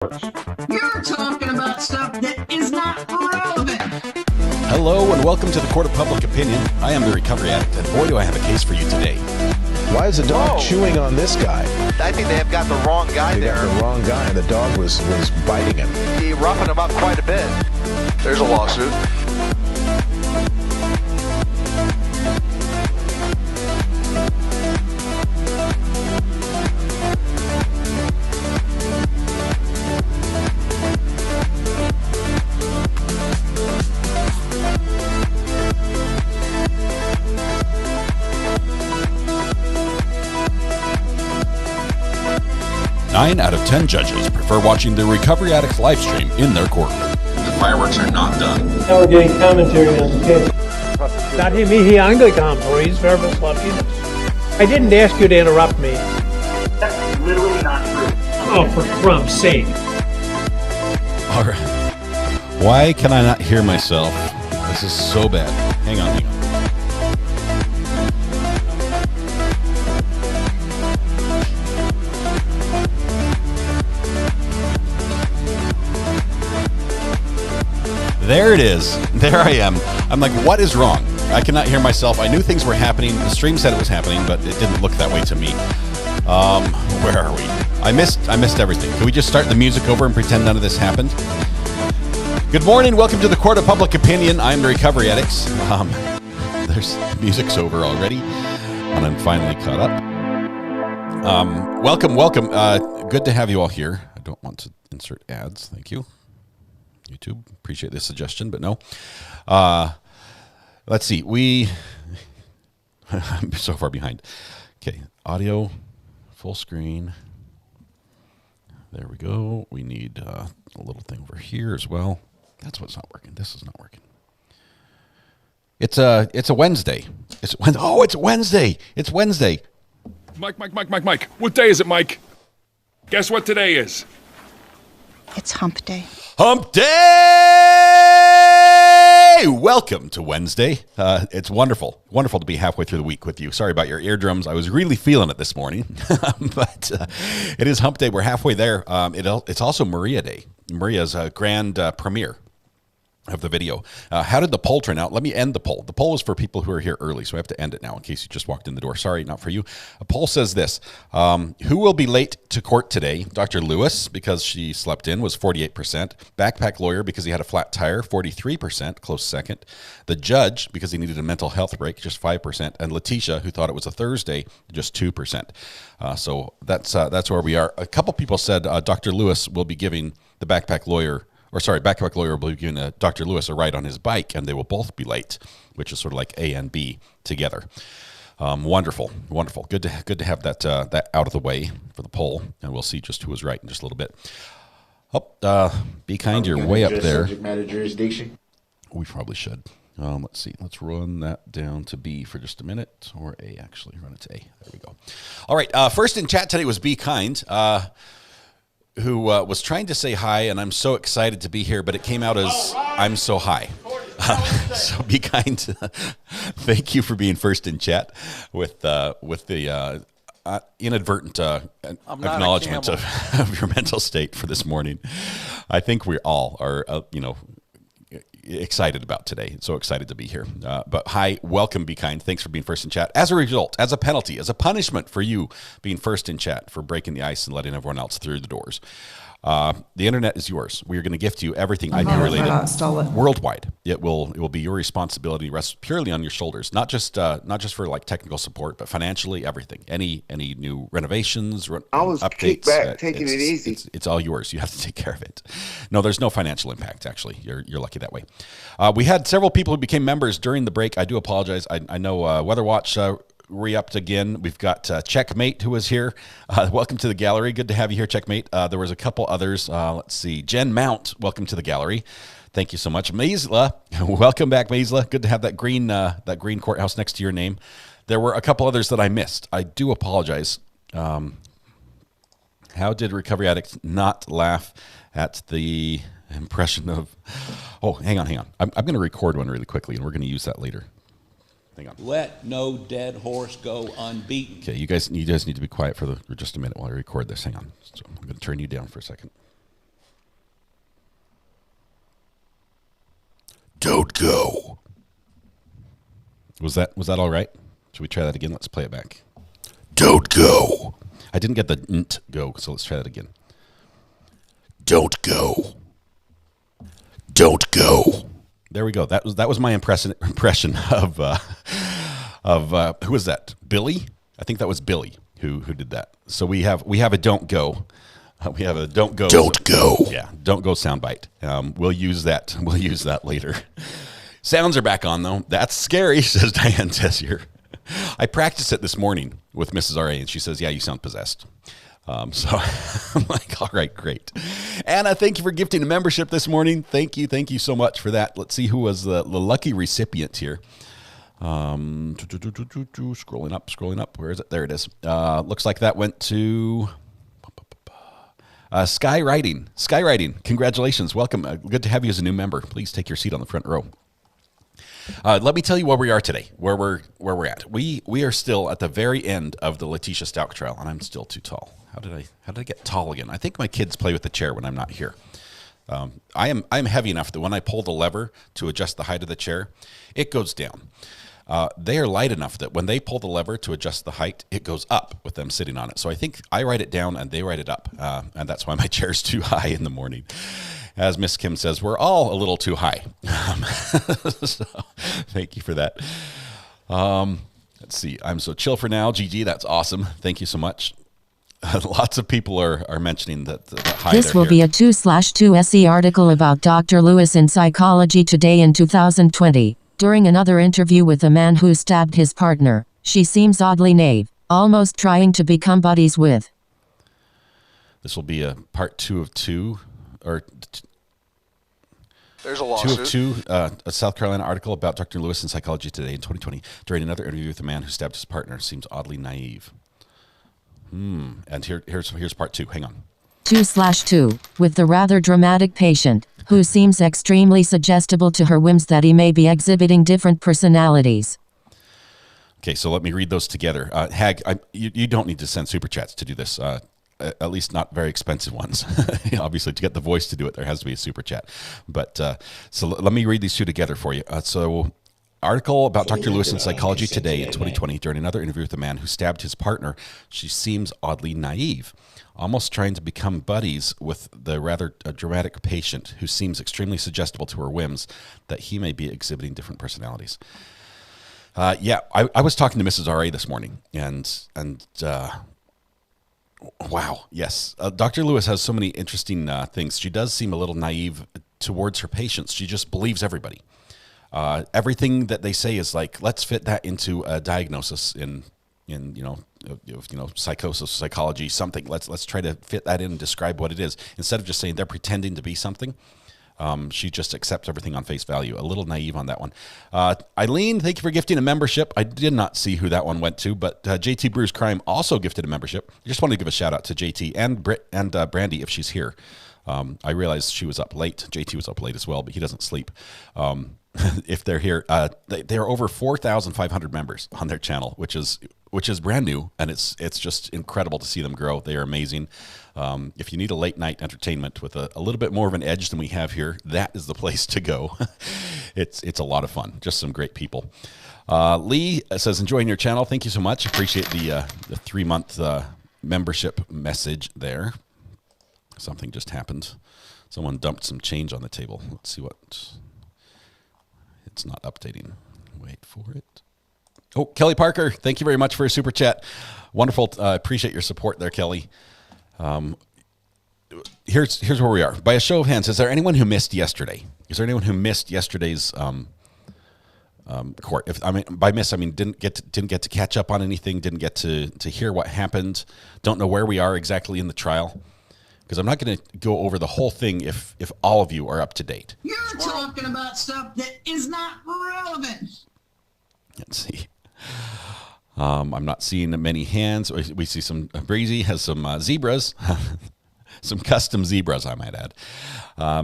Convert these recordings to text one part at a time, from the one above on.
You're talking about stuff that is not relevant. Hello and welcome to the Court of Public Opinion. I am the recovery addict, and boy do I have a case for you today. Why is the dog chewing on this guy? I think they have got the wrong guy They there. got the wrong guy, and the dog was biting him. He roughened him up quite a bit. There's a lawsuit. Nine out of 10 judges prefer watching the Recovery Addicts live stream in their courtroom. The fireworks are not done. Now we're getting commentary on the case. Dati mihiangay ka employees, verbal sloppiness. I didn't ask you to interrupt me. That's literally not true. Oh, for crumb's sake. All right. Why can I not hear myself? This is so bad. Hang on. There it is. There I am. I'm like, what is wrong? I cannot hear myself. I knew things were happening. The stream said it was happening, but it didn't look that way to me. Where are we? I missed everything. Can we just start the music over and pretend none of this happened? Good morning. Welcome to the Court of Public Opinion. I'm the Recovery Addicts. There's music's over already, and I'm finally caught up. Welcome. Good to have you all here. I don't want to insert ads. Thank you. YouTube, appreciate the suggestion, but no. Let's see. I'm so far behind. Okay, audio, full screen. There we go. We need a little thing over here as well. That's what's not working. This is not working. It's a Wednesday. It's Wednesday. It's Wednesday. Mike. What day is it, Mike? Guess what today is? It's hump day. Hump day! Welcome to Wednesday. It's wonderful to be halfway through the week with you. Sorry about your eardrums. I was really feeling it this morning, but it is hump day. We're halfway there. It's also Maria Day. Maria's grand premiere of the video. How did the poll turn out? Let me end the poll. The poll is for people who are here early, so I have to end it now in case you just walked in the door. Sorry, not for you. A poll says this. Who will be late to court today? Dr. Lewis, because she slept in, was 48%. Backpack lawyer, because he had a flat tire, 43%, close second. The judge, because he needed a mental health break, just 5%. And Letecia, who thought it was a Thursday, just 2%. So that's where we are. A couple people said Dr. Lewis will be giving the backpack lawyer will be giving Dr. Lewis a ride on his bike, and they will both be late, which is sort of like A and B together. Wonderful. Good to have that out of the way for the poll, and we'll see just who was right in just a little bit. Be kind, you're way up there. Subject matter jurisdiction. We probably should. Let's see. Let's run that down to B for just a minute, or A, actually. Run it to A. There we go. All right. First in chat today was Be Kind. Who was trying to say hi, and I'm so excited to be here, but it came out as I'm so high. So Be Kind. Thank you for being first in chat with the inadvertent acknowledgement of your mental state for this morning. I think we all are, excited about today. So excited to be here. But hi, welcome, Be Kind. Thanks for being first in chat. As a result, as a penalty, as a punishment for you being first in chat, for breaking the ice and letting everyone else through the doors. The internet is yours. We are going to gift you everything IP related worldwide. It will be your responsibility, rests purely on your shoulders. Not just for like technical support, but financially, everything. Any new renovations, I was updates, kicked back, taking it easy. It's all yours. You have to take care of it. No, there's no financial impact. Actually, you're lucky that way. We had several people who became members during the break. I do apologize. I know Weather Watch re-upped again. We've got Checkmate, who is here. Welcome to the gallery. Good to have you here, Checkmate. There was a couple others. Let's see. Jen Mount, welcome to the gallery. Thank you so much. Maisla, welcome back, Maisla. Good to have that green courthouse next to your name. There were a couple others that I missed. I do apologize. How did Recovery Addicts not laugh at the impression of... Oh, hang on. I'm going to record one really quickly, and we're going to use that later. Hang on. Let no dead horse go unbeaten. Okay, you guys need to be quiet for just a minute while I record this. Hang on. So I'm going to turn you down for a second. Don't go. Was that all right? Should we try that again? Let's play it back. Don't go. I didn't get the "nt" go, so let's try that again. Don't go. Don't go. There we go. That was my impression of who was that? Billy? I think that was Billy who did that. So we have a don't go. We have a don't go. Don't go. Yeah, don't go soundbite. We'll use that. We'll use that later. Sounds are back on though. That's scary, says Diane Tessier. I practiced it this morning with Mrs. R.A. and she says, "Yeah, you sound possessed." So I'm like, all right, great. Anna, thank you for gifting a membership this morning. Thank you so much for that. Let's see who was the lucky recipient here. Scrolling up. Where is it? There it is. Looks like that went to Skywriting. Congratulations. Welcome. Good to have you as a new member. Please take your seat on the front row. Let me tell you where we are today, where we're at. We are still at the very end of the Letecia Stauch trial, and I'm still too tall. How did I get tall again? I think my kids play with the chair when I'm not here. I'm heavy enough that when I pull the lever to adjust the height of the chair, it goes down. They are light enough that when they pull the lever to adjust the height, it goes up with them sitting on it. So I think I write it down and they write it up, and that's why my chair's too high in the morning. As Miss Kim says, we're all a little too high. So, thank you for that. Let's see. I'm so chill for now. GG, that's awesome. Thank you so much. Lots of people are mentioning that hi. This will be a 2/2 SE article about Dr. Lewis in Psychology Today in 2020. During another interview with a man who stabbed his partner, she seems oddly naive, almost trying to become buddies with. This will be a part 2 of 2, or There's a lawsuit. 2 of 2, a South Carolina article about Dr. Lewis in Psychology Today in 2020. During another interview with a man who stabbed his partner, seems oddly naive. And here's part 2. Hang on. 2/2, with the rather dramatic patient, who seems extremely suggestible to her whims that he may be exhibiting different personalities. Okay, so let me read those together. Hag, you don't need to send super chats to do this. At least not very expensive ones. Obviously, to get the voice to do it, there has to be a super chat. But so let me read these 2 together for you. So, article about Dr. Lewis in Psychology Today in 2020. During another interview with a man who stabbed his partner, she seems oddly naive, almost trying to become buddies with the rather dramatic patient who seems extremely suggestible to her whims that he may be exhibiting different personalities. I was talking to Mrs. R.A. this morning, and wow, yes. Dr. Lewis has so many interesting things. She does seem a little naive towards her patients. She just believes everybody. Everything that they say is like, let's fit that into a diagnosis in psychosis, psychology, something. Let's try to fit that in and describe what it is. Instead of just saying they're pretending to be something, she just accepts everything on face value. A little naive on that one. Eileen, thank you for gifting a membership. I did not see who that one went to, but JT Brews Crime also gifted a membership. I just wanted to give a shout out to JT and Britt and Brandy if she's here. I realized she was up late. JT was up late as well, but he doesn't sleep. If they're here, they're over 4,500 members on their channel, which is brand new, and it's just incredible to see them grow. They are amazing. If you need a late night entertainment with a little bit more of an edge than we have here, that is the place to go. It's a lot of fun. Just some great people. Lee says, enjoying your channel. Thank you so much. Appreciate the 3-month membership message there. Something just happened. Someone dumped some change on the table. Let's see what. It's not updating. Wait for it. Oh, Kelly Parker, thank you very much for a super chat. Wonderful. Appreciate your support there, Kelly. Here's where we are. By a show of hands, is there anyone who missed yesterday? Is there anyone who missed yesterday's court? By miss, I mean didn't get to catch up on anything. Didn't get to hear what happened. Don't know where we are exactly in the trial. Because I'm not going to go over the whole thing if all of you are up to date. You're talking about stuff that is not relevant. Let's see. I'm not seeing many hands. We see some, Breezy has some zebras, some custom zebras, I might add.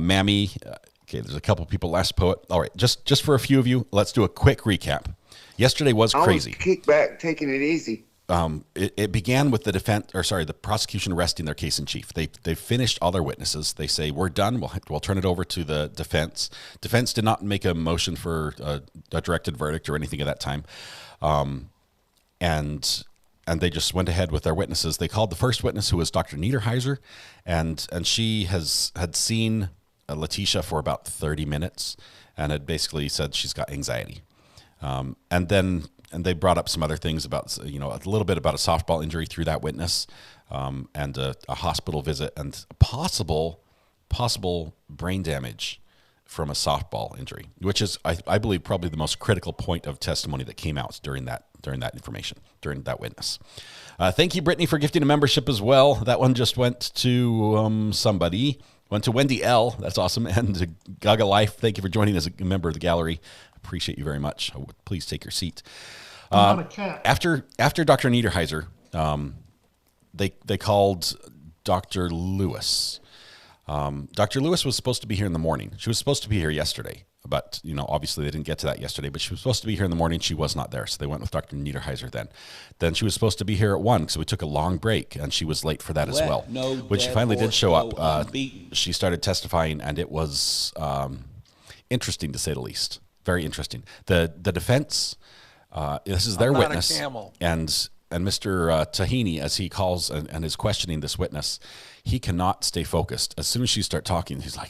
Mammy, okay, there's a couple people, Last Poet. All right, just for a few of you, let's do a quick recap. Yesterday was crazy. Kick back, taking it easy. it began with the prosecution resting their case in chief. They finished all their witnesses. They say, we're done. We'll turn it over to the defense. Defense did not make a motion for a directed verdict or anything at that time. And they just went ahead with their witnesses. They called the first witness, who was Dr. Niederheiser, and she had seen Letecia for about 30 minutes and had basically said she's got anxiety. And they brought up some other things about, a little bit about a softball injury through that witness, and a hospital visit, and possible brain damage from a softball injury, which is, I believe, probably the most critical point of testimony that came out during that witness. Thank you, Brittany, for gifting a membership as well. That one just went to somebody. Went to Wendy L. That's awesome. And Gaga Life, thank you for joining as a member of the gallery. Appreciate you very much. Please take your seat. After Dr. Niederheiser, they called Dr. Lewis. Dr. Lewis was supposed to be here in the morning. She was supposed to be here yesterday, but obviously they didn't get to that yesterday. But she was supposed to be here in the morning. She was not there, so they went with Dr. Niederheiser then. Then she was supposed to be here at 1, so we took a long break, and she was late for that as well. When she finally did show up, she started testifying, and it was interesting, to say the least. Very interesting. The defense, this is their witness, and Mr. Tahini, as he calls and is questioning this witness, he cannot stay focused. As soon as she starts talking, he's like,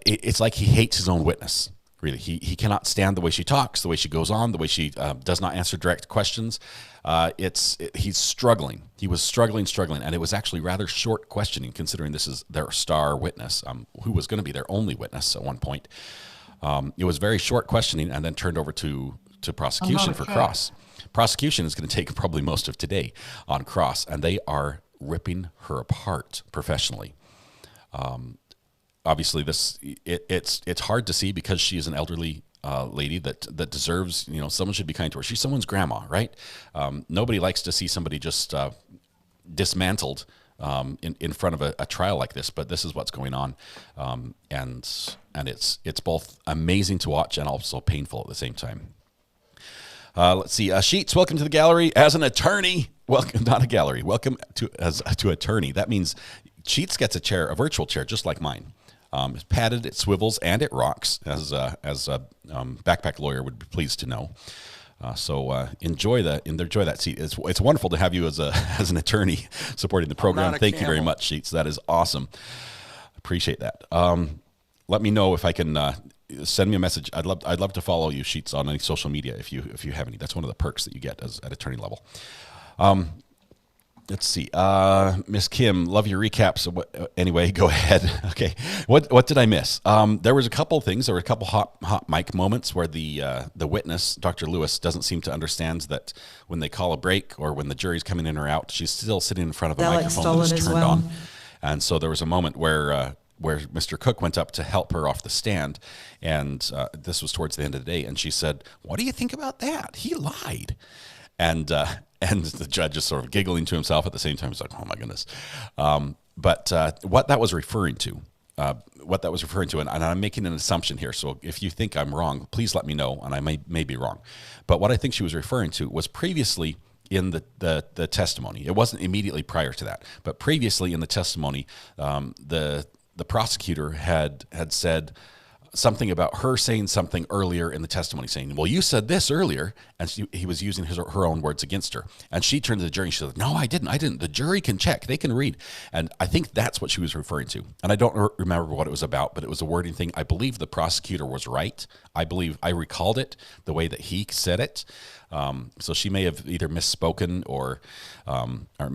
it's like he hates his own witness. Really, he cannot stand the way she talks, the way she goes on, the way she does not answer direct questions. He's struggling. He was struggling, and it was actually rather short questioning, considering this is their star witness, who was going to be their only witness at one point. It was very short questioning, and then turned over to prosecution for cross. Prosecution is going to take probably most of today on cross, and they are ripping her apart professionally. Obviously, it's hard to see, because she is an elderly lady that deserves, someone should be kind to her. She's someone's grandma, right? Nobody likes to see somebody just dismantled in front of a trial like this, but this is what's going on, and it's both amazing to watch and also painful at the same time. Let's see. Sheets, welcome to the gallery as an attorney. Welcome, not a gallery. Welcome to attorney. That means Sheets gets a virtual chair, just like mine. It's padded, it swivels, and it rocks, as a backpack lawyer would be pleased to know. So enjoy that seat. It's wonderful to have you as an attorney supporting the program. Thank you very much, Sheets. That is awesome. Appreciate that. Let me know if I can send me a message. I'd love to follow you, Sheets, on any social media if you have any. That's one of the perks that you get at attorney level. Let's see. Miss Kim, love your recaps. Anyway, go ahead. Okay. What did I miss? There was a couple things. There were a couple hot mic moments where the witness, Dr. Lewis, doesn't seem to understand that when they call a break or when the jury's coming in or out, she's still sitting in front of a microphone that is turned on. And so there was a moment where Mr. Cook went up to help her off the stand, and this was towards the end of the day, and she said, "What do you think about that? He lied." And the judge is sort of giggling to himself at the same time. He's like, "Oh my goodness!" But what that was referring to, and I'm making an assumption here. So if you think I'm wrong, please let me know, and I may be wrong. But what I think she was referring to was previously in the testimony. It wasn't immediately prior to that, but previously in the testimony, the prosecutor had said something about her saying something earlier in the testimony, saying, "Well, you said this earlier," and he was using her own words against her. And she turned to the jury and she said, "No, I didn't. The jury can check. They can read." And I think that's what she was referring to. And I don't remember what it was about, but it was a wording thing. I believe the prosecutor was right. I believe I recalled it the way that he said it. So she may have either misspoken or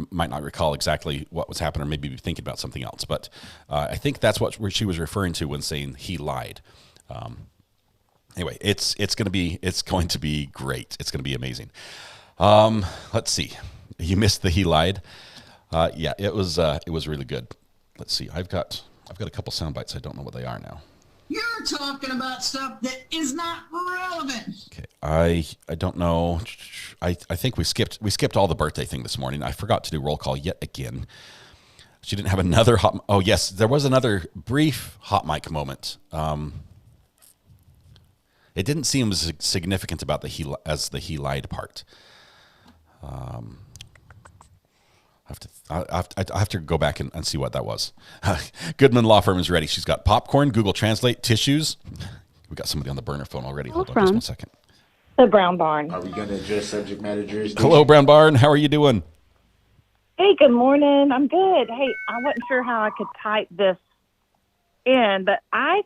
might not recall exactly what was happening, or maybe be thinking about something else. But I think that's what she was referring to when saying he lied. Anyway, it's going to be great. It's going to be amazing. Let's see. You missed the he lied. Yeah, it was really good. Let's see. I've got a couple sound bites. I don't know what they are now. You're talking about stuff that is not relevant. Okay, I don't know. I think we skipped all the birthday thing this morning. I forgot to do roll call yet again. She didn't have another hot. Oh yes, there was another brief hot mic moment. It didn't seem as significant about the he lied part. I have to go back and see what that was. Goodman Law Firm is ready. She's got popcorn, Google Translate, tissues. We got somebody on the burner phone already. Hold on just 1 second. The Brown Barn. Are we going to address subject matter jurisdiction? Hello, Brown Barn. How are you doing? Hey, good morning. I'm good. Hey, I wasn't sure how I could type this in, but I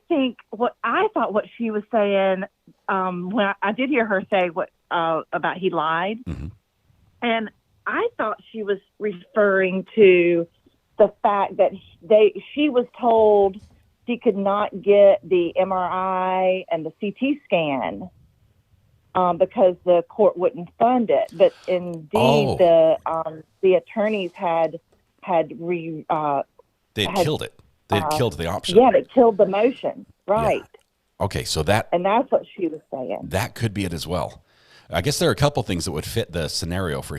thought what she was saying when I did hear her say what about he lied, and I thought she was referring to the fact that she was told she could not get the MRI and the CT scan because the court wouldn't fund it. But indeed, the attorneys had killed it. They had killed the option. Yeah, they killed the motion. Right. Yeah. Okay, so and that's what she was saying. That could be it as well. I guess there are a couple things that would fit the scenario for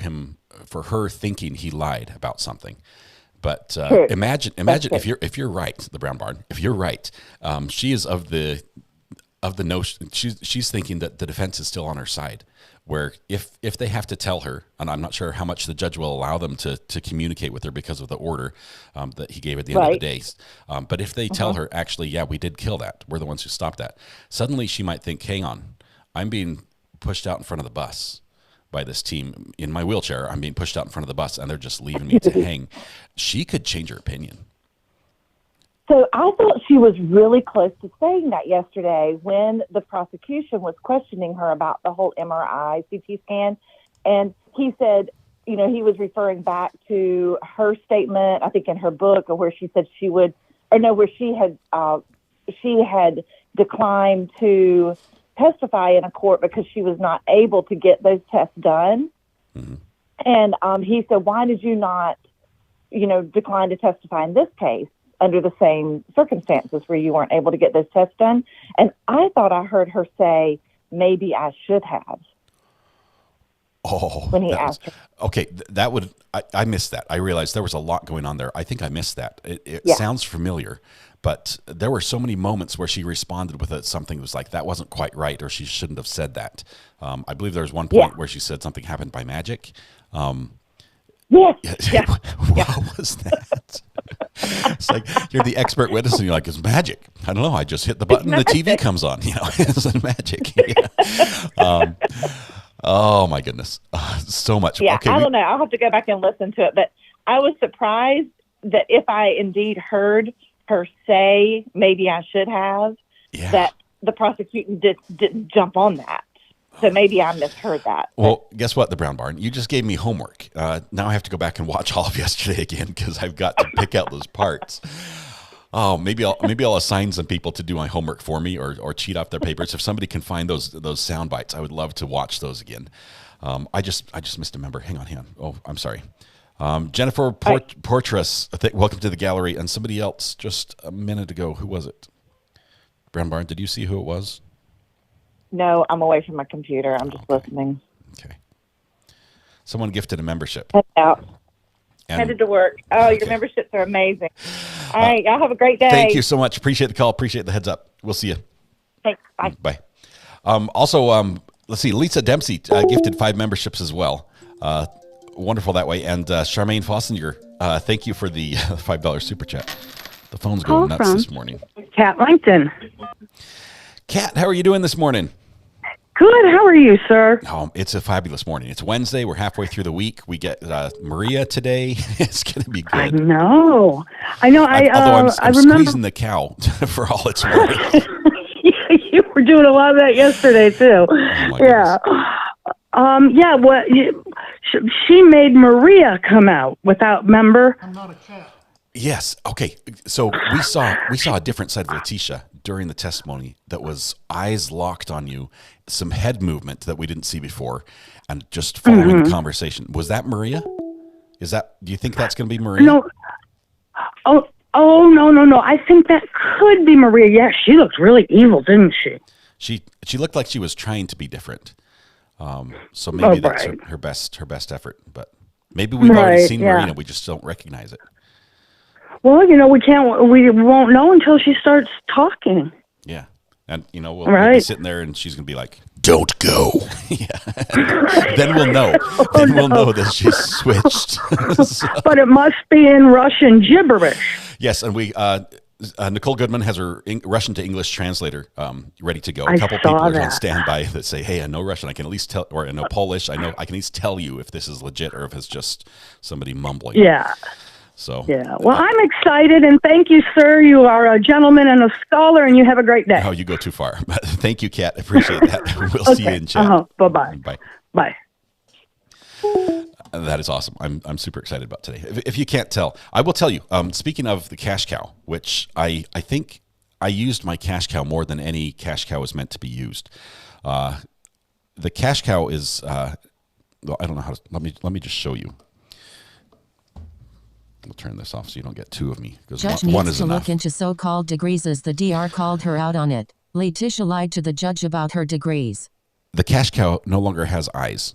her thinking he lied about something. But imagine if you're right, the Brown Barn. If you're right, she is of the notion. She's thinking that the defense is still on her side. Where if they have to tell her, and I'm not sure how much the judge will allow them to communicate with her because of the order that he gave at the end of the day. But if they tell her, actually, yeah, we did kill that. We're the ones who stopped that. Suddenly she might think, hang on, I'm being pushed out in front of the bus by this team in my wheelchair. I'm being pushed out in front of the bus and they're just leaving me to hang. She could change her opinion. So I thought she was really close to saying that yesterday when the prosecution was questioning her about the whole MRI, CT scan. And he said, he was referring back to her statement, I think in her book, where she said where she had declined to testify in a court because she was not able to get those tests done. And he said, why did you not, decline to testify in this case under the same circumstances where you weren't able to get those tests done? And I thought I heard her say, maybe I should have. When he asked her. Okay, I missed that. I realized there was a lot going on there. I think I missed that. It sounds familiar, but there were so many moments where she responded with something that was like, that wasn't quite right, or she shouldn't have said that. I believe there was one point where she said something happened by magic. What was that? It's like, you're the expert witness and you're like, it's magic. I don't know. I just hit the button and the TV comes on. It's magic. Oh my goodness. So much. Yeah, okay, I don't know. I'll have to go back and listen to it. But I was surprised that if I indeed heard her say, maybe I should have, that the prosecution didn't jump on that. So maybe I misheard that. Well, guess what, the Brown Barn? You just gave me homework. Now I have to go back and watch all of yesterday again because I've got to pick out those parts. Oh, maybe I'll assign some people to do my homework for me or cheat off their papers. If somebody can find those sound bites, I would love to watch those again. I just missed a member. Hang on. Oh, I'm sorry. Jennifer Portress, welcome to the gallery. And somebody else just a minute ago. Who was it? Brown Barn, did you see who it was? No, I'm away from my computer. I'm just listening. Okay. Someone gifted a membership. Head out. Headed to work. Oh, your memberships are amazing. All right, y'all have a great day. Thank you so much. Appreciate the call. Appreciate the heads up. We'll see you. Thanks. Bye. Bye. Also, let's see. Lisa Dempsey gifted 5 memberships as well. Wonderful that way. And Charmaine Fossinger, thank you for the $5 super chat. The phone's going nuts this morning. Kat Langton. Kat, how are you doing this morning? Good. How are you, sir? Oh, it's a fabulous morning. It's Wednesday. We're halfway through the week. We get Maria today. It's going to be good. I know. Although I'm squeezing the cow for all it's worth. You were doing a lot of that yesterday too. She made Maria come out without member. I'm not a cat. Yes. Okay. So we saw a different side of Letecia during the testimony that was eyes locked on you, some head movement that we didn't see before, and just following the conversation. Was that Maria? Do you think that's going to be Maria? No. No. I think that could be Maria. Yeah, she looked really evil, didn't she? She looked like she was trying to be different. So maybe that's her best effort. But maybe we've already seen Maria. We just don't recognize it. Well, we won't know until she starts talking. Yeah. And, we'll be sitting there and she's going to be like, Don't go. Yeah. Then we'll know. Then we'll know that she's switched. But it must be in Russian gibberish. Yes, and we Nicole Goodman has her Russian to English translator ready to go. I A couple saw people are that. on standby that say, "Hey, I know Russian. I can at least tell, or I know Polish. I can at least tell you if this is legit or if it's just somebody mumbling." Yeah. So Yeah. Well, I'm excited, and thank you, sir. You are a gentleman and a scholar, and you have a great day. Oh, you go too far. But thank you, Kat. I appreciate that. We'll see you in chat. Bye-bye. Bye. Bye. That is awesome. I'm super excited about today. If you can't tell, I will tell you. Speaking of the cash cow, which I think I used my cash cow more than any cash cow is meant to be used. The cash cow is. Well, I don't know how to. Let me just show you. We'll turn this off so you don't get two of me. Because Judge one needs is to enough. look into so-called degrees as the DR called her out on it. Letecia lied to the judge about her degrees. The cash cow no longer has eyes.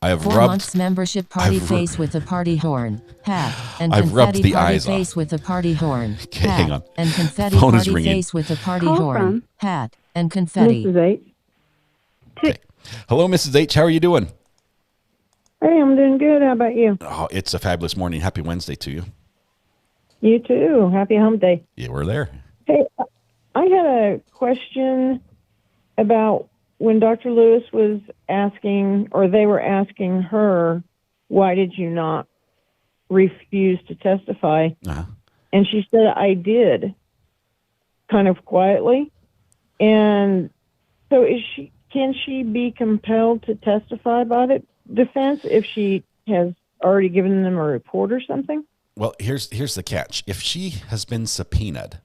I have 4 rubbed months membership party face with a party horn. Hat. And I've rubbed confetti the party eyes face off. with a party horn. Okay, Hat. hang on. And confetti Phone is party ringing. face with a party Call horn. from Hat. And confetti. Mrs. H. Okay. Hello, Mrs. H. How are you doing? Hey, I'm doing good. How about you? Oh, it's a fabulous morning. Happy Wednesday to you. You too. Happy hump day. Yeah, we're there. Hey, I had a question about when Dr. Lewis was asking, or they were asking her, why did you not refuse to testify? Uh-huh. And she said, I did, kind of quietly. And so can she be compelled to testify by the defense if she has already given them a report or something? Well, here's the catch. If she has been subpoenaed,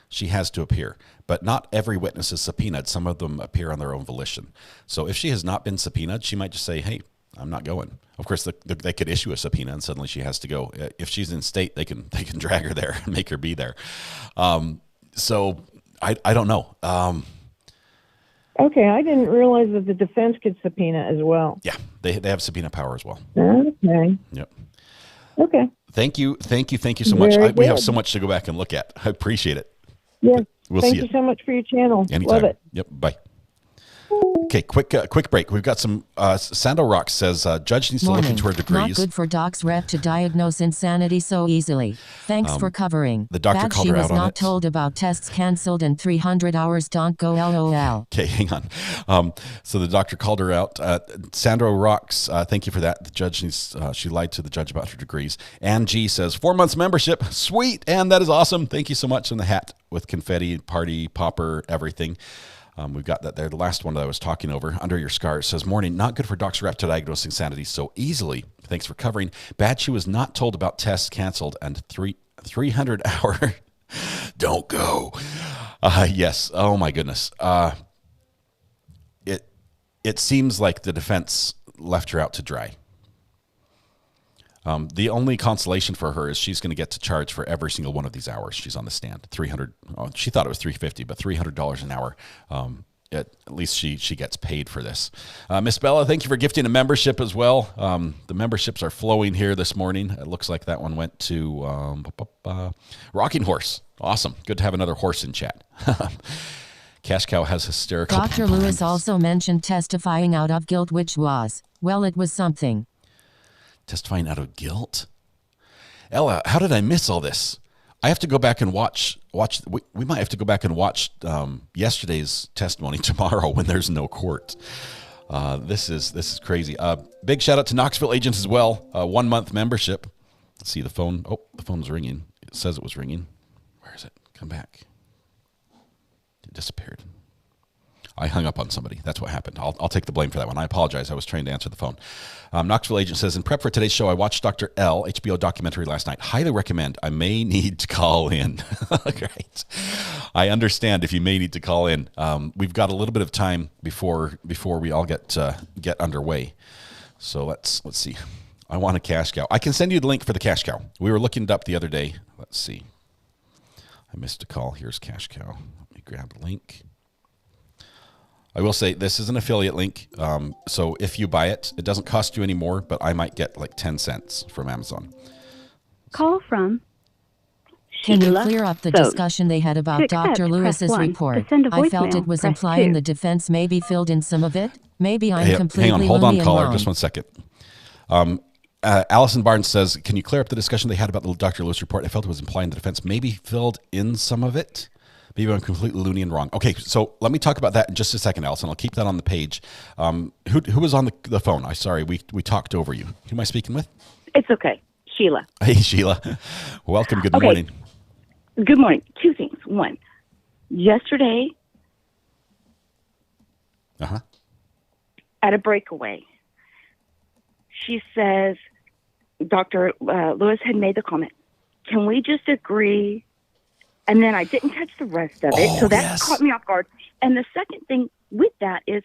she has to appear. But not every witness is subpoenaed. Some of them appear on their own volition. So if she has not been subpoenaed, she might just say, hey, I'm not going. Of course, they could issue a subpoena and suddenly she has to go. If she's in state, they can drag her there and make her be there. So I don't know. Okay, I didn't realize that the defense could subpoena as well. Yeah, they have subpoena power as well. Okay. Yep. Okay. Thank you so much. Very We have good. so much to go back and look at. I appreciate it. Yes. We'll Thank see you so much for your channel. Anytime. Love it. Yep. Bye. Okay, quick break. We've got some. Sando Rock says judge needs to look into her Not degrees. good for Doc's rep to diagnose insanity so easily. Thanks for covering. the doctor Bad called she her was out on not it. told about tests canceled and 300 hours don't go LOL. Okay, hang on. So the doctor called her out. Sandro Rocks, thank you for that. The judge needs. She lied to the judge about her degrees. Ann G says 4 months membership, sweet, and that is awesome. Thank you so much. On the hat with confetti, party, popper, everything. We've got that there. The last one that I was talking over, Under Your Scars, says, morning, not good for Doc's rep to diagnose insanity so easily. Thanks for covering. Bad she was not told about tests canceled and 300 hour. Don't go. Yes. Oh, my goodness. It seems like the defense left her out to dry. The only consolation for her is she's going to get to charge for every single one of these hours she's on the stand. 300. She thought it was $350, but $300 an hour. At least she gets paid for this. Miss Bella, thank you for gifting a membership as well. The memberships are flowing here this morning. It looks like that one went to Rocking Horse. Awesome. Good to have another horse in chat. Cash Cow has hysterical. Dr. Lewis also mentioned testifying out of guilt, which was, well, it was something. Testifying out of guilt? Ella, how did I miss all this? I have to go back and watch. We might have to go back and watch yesterday's testimony tomorrow when there's no court. This is crazy. Big shout out to Knoxville agents as well. 1 month membership. Let's see the phone. Oh, the phone's ringing. It says it was ringing. Where is it? Come back. It disappeared. I hung up on somebody. That's what happened. I'll take the blame for that one. I apologize. I was trying to answer the phone. Knoxville agent says, in prep for today's show, I watched Dr. L, HBO documentary last night. Highly recommend. I may need to call in. Great. I understand if you may need to call in. We've got a little bit of time before we all get underway. So let's see. I want a cash cow. I can send you the link for the cash cow. We were looking it up the other day. Let's see. I missed a call. Here's cash cow. Let me grab the link. I will say this is an affiliate link, so if you buy it, it doesn't cost you any more, but I might get like 10 cents from Amazon. Call from Can you Sheila. clear up the So, discussion they had to about accept, Dr. press Lewis's 1. To report? send a I felt voicemail, it was press implying 2. the defense maybe filled in some of it. Maybe I'm Hang completely on, hold on, loony and caller, wrong. just one second. Allison Barnes says, can you clear up the discussion they had about the Dr. Lewis report? I felt it was implying the defense maybe filled in some of it. Maybe I'm completely loony and wrong. Okay, so let me talk about that in just a second, Allison. I'll keep that on the page. Who was on the phone? I'm sorry, we talked over you. Who am I speaking with? It's okay. Sheila. Hey, Sheila. Welcome. Good morning. Good morning. Two things. One, yesterday at a breakaway, she says Dr. Lewis had made the comment, can we just agree? And then I didn't catch the rest of it, so that caught me off guard. And the second thing with that is,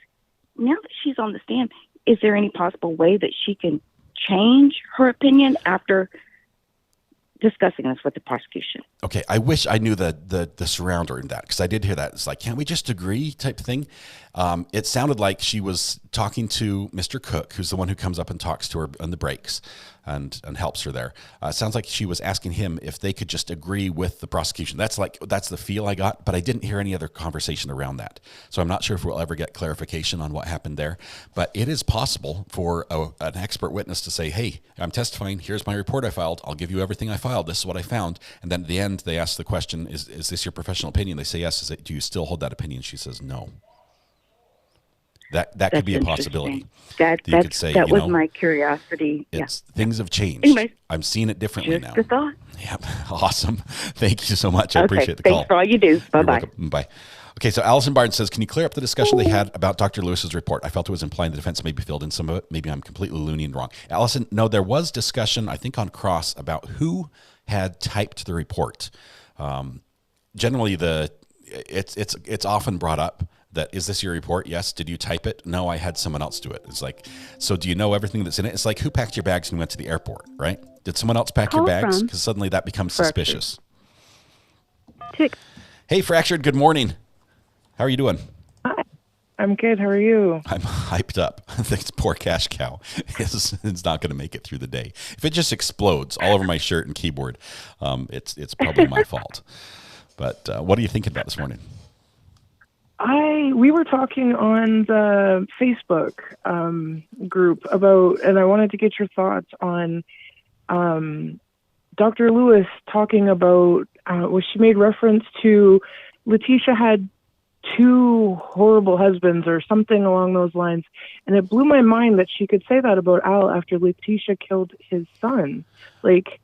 now that she's on the stand, is there any possible way that she can change her opinion after discussing this with the prosecution? Okay, I wish I knew the surrounder in that, because I did hear that. It's like, can't we just agree type thing? It sounded like she was talking to Mr. Cook, who's the one who comes up and talks to her on the breaks and helps her there. It sounds like she was asking him if they could just agree with the prosecution. That's the feel I got, but I didn't hear any other conversation around that. So I'm not sure if we'll ever get clarification on what happened there. But it is possible for an expert witness to say, hey, I'm testifying. Here's my report I filed. I'll give you everything I filed. This is what I found. And then at the end, they ask the question, is this your professional opinion? They say yes. Do you still hold that opinion? She says no. That could be a possibility. That was my curiosity. Things have changed. Anyways, I'm seeing it differently now. Just a thought. Yep. Awesome. Thank you so much. I appreciate the call. Thanks for all you do. Bye-bye. Bye. Okay, so Allison Barnes says, can you clear up the discussion they had about Dr. Lewis's report? I felt it was implying the defense maybe filled in some of it. Maybe I'm completely loony and wrong. Allison, no, there was discussion, I think on Cross, about who had typed the report. Generally, it's often brought up that, is this your report? Yes. Did you type it? No, I had someone else do it. It's like, so do you know everything that's in it? It's like, who packed your bags and went to the airport, right? Did someone else pack your bags? Because suddenly that becomes suspicious. Hey, Fractured, good morning. How are you doing? Hi. I'm good. How are you? I'm hyped up. This poor cash cow is not going to make it through the day. If it just explodes all over my shirt and keyboard, it's probably my fault. But what are you thinking about this morning? We were talking on the Facebook group about, and I wanted to get your thoughts on Dr. Lewis talking about, she made reference to Letecia had 2 horrible husbands or something along those lines. And it blew my mind that she could say that about Al after Letecia killed his son. Like,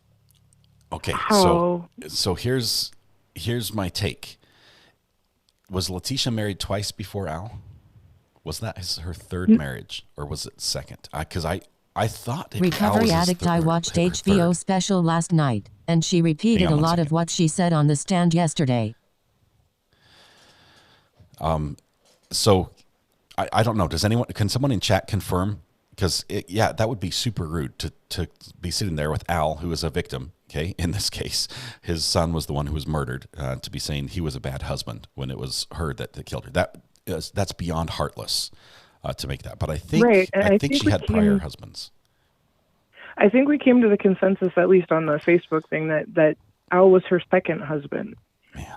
okay, how? So here's my take. Was Letecia married twice before Al? Was that her third marriage, or was it second? Because I thought Recovery Addict. I watched HBO special last night, and she repeated a lot of what she said on the stand yesterday. So I don't know. Can someone in chat confirm? Because that would be super rude to be sitting there with Al, who is a victim. Okay, in this case, his son was the one who was murdered. To be saying he was a bad husband when it was her that killed her. That's beyond heartless to make that. But I think I think she had prior husbands. I think we came to the consensus, at least on the Facebook thing, that Al was her second husband.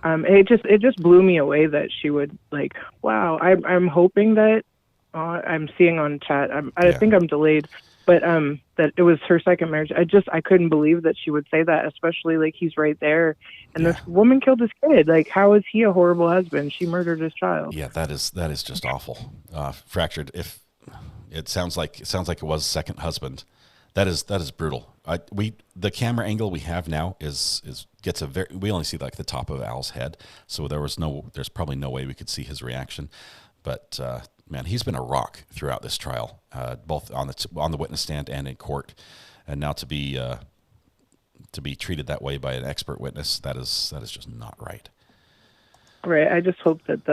It just blew me away that she would, like, wow. I'm hoping that I'm seeing on chat. I think I'm delayed, but that it was her second marriage. I couldn't believe that she would say that, especially like he's right there, and this woman killed his kid. Like, how is he a horrible husband? She murdered his child. Yeah, that is just awful. Fractured. If it sounds like it was second husband, that is brutal. The camera angle we have now gets we only see like the top of Al's head, so there's probably no way we could see his reaction, but. Man, he's been a rock throughout this trial, both on the witness stand and in court, and now to be treated that way by an expert witness, that is just not right. Right. I just hope that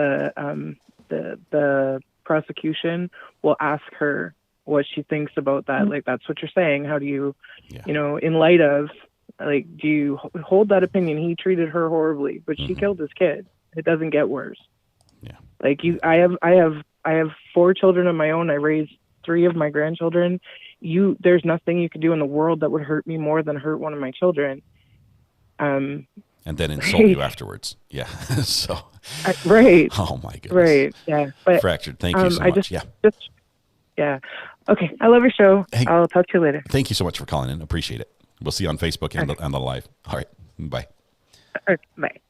the prosecution will ask her what she thinks about that. Like, that's what you're saying. How do you, in light of, like, do you hold that opinion? He treated her horribly, but she killed his kid. It doesn't get worse. Yeah. Like, I have 4 children of my own. I raised 3 of my grandchildren. There's nothing you could do in the world that would hurt me more than hurt one of my children. And and then insult you afterwards. Yeah. So. Right. Oh my goodness. Right. Yeah. But Fractured. Thank you so much. Yeah. Okay. I love your show. Hey, I'll talk to you later. Thank you so much for calling in. Appreciate it. We'll see you on Facebook and on the live. All right. Bye. Bye.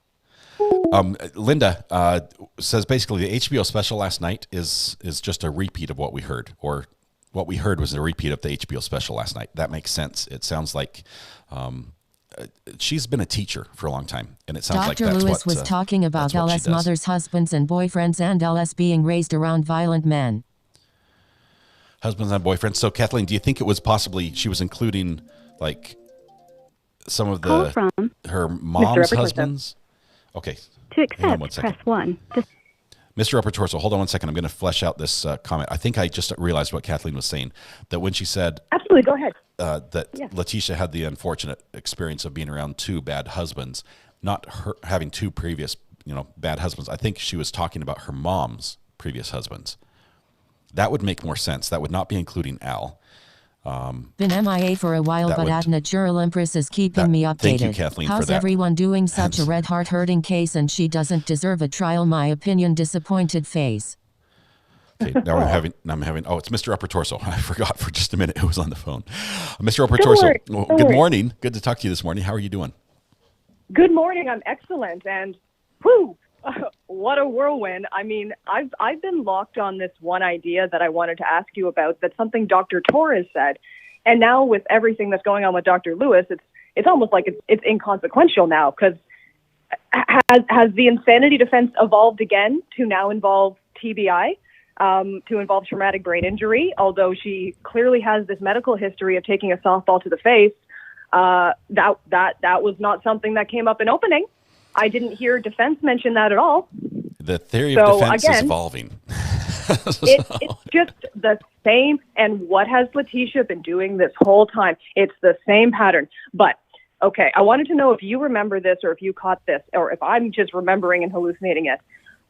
Linda says basically the HBO special last night is just a repeat of what we heard, or what we heard was a repeat of the HBO special last night. That makes sense. It sounds like she's been a teacher for a long time, and it sounds like Dr. that's Lewis what, was talking about LS mothers' husbands and boyfriends, and LS being raised around violent men. Husbands and boyfriends. So Kathleen, do you think it was possibly she was including like some of her mom's husbands? Okay. To accept, press 1. Mr. Upper Torso, hold on one second. I'm going to flesh out this comment. I think I just realized what Kathleen was saying, that when she said Absolutely, go ahead. That Letecia had the unfortunate experience of being around two bad husbands, not her having two previous, bad husbands. I think she was talking about her mom's previous husbands. That would make more sense. That would not be including Al. Been MIA for a while, but at Natural Empress is keeping me updated. Thank you, Kathleen, How's for that. everyone doing? Such a red heart hurting case, and she doesn't deserve a trial. My opinion, disappointed face. Okay, now I'm having. Oh, it's Mr. Upper Torso. I forgot for just a minute who was on the phone. Mr. Upper Torso. Good morning. Good to talk to you this morning. How are you doing? Good morning. I'm excellent, and whoo, what a whirlwind. I mean, I've been locked on this one idea that I wanted to ask you about. That's something Dr. Torres said, and now with everything that's going on with Dr. Lewis, it's almost like it's inconsequential now, because has the insanity defense evolved again to now involve TBI, to involve traumatic brain injury? Although she clearly has this medical history of taking a softball to the face, that was not something that came up in opening. I didn't hear defense mention that at all. The theory of defense is evolving. It's just the same. And what has Letecia been doing this whole time? It's the same pattern. But, okay, I wanted to know if you remember this, or if you caught this, or if I'm just remembering and hallucinating it.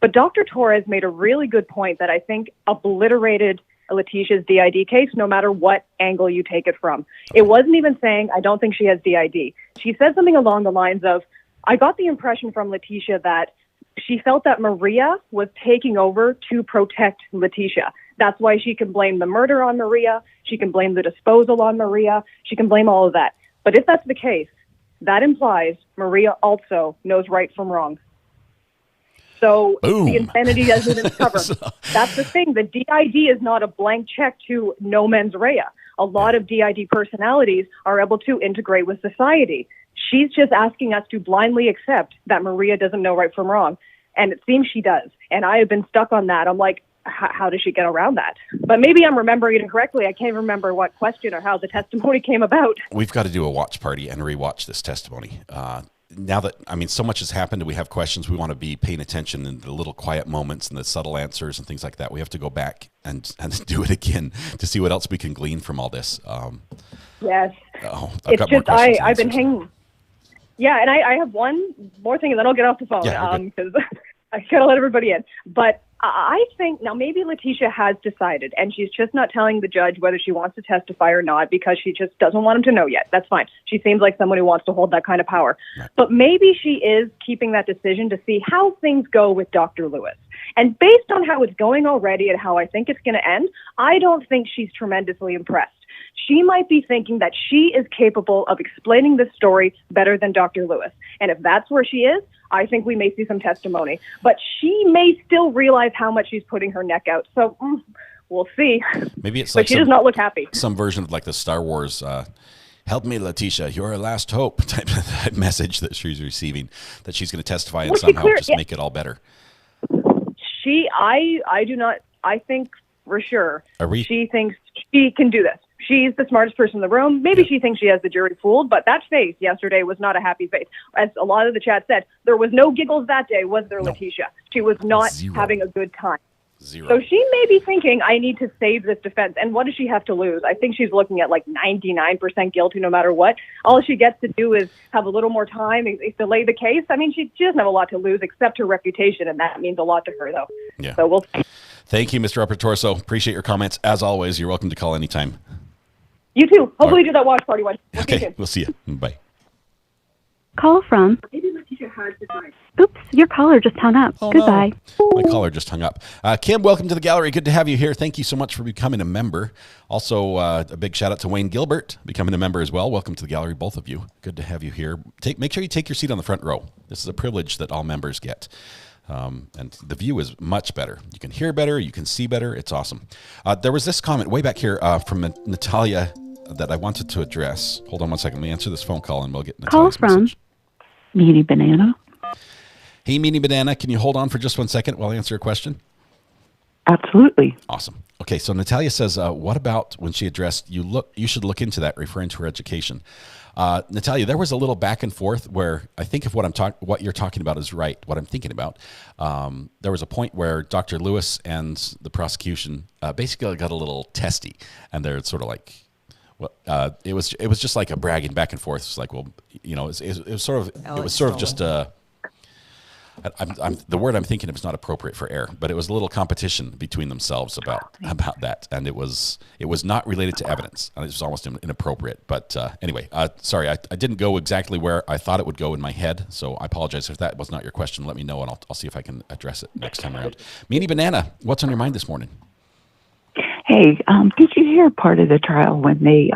But Dr. Torres made a really good point that I think obliterated Letecia's DID case, no matter what angle you take it from. It wasn't even saying, I don't think she has DID. She said something along the lines of, I got the impression from Letecia that she felt that Maria was taking over to protect Letecia. That's why she can blame the murder on Maria. She can blame the disposal on Maria. She can blame all of that. But if that's the case, that implies Maria also knows right from wrong. So the insanity doesn't even cover. That's the thing. The DID is not a blank check to no mens rea. A lot of DID personalities are able to integrate with society. She's just asking us to blindly accept that Maria doesn't know right from wrong. And it seems she does. And I have been stuck on that. I'm like, how does she get around that? But maybe I'm remembering it incorrectly. I can't remember what question or how the testimony came about. We've got to do a watch party and rewatch this testimony. Now that, so much has happened, we have questions. We want to be paying attention in the little quiet moments and the subtle answers and things like that. We have to go back and do it again to see what else we can glean from all this. Yes. I've got more questions. I've been hanging. Yeah, and I have one more thing, and then I'll get off the phone, because I got to let everybody in. But I think now maybe Letecia has decided, and she's just not telling the judge whether she wants to testify or not, because she just doesn't want him to know yet. That's fine. She seems like someone who wants to hold that kind of power. Right. But maybe she is keeping that decision to see how things go with Dr. Lewis. And based on how it's going already and how I think it's going to end, I don't think she's tremendously impressed. She might be thinking that she is capable of explaining this story better than Dr. Lewis. And if that's where she is, I think we may see some testimony. But she may still realize how much she's putting her neck out. So we'll see. Maybe it's but she does not look happy. Some version of like the Star Wars, help me, Letecia, you're our last hope type of message that she's receiving, that she's going to testify and somehow just make it all better. I think for sure she thinks she can do this. She's the smartest person in the room. Maybe she thinks she has the jury fooled, but that face yesterday was not a happy face. As a lot of the chat said, there was no giggles that day, was there, Letecia? She was not having a good time. So she may be thinking, I need to save this defense. And what does she have to lose? I think she's looking at like 99% guilty no matter what. All she gets to do is have a little more time, delay the case. I mean, she doesn't have a lot to lose except her reputation, and that means a lot to her, though. Yeah. So we'll see. Thank you, Mr. Upper Torso. Appreciate your comments. As always, you're welcome to call anytime. You too. Hopefully do that watch party one. Okay, we'll see you. Bye. Call from. Oops, your caller just hung up. Oh, Goodbye. No. My caller just hung up. Kim, welcome to the gallery. Good to have you here. Thank you so much for becoming a member. Also, a big shout out to Wayne Gilbert, becoming a member as well. Welcome to the gallery, both of you. Good to have you here. Make sure you take your seat on the front row. This is a privilege that all members get. And the view is much better. You can hear better. You can see better. It's awesome. There was this comment way back here from Natalia that I wanted to address. Hold on one second. Let me answer this phone call and we'll get Natalia's Call from message. Meanie Banana. Hey, Meanie Banana, can you hold on for just 1 second while I answer a question? Absolutely. Awesome. Okay, so Natalia says, what about when she addressed, you should look into that, referring to her education. Natalia, there was a little back and forth where I think if what you're talking about is right, what I'm thinking about. There was a point where Dr. Lewis and the prosecution basically got a little testy, and they're sort of like, well, it was just like a bragging back and forth. It's like, well, it was sort of just the word I'm thinking of is not appropriate for air, but it was a little competition between themselves about that, and it was not related to evidence. It was almost inappropriate. But anyway, sorry, I didn't go exactly where I thought it would go in my head, so I apologize if that was not your question. Let me know, and I'll see if I can address it next time around. Meanie Banana, what's on your mind this morning? Hey, did you hear part of the trial when they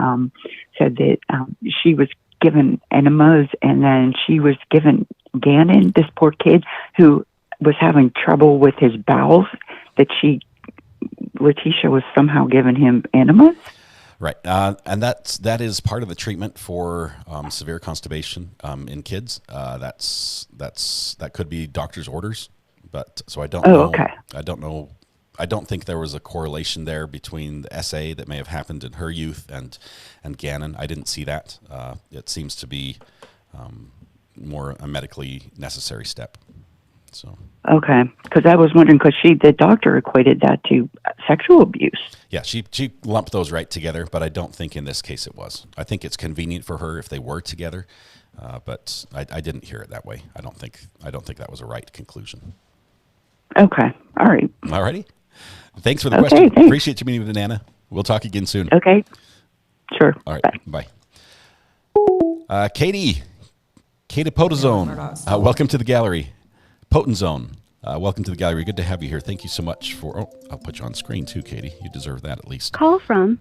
said that she was given enemas and then she was given Gannon, this poor kid who was having trouble with his bowels, that Letecia was somehow giving him enemas? Right, and that is part of the treatment for severe constipation in kids. That could be doctor's orders, but so I don't know. Okay. I don't know. I don't think there was a correlation there between the SA that may have happened in her youth and Gannon. I didn't see that. It seems to be more a medically necessary step. So okay, because I was wondering, because the doctor equated that to sexual abuse. Yeah, she lumped those right together, but I don't think in this case it was. I think it's convenient for her if they were together, but I didn't hear it that way. I don't think that was a right conclusion. Okay, all right. All righty. Thanks for the question. Thanks. Appreciate you, Meanie Banana. We'll talk again soon. Okay, sure. All right, bye. Katie Potenzone, welcome to the gallery. Potenzone, welcome to the gallery. Good to have you here. Thank you so much for. I'll put you on screen too, Katie. You deserve that at least. Call from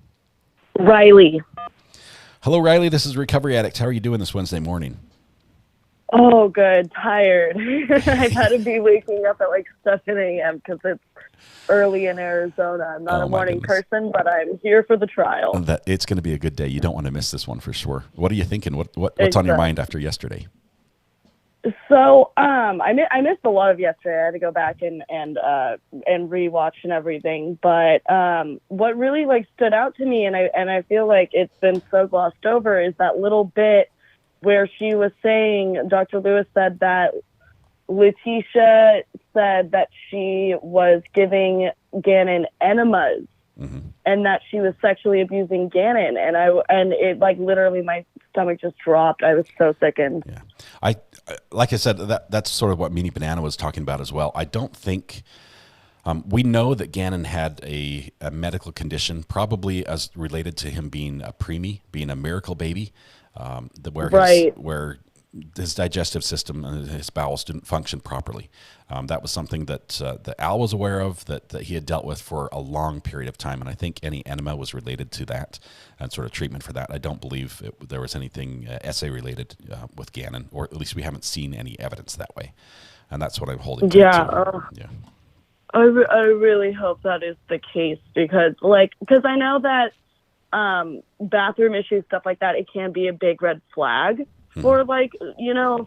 Riley. Hello, Riley. This is Recovery Addict. How are you doing this Wednesday morning? Oh, good. Tired. I've had to be waking up at like 7 a.m. because it's early in Arizona. I'm not a morning person, but I'm here for the trial. It's going to be a good day. You don't want to miss this one for sure. What are you thinking? What's on your mind after yesterday? So, I missed a lot of yesterday. I had to go back and rewatch and everything. But what really like stood out to me, and I feel like it's been so glossed over, is that little bit where she was saying, Dr. Lewis said that Letecia said that she was giving Gannon enemas, and that she was sexually abusing Gannon, and it like literally my stomach just dropped. I was so sickened. Yeah, like I said, that's sort of what Meanie Banana was talking about as well. I don't think we know that Gannon had a medical condition, probably as related to him being a preemie, being a miracle baby, where his digestive system and his bowels didn't function properly. That was something that Al was aware of, that he had dealt with for a long period of time, and I think any enema was related to that and sort of treatment for that. I don't believe there was anything SA related with Gannon, or at least we haven't seen any evidence that way, and that's what I'm holding to. I really hope that is the case, because I know that bathroom issues, stuff like that, it can be a big red flag for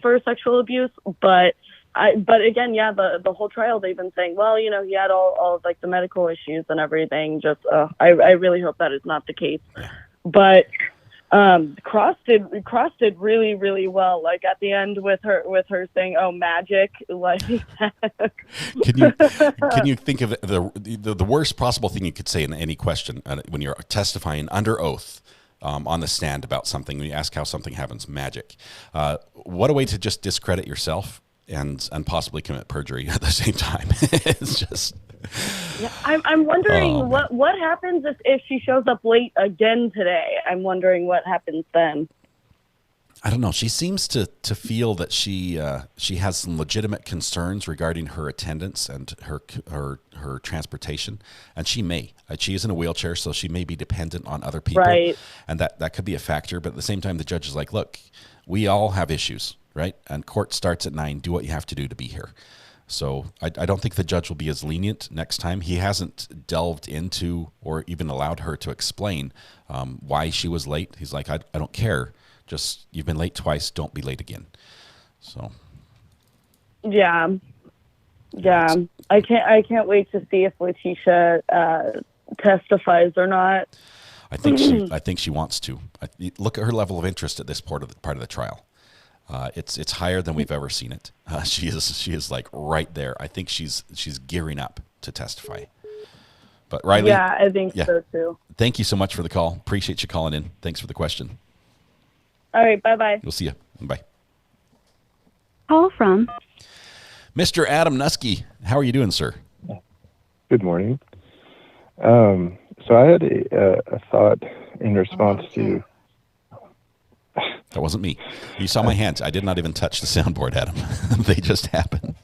for sexual abuse, but again, the whole trial they've been saying, well, he had all of like the medical issues and everything. Just I really hope that is not the case. But Cross did really, really well. Like at the end with her saying, "Oh, magic!" Like, can you think of the worst possible thing you could say in any question when you're testifying under oath? On the stand about something, when you ask how something happens, magic. What a way to just discredit yourself and possibly commit perjury at the same time. It's just. Yeah, I'm wondering what happens if she shows up late again today. I'm wondering what happens then. I don't know. She seems to feel that she has some legitimate concerns regarding her attendance and her transportation, and she is in a wheelchair, so she may be dependent on other people, Right. and that could be a factor. But at the same time, the judge is like, look, we all have issues, right? And court starts at 9. Do what you have to do to be here. So I don't think the judge will be as lenient next time. He hasn't delved into or even allowed her to explain why she was late. He's like, I don't care. Just, you've been late twice. Don't be late again. So. Yeah. I can't wait to see if Letecia testifies or not. I think she wants to. Look at her level of interest at this part of the trial. It's higher than we've ever seen it. She is like right there. I think she's gearing up to testify. But Riley, yeah, I think so too. Thank you so much for the call. Appreciate you calling in. Thanks for the question. All right, bye-bye. We'll see you. Bye. Call from Mr. Adam Nusky. How are you doing, sir? Good morning. So I had a thought in response to. That wasn't me. You saw my hands. I did not even touch the soundboard, Adam. They just happened.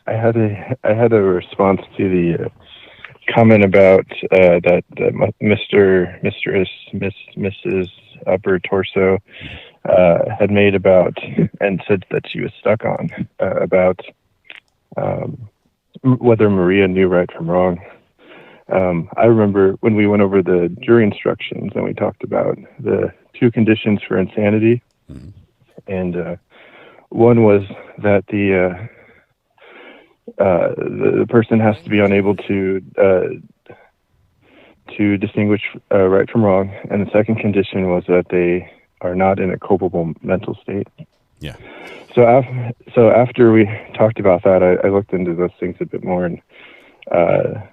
I had a response to the comment about that Mrs. Upper Torso had made about and said that she was stuck on about whether Maria knew right from wrong. I remember when we went over the jury instructions and we talked about the 2 conditions for insanity, and one was that the person has to be unable to distinguish right from wrong, and the second condition was that they are not in a culpable mental state. Yeah. So after we talked about that, I looked into those things a bit more, and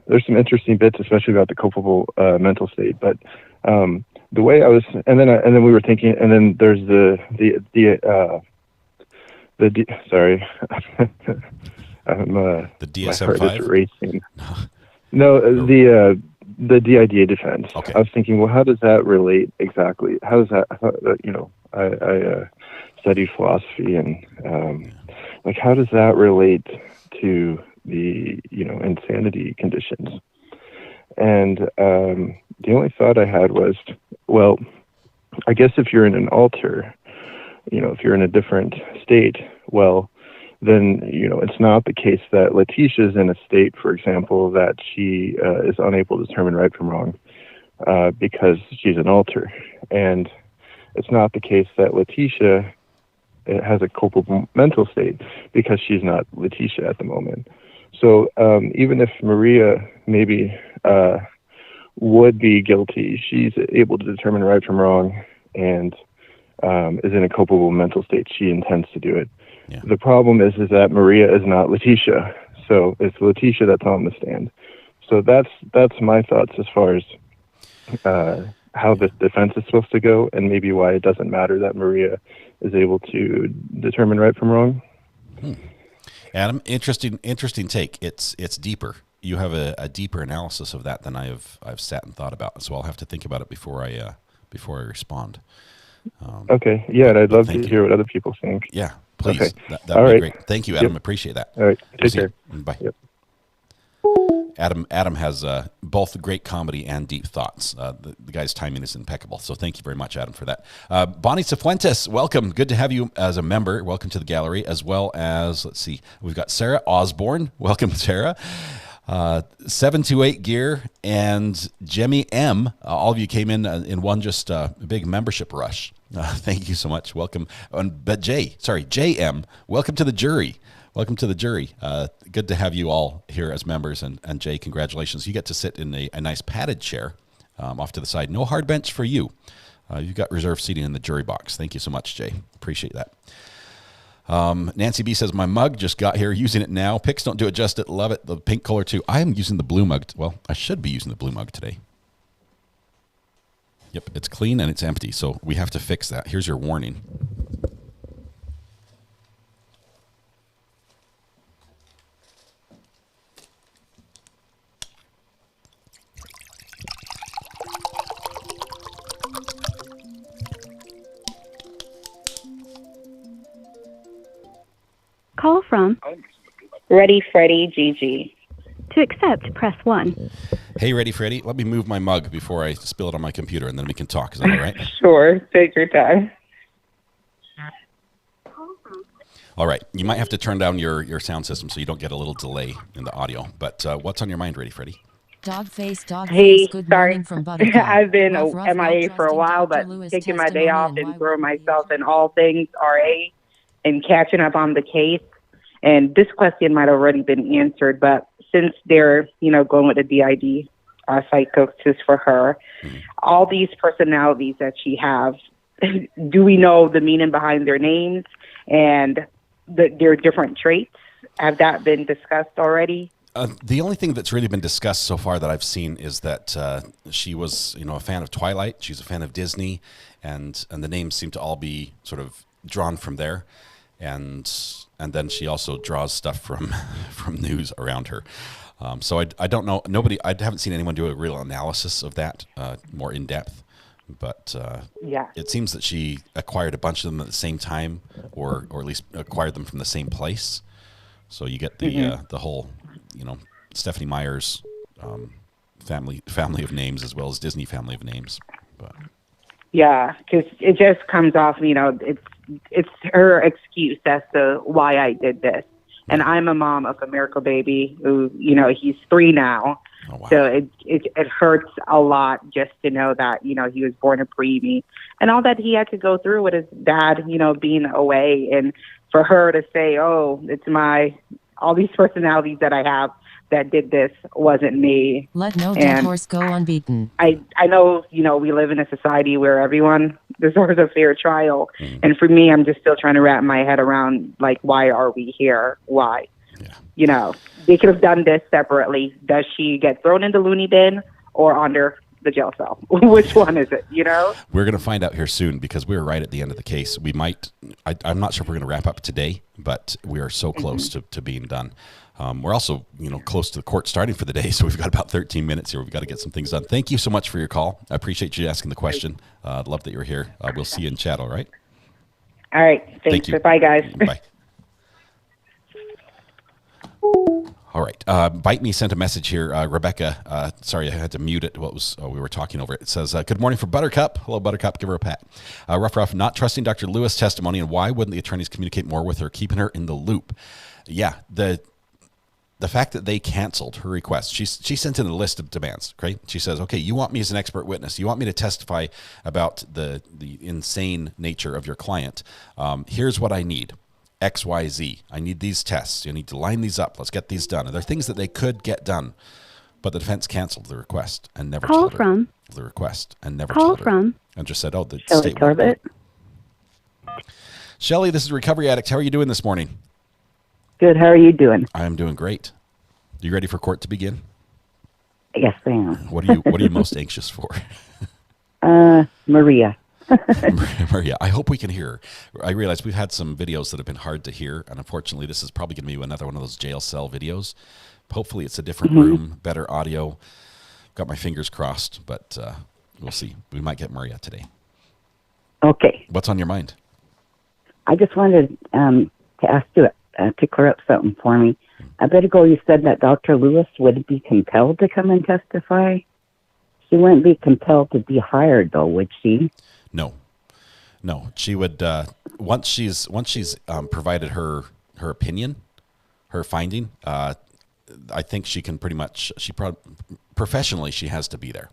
there's some interesting bits, especially about the culpable mental state. But the way I was, and then we were thinking, and then there's sorry, the DSM-5 my heart is racing. No, the DIDA defense. Okay. I was thinking, well, how does that relate exactly? How does that? I studied philosophy, and like, how does that relate to the insanity conditions? And the only thought I had was, well, I guess if you're in an alter, if you're in a different state, well, then it's not the case that Letecia is in a state, for example, that she is unable to determine right from wrong because she's an alter, and it's not the case that Letecia has a culpable mental state because she's not Letecia at the moment. So even if Maria maybe would be guilty, she's able to determine right from wrong and is in a culpable mental state. She intends to do it. Yeah. The problem is that Maria is not Letecia, so it's Letecia that's on the stand. So that's my thoughts as far as how this defense is supposed to go, and maybe why it doesn't matter that Maria is able to determine right from wrong. Adam, interesting take. It's deeper. You have a deeper analysis of that than I've sat and thought about. So I'll have to think about it before I respond. Okay. Yeah, and I'd love to hear what other people think. Yeah, please. Okay. That would be great. Thank you, Adam. Yep. Appreciate that. All right. Take care. Bye. Yep. Adam has both great comedy and deep thoughts. The guy's timing is impeccable. So thank you very much, Adam, for that. Bonnie Cifuentes, welcome. Good to have you as a member. Welcome to the gallery, as well as, let's see, we've got Sarah Osborne. Welcome, Sarah. 728 Gear and Jemmy M. All of you came in one just big membership rush. Thank you so much. Welcome. But JM, welcome to the jury. Welcome to the jury. Good to have you all here as members. And Jay, congratulations. You get to sit in a nice padded chair off to the side. No hard bench for you. You've got reserved seating in the jury box. Thank you so much, Jay. Appreciate that. Nancy B says, my mug just got here, using it now. Pics don't do it justice. Love it. The pink color too. I am using the blue mug. Well, I should be using the blue mug today. Yep, it's clean and it's empty. So we have to fix that. Here's your warning. from. Ready, Freddie, Gigi. To accept, press 1. Hey, Ready Freddy, let me move my mug before I spill it on my computer, and then we can talk. Is that all right? Sure, take your time. All right. You might have to turn down your sound system so you don't get a little delay in the audio. But what's on your mind, Ready Freddy? Dog face, Hey, good sorry. morning from Buttercup. I've been Rough, rough, MIA not for a trusting while, Dr. but Lewis' taking my day testimony off and and why throwing would we myself in all things RA and catching up on the case. And this question might have already been answered, but since they're, going with the DID psychosis for her, all these personalities that she has, do we know the meaning behind their names and their different traits? Have that been discussed already? The only thing that's really been discussed so far that I've seen is that she was, a fan of Twilight. She's a fan of Disney, and the names seem to all be sort of drawn from there. And then she also draws stuff from news around her. So I don't know. I haven't seen anyone do a real analysis of that more in depth. But it seems that she acquired a bunch of them at the same time, or at least acquired them from the same place. So you get the whole, Stephanie Meyer's family of names as well as Disney family of names. But yeah, because it just comes off, it's her excuse as to why I did this. And I'm a mom of a miracle baby who, he's 3 now. Oh, wow. So it hurts a lot just to know that, he was born a preemie and all that he had to go through with his dad, being away. And for her to say, oh, it's all these personalities that I have that did this wasn't me. Let no dead horse go unbeaten. I know, we live in a society where everyone deserves a fair trial. And for me, I'm just still trying to wrap my head around, why are we here? Why? Yeah. They could have done this separately. Does she get thrown in the loony bin or under the jail cell? Which one is it, We're going to find out here soon because we're right at the end of the case. We might, I'm not sure if we're going to wrap up today, but we are so close to being done. We're also, close to the court starting for the day, so we've got about 13 minutes here. We've got to get some things done. Thank you so much for your call. I appreciate you asking the question. Love that you're here. We'll see you in chat, all right? All right. Thanks. Thank you. Bye, guys. Bye. All right. Bite Me sent a message here. Rebecca, sorry, I had to mute it. We were talking over it. It says, good morning from Buttercup. Hello, Buttercup. Give her a pat. Rough, not trusting Dr. Lewis' testimony, and why wouldn't the attorneys communicate more with her, keeping her in the loop? Yeah, the fact that they canceled her request, she sent in a list of demands, right? She says, okay, you want me as an expert witness. You want me to testify about the insane nature of your client. Here's what I need. X, Y, Z. I need these tests. You need to line these up. Let's get these done. And there are things that they could get done, but the defense canceled the request and never told her the request and never told her. And just said, oh, the state won't. Shelly, this is Recovery Addict. How are you doing this morning? Good. How are you doing? I am doing great. You ready for court to begin? Yes, I am. What are you most anxious for? Maria. Maria, I hope we can hear her. I realize we've had some videos that have been hard to hear, and unfortunately this is probably going to be another one of those jail cell videos. Hopefully it's a different room, better audio. Got my fingers crossed, but we'll see. We might get Maria today. Okay. What's on your mind? I just wanted to ask you to clear up something for me. A bit ago you said that Dr. Lewis would be compelled to come and testify. She wouldn't be compelled to be hired, though, would she? No, she would. Once she's provided her opinion, her finding. I think she can pretty much. Professionally, she has to be there.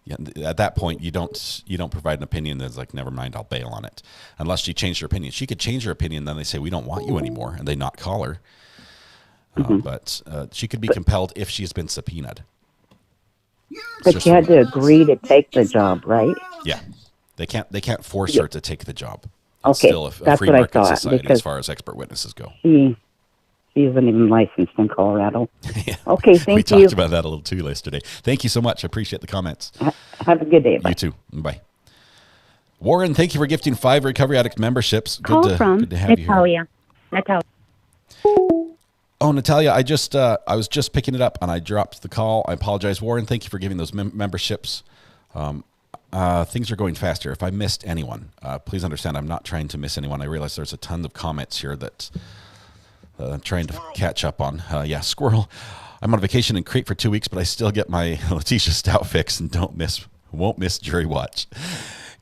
Yeah, at that point, you don't provide an opinion that's like, never mind, I'll bail on it, unless she changed her opinion. She could change her opinion, then they say we don't want you anymore, and they not call her. But she could be compelled if she's been subpoenaed. But she had to agree to take the job, right? Yeah. They can't force her to take the job. It's okay, still a that's free what market I thought, society as far as expert witnesses go. She isn't even licensed in Colorado. Yeah. Okay, thank you. We talked about that a little too yesterday. Thank you so much. I appreciate the comments. Have a good day. Bye. You too. Bye. Warren, thank you for gifting 5 Recovery Addict memberships. Good to have you here. Natalia. Oh, Natalia, I was just picking it up and I dropped the call. I apologize, Warren. Thank you for giving those memberships. Things are going faster. If I missed anyone, please understand I'm not trying to miss anyone. I realize there's a ton of comments here that trying to catch up on. Squirrel. I'm on vacation in Crete for 2 weeks, but I still get my Letecia Stauch fix and won't miss jury watch.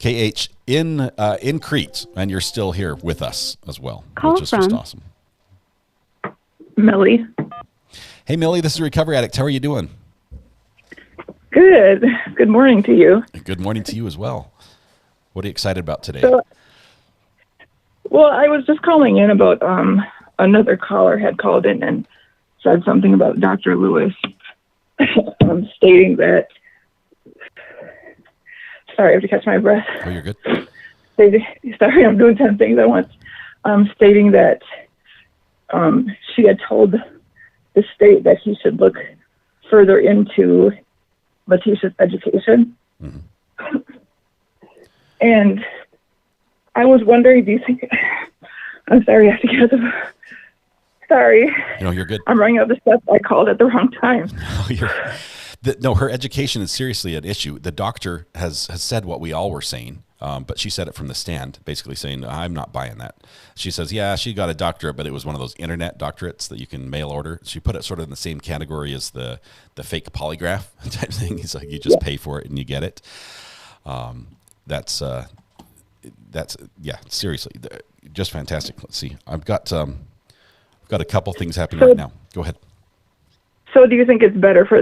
KH in Crete, and you're still here with us as well, which is just awesome. Millie. Hey, Millie, this is Recovery Addict. How are you doing? Good. Good morning to you. Good morning to you as well. What are you excited about today? Well, I was just calling in about another caller had called in and said something about Dr. Lewis, stating that. Sorry, I have to catch my breath. Oh, you're good. Sorry, I'm doing 10 things at once. Stating that she had told the state that he should look further into Letecia's education. Mm-hmm. And I was wondering, do you think... I'm sorry, I have to get the... Sorry. No, you're good. I'm running out of stuff. I called at the wrong time. No, her education is seriously an issue. The doctor has said what we all were saying, but she said it from the stand, basically saying, I'm not buying that. She says, yeah, she got a doctorate, but it was one of those internet doctorates that you can mail order. She put it sort of in the same category as the fake polygraph type thing. He's like, you just pay for it and you get it. That's seriously, just fantastic. Let's see. I've got a couple things happening right now. Go ahead. So do you think it was better for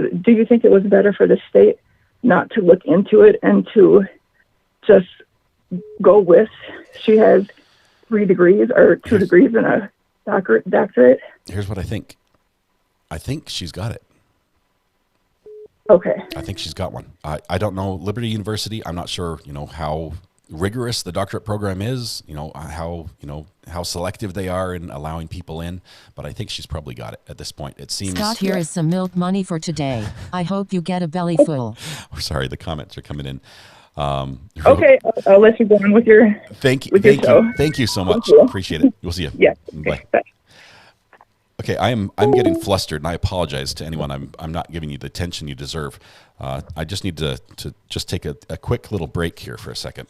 the state not to look into it and to just go with, she has 3 degrees or 2 degrees and a doctorate? Here's what I think. I think she's got it. Okay. I think she's got one. I don't know Liberty University. I'm not sure, how rigorous the doctorate program is, how selective they are in allowing people in, but I think she's probably got it at this point. It seems. Scott, here is some milk money for today. I hope you get a belly full. Sorry, the comments are coming in. Okay, I'll let you go on with your Thank you so much. Appreciate it. We'll see you. Yeah. Bye. Okay, I'm getting flustered, and I apologize to anyone. I'm not giving you the attention you deserve. I just need to just take a quick little break here for a second.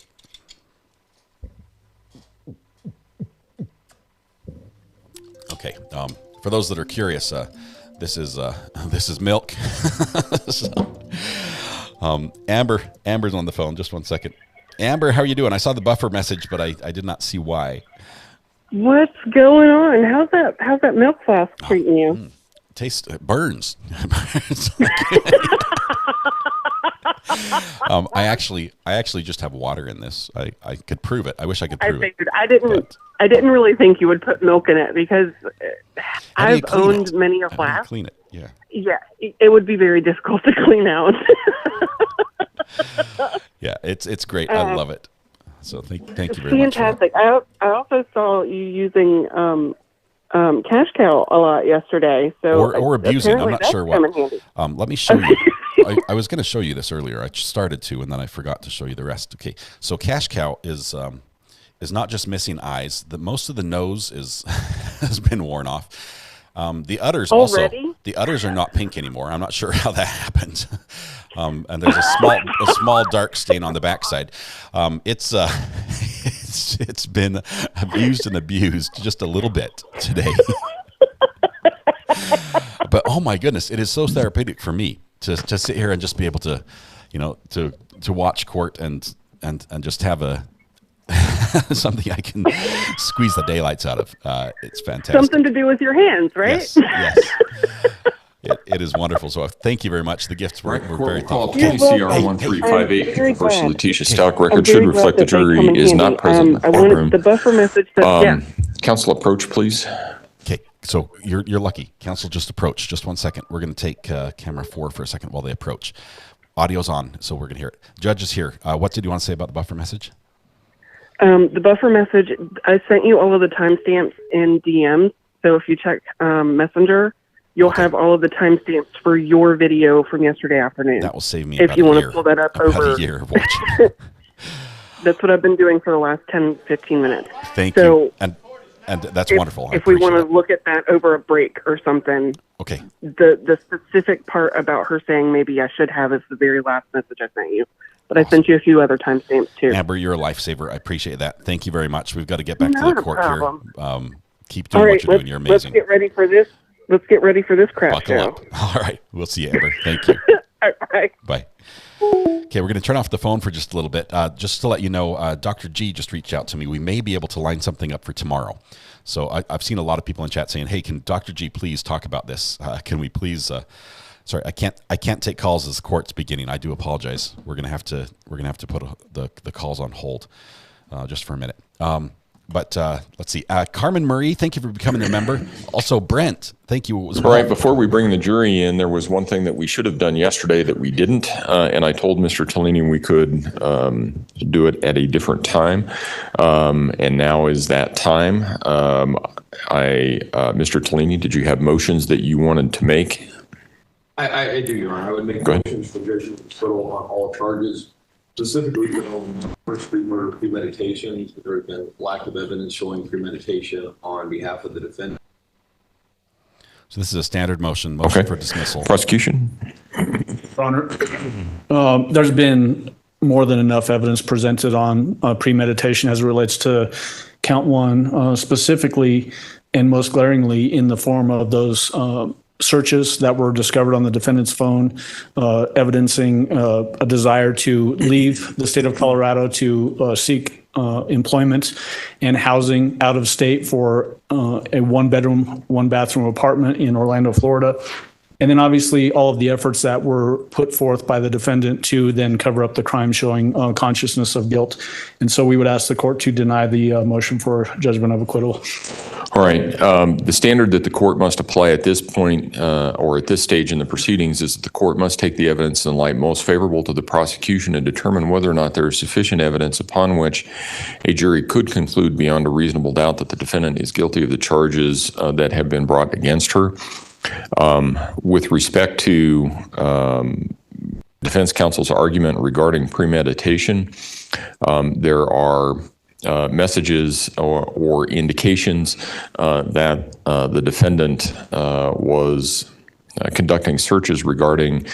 Okay, for those that are curious, this is milk. Amber's on the phone. Just one second. Amber, how are you doing? I saw the buffer message, but I did not see why. What's going on? How's that milk flask treating you? Burns. I actually just have water in this. I could prove it. I wish I could prove it. I didn't really think you would put milk in it because I've owned many a flask. Clean it. Yeah. Yeah, it would be very difficult to clean out. Yeah, it's great. I love it. So thank you very much. Fantastic. I also saw you using cash cow a lot yesterday. So or abusing. I'm not sure what. Let me show you. I was going to show you this earlier. I started to, and then I forgot to show you the rest. Okay, so cash cow is not just missing eyes. Most of the nose has been worn off. The udders already? Also. The udders are not pink anymore. I'm not sure how that happened. And there's a small dark stain on the backside. It's been abused and abused just a little bit today. But oh my goodness, it is so therapeutic for me to sit here and just be able to, to watch court and just have a something I can squeeze the daylights out of. It's fantastic. Something to do with your hands, right? Yes. It is wonderful. So thank you very much. The gifts were very thoughtful. KCR 1358. The first Letecia Stauch record should reflect the jury is not present in the courtroom. The buffer message says counsel approach, please. Okay, so you're lucky. Counsel just approached. Just 1 second. We're going to take camera 4 for a second while they approach. Audio's on, so we're going to hear it. Judge is here. What did you want to say about the buffer message? The buffer message, I sent you all of the timestamps in DMs. So if you check Messenger, you'll have all of the timestamps for your video from yesterday afternoon. That will save me if you want to pull that up over a year of watching. That's what I've been doing for the last 10, 15 minutes. Thank you. And that's wonderful. If we want to look at that over a break or something. Okay. The specific part about her saying maybe I should have is the very last message I sent you. But I sent you a few other timestamps too. Amber, you're a lifesaver. I appreciate that. Thank you very much. We've got to get back to the court here. Keep doing what you're doing. You're amazing. Let's get ready for this. Let's get ready for this crap Buckle show. up. All right. We'll see you, Amber. Thank you. All right. Bye. Okay, we're going to turn off the phone for just a little bit. Just to let you know, Dr. G just reached out to me. We may be able to line something up for tomorrow. So I've seen a lot of people in chat saying, "Hey, can Dr. G please talk about this? Can we please?" Sorry, I can't take calls as the court's beginning. I do apologize. We're gonna have to put the calls on hold just for a minute. But let's see. Carmen Murray, thank you for becoming a member. Also, Brent, thank you as well. All right, before we bring the jury in, there was one thing that we should have done yesterday that we didn't, and I told Mr. Tellini we could do it at a different time, and now is that time. Mr. Tellini, did you have motions that you wanted to make? I do, Your Honor. I would make motions for judgment of acquittal on all charges. Specifically, first degree murder premeditation. There has been lack of evidence showing premeditation on behalf of the defendant. So this is a standard motion for dismissal. Prosecution. Your Honor, there's been more than enough evidence presented on premeditation as it relates to count one, specifically and most glaringly in the form of those searches that were discovered on the defendant's phone, evidencing a desire to leave the state of Colorado to seek employment and housing out of state for a one-bedroom, one-bathroom apartment in Orlando, Florida. And then obviously all of the efforts that were put forth by the defendant to then cover up the crime, showing consciousness of guilt. And so we would ask the court to deny the motion for judgment of acquittal. All right. The standard that the court must apply at this point or at this stage in the proceedings is that the court must take the evidence in light most favorable to the prosecution and determine whether or not there is sufficient evidence upon which a jury could conclude beyond a reasonable doubt that the defendant is guilty of the charges that have been brought against her. With respect to defense counsel's argument regarding premeditation, there are messages or indications that the defendant was conducting searches regarding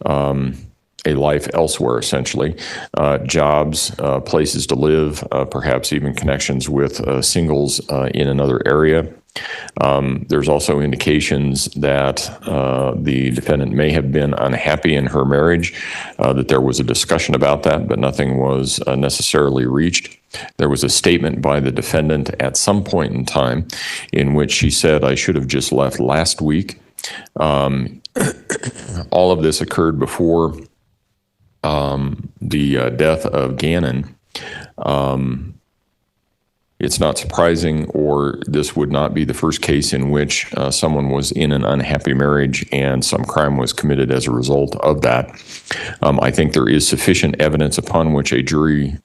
a life elsewhere, essentially, jobs, places to live, perhaps even connections with singles in another area. There's also indications that the defendant may have been unhappy in her marriage, that there was a discussion about that, but nothing was necessarily reached. There was a statement by the defendant at some point in time in which she said, "I should have just left last week." All of this occurred before the death of Gannon. It's not surprising, or this would not be the first case in which someone was in an unhappy marriage and some crime was committed as a result of that. I think there is sufficient evidence upon which a jury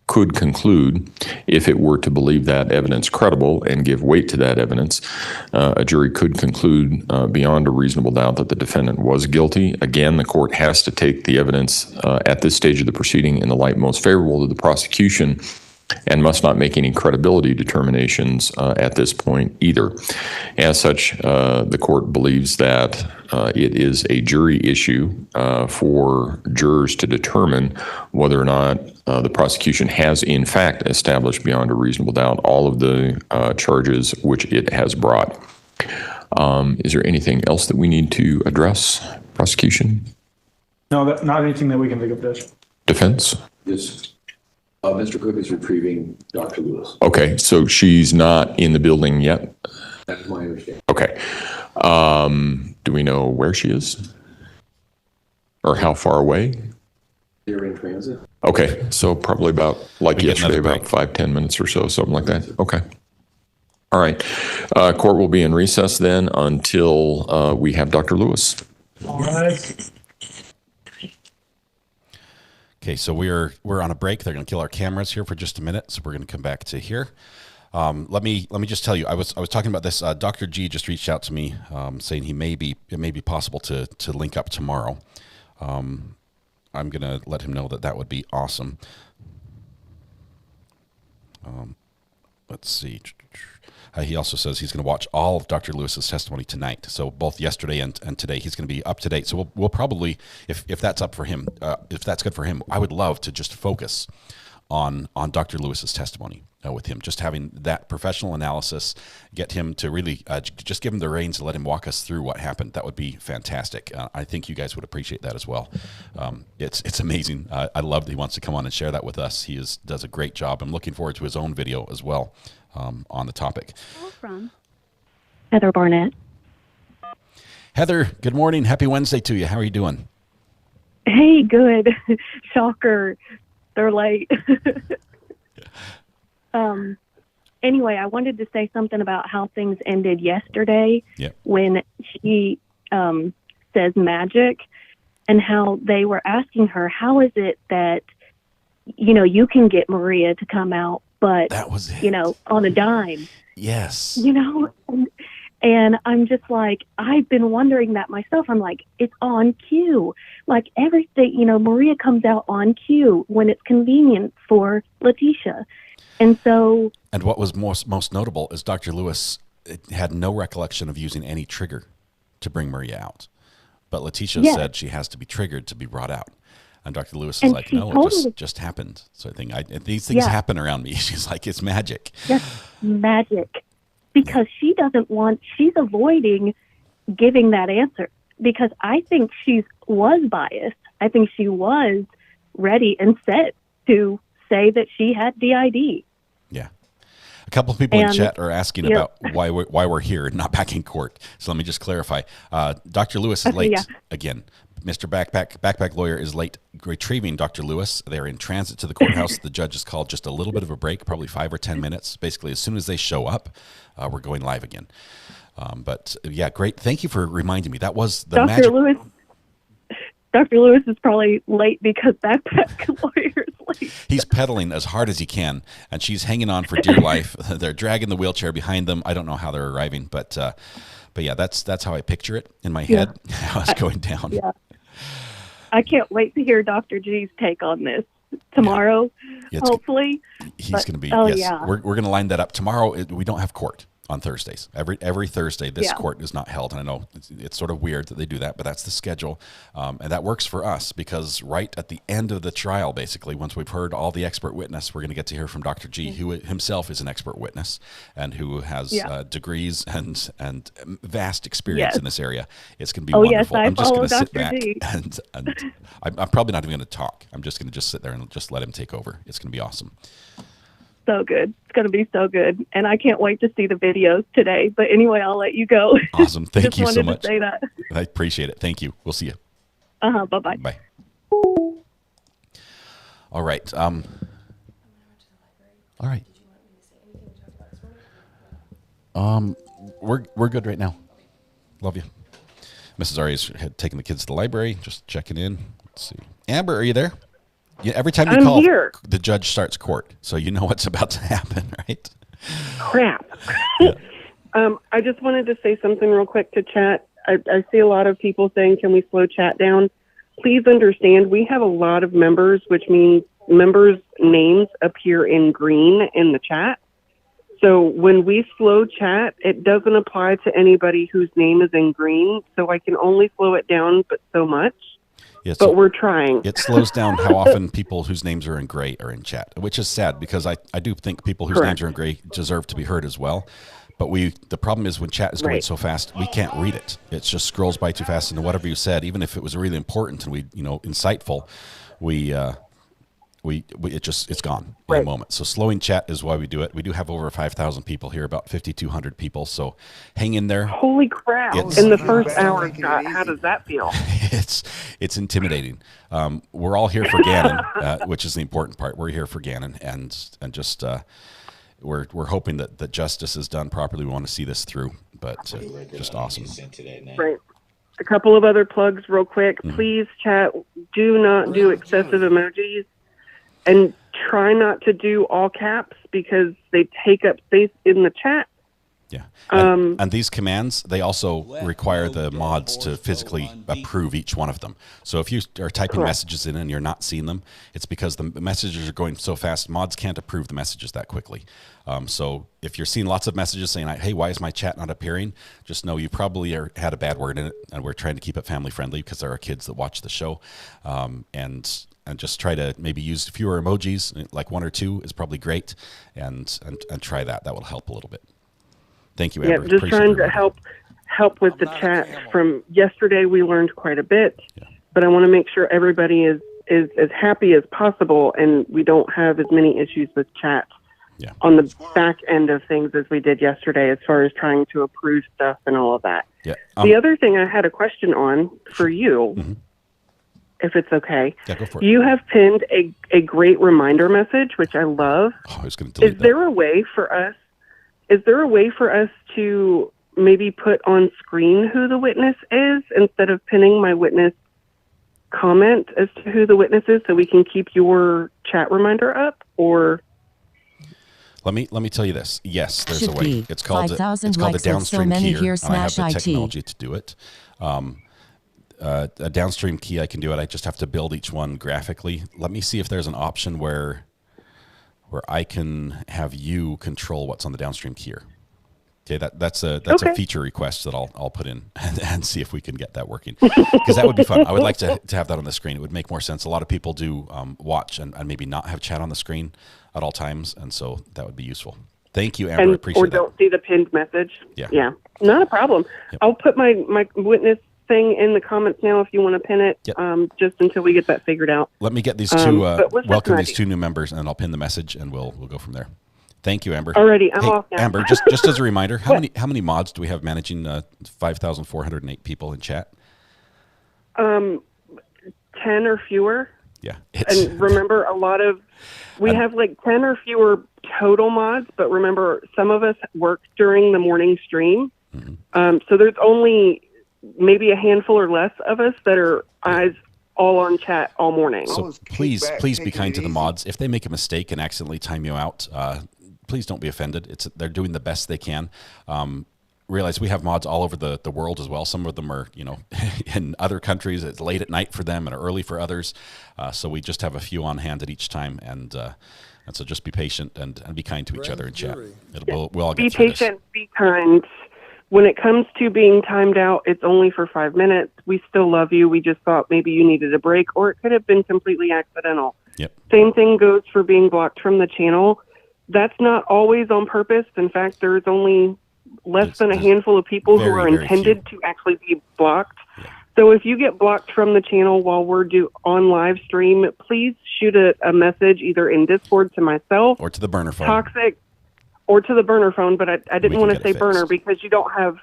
could conclude, if it were to believe that evidence credible and give weight to that evidence, a jury could conclude beyond a reasonable doubt that the defendant was guilty. Again, the court has to take the evidence at this stage of the proceeding in the light most favorable to the prosecution and must not make any credibility determinations at this point either. As such, the court believes that it is a jury issue for jurors to determine whether or not the prosecution has in fact established beyond a reasonable doubt all of the charges which it has brought. Is there anything else that we need to address, prosecution? No, not anything that we can think of, Judge. Defense? Yes. Mr. Cook is retrieving Dr. Lewis. Okay, so she's not in the building yet? That's my understanding. Okay. Do we know where she is? Or how far away? They're in transit. Okay, so probably about, like yesterday, about 5-10 minutes or so, something like that. Okay. All right. Court will be in recess then until we have Dr. Lewis. All right. Okay, so we're on a break. They're going to kill our cameras here for just a minute, so we're going to come back to here. Let me just tell you, I was talking about this. Dr. G just reached out to me, saying it may be possible to link up tomorrow. I'm going to let him know that would be awesome. Let's see. He also says he's going to watch all of Dr. Lewis's testimony tonight. So both yesterday and today, he's going to be up to date. So we'll probably, if that's up for him, if that's good for him, I would love to just focus on Dr. Lewis's testimony with him, just having that professional analysis, get him to really just give him the reins and let him walk us through what happened. That would be fantastic. I think you guys would appreciate that as well. It's amazing. I love that he wants to come on and share that with us. He does a great job. I'm looking forward to his own video as well on the topic. From Heather Barnett. Heather, good morning. Happy Wednesday to you. How are you doing? Hey, good. Shocker. They're late. Anyway, I wanted to say something about how things ended yesterday when she says magic, and how they were asking her, how is it that, you can get Maria to come out, but, that was it. On a dime. Yes. And I'm just like, I've been wondering that myself. I'm like, it's on cue. Like everything, Maria comes out on cue when it's convenient for Letecia. And so... And what was most notable is Dr. Lewis had no recollection of using any trigger to bring Maria out. But Letecia said she has to be triggered to be brought out. And Dr. Lewis is like, no, it just happened. So I think these things happen around me. She's like, it's magic. Just magic. Because she's avoiding giving that answer, because I think she was biased. I think she was ready and set to say that she had DID. Yeah. A couple of people in chat are asking about why we're here, not back in court. So let me just clarify. Dr. Lewis is late again. Mr. Backpack Lawyer is late retrieving Dr. Lewis. They're in transit to the courthouse. The judge has called just a little bit of a break, probably 5 or 10 minutes. Basically, as soon as they show up, we're going live again. But yeah, great. Thank you for reminding me. That was the magic. Dr. Lewis is probably late because Backpack Lawyer is late. He's pedaling as hard as he can, and she's hanging on for dear life. They're dragging the wheelchair behind them. I don't know how they're arriving, but yeah, that's how I picture it in my head. How it's going down. Yeah. I can't wait to hear Dr. G's take on this tomorrow, hopefully. He's going to be, yeah. We're going to line that up. Tomorrow, we don't have court on Thursdays. Every Thursday, this court is not held. And I know it's sort of weird that they do that, but that's the schedule. And that works for us because right at the end of the trial, basically, once we've heard all the expert witness, we're going to get to hear from Dr. G, who himself is an expert witness and who has degrees and vast experience in this area. It's going to be wonderful. I'm just going to sit back and I'm probably not even going to talk. I'm just going to just sit there and just let him take over. It's going to be awesome. So good. It's going to be so good. And I can't wait to see the videos today. But anyway, I'll let you go. Awesome. Thank you so much. To say that. I appreciate it. Thank you. We'll see you. Bye-bye. Bye. All right. All right. We're good right now. Love you. Mrs. Arias had taken the kids to the library, just checking in. Let's see. Amber, are you there? Yeah, every time you call, the judge starts court, so you know what's about to happen, right? Crap. I just wanted to say something real quick to chat. I see a lot of people saying, can we slow chat down? Please understand, we have a lot of members, which means members' names appear in green in the chat. So when we slow chat, it doesn't apply to anybody whose name is in green, so I can only slow it down, but so much. Yes, but we're trying. It slows down how often people whose names are in gray are in chat, which is sad because I do think people whose names are in gray deserve to be heard as well. But the problem is when chat is going so fast, we can't read it. It just scrolls by too fast, and whatever you said, even if it was really important and insightful, it's gone in a moment. So slowing chat is why we do it. We do have over 5,000 people here, about 5,200 people. So hang in there. Holy crap! In the first hour, Scott, how does that feel? It's intimidating. We're all here for Gannon, which is the important part. We're here for Gannon, and just we're hoping that justice is done properly. We want to see this through, but just awesome. Right. A couple of other plugs, real quick. Please, chat. Do not do excessive emojis. And try not to do all caps because they take up space in the chat. Yeah. And these commands, they also require the mods to physically approve each one of them. So if you are typing messages in and you're not seeing them, it's because the messages are going so fast, mods can't approve the messages that quickly. So if you're seeing lots of messages saying, hey, why is my chat not appearing? Just know you probably had a bad word in it, and we're trying to keep it family friendly because there are kids that watch the show. And and just try to maybe use fewer emojis, like 1 or 2 is probably great, and try that. That will help a little bit. Thank you, Amber. Yeah, just trying to help with the chat from yesterday. We learned quite a bit, but I want to make sure everybody is as happy as possible, and we don't have as many issues with chat on the back end of things as we did yesterday, as far as trying to approve stuff and all of that. Yeah. The other thing I had a question on for you, if it's okay. Yeah, go for it. You have pinned a great reminder message, which I love. Oh, I was going to delete Is there a way for us? Is there a way for us to maybe put on screen who the witness is instead of pinning my witness comment as to who the witness is, so we can keep your chat reminder up? Or let me tell you this. Yes, there's Should a way. be. It's called a 5,000 likes with so downstream many keyer, here and I have the /IT. technology to do it. A downstream key, I can do it. I just have to build each one graphically. Let me see if there's an option where I can have you control what's on the downstream keyer. Okay, that's a feature request that I'll put in and see if we can get that working, because that would be fun. I would like to have that on the screen. It would make more sense. A lot of people do watch and maybe not have chat on the screen at all times, and so that would be useful. Thank you, Amber. Appreciate or that. don't see the pinned message. Yeah, not a problem. I'll put my witness thing in the comments now if you want to pin it. Just until we get that figured out. Let me get these two welcome these idea? 2 new members, and then I'll pin the message, and we'll go from there. Thank you, Amber. Alrighty, I'm off now. Amber, just as a reminder, how many mods do we have managing 5,408 people in chat? 10 or fewer. Yeah. And remember, we have like 10 or fewer total mods, but remember, some of us work during the morning stream. So there's only maybe a handful or less of us that are eyes all on chat all morning. So please be kind to the mods. If they make a mistake and accidentally time you out, please don't be offended. They're doing the best they can. Realize we have mods all over the world as well. Some of them are, in other countries. It's late at night for them and early for others. So we just have a few on hand at each time, and so just be patient and be kind to each other in chat. We'll all get through this. Be patient, be kind. When it comes to being timed out, it's only for 5 minutes. We still love you. We just thought maybe you needed a break, or it could have been completely accidental. Yep. Same thing goes for being blocked from the channel. That's not always on purpose. In fact, there's only less than a handful of people who are intended to actually be blocked. Yeah. So if you get blocked from the channel while we're on live stream, please shoot a message either in Discord to myself or to the burner phone. Toxic, or to the burner phone, but I didn't want to say burner because you don't have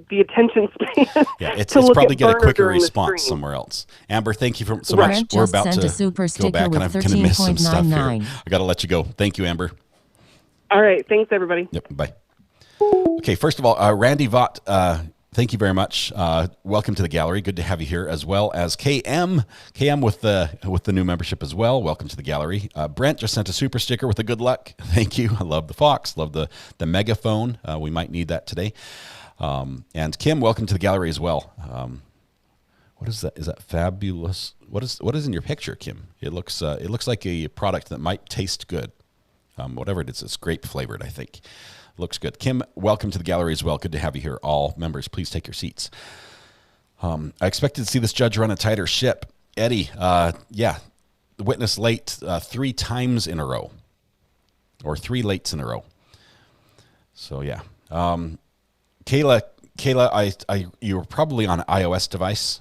the attention span. Yeah, it's probably get a quicker response somewhere else. Amber, thank you so much. We're about to go back, and I'm going to miss some stuff here. I got to let you go. Thank you, Amber. All right, thanks everybody. Yep, bye. Okay, first of all, Randy Vaught, thank you very much. Welcome to the gallery. Good to have you here, as well as KM with the new membership as well. Welcome to the gallery. Brent just sent a super sticker with a good luck. Thank you. I love the Fox. Love the megaphone. We might need that today. And Kim, welcome to the gallery as well. What is that? Is that fabulous? What is in your picture, Kim? It looks like a product that might taste good. Whatever it is, it's grape flavored, I think. Looks good. Kim, welcome to the gallery as well. Good to have you here. All members, please take your seats. I expected to see this judge run a tighter ship. Eddie, the witness late 3 times in a row, or 3 lates in a row. So yeah, Kayla, you're probably on an iOS device.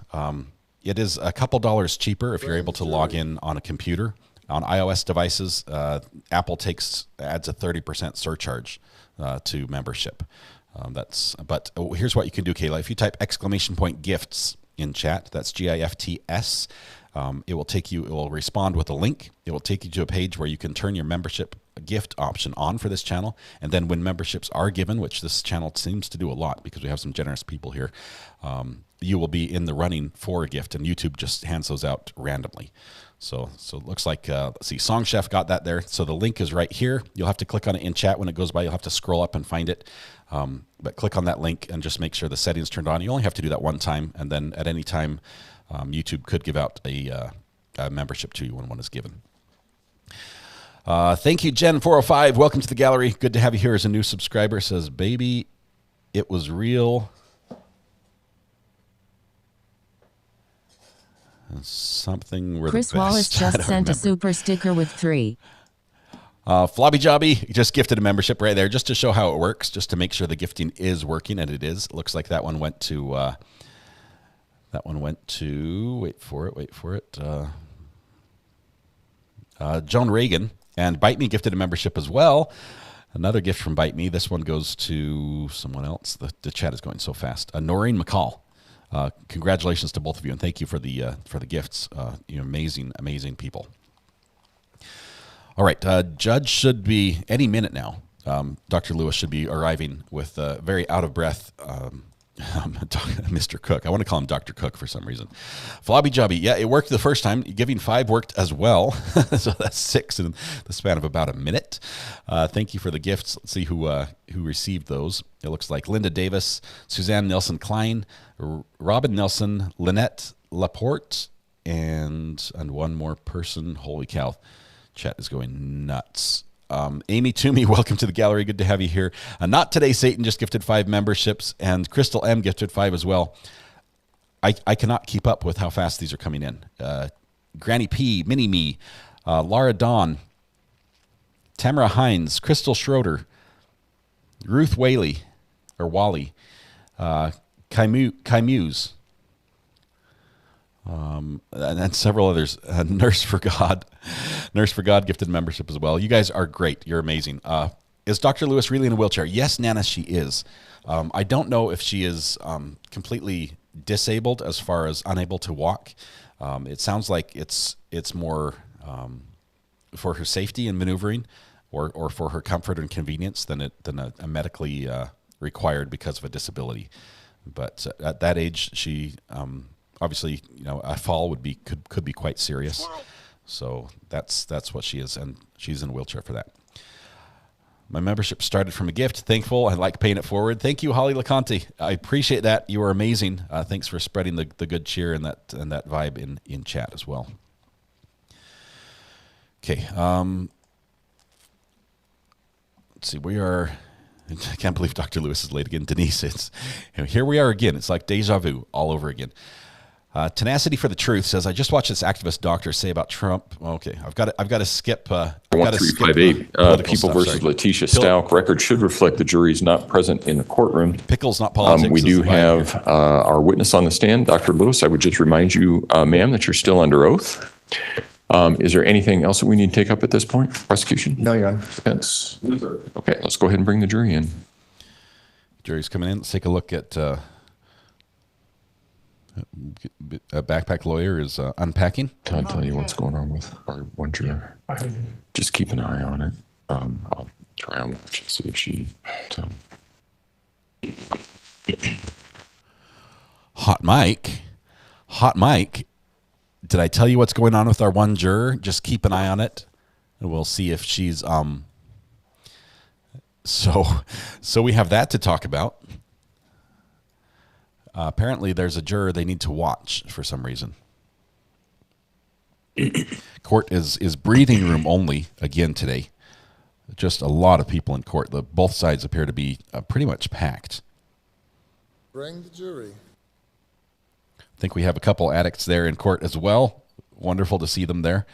It is a couple dollars cheaper if you're able to log in on a computer. On iOS devices, Apple adds a 30% surcharge to membership. But here's what you can do, Kayla. If you type !gifts in chat, that's GIFTS, it will respond with a link. It will take you to a page where you can turn your membership gift option on for this channel. And then when memberships are given, which this channel seems to do a lot because we have some generous people here, you will be in the running for a gift, and YouTube just hands those out randomly. So it looks like, let's see, Song Chef got that there. So the link is right here. You'll have to click on it in chat when it goes by. You'll have to scroll up and find it. But click on that link and just make sure the settings turned on. You only have to do that one time, and then at any time, YouTube could give out a membership to you when one is given. Thank you, Jen405. Welcome to the gallery. Good to have you here as a new subscriber. Says, baby, it was real. Something we're Chris the best. Wallace just sent remember. a super sticker with 3. Flobby Jobby just gifted a membership right there just to show how it works, just to make sure the gifting is working, and it is. It looks like that one went to, wait for it. Joan Reagan, and Bite Me gifted a membership as well. Another gift from Bite Me. This one goes to someone else. The chat is going so fast. Noreen McCall. Congratulations to both of you, and thank you for the gifts. You amazing people. All right, Judge should be any minute now. Dr. Lewis should be arriving with very out of breath Mr. Cook. I want to call him Dr. Cook for some reason. Flobby Jobby. Yeah, it worked the first time. Giving 5 worked as well. So that's 6 in the span of about a minute. Thank you for the gifts. Let's see who received those. It looks like Linda Davis, Suzanne Nelson Klein, Robin Nelson, Lynette Laporte, and one more person. Holy cow. Chat is going nuts. Amy Toomey, welcome to the gallery. Good to have you here. Not Today Satan just gifted 5 memberships, and Crystal M gifted 5 as well. I cannot keep up with how fast these are coming in. Granny P, Mini Me, Laura Dawn, Tamara Hines, Crystal Schroeder, Ruth Whaley, Camus, and several others. Nurse for God gifted membership as well. You guys are great. You're amazing. Is Dr. Lewis really in a wheelchair? Yes, Nana, she is. I don't know if she is completely disabled as far as unable to walk. It sounds like it's more for her safety and maneuvering, or for her comfort and convenience than a medically required because of a disability. But at that age, she obviously, a fall could be quite serious. So that's what she is, and she's in a wheelchair for that. My membership started from a gift. Thankful. I like paying it forward. Thank you, Holly LeConte. I appreciate that. You are amazing. Thanks for spreading the good cheer and that vibe in chat as well. Okay. Let's see. I can't believe Dr. Lewis is late again. Denise, here we are again. It's like deja vu all over again. Tenacity for the Truth says, I just watched this activist doctor say about Trump. Okay, I've got to skip. 1358. People versus Letecia Stauch. Record should reflect the jury is not present in the courtroom. Pickles, not politics. We do have our witness on the stand, Dr. Lewis. I would just remind you, ma'am, that you're still under oath. Is there anything else that we need to take up at this point? Prosecution? No, Your Honor. Defense? Okay, let's go ahead and bring the jury in. Jury's coming in. Let's take a look at a backpack lawyer is unpacking. I'll tell you what's going on with our one juror. Just keep an eye on it. I'll try and watch and see if she... Hot Mike. Did I tell you what's going on with our one juror? Just keep an eye on it, and we'll see if she's... So we have that to talk about. Apparently, there's a juror they need to watch for some reason. Court is breathing room only again today. Just a lot of people in court. Both sides appear to be pretty much packed. Bring the jury. I think we have a couple addicts there in court as well. Wonderful to see them there.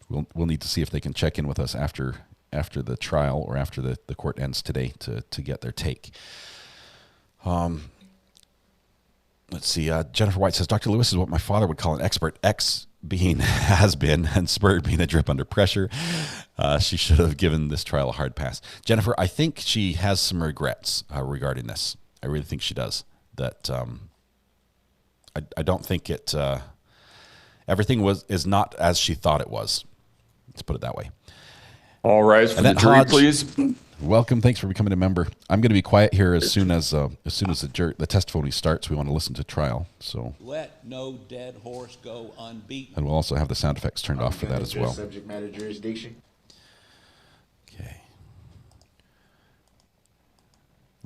We'll need to see if they can check in with us after the trial or after the court ends today to get their take. Let's see. Jennifer White says, Dr. Lewis is what my father would call an expert. X being has been and Spurred being a drip under pressure. She should have given this trial a hard pass. Jennifer, I think she has some regrets regarding this. I really think she does. That I don't think it everything is not as she thought it was. Let's put it that way. All rise for the jury, Hodge, please. Welcome. Thanks for becoming a member. I'm going to be quiet here as soon as the testimony starts. We want to listen to trial. So let no dead horse go unbeaten. And we'll also have the sound effects turned off for that as well. Subject matter jurisdiction. Okay.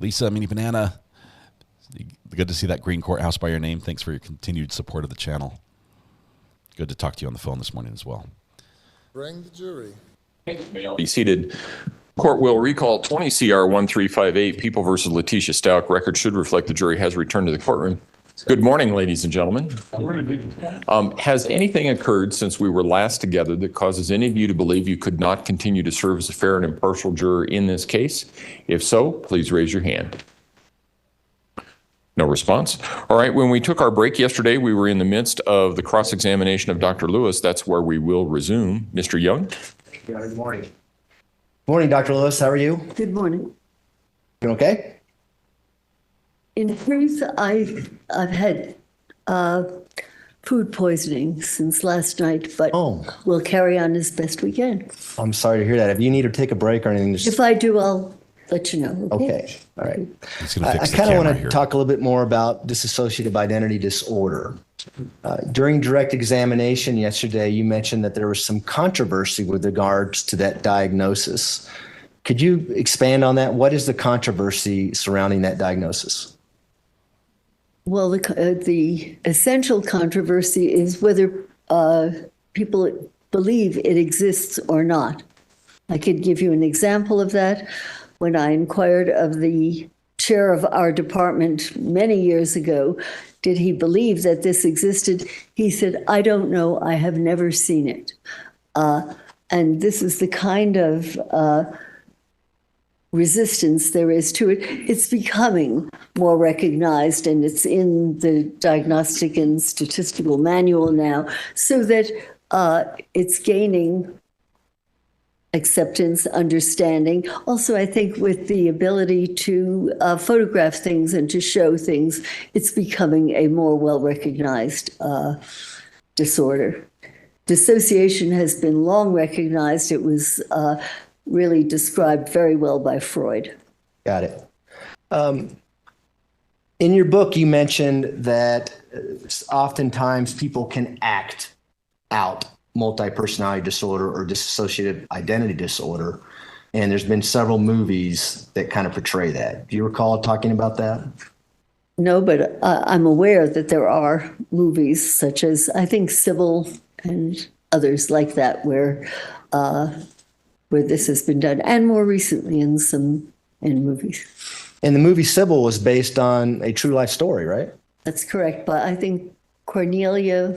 Lisa, Mini Banana. Good to see that green courthouse by your name. Thanks for your continued support of the channel. Good to talk to you on the phone this morning as well. Bring the jury. Be seated. Court will recall 20 CR 1358, People versus Letecia Stauch. Record should reflect the jury has returned to the courtroom. Good morning, ladies and gentlemen. Has anything occurred since we were last together that causes any of you to believe you could not continue to serve as a fair and impartial juror in this case? If so, please raise your hand. No response. All right, when we took our break yesterday, we were in the midst of the cross-examination of Dr. Lewis. That's where we will resume. Mr. Young? Yeah, good morning. Morning, Dr. Lewis. How are you? Good morning. You okay? In truth, I've had food poisoning since last night, but we'll carry on as best we can. I'm sorry to hear that. If you need to take a break or anything, just... If I do, I'll let you know. Okay. All right. I kind of want to talk a little bit more about dissociative identity disorder. During direct examination yesterday, you mentioned that there was some controversy with regards to that diagnosis. Could you expand on that? What is the controversy surrounding that diagnosis? Well, the essential controversy is whether people believe it exists or not. I could give you an example of that. When I inquired of the chair of our department many years ago, did he believe that this existed? He said, I don't know. I have never seen it. And this is the kind of resistance there is to it. It's becoming more recognized, and it's in the Diagnostic and Statistical Manual now, so that it's gaining acceptance, understanding. Also, I think with the ability to photograph things and to show things, it's becoming a more well-recognized disorder. Dissociation has been long recognized. It was really described very well by Freud. Got it. In your book, you mentioned that oftentimes people can act out multi-personality disorder or dissociative identity disorder, and there's been several movies that kind of portray that. Do you recall talking about that? No, but I'm aware that there are movies such as, I think, Sybil and others like that, where this has been done, and more recently in movies. And the movie Sybil was based on a true life story, right? That's correct. But I think Cornelia,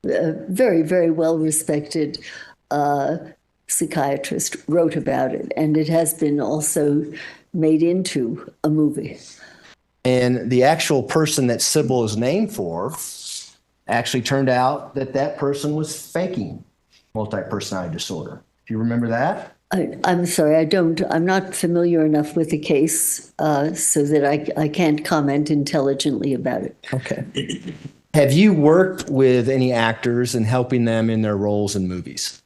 a very, very well-respected psychiatrist, wrote about it, and it has been also made into a movie. And the actual person that Sybil is named for actually turned out that person was faking multi-personality disorder. Do you remember that? I'm sorry, I'm not familiar enough with the case so that I can't comment intelligently about it. Okay. Have you worked with any actors and helping them in their roles in movies?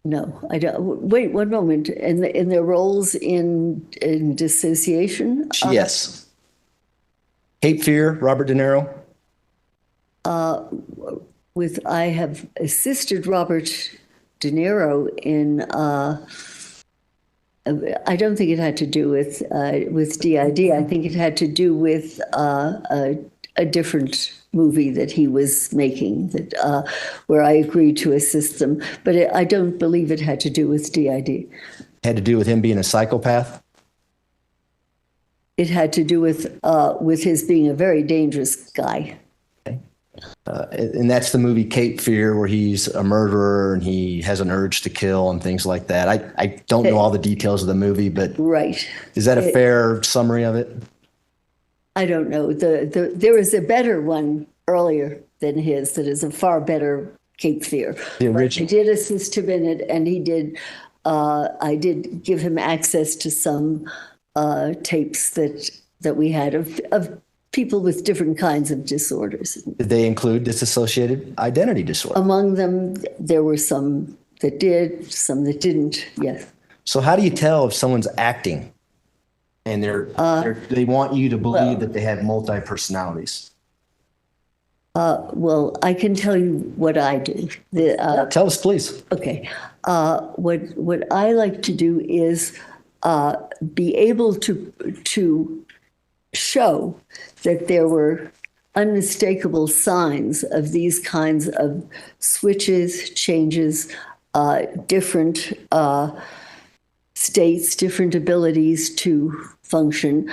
No, I don't. Wait one moment. In their roles in dissociation? Yes. Cape Fear, Robert De Niro? I have assisted Robert De Niro in, I don't think it had to do with DID. I think it had to do with a different movie that he was making where I agreed to assist them. But I don't believe it had to do with DID. It had to do with him being a psychopath? It had to do with his being a very dangerous guy. And that's the movie Cape Fear, where he's a murderer and he has an urge to kill and things like that. I don't know all the details of the movie, but right. Is that a fair summary of it? I don't know. There is a better one earlier than his that is a far better Cape Fear. The original. I did assist him in it, and he did. I did give him access to some tapes that we had of people with different kinds of disorders. Did they include dissociative identity disorder? Among them, there were some that did, some that didn't. Yes. So how do you tell if someone's acting and they want you to believe that they have multi-personalities? Well, I can tell you what I do. Tell us, please. Okay. What I like to do is be able to show that there were unmistakable signs of these kinds of switches, changes, different states, different abilities to function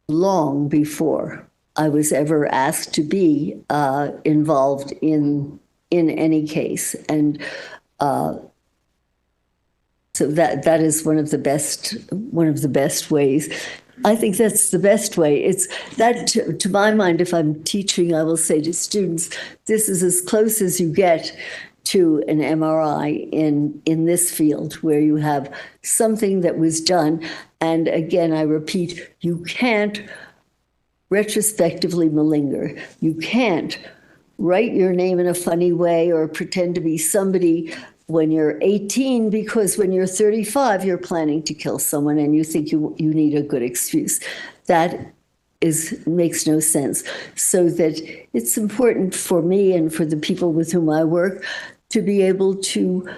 long before I was ever asked to be involved in any case. And so that is one of the best ways. I think that's the best way. It's that, to my mind, if I'm teaching, I will say to students, this is as close as you get to an MRI in this field, where you have something that was done. And again, I repeat, you can't retrospectively malinger. You can't write your name in a funny way or pretend to be somebody when you're 18, because when you're 35, you're planning to kill someone and you think you need a good excuse. That makes no sense. So that it's important for me and for the people with whom I work to be able to,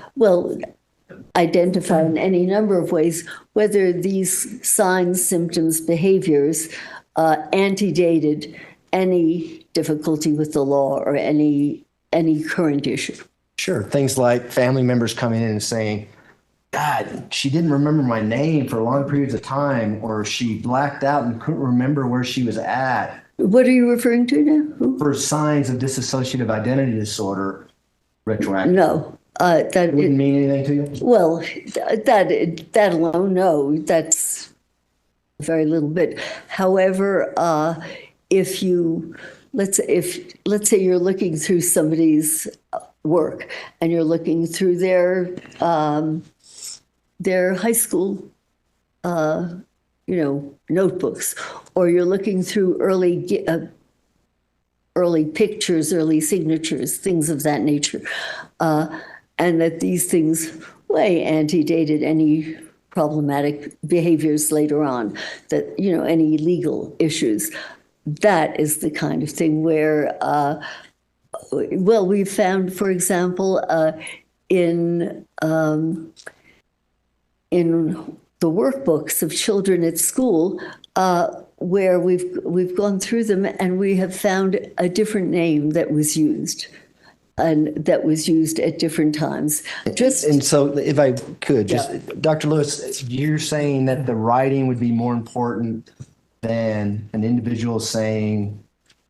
identify in any number of ways whether these signs, symptoms, behaviors antedated any difficulty with the law or any current issue. Sure. Things like family members coming in and saying, God, she didn't remember my name for long periods of time, or she blacked out and couldn't remember where she was at. What are you referring to now? Who? For signs of dissociative identity disorder, retroactive. No. That wouldn't mean anything to you? Well, that alone, no, that's very little bit. However, if you, let's say you're looking through somebody's work and you're looking through their high school, notebooks, or you're looking through early pictures, early signatures, things of that nature, and that these things way antedated any problematic behaviors later on, that, any legal issues. That is the kind of thing where, we've found, for example, in the workbooks of children at school, where we've gone through them and we have found a different name that was used. And that was used at different times. And so if I could, Dr. Lewis, you're saying that the writing would be more important than an individual saying,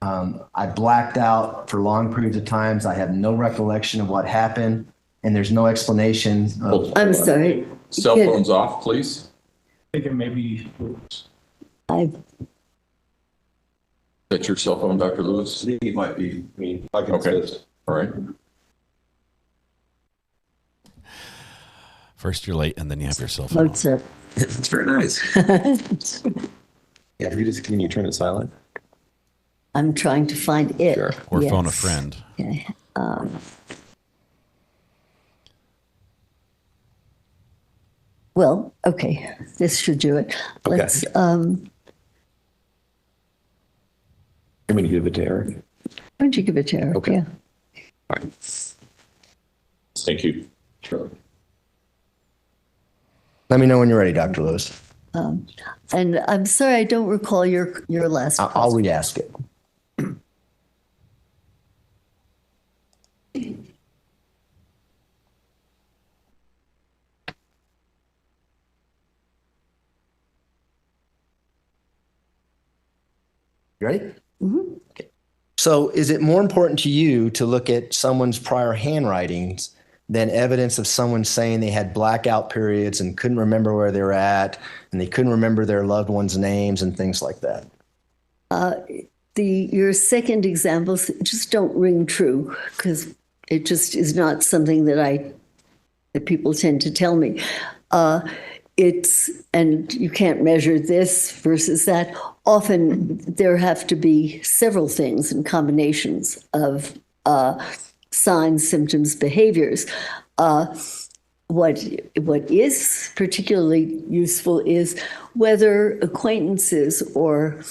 I blacked out for long periods of times, I have no recollection of what happened, and there's no explanation of... I'm sorry. Cell phones off, please. I think it may be... That's your cell phone, Dr. Lewis? It might be. I can assist. All right. First you're late, and then you have your cell phone. It's very nice. Yeah, can you turn it silent? I'm trying to find it. Sure. Or phone a friend. Okay. Okay, this should do it. Let's. I'm going to give it to Eric. Why don't you give it to Eric? Okay. Yeah. All right. Thank you. Sure. Let me know when you're ready, Dr. Lewis. And I'm sorry, I don't recall your last question. I'll re-ask it. You ready? Mm-hmm. Okay. So is it more important to you to look at someone's prior handwritings than evidence of someone saying they had blackout periods and couldn't remember where they were at, and they couldn't remember their loved ones' names and things like that? Your second examples just don't ring true, because it just is not something that people tend to tell me. And you can't measure this versus that. Often there have to be several things and combinations of signs, symptoms, behaviors. What is particularly useful is whether acquaintances or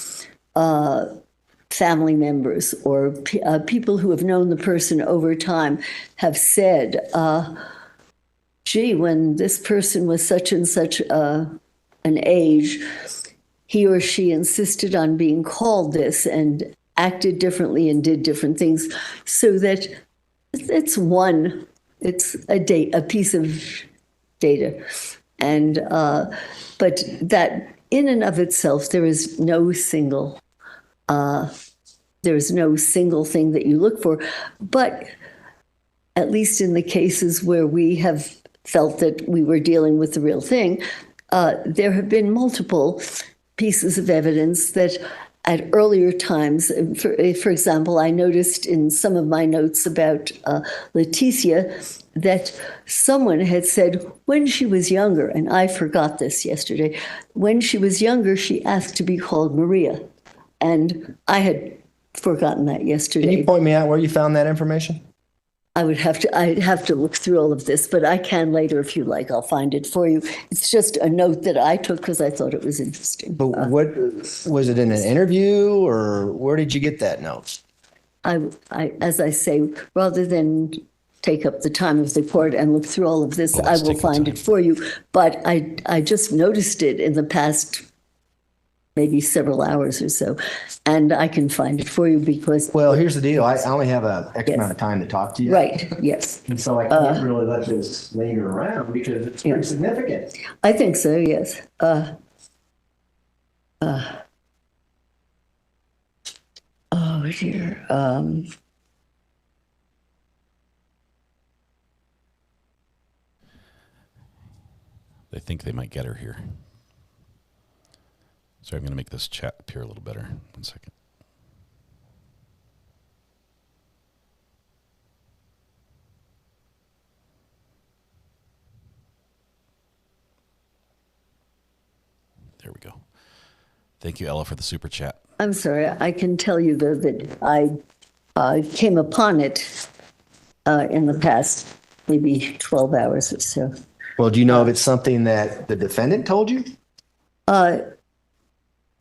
family members or people who have known the person over time have said, gee, when this person was such and such an age, he or she insisted on being called this and acted differently and did different things, so that it's a piece of data. And but that in and of itself, there is no single there's no single thing that you look for. But at least in the cases where we have felt that we were dealing with the real thing, there have been multiple pieces of evidence that at earlier times, for example, I noticed in some of my notes about Letecia that someone had said when she was younger, and I forgot this yesterday, when she was younger, she asked to be called Maria. And I had forgotten that yesterday. Can you point me out where you found that information? I'd have to look through all of this, but I can later if you like. I'll find it for you. It's just a note that I took because I thought it was interesting. But what was it, in an interview, or where did you get that note? As I say, rather than take up the time of the court and look through all of this, I will find it for you. But I just noticed it in the past maybe several hours or so, and I can find it for you because... Well, here's the deal. I only have a X amount of time to talk to you. Right, yes. And so I can't really let this linger around because it's pretty significant. I think so, yes. Oh, dear. They think they might get her here. So I'm going to make this chat appear a little better. 1 second. There we go. Thank you, Ella, for the super chat. I'm sorry. I can tell you, though, that I came upon it in the past maybe 12 hours or so. Well, do you know if it's something that the defendant told you?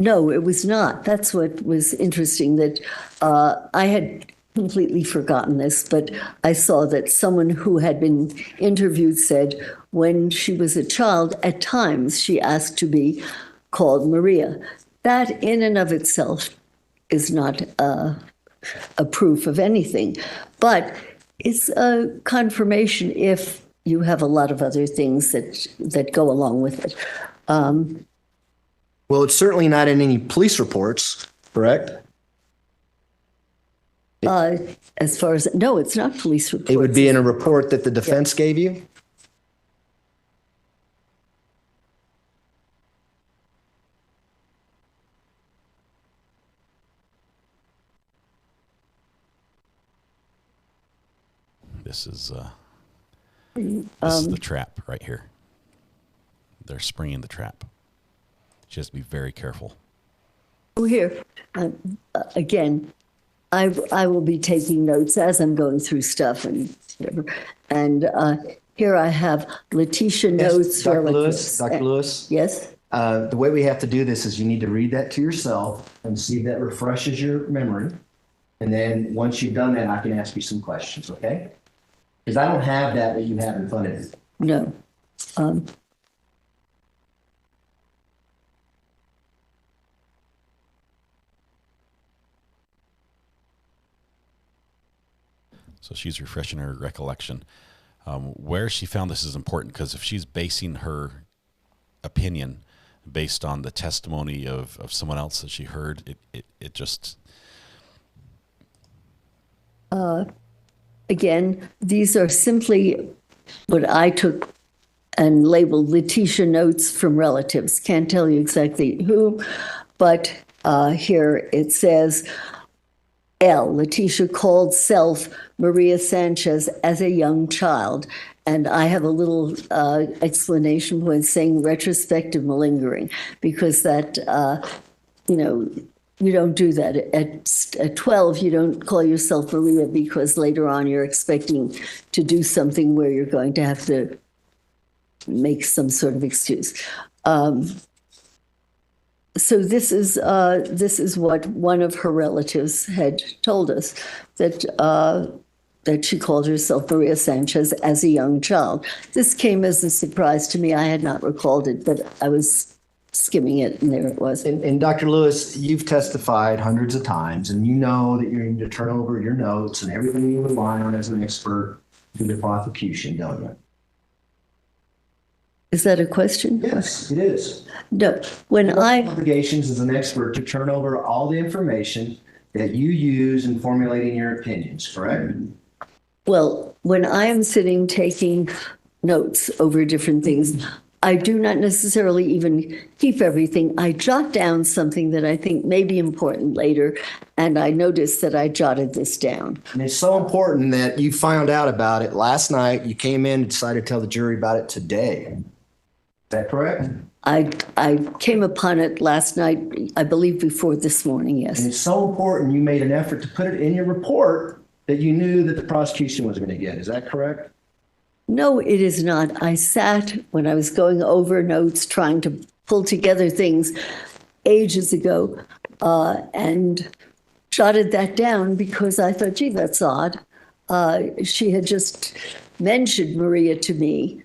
No, it was not. That's what was interesting, that I had completely forgotten this, but I saw that someone who had been interviewed said when she was a child, at times she asked to be called Maria. That in and of itself is not a proof of anything, but it's a confirmation if you have a lot of other things that go along with it. Well, it's certainly not in any police reports, correct? As far as, no, it's not police reports. It would be in a report that the defense gave you? This is the trap right here. They're springing the trap. She has to be very careful. Oh, here, again, I will be taking notes as I'm going through stuff and whatever. And here I have Letecia notes. Dr. Lewis, Dr. Lewis. Yes? The way we have to do this is you need to read that to yourself and see if that refreshes your memory. And then once you've done that, I can ask you some questions, okay? Because I don't have that you have in front of you. No. So she's refreshing her recollection. Where she found this is important because if she's basing her opinion based on the testimony of someone else that she heard, it just... Again, these are simply what I took and labeled Letecia notes from relatives. Can't tell you exactly who, but here it says, L, Letecia called self Maria Sanchez as a young child. And I have a little explanation point saying retrospective malingering, because that, you don't do that. At 12, you don't call yourself Maria because later on you're expecting to do something where you're going to have to make some sort of excuse. So this is what one of her relatives had told us, that she called herself Maria Sanchez as a young child. This came as a surprise to me. I had not recalled it, but I was skimming it, and there it was. And Dr. Lewis, you've testified hundreds of times, and you know that you need to turn over your notes and everything you rely on as an expert to the prosecution, don't you? Is that a question? Yes, it is. No, when I obligations as an expert to turn over all the information that you use in formulating your opinions, correct? Well, when I am sitting taking notes over different things, I do not necessarily even keep everything. I jot down something that I think may be important later, and I noticed that I jotted this down. And it's so important that you found out about it last night. You came in and decided to tell the jury about it today. Is that correct? I came upon it last night, I believe before this morning, yes. And it's so important you made an effort to put it in your report that you knew that the prosecution was going to get. Is that correct? No, it is not. I sat when I was going over notes, trying to pull together things ages ago, and jotted that down because I thought, gee, that's odd. She had just mentioned Maria to me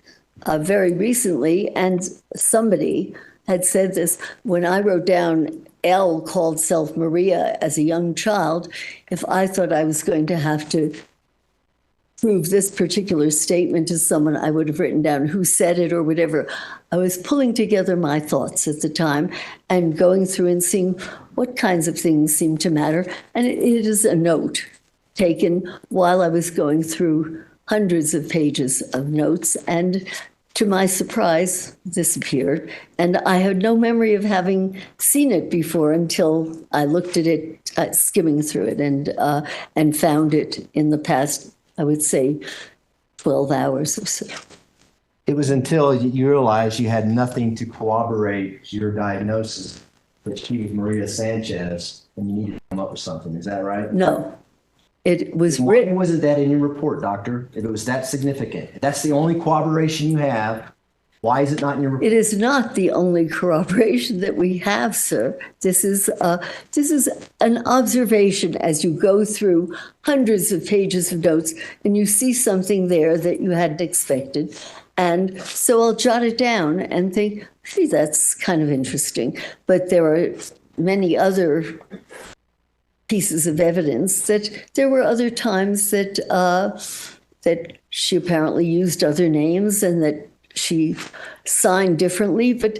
very recently, and somebody had said this when I wrote down L called self Maria as a young child. If I thought I was going to have to prove this particular statement to someone, I would have written down who said it or whatever. I was pulling together my thoughts at the time and going through and seeing what kinds of things seem to matter. And it is a note taken while I was going through hundreds of pages of notes. And to my surprise, this appeared. And I had no memory of having seen it before until I looked at it, skimming through it, and found it in the past, I would say, 12 hours or so. It was until you realized you had nothing to corroborate your diagnosis that she was Maria Sanchez, and you needed to come up with something. Is that right? No. It was written. Why wasn't that in your report, doctor? If it was that significant, if that's the only corroboration you have, why is it not in your report? It is not the only corroboration that we have, sir. This is an observation as you go through hundreds of pages of notes and you see something there that you hadn't expected. And so I'll jot it down and think, gee, that's kind of interesting. But there are many other pieces of evidence that there were other times that that she apparently used other names and that she signed differently. But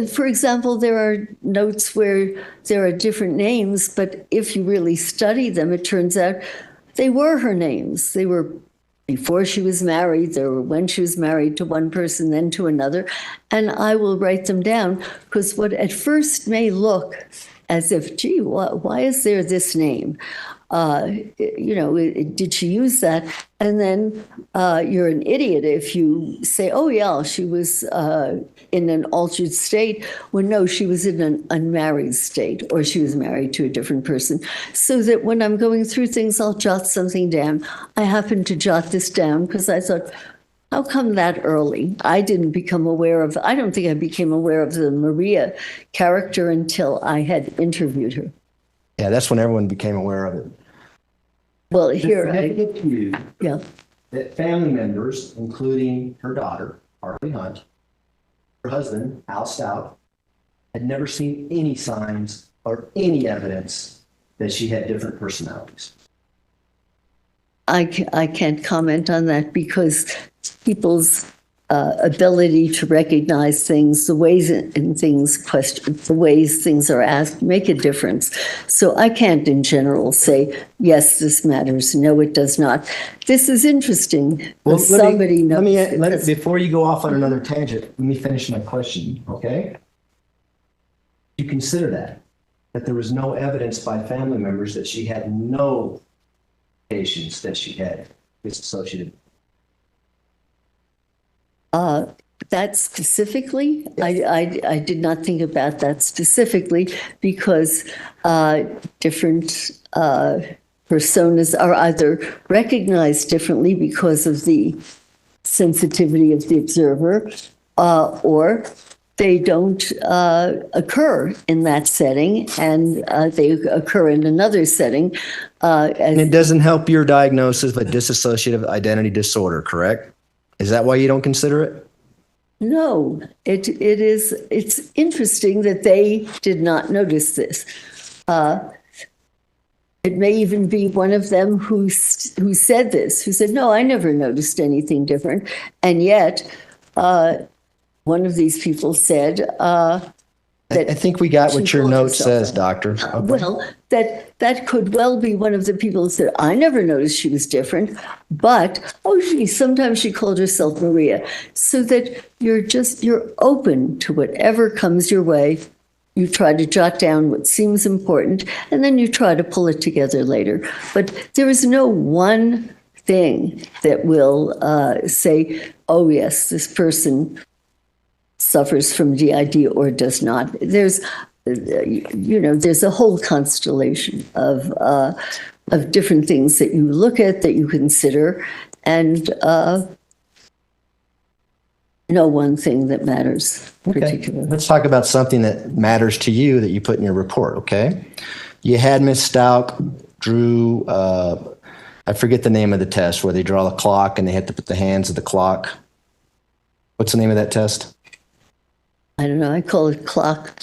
for example, there are notes where there are different names, but if you really study them, it turns out they were her names. They were before she was married, they were when she was married to one person, then to another. And I will write them down because what at first may look as if, gee, why is there this name? Did she use that? And then you're an idiot if you say, oh, yeah, she was in an altered state, when no, she was in an unmarried state, or she was married to a different person. So that when I'm going through things, I'll jot something down. I happened to jot this down because I thought, how come that early? I don't think I became aware of the Maria character until I had interviewed her. Yeah, that's when everyone became aware of it. Well, that family members, including her daughter, Harley Hunt, her husband, Al Stauch, had never seen any signs or any evidence that she had different personalities. I can't comment on that because people's ability to recognize things, the ways the ways things are asked make a difference. So I can't in general say, yes, this matters. No, it does not. This is interesting. Well, before you go off on another tangent, let me finish my question, okay? You consider that there was no evidence by family members that she had no patients that she had disassociative. That specifically, I did not think about that specifically because different personas are either recognized differently because of the sensitivity of the observer, or they don't occur in that setting, and they occur in another setting. And it doesn't help your diagnosis of dissociative identity disorder, correct? Is that why you don't consider it? No, it's interesting that they did not notice this. It may even be one of them who said this, who said, no, I never noticed anything different. And yet, one of these people said, I think we got what she your called note herself says, that. doctor. Okay. Well, that could well be one of the people who said, I never noticed she was different, but, sometimes she called herself Maria. So that you're open to whatever comes your way. You try to jot down what seems important, and then you try to pull it together later. But there is no one thing that will say, oh, yes, this person suffers from DID or does not. There's a whole constellation of different things that you look at, that you consider, and no one thing that matters particularly. Let's talk about something that matters to you that you put in your report, okay? You had Ms. Stauch drew, I forget the name of the test, where they draw the clock and they have to put the hands of the clock. What's the name of that test? I don't know. I call it clock.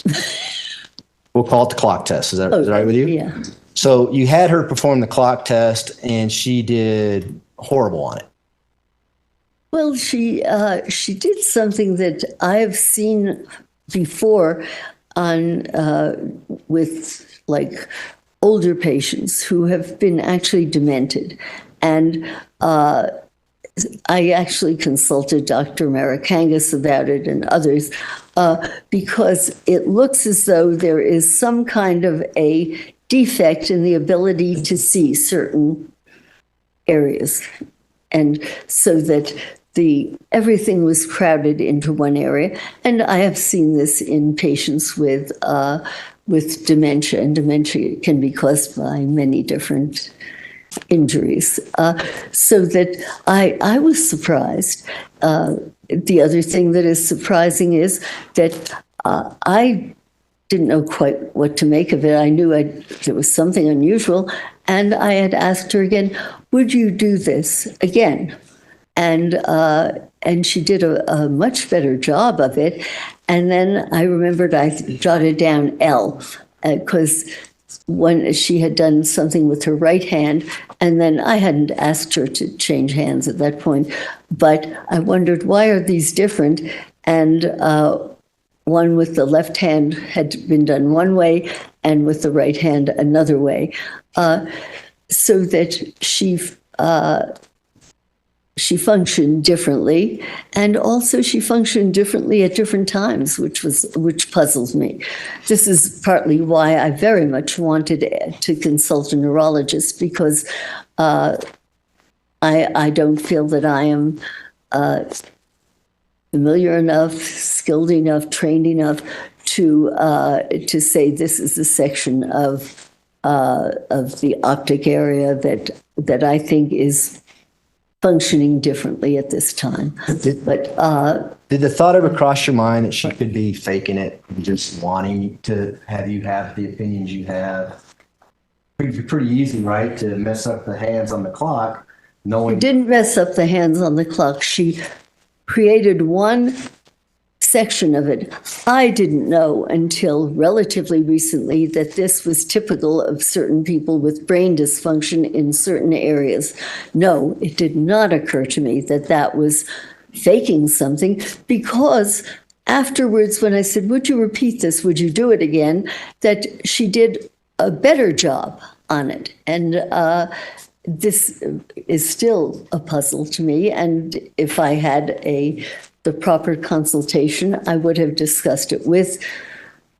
We'll call it the clock test. Is that all right with you? Yeah. So you had her perform the clock test, and she did horrible on it. Well, she did something that I have seen before on with like older patients who have been actually demented, and I actually consulted Dr. Marikangas about it and others because it looks as though there is some kind of a defect in the ability to see certain areas. And so that everything was crowded into one area. And I have seen this in patients with dementia, and dementia can be caused by many different injuries. So that I was surprised. The other thing that is surprising is that I didn't know quite what to make of it. I knew there was something unusual, and I had asked her again, would you do this again? And she did a much better job of it. And then I remembered I jotted down L, because when she had done something with her right hand, and then I hadn't asked her to change hands at that point, but I wondered, why are these different? And one with the left hand had been done one way, and with the right hand another way, so that she functioned differently, and also she functioned differently at different times, which puzzles me. This is partly why I very much wanted to consult a neurologist, because I don't feel that I am familiar enough, skilled enough, trained enough to say this is a section of the optic area that I think is functioning differently at this time. Did the thought ever cross your mind that she could be faking it, just wanting to have you have the opinions you have? Pretty easy, right, to mess up the hands on the clock, knowing. She didn't mess up the hands on the clock. She created one section of it. I didn't know until relatively recently that this was typical of certain people with brain dysfunction in certain areas. No, it did not occur to me that that was faking something, because afterwards, when I said, would you repeat this? Would you do it again? That she did a better job on it. And this is still a puzzle to me. And if I had the proper consultation, I would have discussed it with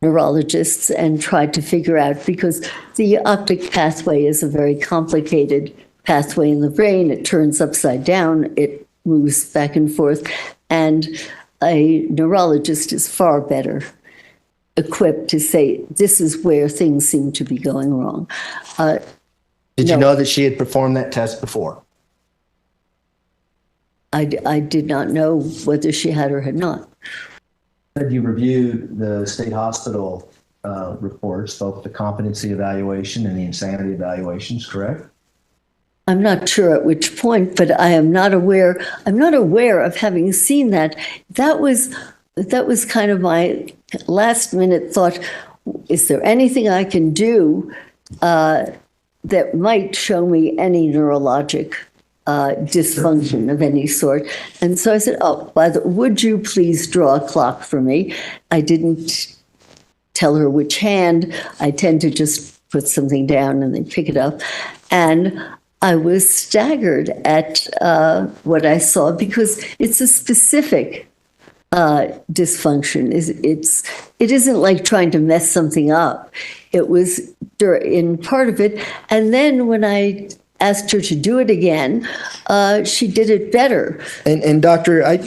neurologists and tried to figure out, because the optic pathway is a very complicated pathway in the brain. It turns upside down, it moves back and forth, and a neurologist is far better equipped to say, this is where things seem to be going wrong. Did you know that she had performed that test before? I did not know whether she had or had not. You reviewed the state hospital reports, both the competency evaluation and the insanity evaluations, correct? I'm not sure at which point, but I am not aware. I'm not aware of having seen that. That was kind of my last minute thought. Is there anything I can do that might show me any neurologic dysfunction of any sort. And so I said, oh, would you please draw a clock for me? I didn't tell her which hand. I tend to just put something down and then pick it up. And I was staggered at what I saw, because it's a specific dysfunction. It isn't like trying to mess something up. It was in part of it. And then when I asked her to do it again, she did it better. And Doctor, I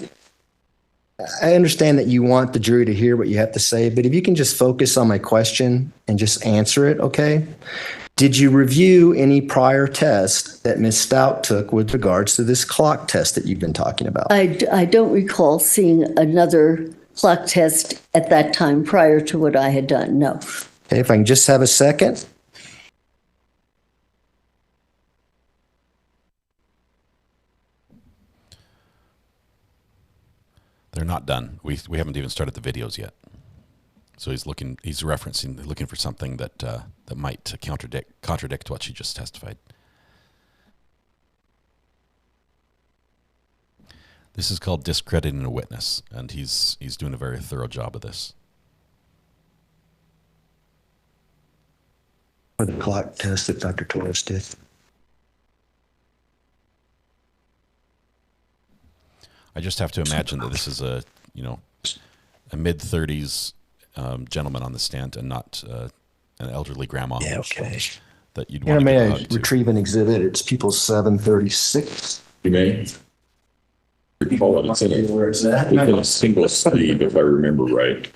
understand that you want the jury to hear what you have to say, but if you can just focus on my question and just answer it, okay? Did you review any prior tests that Ms. Stauch took with regards to this clock test that you've been talking about? I don't recall seeing another clock test at that time prior to what I had done, no. Okay, if I can just have a second. They're not done. We haven't even started the videos yet. So he's looking for something that that might contradict what she just testified. This is called discrediting a witness, and he's doing a very thorough job of this. For the clock test that Dr. Torres did. I just have to imagine that this is a mid-30s gentleman on the stand, and not an elderly grandma. Yeah, okay. That you'd want to may give a I hug to. retrieve an exhibit? It's People 736. You may. Recall it's in Where it's at. a single sleeve, if I remember right.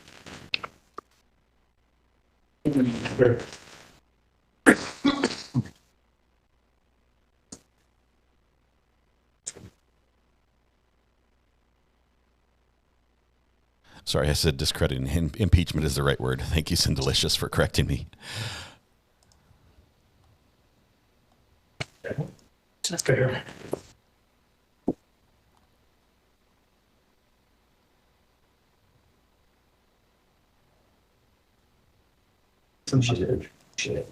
Sorry, I said discrediting. Impeachment is the right word. Thank you, Cindelicious, for correcting me. That's fair. She did.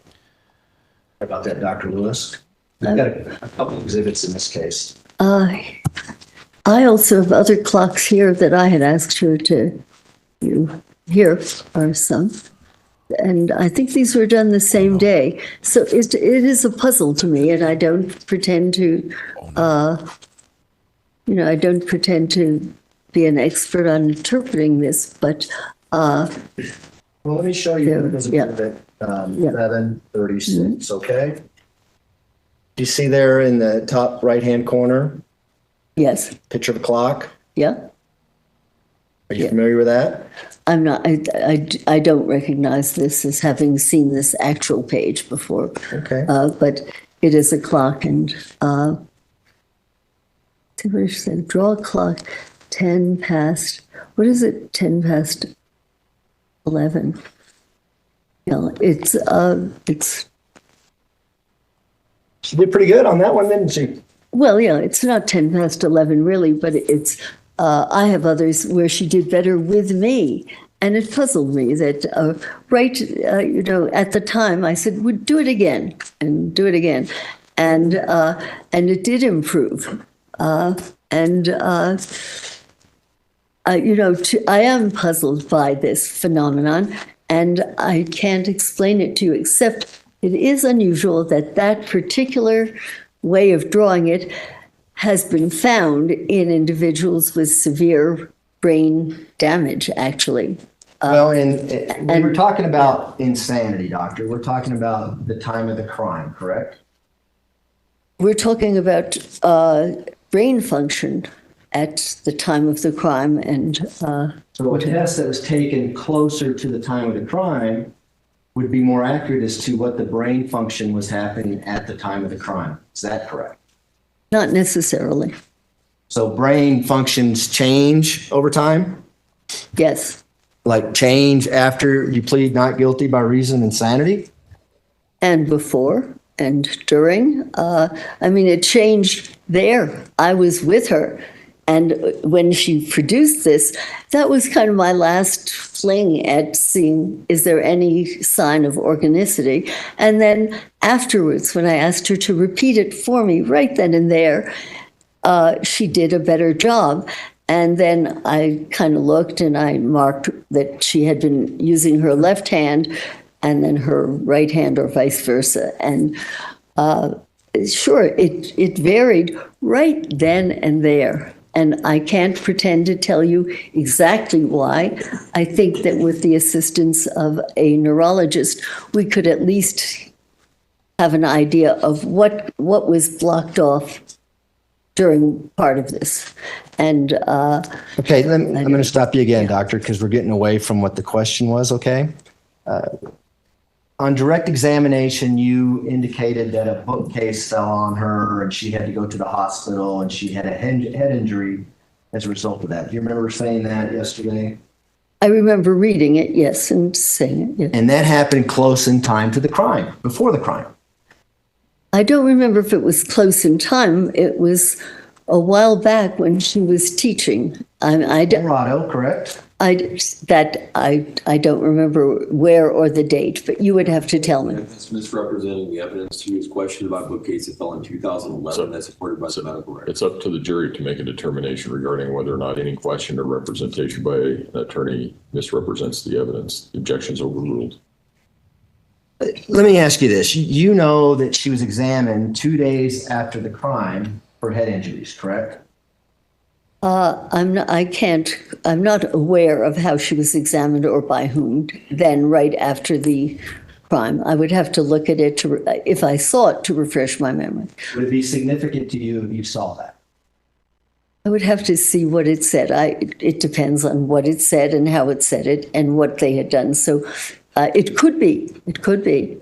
How about that, Dr. Lewis? We've got a couple of exhibits in this case. I also have other clocks here that I had asked her to do. Here are some. And I think these were done the same day. So it is a puzzle to me, and I don't pretend to, I don't pretend to be an expert on interpreting this, but. Well, let me show you this exhibit 736, okay? Do you see there in the top right-hand corner? Yes. Picture of a clock? Yeah. Are you familiar with that? I'm not, I don't recognize this as having seen this actual page before. Okay. But it is a clock, and see what she said, draw a clock 10 past, what is it, 10 past 11? Yeah, it's. She did pretty good on that one, didn't she? Well, yeah, it's not 10 past 11 really, but it's, I have others where she did better with me. And it puzzled me that at the time I said, would do it again and do it again. And it did improve. I am puzzled by this phenomenon, and I can't explain it to you, except it is unusual that particular way of drawing it has been found in individuals with severe brain damage, actually. Well, and we were talking about insanity, doctor. We're talking about the time of the crime, correct? We're talking about brain function at the time of the crime. And so a test that was taken closer to the time of the crime would be more accurate as to what the brain function was happening at the time of the crime. Is that correct? Not necessarily. So brain functions change over time? Yes. Like change after you plead not guilty by reason of insanity? And before and during. It changed there. I was with her And when she produced this, that was kind of my last fling at seeing, is there any sign of organicity? And then afterwards, when I asked her to repeat it for me right then and there, she did a better job. And then I kind of looked and I marked that she had been using her left hand and then her right hand or vice versa. And sure, it varied right then and there. And I can't pretend to tell you exactly why. I think that with the assistance of a neurologist, we could at least have an idea of what was blocked off during part of this. And okay, I'm going to stop you again, doctor, because we're getting away from what the question was, okay? On direct examination, you indicated that a bookcase fell on her and she had to go to the hospital and she had a head injury as a result of that. Do you remember saying that yesterday? I remember reading it, yes, and saying it, yes. And that happened close in time to the crime, before the crime. I don't remember if it was close in time. It was a while back when she was teaching. Colorado, correct? I don't remember where or the date, but you would have to tell me. It's misrepresenting the evidence. She was questioned about bookcase that fell in 2011. That's supported by the medical record. It's up to the jury to make a determination regarding whether or not any question or representation by an attorney misrepresents the evidence. The objection is overruled. Let me ask you this. You know that she was examined 2 days after the crime for head injuries, correct? I'm not aware of how she was examined or by whom then right after the crime. I would have to look at it if I saw it to refresh my memory. Would it be significant to you if you saw that? I would have to see what it said. It depends on what it said and how it said it and what they had done. So it could be. It could be.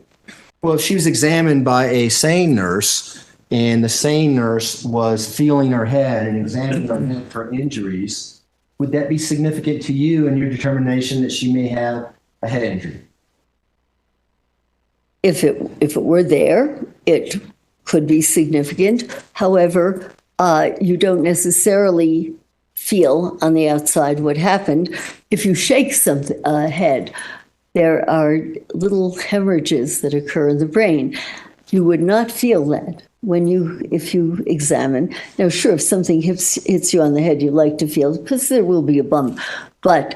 Well, she was examined by a sane nurse, and the sane nurse was feeling her head and examining her head for injuries. Would that be significant to you and your determination that she may have a head injury? If it were there, it could be significant. However, you don't necessarily feel on the outside what happened. If you shake something head, there are little hemorrhages that occur in the brain. You would not feel that if you examine. Now, sure, if something hits you on the head, you like to feel, because there will be a bump, but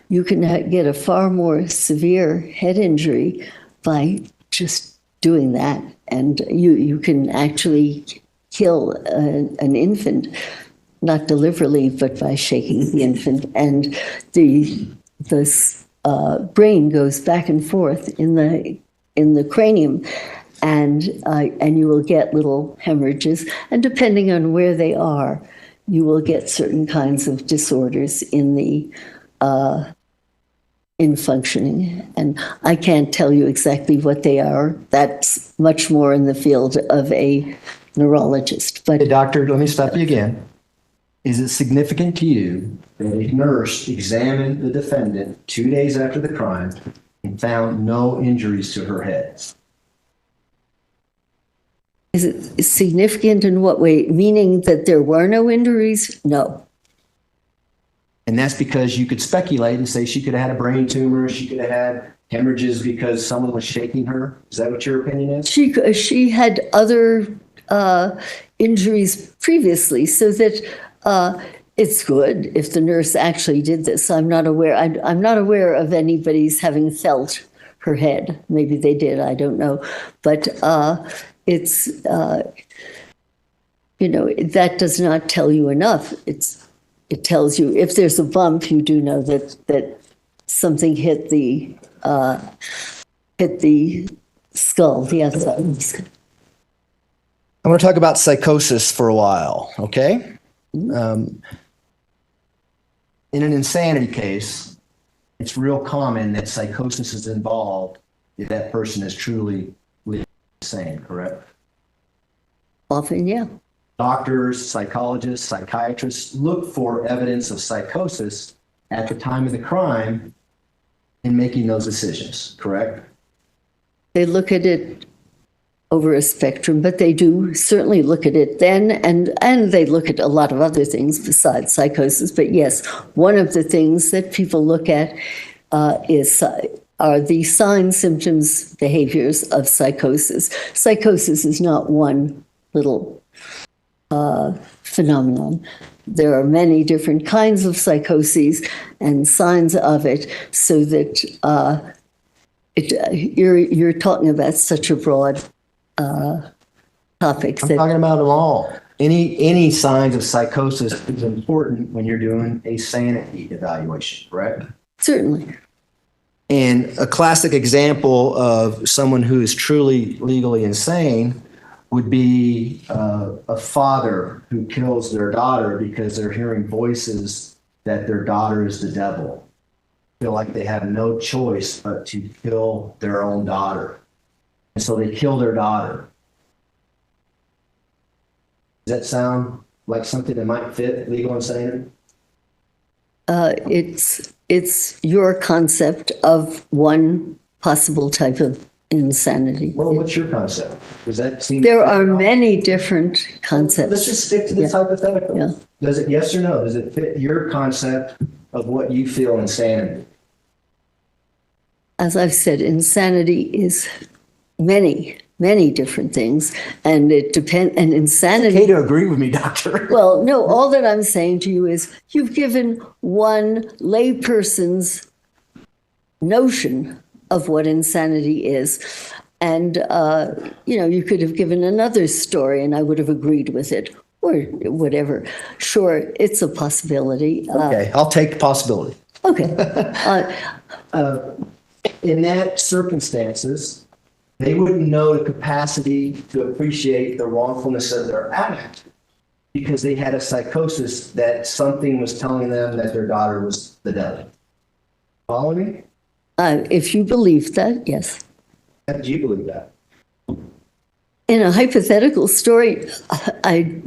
you can get a far more severe head injury by just doing that. And you can actually kill an infant, not deliberately, but by shaking the infant. And the brain goes back and forth in the cranium, and you will get little hemorrhages. And depending on where they are, you will get certain kinds of disorders in functioning. And I can't tell you exactly what they are. That's much more in the field of a neurologist. But hey, doctor, let me stop you again. Is it significant to you that a nurse examined the defendant 2 days after the crime and found no injuries to her head? Is it significant in what way? Meaning that there were no injuries? No. And that's because you could speculate and say she could have had a brain tumor, she could have had hemorrhages because someone was shaking her. Is that what your opinion is? She had other injuries previously, so that it's good if the nurse actually did this. I'm not aware of anybody's having felt her head. Maybe they did, I don't know. But it's, that does not tell you enough. It tells you if there's a bump, you do know that something hit the skull, the outside of the skull. I want to talk about psychosis for a while, okay? In an insanity case, it's real common that psychosis is involved if that person is truly insane, correct? Often, yeah. Doctors, psychologists, psychiatrists look for evidence of psychosis at the time of the crime in making those decisions, correct? They look at it over a spectrum, but they do certainly look at it then, and they look at a lot of other things besides psychosis. But yes, one of the things that people look at are the signs, symptoms, behaviors of psychosis. Psychosis is not one little phenomenon. There are many different kinds of psychoses and signs of it, so that you're talking about such a broad topic. I'm talking about them all. Any signs of psychosis is important when you're doing a sanity evaluation, correct? Certainly. And a classic example of someone who is truly legally insane would be a father who kills their daughter because they're hearing voices that their daughter is the devil. Feel like they have no choice but to kill their own daughter. And so they kill their daughter. Does that sound like something that might fit legal insanity? It's your concept of one possible type of insanity. Well, what's your concept? Does that seem? There are many different concepts. Let's just stick to this hypothetical. Yeah. Does it, yes or no? Does it fit your concept of what you feel insanity? As I've said, insanity is many different things, and it depends. And insanity. It's okay to agree with me, doctor. Well, no. All that I'm saying to you is you've given one layperson's notion of what insanity is, and you could have given another story, and I would have agreed with it, or whatever. Sure, it's a possibility. Okay, I'll take the possibility. Okay. In that circumstances, they wouldn't know the capacity to appreciate the wrongfulness of their act because they had a psychosis that something was telling them that their daughter was the devil. Follow me? If you believe that, yes. How did you believe that? In a hypothetical story, I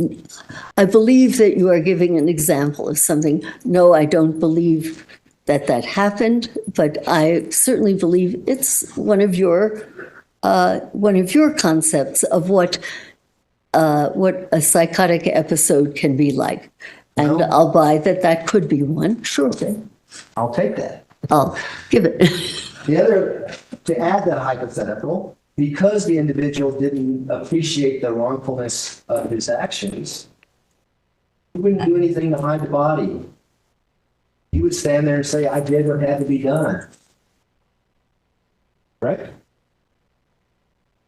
believe that you are giving an example of something. No, I don't believe that happened, but I certainly believe it's one of your concepts of what a psychotic episode can be like. And No. I'll buy that could be one. Sure thing. I'll take that. I'll give it. To add that hypothetical, because the individual didn't appreciate the wrongfulness of his actions, he wouldn't do anything to hide the body. He would stand there and say, I did what had to be done. Right?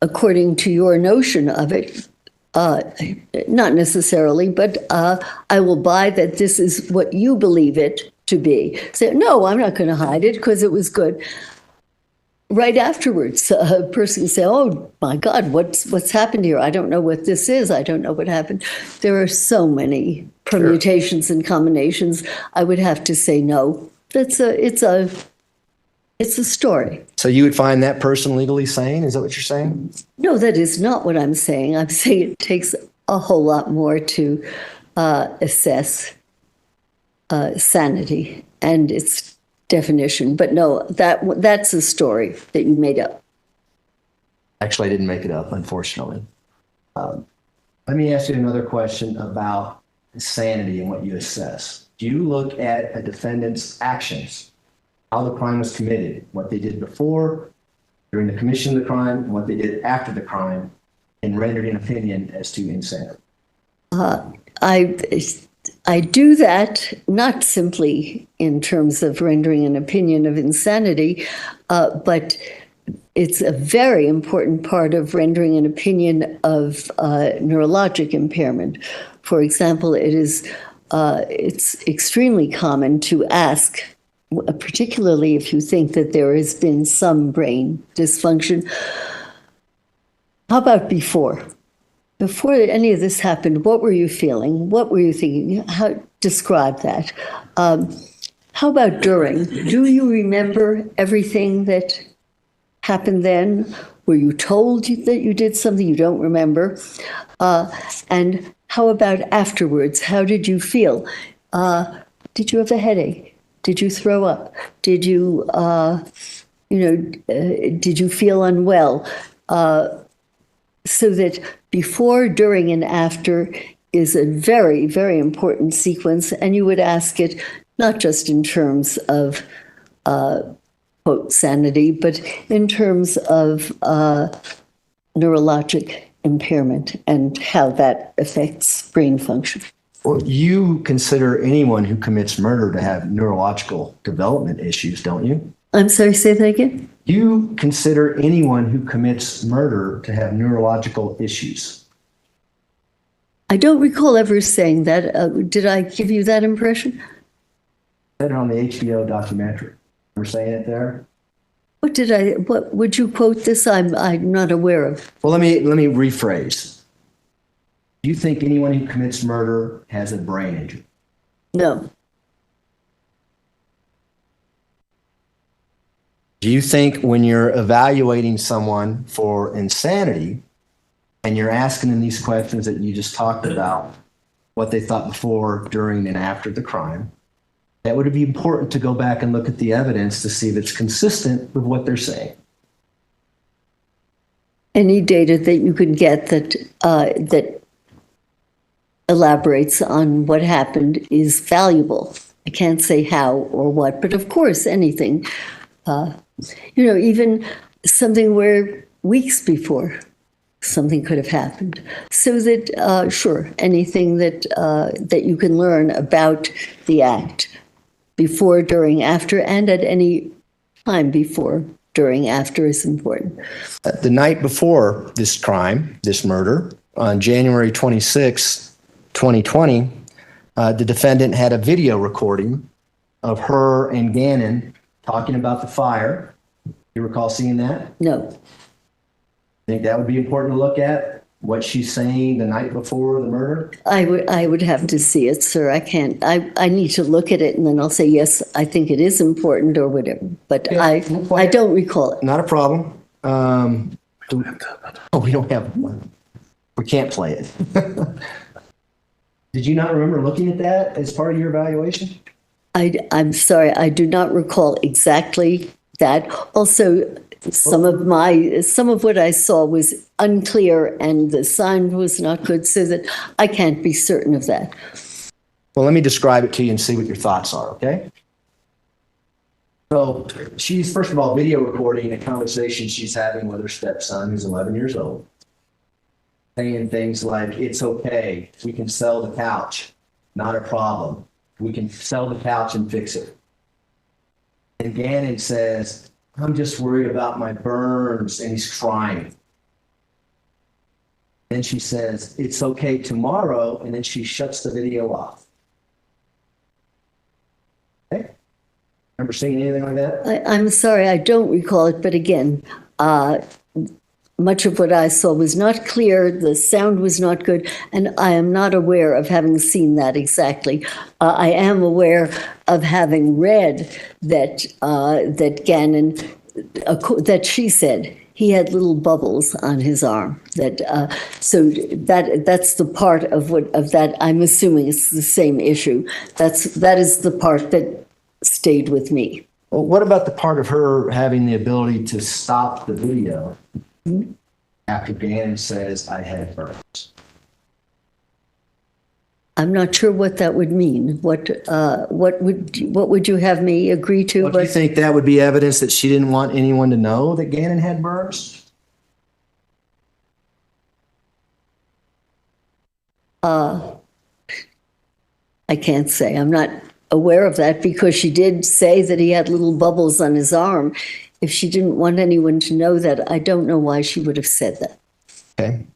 According to your notion of it, not necessarily, but I will buy that this is what you believe it to be. Say, no, I'm not going to hide it because it was good. Right afterwards, a person can say, oh my God, what's happened here? I don't know what this is. I don't know what happened. There are so many permutations and combinations. I would have to say no. It's a story. So you would find that person legally sane? Is that what you're saying? No, that is not what I'm saying. I'm saying it takes a whole lot more to assess sanity and its definition. But no, that's a story that you made up. Actually, I didn't make it up, unfortunately. Let me ask you another question about sanity and what you assess. Do you look at a defendant's actions, how the crime was committed, what they did before, during the commission of the crime, and what they did after the crime, and render an opinion as to insanity? I do that not simply in terms of rendering an opinion of insanity, but it's a very important part of rendering an opinion of neurologic impairment. For example, it's extremely common to ask, particularly if you think that there has been some brain dysfunction, how about before? Before any of this happened, what were you feeling? What were you thinking? Describe that. How about during? Do you remember everything that happened then? Were you told that you did something you don't remember? And how about afterwards? How did you feel? Did you have a headache? Did you throw up? Did you, did you feel unwell? so that before, during, and after is a very, very important sequence. And you would ask it not just in terms of, quote, sanity, but in terms of neurologic impairment and how that affects brain function. Well, you consider anyone who commits murder to have neurological development issues, don't you? I'm sorry, say that again? You consider anyone who commits murder to have neurological issues. I don't recall ever saying that. Did I give you that impression? Said it on the HBO documentary. We're saying it there. What would you quote this? I'm not aware of. Well, let me rephrase. Do you think anyone who commits murder has a brain injury? No. Do you think when you're evaluating someone for insanity and you're asking them these questions that you just talked about, what they thought before, during, and after the crime, that would be important to go back and look at the evidence to see if it's consistent with what they're saying? Any data that you could get that elaborates on what happened is valuable. I can't say how or what, but of course, anything. Even something where weeks before something could have happened. So that, sure, anything that you can learn about the act before, during, after, and at any time before, during, after is important. The night before this crime, this murder, on January 26, 2020, the defendant had a video recording of her and Gannon talking about the fire. You recall seeing that? No. Think that would be important to look at? What she's saying the night before the murder? I would have to see it, sir. I can't. I need to look at it and then I'll say, yes, I think it is important or whatever. But I don't recall it. Not a problem. We don't have one. We can't play it. Did you not remember looking at that as part of your evaluation? I'm sorry, I do not recall exactly that. Also, some of what I saw was unclear and the sound was not good, so that I can't be certain of that. Well, let me describe it to you and see what your thoughts are, okay? So she's, first of all, video recording a conversation she's having with her stepson, who's 11 years old, saying things like, it's okay, we can sell the couch, not a problem. We can sell the couch and fix it. And Gannon says, I'm just worried about my burns, and he's crying. Then she says, it's okay tomorrow, and then she shuts the video off. Okay? Remember seeing anything like that? I'm sorry, I don't recall it, but again, much of what I saw was not clear, the sound was not good, and I am not aware of having seen that exactly. I am aware of having read that Gannon, that she said he had little bubbles on his arm. So that's the part of that. I'm assuming it's the same issue. That is the part that stayed with me. Well, what about the part of her having the ability to stop the video after Gannon says, I had burns? I'm not sure what that would mean. What would you have me agree to? Do you think that would be evidence that she didn't want anyone to know that Gannon had burns? I can't say. I'm not aware of that because she did say that he had little bubbles on his arm. If she didn't want anyone to know that, I don't know why she would have said that. Okay.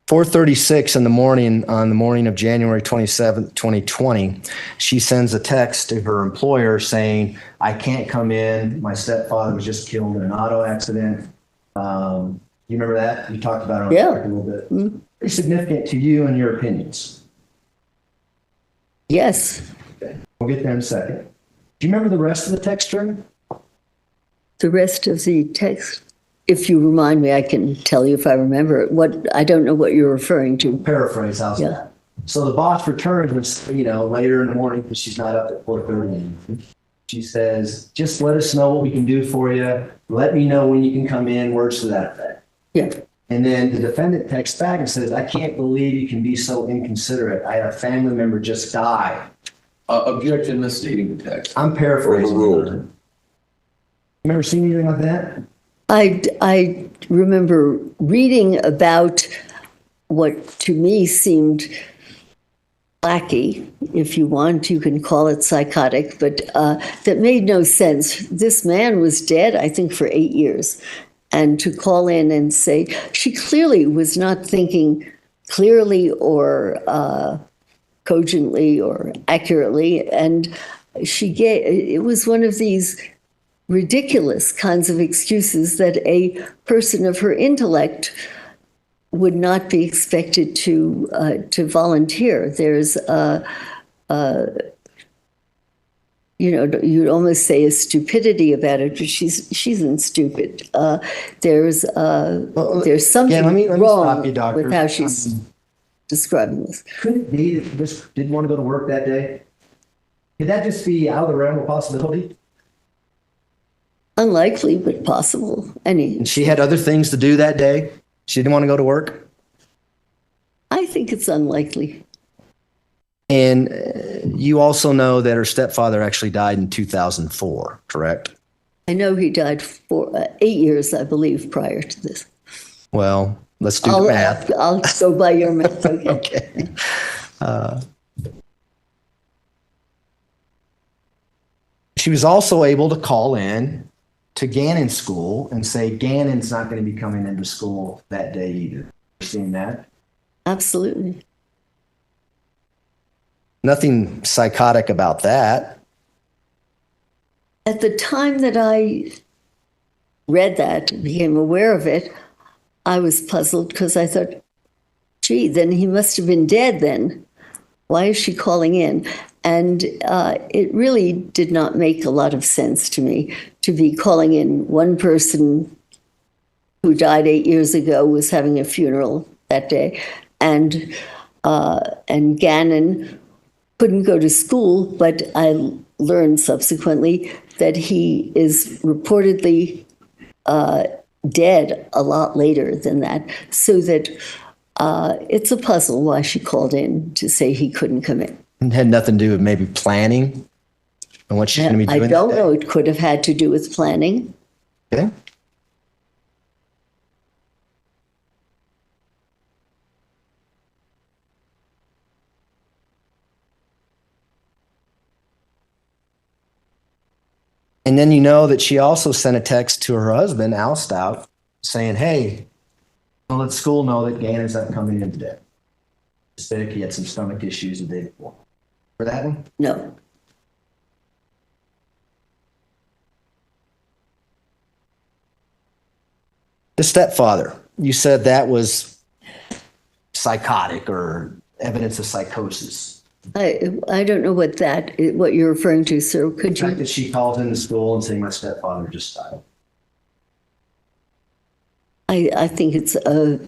4:36 in the morning, on the morning of January 27th, 2020, she sends a text to her employer saying, I can't come in. My stepfather was just killed in an auto accident. You remember that? You talked about it a little bit. Mm-hmm. Pretty significant to you and your opinions. Yes. Okay. We'll get there in a second. Do you remember the rest of the text string? The rest of the text? If you remind me, I can tell you if I remember it. I don't know what you're referring to. Paraphrase, how's that? So the boss returns, later in the morning because she's not up at 4:30. She says, just let us know what we can do for you. Let me know when you can come in, words to that effect. Yeah. And then the defendant texts back and says, I can't believe you can be so inconsiderate. I had a family member just die. Objection, misstating the text. I'm paraphrasing. Overruled. You ever seen anything like that? I remember reading about what to me seemed wacky, if you want, you can call it psychotic, but that made no sense. This man was dead, I think, for 8 years. And to call in and say, she clearly was not thinking clearly or cogently or accurately. And it was one of these ridiculous kinds of excuses that a person of her intellect would not be expected to volunteer. There's you'd almost say a stupidity about it, but she isn't stupid. There's something let me wrong stop you, Doctor. with how she's describing this. Could it be that just didn't want to go to work that day? Could that just be out of the realm of possibility? Unlikely, but possible. And she had other things to do that day? She didn't want to go to work? I think it's unlikely. And you also know that her stepfather actually died in 2004, correct? I know he died 8 years, I believe, prior to this. Well, let's do the math. I'll go by your math. Okay. Okay. She was also able to call in to Gannon's school and say Gannon's not going to be coming into school that day either. Seen that? Absolutely. Nothing psychotic about that. At the time that I read that, became aware of it, I was puzzled because I thought, gee, then he must have been dead then. Why is she calling in? And it really did not make a lot of sense to me to be calling in. One person who died 8 years ago was having a funeral that day, and Gannon couldn't go to school, but I learned subsequently that he is reportedly dead a lot later than that, so that it's a puzzle why she called in to say he couldn't come in. It had nothing to do with maybe planning and what she's going to be doing. I don't know. It could have had to do with planning. Okay. And then you know that she also sent a text to her husband, Al Stauch, saying, hey, don't let school know that Gannon's not coming in today. Said he had some stomach issues the day before. For that one? No. The stepfather, you said that was psychotic or evidence of psychosis. I don't know what you're referring to, sir. Could The you? fact that she calls into school and saying my stepfather just died. I think it's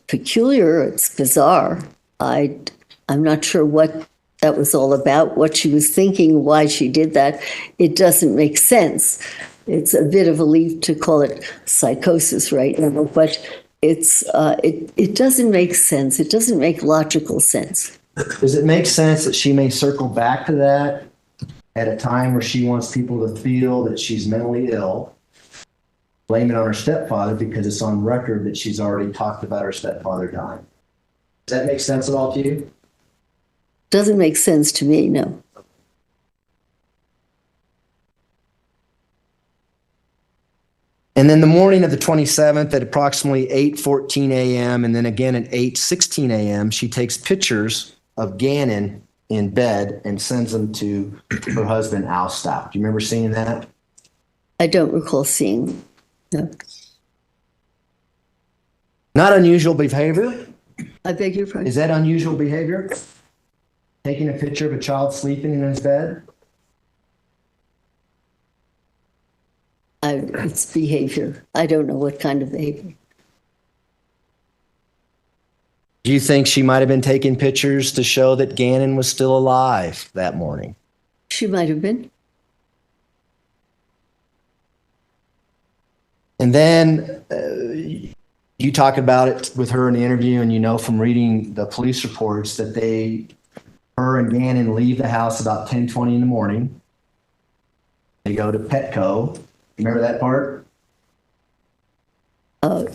peculiar. It's bizarre. I'm not sure what that was all about, what she was thinking, why she did that. It doesn't make sense. It's a bit of a leap to call it psychosis right now, but it doesn't make sense. It doesn't make logical sense. Does it make sense that she may circle back to that at a time where she wants people to feel that she's mentally ill, blame it on her stepfather because it's on record that she's already talked about her stepfather dying? Does that make sense at all to you? Doesn't make sense to me, no. And then the morning of the 27th at approximately 8:14 a.m. and then again at 8:16 a.m., she takes pictures of Gannon in bed and sends them to her husband, Al Stauch. Do you remember seeing that? I don't recall seeing. No. Not unusual behavior? I beg your pardon? Is that unusual behavior? Taking a picture of a child sleeping in his bed? It's behavior. I don't know what kind of behavior. Do you think she might have been taking pictures to show that Gannon was still alive that morning? She might have been. And then You talk about it with her in the interview, and you know from reading the police reports that her and Gannon leave the house about 10:20 in the morning. They go to Petco. Remember that part?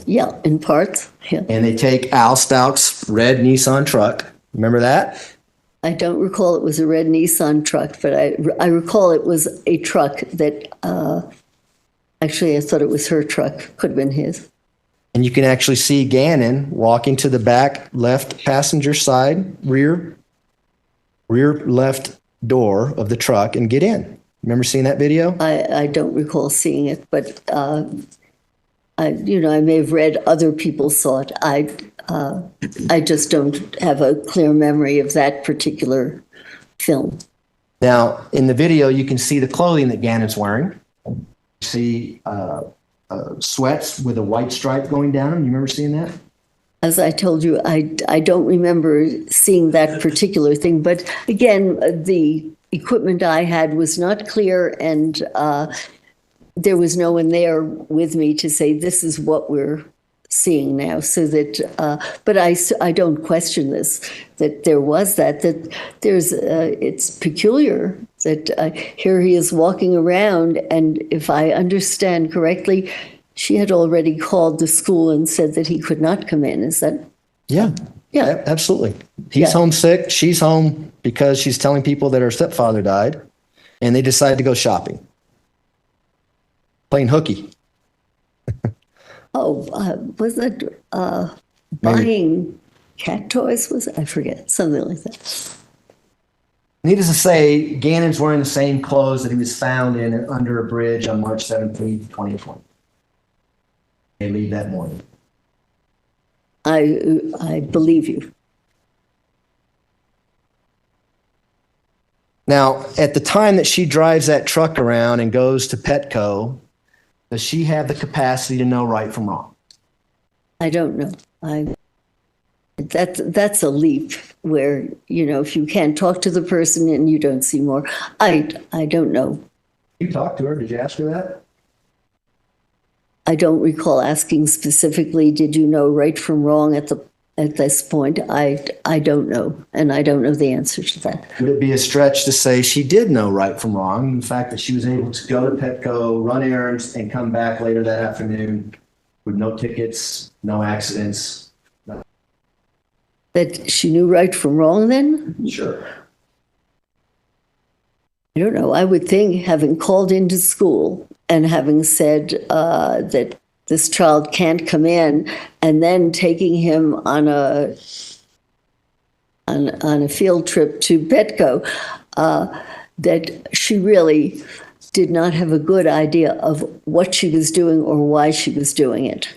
Yeah, in parts. Yeah. And they take Al Stauch's red Nissan truck. Remember that? I don't recall it was a red Nissan truck, but I recall it was a truck that, actually I thought it was her truck, could have been his. And you can actually see Gannon walking to the back left passenger side, rear left door of the truck and get in. Remember seeing that video? I don't recall seeing it, but I may have read other people saw it. I just don't have a clear memory of that particular film. Now, in the video, you can see the clothing that Gannon's wearing. You see sweats with a white stripe going down them. You remember seeing that? As I told you, I don't remember seeing that particular thing. But again, the equipment I had was not clear, and there was no one there with me to say this is what we're seeing now. So that, but I don't question this, that there was that there's, it's peculiar that here he is walking around, and if I understand correctly, she had already called the school and said that he could not come in. Is that? Yeah. Yeah, absolutely. He's homesick. She's home because she's telling people that her stepfather died, and they decided to go shopping. Playing hooky. Was that buying cat toys? Was it? I forget, something like that. Needless to say, Gannon's wearing the same clothes that he was found in under a bridge on March 17, 2020. They leave that morning. I believe you. Now, at the time that she drives that truck around and goes to Petco, does she have the capacity to know right from wrong? I don't know. That's a leap where, if you can't talk to the person and you don't see more. I don't know. You talked to her. Did you ask her that? I don't recall asking specifically, did you know right from wrong at this point? I don't know, and I don't know the answer to that. Would it be a stretch to say she did know right from wrong? The fact that she was able to go to Petco, run errands, and come back later that afternoon with no tickets, no accidents. No. That she knew right from wrong then? Sure. I don't know. I would think, having called into school and having said that this child can't come in, and then taking him on a field trip to Petco, that she really did not have a good idea of what she was doing or why she was doing it.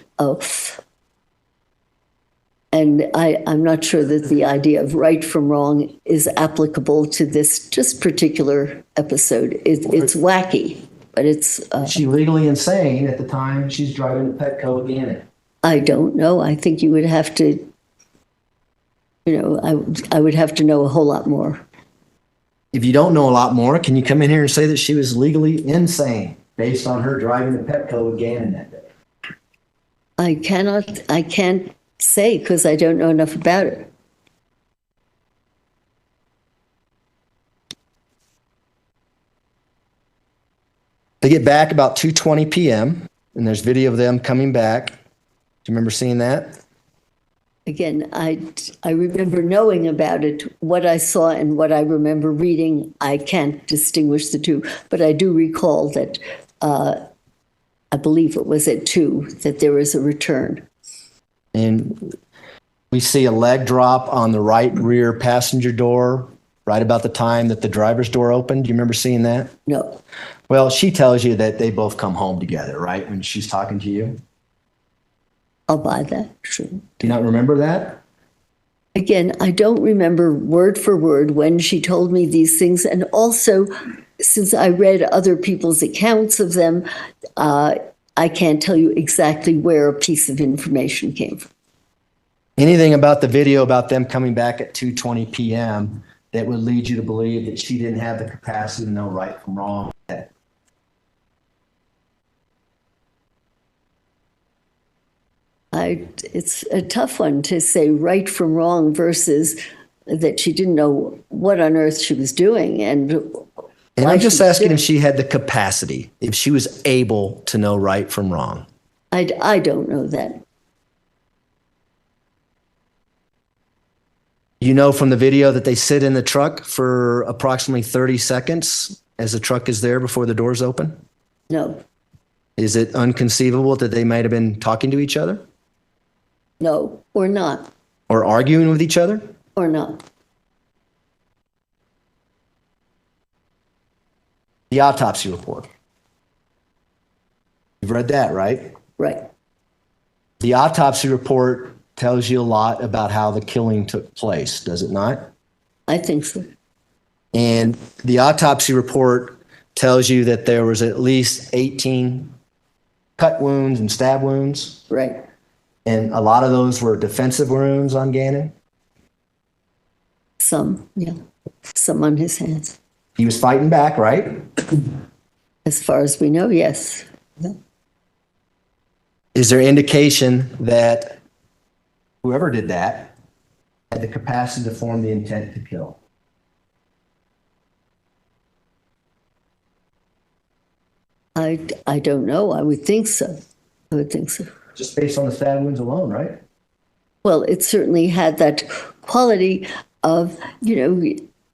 And I'm not sure that the idea of right from wrong is applicable to this just particular episode. It's wacky, but it's... Is she legally insane at the time she's driving to Petco again? I don't know. I think you would have to, I would have to know a whole lot more. If you don't know a lot more, can you come in here and say that she was legally insane based on her driving to Petco with Gannon that day? I can't say because I don't know enough about it. They get back about 2:20 p.m. and there's video of them coming back. Do you remember seeing that? Again, I remember knowing about it. What I saw and what I remember reading, I can't distinguish the two, but I do recall that I believe it was at 2 that there was a return. And we see a leg drop on the right rear passenger door right about the time that the driver's door opened. Do you remember seeing that? No. Well, she tells you that they both come home together, right, when she's talking to you? I'll buy that. Sure. Do you not remember that? Again, I don't remember word for word when she told me these things. And also, since I read other people's accounts of them, I can't tell you exactly where a piece of information came from. Anything about the video about them coming back at 2:20 p.m. that would lead you to believe that she didn't have the capacity to know right from wrong? it's a tough one to say right from wrong versus that she didn't know what on earth she was doing. And I'm just asking if she had the capacity, if she was able to know right from wrong. I don't know that. You know from the video that they sit in the truck for approximately 30 seconds as the truck is there before the doors open? No. Is it unconceivable that they might have been talking to each other? No, or not. Or arguing with each other? Or not. The autopsy report. You've read that, right? Right. The autopsy report tells you a lot about how the killing took place, does it not? I think so. And the autopsy report tells you that there was at least 18 cut wounds and stab wounds. Right. And a lot of those were defensive wounds on Gannon. Some, yeah. Some on his hands. He was fighting back, right? As far as we know, yes. Yeah. Is there indication that whoever did that had the capacity to form the intent to kill? I don't know. I would think so. I would think so. Just based on the stab wounds alone, right? Well, it certainly had that quality of,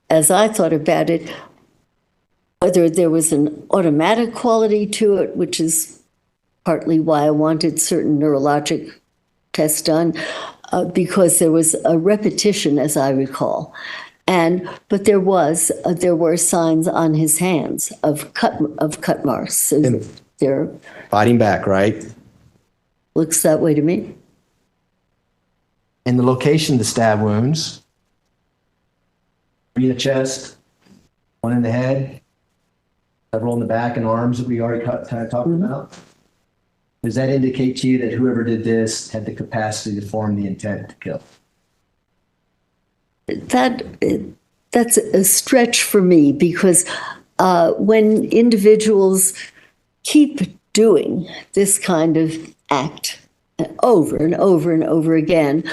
as I thought about it, whether there was an automatic quality to it, which is partly why I wanted certain neurologic tests done, because there was a repetition, as I recall. But there were signs on his hands of cut marks. So they're fighting back, right? Looks that way to me. And the location of the stab wounds: three in the chest, one in the head, several in the back and arms that we already kind of talked about. Does that indicate to you that whoever did this had the capacity to form the intent to kill? That's a stretch for me, because when individuals keep doing this kind of act over and over and over again,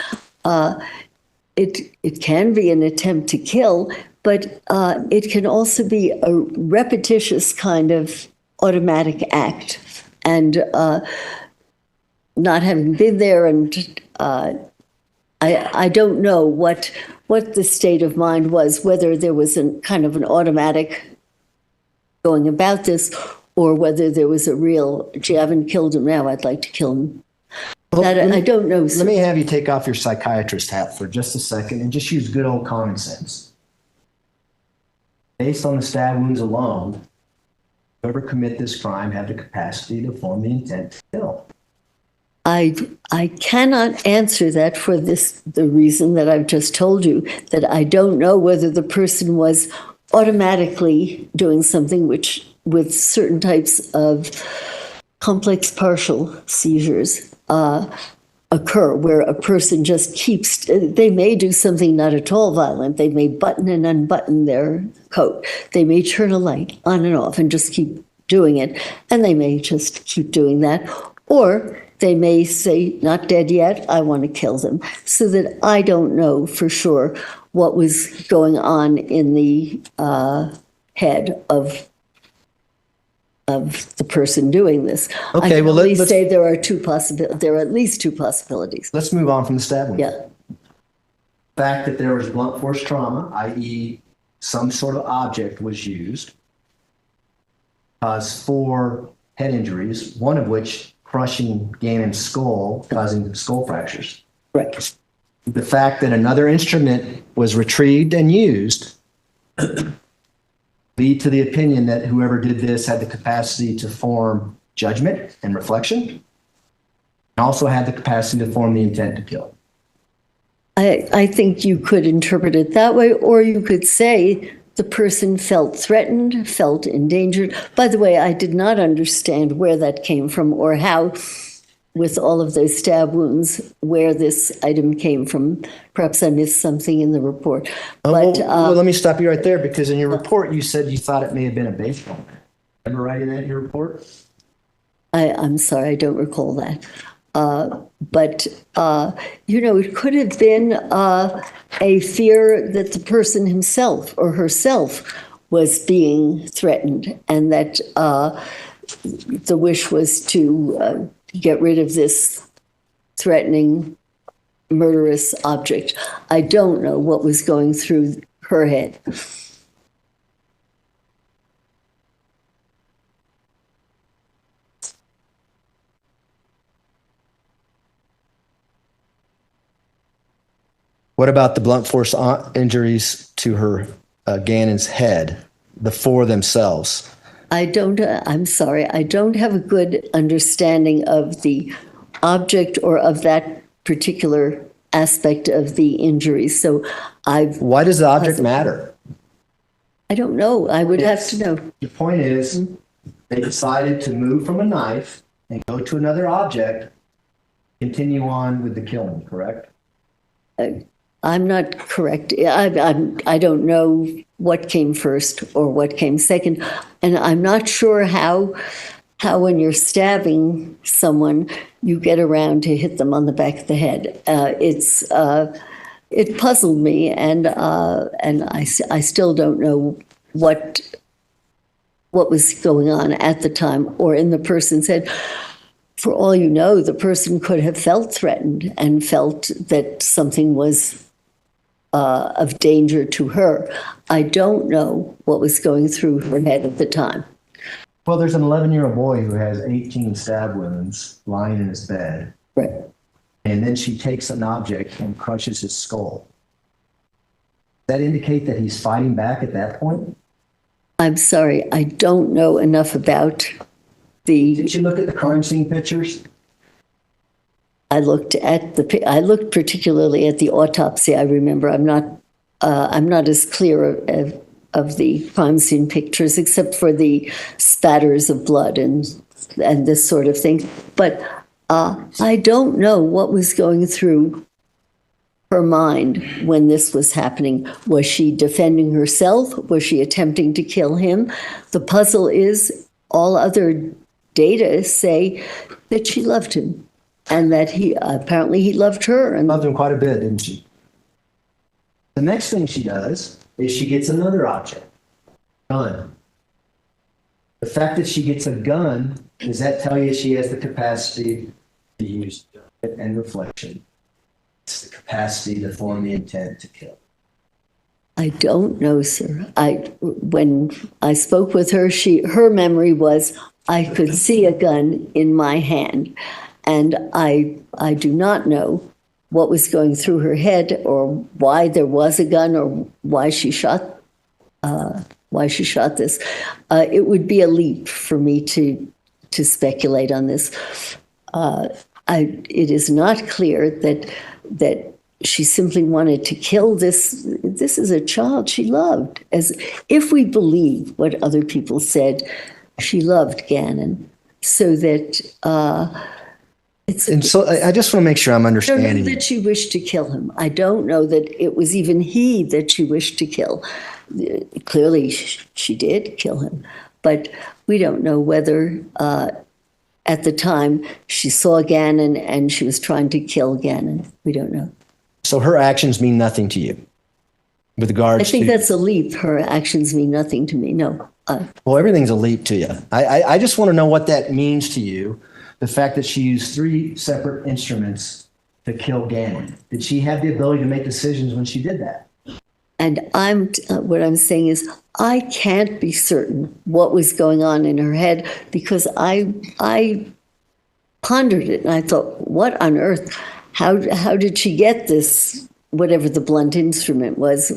it can be an attempt to kill, but it can also be a repetitious kind of automatic act. And not having been there, and I don't know what the state of mind was, whether there was kind of an automatic going about this, or whether there was a real, gee, I haven't killed him now, I'd like to kill him. Well, I don't know. Let me have you take off your psychiatrist hat for just a second and just use good old common sense. Based on the stab wounds alone, whoever commit this crime had the capacity to form the intent to kill. I cannot answer that for the reason that I've just told you, that I don't know whether the person was automatically doing something which, with certain types of complex partial seizures, occur, where a person just keeps, they may do something not at all violent. They may button and unbutton their coat. They may turn a light on and off and just keep doing it. And they may just keep doing that. Or they may say, not dead yet, I want to kill them. So that I don't know for sure what was going on in the head of the person doing this. Okay, I can well, only let's say there are at least two possibilities. Let's move on from the stab wound. Yeah. The fact that there was blunt force trauma, i.e. some sort of object was used, caused 4 head injuries, one of which crushing Gannon's skull, causing skull fractures. Right. The fact that another instrument was retrieved and used lead to the opinion that whoever did this had the capacity to form judgment and reflection, and also had the capacity to form the intent to kill. I think you could interpret it that way, or you could say the person felt threatened, felt endangered. By the way, I did not understand where that came from, or how, with all of those stab wounds, where this item came from. Perhaps I missed something in the report. But well, let me stop you right there, because in your report you said you thought it may have been a baseball bat. Remember writing that in your report? I'm sorry, I don't recall that. But it could have been a fear that the person himself or herself was being threatened, and that the wish was to get rid of this threatening, murderous object. I don't know what was going through her head. What about the blunt force injuries to her Gannon's head, the four themselves? I'm sorry, I don't have a good understanding of the object or of that particular aspect of the injury. So Why does the object matter? I don't know. I would have to know. The point is, they decided to move from a knife and go to another object, continue on with the killing, correct? I'm not correct. I don't know what came first or what came second, and I'm not sure how when you're stabbing someone you get around to hit them on the back of the head. It puzzled me, and I still don't know what was going on at the time or in the person's head. For all you know, the person could have felt threatened and felt that something was of danger to her. I don't know what was going through her head at the time. Well, there's an 11-year-old boy who has 18 stab wounds lying in his bed. Right. And then she takes an object and crushes his skull. Does that indicate that he's fighting back at that point? I'm sorry, I don't know enough about the... Did you look at the crime scene pictures? I looked particularly at the autopsy. I remember I'm not as clear of the crime scene pictures, except for the spatters of blood and this sort of thing. But I don't know what was going through her mind when this was happening. Was she defending herself? Was she attempting to kill him? The puzzle is all other data say that she loved him. And that he loved her. And loved him quite a bit, didn't she? The next thing she does is she gets another object, gun. The fact that she gets a gun, does that tell you she has the capacity to use and reflection? It's the capacity to form the intent to kill. I don't know, sir. When I spoke with her, her memory was, I could see a gun in my hand. And I do not know what was going through her head or why there was a gun or why she shot this. It would be a leap for me to speculate on this. It is not clear that she simply wanted to kill this. This is a child she loved. As if we believe what other people said, she loved Gannon, so that. And so I just want to make sure I'm understanding. I don't know that she wished to kill him. I don't know that it was even he that she wished to kill. Clearly, she did kill him. But we don't know whether at the time she saw Gannon and she was trying to kill Gannon. We don't know. So her actions mean nothing to you? With regards I think that's a leap. Her actions mean nothing to me. No. Well, everything's a leap to you. I just want to know what that means to you. The fact that she used 3 separate instruments to kill Gannon. Did she have the ability to make decisions when she did that? And what I'm saying is I can't be certain what was going on in her head because I pondered it and I thought, what on earth? How did she get this, whatever the blunt instrument was?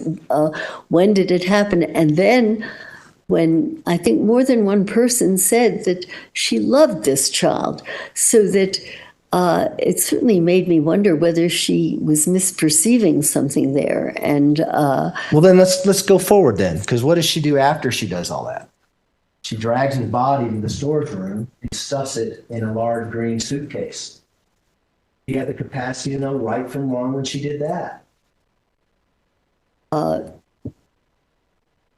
When did it happen? And then when I think more than one person said that she loved this child, so that it certainly made me wonder whether she was misperceiving something there. And well, then let's go forward then, because what does she do after she does all that? She drags his body to the storage room and stuffs it in a large green suitcase. She had the capacity to know right from wrong when she did that.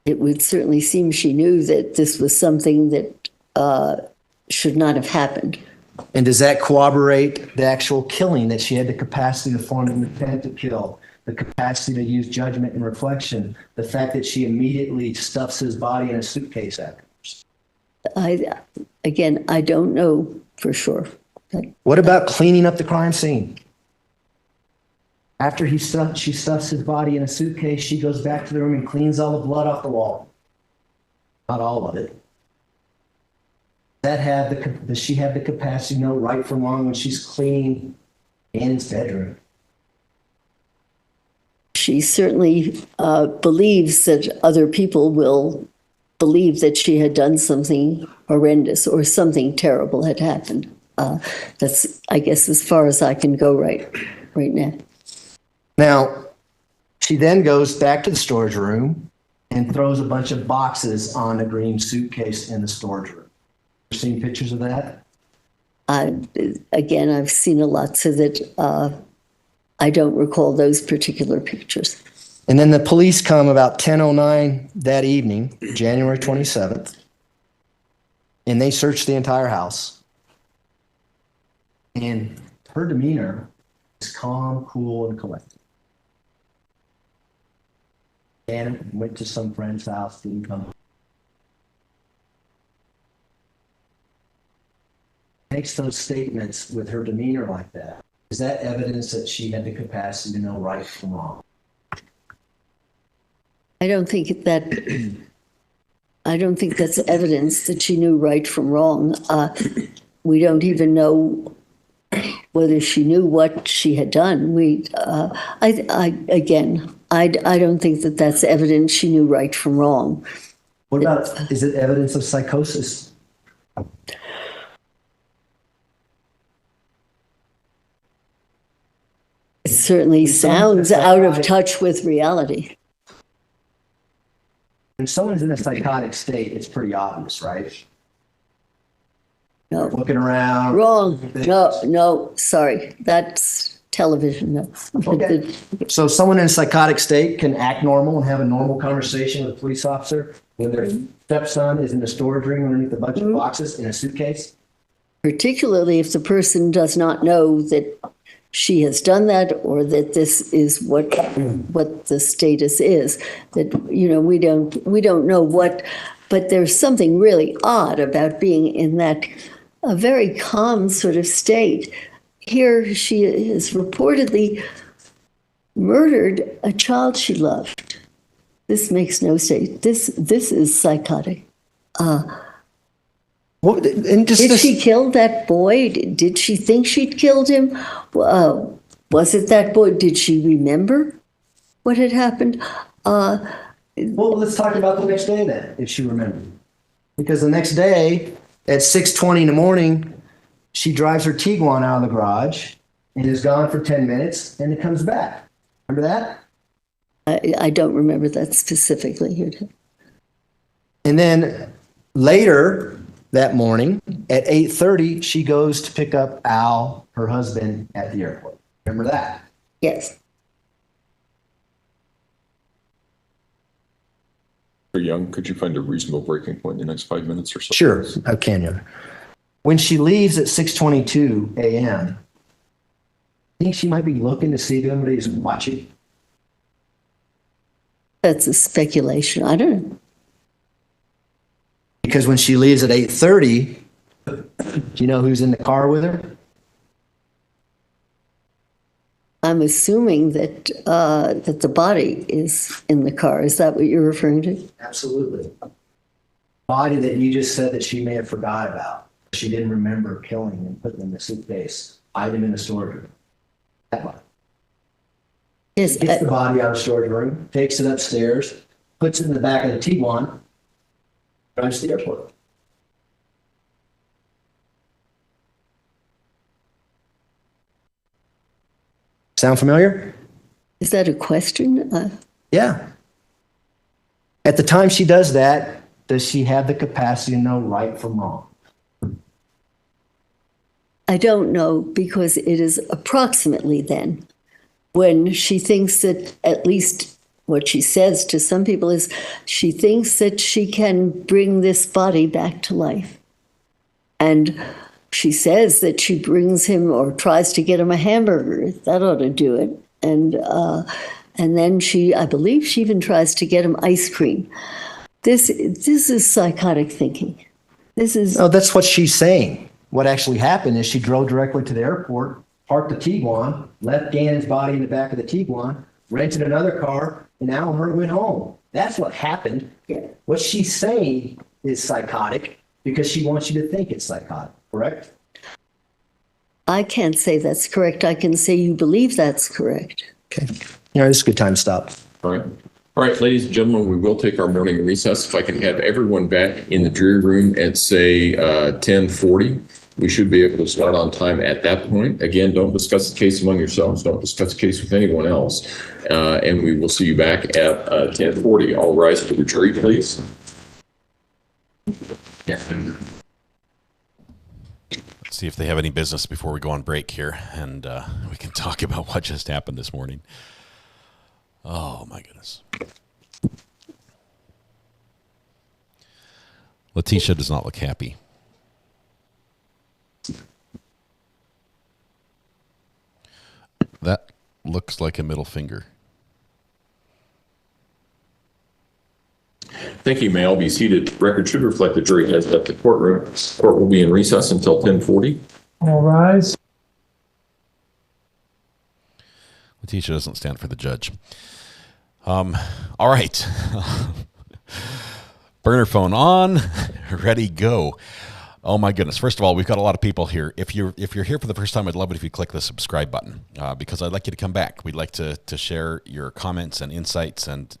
It would certainly seem she knew that this was something that should not have happened. And does that corroborate the actual killing, that she had the capacity to form an intent to kill, the capacity to use judgment and reflection, the fact that she immediately stuffs his body in a suitcase after? I don't know for sure. What about cleaning up the crime scene? After she stuffs his body in a suitcase, she goes back to the room and cleans all the blood off the wall. Not all of it. Does she have the capacity to know right from wrong when she's cleaning Ann's bedroom? She certainly believes that other people will believe that she had done something horrendous or something terrible had happened. That's, I guess, as far as I can go right now. Now, she then goes back to the storage room and throws a bunch of boxes on a green suitcase in the storage room. You've seen pictures of that? Again, I've seen a lot, so that I don't recall those particular pictures. And then the police come about 10:09 that evening, January 27th, and they search the entire house. And her demeanor is calm, cool, and collected. And went to some friend's house, didn't come. Makes those statements with her demeanor like that. Is that evidence that she had the capacity to know right from wrong? I don't think that's evidence that she knew right from wrong. We don't even know whether she knew what she had done. I don't think that that's evidence she knew right from wrong. What about, is it evidence of psychosis? It certainly sounds out of touch with reality. When someone's in a psychotic state, it's pretty obvious, right? No. Looking around. Wrong. No, sorry. That's television. No. Okay. So someone in a psychotic state can act normal and have a normal conversation with a police officer when their stepson is in a storage room underneath a bunch of boxes in a suitcase? Particularly if the person does not know that she has done that, or that this is what the status is. That, we don't know what, but there's something really odd about being in that a very calm sort of state. Here she has reportedly murdered a child she loved. This makes no sense. This is psychotic. Did she kill that boy? Did she think she'd killed him? Was it that boy? Did she remember what had happened? Well, let's talk about the next day then, if she remembered. Because the next day at 6:20 in the morning, she drives her Tiguan out of the garage and is gone for 10 minutes, and it comes back. Remember that? I don't remember that specifically. And then later that morning at 8:30, she goes to pick up Al, her husband, at the airport. Remember that? Yes. Young, could you find a reasonable breaking point in the next 5 minutes or so? Sure, I can. Yeah. When she leaves at 6:22 a.m., I think she might be looking to see if anybody's watching. That's a speculation. I don't know. Because when she leaves at 8:30, do you know who's in the car with her? I'm assuming that that the body is in the car. Is that what you're referring to? Absolutely. Body that you just said that she may have forgot about. She didn't remember killing and putting in the suitcase, hiding in the storage room. That body. Yes. Gets the body out of the storage room, takes it upstairs, puts it in the back of the Tiguan, drives to the airport. Sound familiar? Is that a question? Yeah. At the time she does that, does she have the capacity to know right from wrong? I don't know, because it is approximately then when she thinks that, at least what she says to some people is, she thinks that she can bring this body back to life. And She says that she brings him or tries to get him a hamburger. That ought to do it. And then I believe she even tries to get him ice cream. This is psychotic thinking. No, that's what she's saying. What actually happened is she drove directly to the airport, parked the Tiguan, left Gannon's body in the back of the Tiguan, rented another car, and Al and her went home. That's what happened. What she's saying is psychotic because she wants you to think it's psychotic, correct? I can't say that's correct. I can say you believe that's correct. Okay. It's a good time to stop. All right. All right, ladies and gentlemen, we will take our morning recess. If I can have everyone back in the jury room at, say, 10:40, we should be able to start on time at that point. Again, don't discuss the case among yourselves. Don't discuss the case with anyone else. And we will see you back at 10:40. All rise for the jury, please. Yeah. Let's see if they have any business before we go on break here, and we can talk about what just happened this morning. Oh, my goodness. Letecia does not look happy. That looks like a middle finger. Thank you. May all be seated. Record should reflect the jury has left the courtroom. Court will be in recess until 10:40. All rise. Letecia doesn't stand for the judge. All right. Burner phone on, ready, go. Oh my goodness. First of all, we've got a lot of people here. If you're here for the first time, I'd love it if you click the subscribe button because I'd like you to come back. We'd like to share your comments and insights and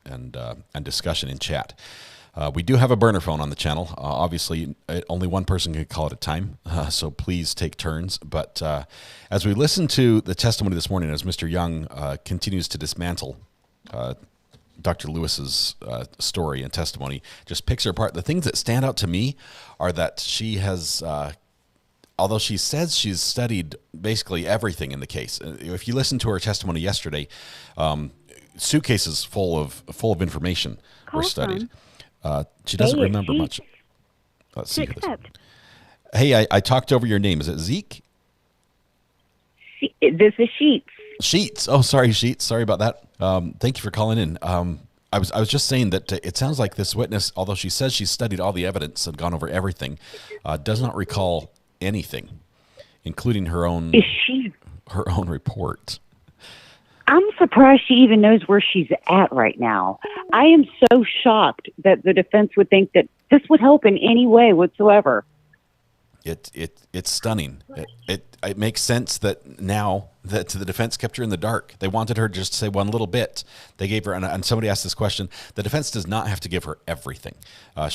discussion in chat. We do have a burner phone on the channel. Obviously, only one person can call at a time, so please take turns. But as we listen to the testimony this morning, as Mr. Young continues to dismantle Dr. Lewis's story and testimony, just picks her apart. The things that stand out to me are that she has, although she says she's studied basically everything in the case. If you listen to her testimony yesterday, suitcases full of information were studied. She doesn't remember much. Let's see. Hey, I talked over your name. Is it Zeke? This is Sheets. Sheets. Oh, sorry, Sheets. Sorry about that. Thank you for calling in. I was just saying that it sounds like this witness, although she says she's studied all the evidence and gone over everything, does not recall anything, including her own report. I'm surprised she even knows where she's at right now. I am so shocked that the defense would think that this would help in any way whatsoever. It's stunning. It makes sense that now that the defense kept her in the dark. They wanted her just to say one little bit. They gave her, and somebody asked this question, the defense does not have to give her everything.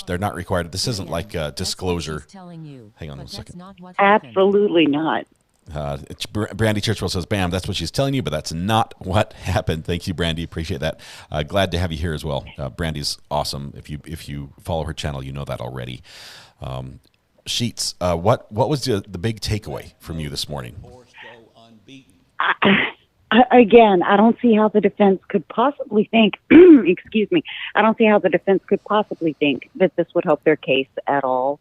They're not required. This isn't like a disclosure. Hang on one second. Absolutely not. Brandy Churchwell says, bam, that's what she's telling you, but that's not what happened. Thank you, Brandy. Appreciate that. Glad to have you here as well. Brandy's awesome. If you follow her channel, you know that already. Sheets, what was the big takeaway from you this morning? Again, I don't see how the defense could possibly think, excuse me, I don't see how the defense could possibly think that this would help their case at all.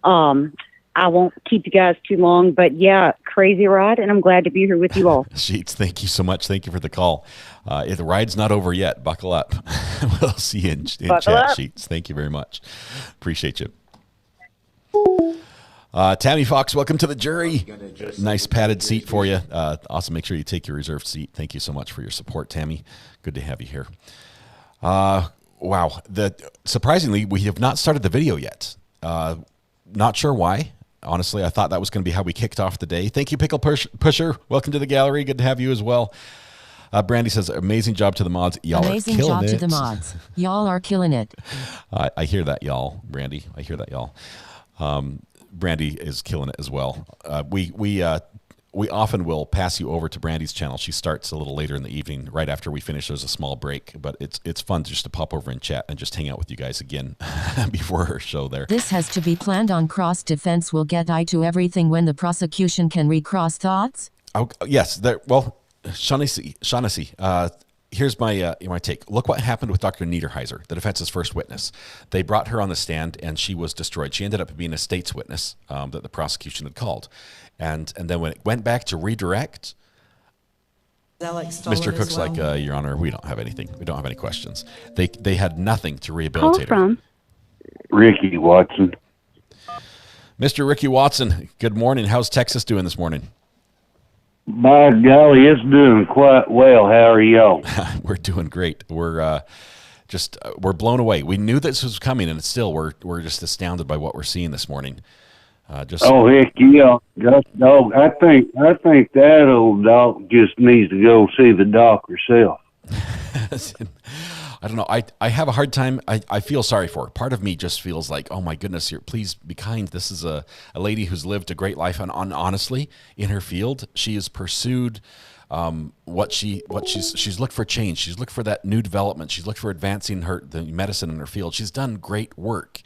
I won't keep you guys too long, but yeah, crazy ride, and I'm glad to be here with you all. Sheets, thank you so much. Thank you for the call. The ride's not over yet. Buckle up. We'll see you in chat, Sheets. Thank you very much. Appreciate you. Tammy Fox, welcome to the jury. Nice padded seat for you. Also, make sure you take your reserved seat. Thank you so much for your support, Tammy. Good to have you here. Wow. Surprisingly, we have not started the video yet. Not sure why. Honestly, I thought that was going to be how we kicked off the day. Thank you, Pickle Pusher. Welcome to the gallery. Good to have you as well. Brandy says, amazing job to the mods. Y'all amazing are killing job it. to the mods. Y'all are killing it. I hear that, y'all. Brandy, I hear that, y'all. Brandy is killing it as well. We often will pass you over to Brandy's channel. She starts a little later in the evening, right after we finish. There's a small break, but it's fun just to pop over and chat and just hang out with you guys again before her show there. This has to be planned on cross defense. Will get eye to everything when the prosecution can recross thoughts. Oh, yes. Shaughnessy, here's my take. Look what happened with Dr. Niederheiser, the defense's first witness. They brought her on the stand, and she was destroyed. She ended up being a state's witness that the prosecution had called. And then when it went back to redirect, Mr. Cook's like, Your Honor, we don't have anything. We don't have any questions. They had nothing to rehabilitate her. Ricky Watson. Mr. Ricky Watson, good morning. How's Texas doing this morning? By golly, it's doing quite well. How are y'all? We're doing great. We're blown away. We knew this was coming, and still we're just astounded by what we're seeing this morning. Heck yeah! Dog, I think that old dog just needs to go see the doc herself. I don't know. I have a hard time. I feel sorry for her. Part of me just feels like, oh my goodness, please be kind. This is a lady who's lived a great life, and honestly, in her field, she has pursued she's looked for change. She's looked for that new development. She's looked for advancing the medicine in her field. She's done great work.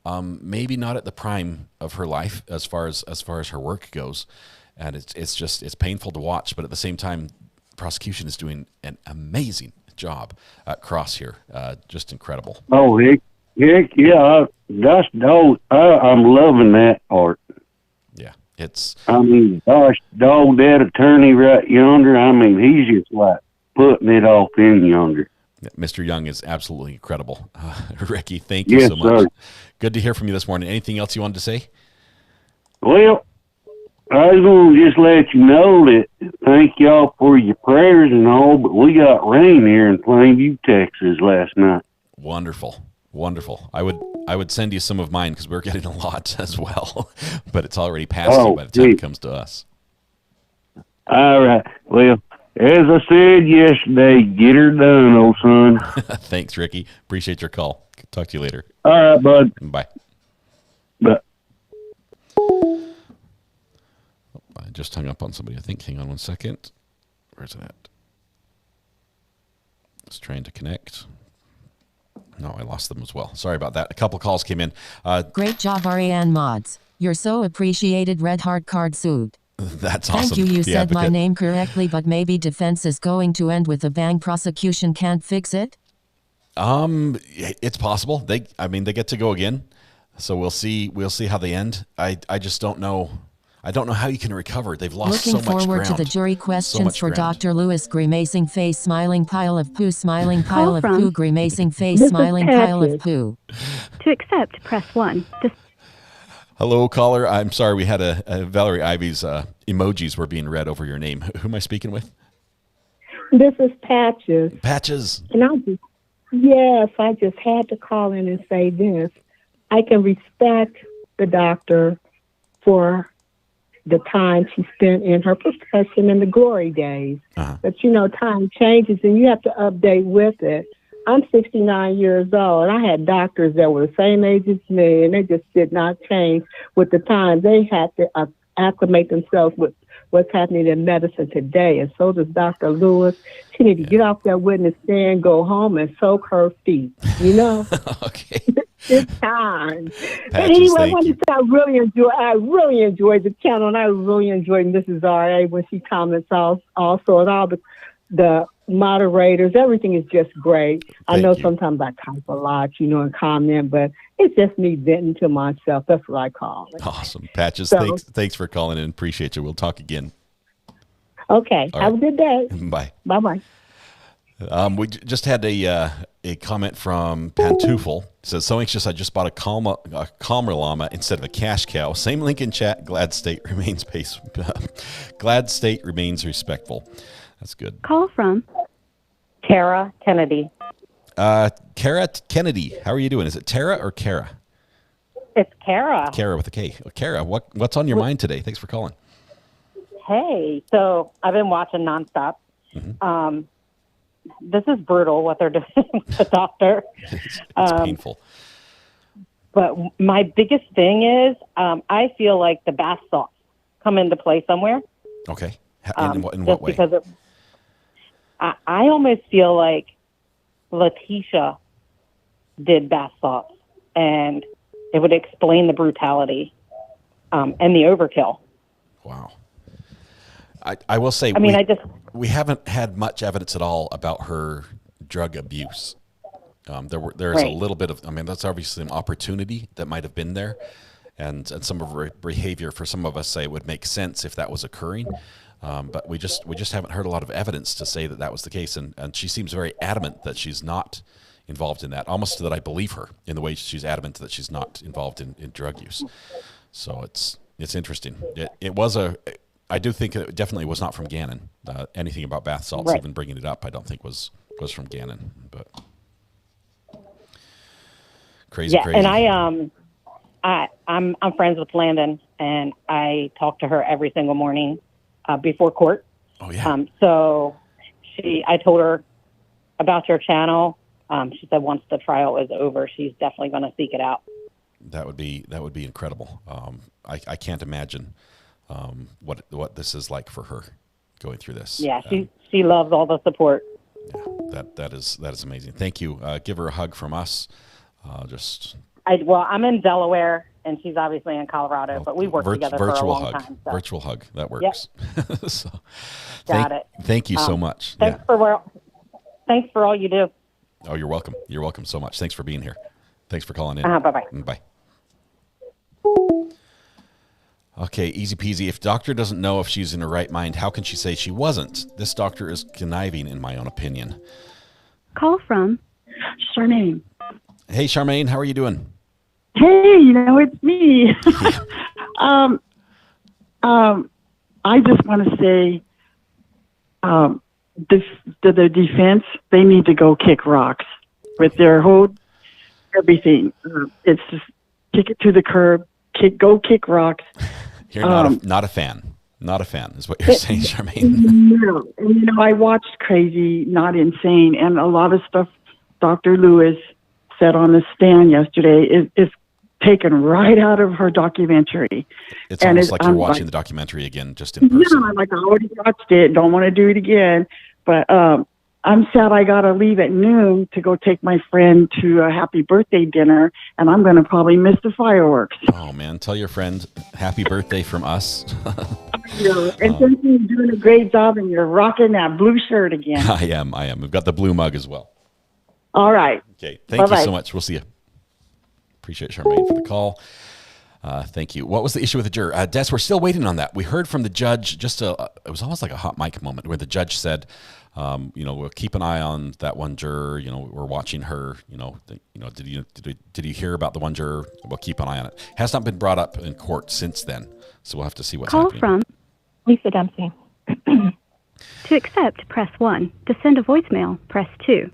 Maybe not at the prime of her life as far as her work goes, and it's painful to watch. But at the same time, prosecution is doing an amazing job at Cross here. Just incredible. Oh heck yeah! I'm loving that part. Yeah, gosh, dog, that attorney right yonder. He's just like putting it off in yonder. Mr. Young is absolutely incredible. Ricky, thank you so much. Sir. Good to hear from you this morning. Anything else you wanted to say? Well, I was going to just let you know that thank y'all for your prayers and all, but we got rain here in Plainview, Texas last night. Wonderful. I would send you some of mine because we're getting a lot as well, but it's already past you by the time it comes to us. All right. Well, as I said yesterday, get her done, old son. Thanks, Ricky. Appreciate your call. Talk to you later. All right, bud. Bye. Bye. I just hung up on somebody, I think. Hang on one second. Where's it at? Just trying to connect. No, I lost them as well. Sorry about that. A couple calls came in. Great job, Ariane Mods. You're so appreciated. Red Heart card sued. That's awesome. Thank you. You said my name correctly, but maybe defense is going to end with a bang. Prosecution can't fix it? It's possible. They get to go again. So we'll see how they end. I just don't know. I don't know how you can recover. They've lost so much ground. Looking forward to the jury questions for Dr. Lewis. Grimacing face, smiling pile of poo, smiling pile of poo, grimacing face, smiling pile of poo. To accept, press 1. Hello, caller. I'm sorry. We had a Valerie Ivy's emojis were being read over your name. Who am I speaking with? This is Patches. Patches. And I just had to call in and say this. I can respect the doctor for the time she spent in her profession in the glory days. But, time changes and you have to update with it. I'm 69 years old, and I had doctors that were the same age as me, and they just did not change with the time. They had to acclimate themselves with what's happening in medicine today, and so does Dr. Lewis. She needs to get off that witness stand, go home, and soak her feet, Okay. It's time. Patches, but anyway, I wanted to say I really enjoyed the channel, and I really enjoyed Mrs. R.A. when she comments also, and all the moderators. Everything is just great. I know sometimes I type a lot, and comment, but it's just me venting to myself. That's what I call it. Awesome. Patches, thanks for calling in. Appreciate you. We'll talk again. Okay. Have a good day. Bye. Bye-bye. We just had a comment from Pantoufel. It says, so anxious I just bought a calmer llama instead of a cash cow. Same link in chat. Glad state remains respectful. That's good. Call from Kara Kennedy. Kara Kennedy. How are you doing? Is it Tara or Kara? It's Kara. Kara with a K. Kara, what's on your mind today? Thanks for calling. Hey, so I've been watching nonstop. Mm-hmm. This is brutal what they're doing with the doctor. It's painful. But my biggest thing is I feel like the bath salts come into play somewhere. Okay. In what way? Because I almost feel like Letecia did bath salts, and it would explain the brutality and the overkill. Wow. I will say, I mean, we haven't had much evidence at all about her drug abuse. There's Right. a little bit of, I mean, that's obviously an opportunity that might have been there, and some of her behavior for some of us say would make sense if that was occurring. But we just haven't heard a lot of evidence to say that that was the case, and she seems very adamant that she's not involved in that, almost that I believe her in the way she's adamant that she's not involved in drug use. So it's interesting. I do think it definitely was not from Gannon. Anything about bath salts, Right. even bringing it up, I don't think was from Gannon. But crazy. And I'm friends with Landon, and I talk to her every single morning before court. Oh yeah. So I told her about your channel. She said once the trial is over, she's definitely going to seek it out. That would be incredible. I can't imagine what this is like for her going through this. Yeah, she loves all the support. Yeah, that is amazing. Thank you. Give her a hug from us. I'm in Delaware, and she's obviously in Colorado, but we worked together for a long time. So. Virtual hug. That works. Yep. So, Got it. Thank you so much. Thanks for all you do. Oh, you're welcome. You're welcome so much. Thanks for being here. Thanks for calling in. Bye-bye. Bye. Okay, easy peasy. If doctor doesn't know if she's in her right mind, how can she say she wasn't? This doctor is conniving, in my own opinion. Call from Charmaine. Hey, Charmaine, how are you doing? Hey, it's me. I just want to say, the defense, they need to go kick rocks with their whole everything. It's just kick it to the curb, go kick rocks. You're not a fan. Not a fan is what you're saying, Charmaine. No, I watched Crazy, Not Insane, and a lot of stuff Dr. Lewis said on the stand yesterday is taken right out of her documentary. It's almost like you're watching the documentary again, just in person. Yeah, I'm like, I already watched it. Don't want to do it again. But I'm sad I got to leave at noon to go take my friend to a happy birthday dinner, and I'm going to probably miss the fireworks. Oh, man. Tell your friend happy birthday from us. And since you're doing a great job and you're rocking that blue shirt again. I am. We've got the blue mug as well. All right. Okay. Thank you so much. We'll see you. Appreciate Charmaine for the call. Thank you. What was the issue with the juror? Des, we're still waiting on that. We heard from the judge it was almost like a hot mic moment where the judge said, we'll keep an eye on that one juror. We're watching her. Did you hear about the one juror? We'll keep an eye on it. Has not been brought up in court since then, so we'll have to see what's Call happening. from Lisa Dempsey. To accept, press 1. To send a voicemail, press 2.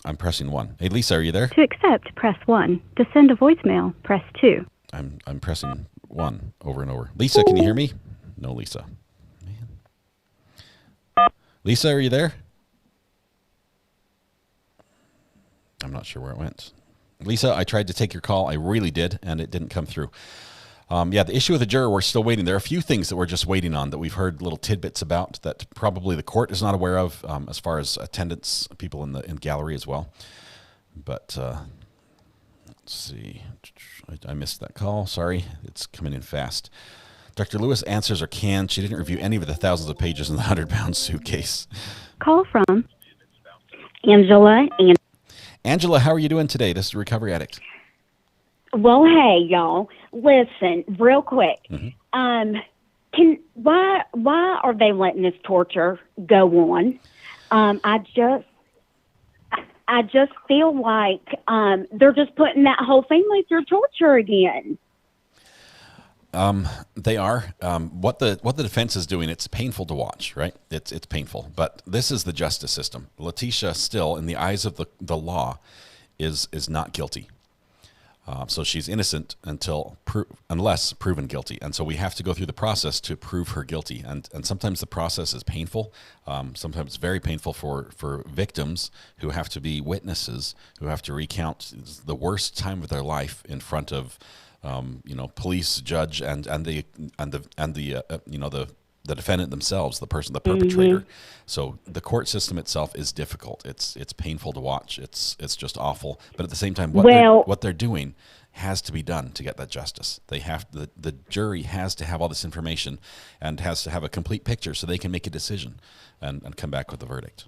I'm pressing 1. Hey, Lisa, are you there? To accept, press 1. To send a voicemail, press 2. I'm pressing 1 over and over. Lisa, can you hear me? No, Lisa. Man. Lisa, are you there? I'm not sure where it went. Lisa, I tried to take your call. I really did, and it didn't come through. The issue with the juror, we're still waiting. There are a few things that we're just waiting on that we've heard little tidbits about that probably the court is not aware of, as far as attendance, people in gallery as well. But let's see. I missed that call. Sorry. It's coming in fast. Dr. Lewis answers are canned. She didn't review any of the thousands of pages in the 100-pound suitcase. Call from Angela. Angela, how are you doing today? This is Recovery Addict. Well, hey, y'all. Listen, real quick. Mm-hmm. Why are they letting this torture go on? I just feel like they're just putting that whole family through torture again. They are. What the defense is doing, it's painful to watch, right? It's painful. But this is the justice system. Letecia still, in the eyes of the law, is not guilty. So she's innocent unless proven guilty. And so we have to go through the process to prove her guilty. And sometimes the process is painful. Sometimes very painful for victims who have to be witnesses, who have to recount the worst time of their life in front of police, judge, and the defendant themselves, the perpetrator. Mm-hmm. So the court system itself is difficult. It's painful to watch. It's just awful. But at the same time, what they're doing has to be done to get that justice. The jury has to have all this information and has to have a complete picture so they can make a decision and come back with a verdict.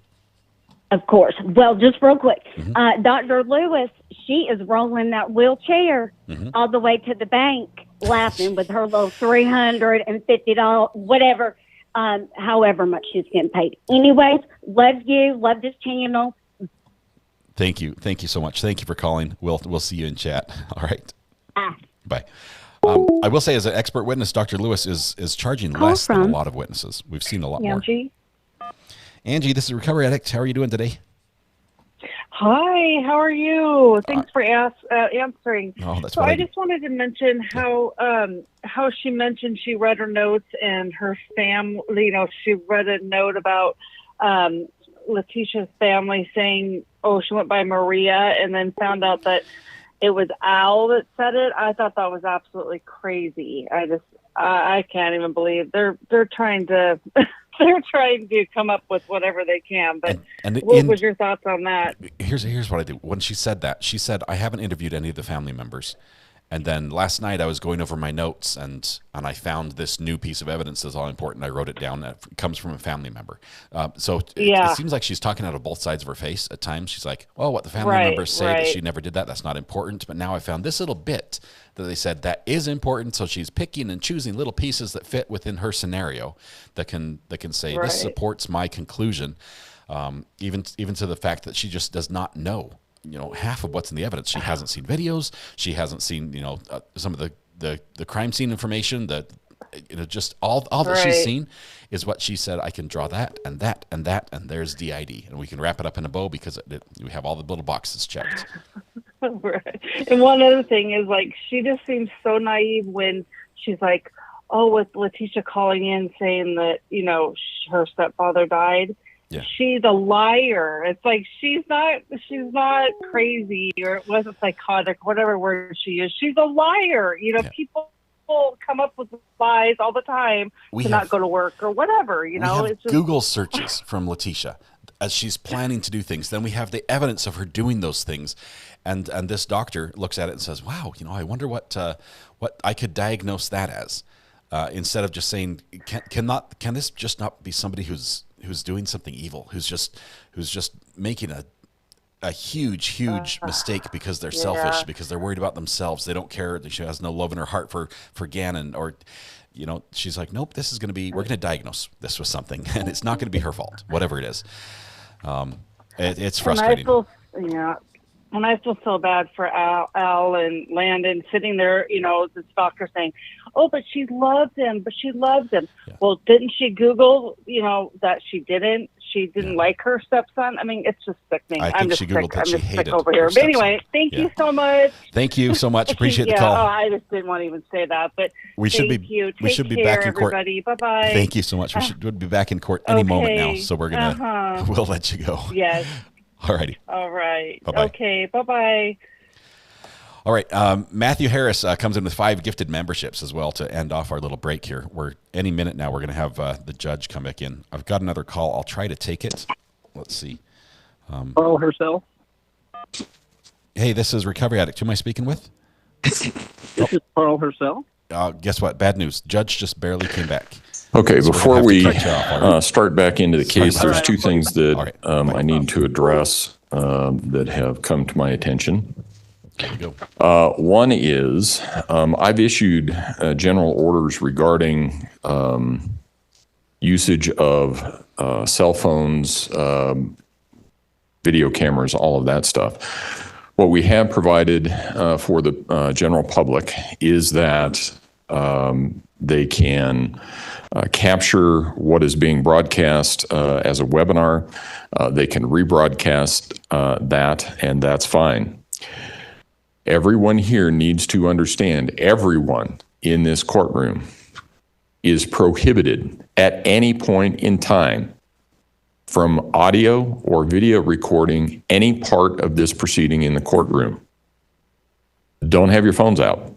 Of course. Well, just real quick, Mm-hmm. Dr. Lewis, she is rolling that wheelchair all the way to the bank, laughing with her little $350, whatever, however much she's getting paid. Anyways, love you, love this channel. Thank you so much. Thank you for calling. We'll see you in chat. All right. Bye. I will say, as an expert witness, Dr. Lewis is charging less than a lot of witnesses. We've seen a lot more. Angie, this is Recovery Addict. How are you doing today? Hi, how are you? Thanks for answering. Oh, that's so what I just wanted to mention how she mentioned she read her notes and her family. You know, she read a note about Letecia's family saying, "Oh, she went by Maria," and then found out that it was Al that said it. I thought that was absolutely crazy. I can't even believe they're trying to. They're trying to come up with whatever they can, but what was your thoughts on that? Here's what I did. When she said that, she said, I haven't interviewed any of the family members. And then last night I was going over my notes and I found this new piece of evidence that's all important. I wrote it down. It comes from a family member. It seems like she's talking out of both sides of her face at times. She's like, well, what the family members say that she never did that's not important. But now I found this little bit that they said that is important. So she's picking and choosing little pieces that fit within her scenario that can say this supports my conclusion. Even to the fact that she just does not know, half of what's in the evidence. She hasn't seen videos. She hasn't seen, some of the crime scene information. Just all that she's seen is what she said. I can draw that and that and that, and there's DID, and we can wrap it up in a bow because we have all the little boxes checked. Right. And one other thing is, like, she just seems so naive when she's like, oh, with Letecia calling in saying that, her stepfather died. Yeah. She's a liar. It's like she's not crazy, or it wasn't psychotic, whatever word she is. She's a liar. People come up with lies all the time to not go to work or whatever. We have Google searches from Letecia as she's planning to do things. Then we have the evidence of her doing those things, and this doctor looks at it and says, "Wow, I wonder what I could diagnose that as." Instead of just saying, "Can this just not be somebody who's doing something evil, who's just making a huge mistake because they're selfish, because they're worried about themselves. They don't care. She has no love in her heart for Gannon," or, she's like, nope, we're going to diagnose this with something, and it's not going to be her fault, whatever it is. It's frustrating. And I feel so bad for Al and Landon sitting there, this doctor saying, oh, but she loves him. Yeah. Well, didn't she Google, that she didn't like her stepson? I mean, it's just sickening. I think she Googled that she hated over here. But anyway, thank you so much. Thank you so much. Appreciate the call. I just didn't want to even say that, but we should be back in court. Everybody. Bye-bye. Thank you so much. We should be back in court any moment now. So we'll let you go. Yes. All righty. All right. Bye-bye. Okay. Bye-bye. All right. Matthew Harris comes in with 5 gifted memberships as well to end off our little break here. Any minute now, we're going to have the judge come back in. I've got another call. I'll try to take it. Let's see. Carl herself. Hey, this is Recovery Addict. Who am I speaking with? This is Carl herself. Guess what? Bad news. Judge just barely came back. Okay, so before we start back into the case, there's 2 things that I need to address that have come to my attention. There you go. One is I've issued general orders regarding usage of cell phones, video cameras, all of that stuff. What we have provided for the general public is that they can capture what is being broadcast as a webinar. They can rebroadcast that, and that's fine. Everyone here needs to understand, everyone in this courtroom is prohibited at any point in time from audio or video recording any part of this proceeding in the courtroom. Don't have your phones out.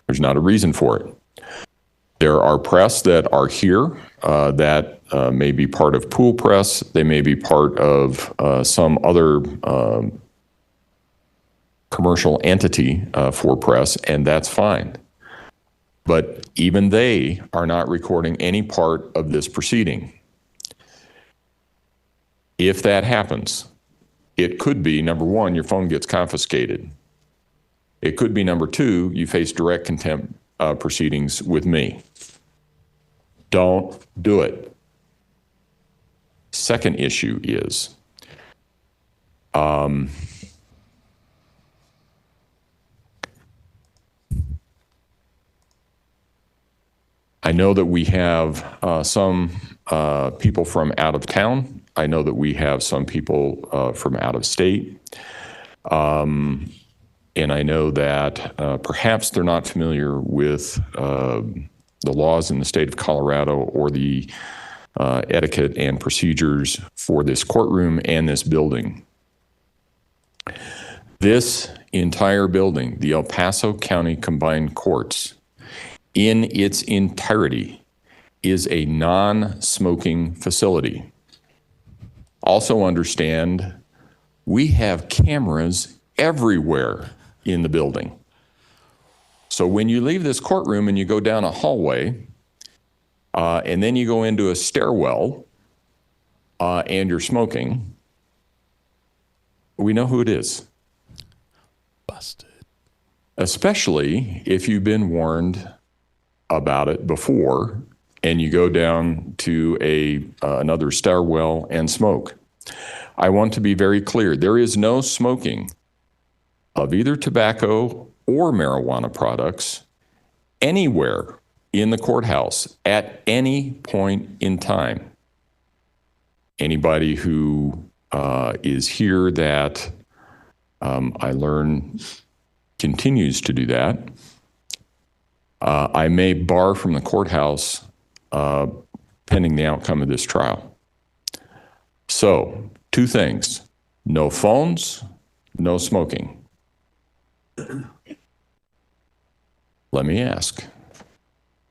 There's not a reason for it. There are press that are here that may be part of pool press. They may be part of some other commercial entity for press, and that's fine. But even they are not recording any part of this proceeding. If that happens, it could be, number one, your phone gets confiscated. It could be, number two, you face direct contempt proceedings with me. Don't do it. Second issue is, I know that we have some people from out of town. I know that we have some people from out of state. And I know that perhaps they're not familiar with the laws in the state of Colorado or the etiquette and procedures for this courtroom and this building. This entire building, the El Paso County Combined Courts, in its entirety, is a non-smoking facility. Also understand, we have cameras everywhere in the building. So when you leave this courtroom and you go down a hallway, and then you go into a stairwell, and you're smoking, we know who it is. Busted. Especially if you've been warned about it before and you go down to another stairwell and smoke. I want to be very clear. There is no smoking of either tobacco or marijuana products anywhere in the courthouse at any point in time. Anybody who is here that I learn continues to do that, I may bar from the courthouse pending the outcome of this trial. So, two things: no phones, no smoking. Let me ask,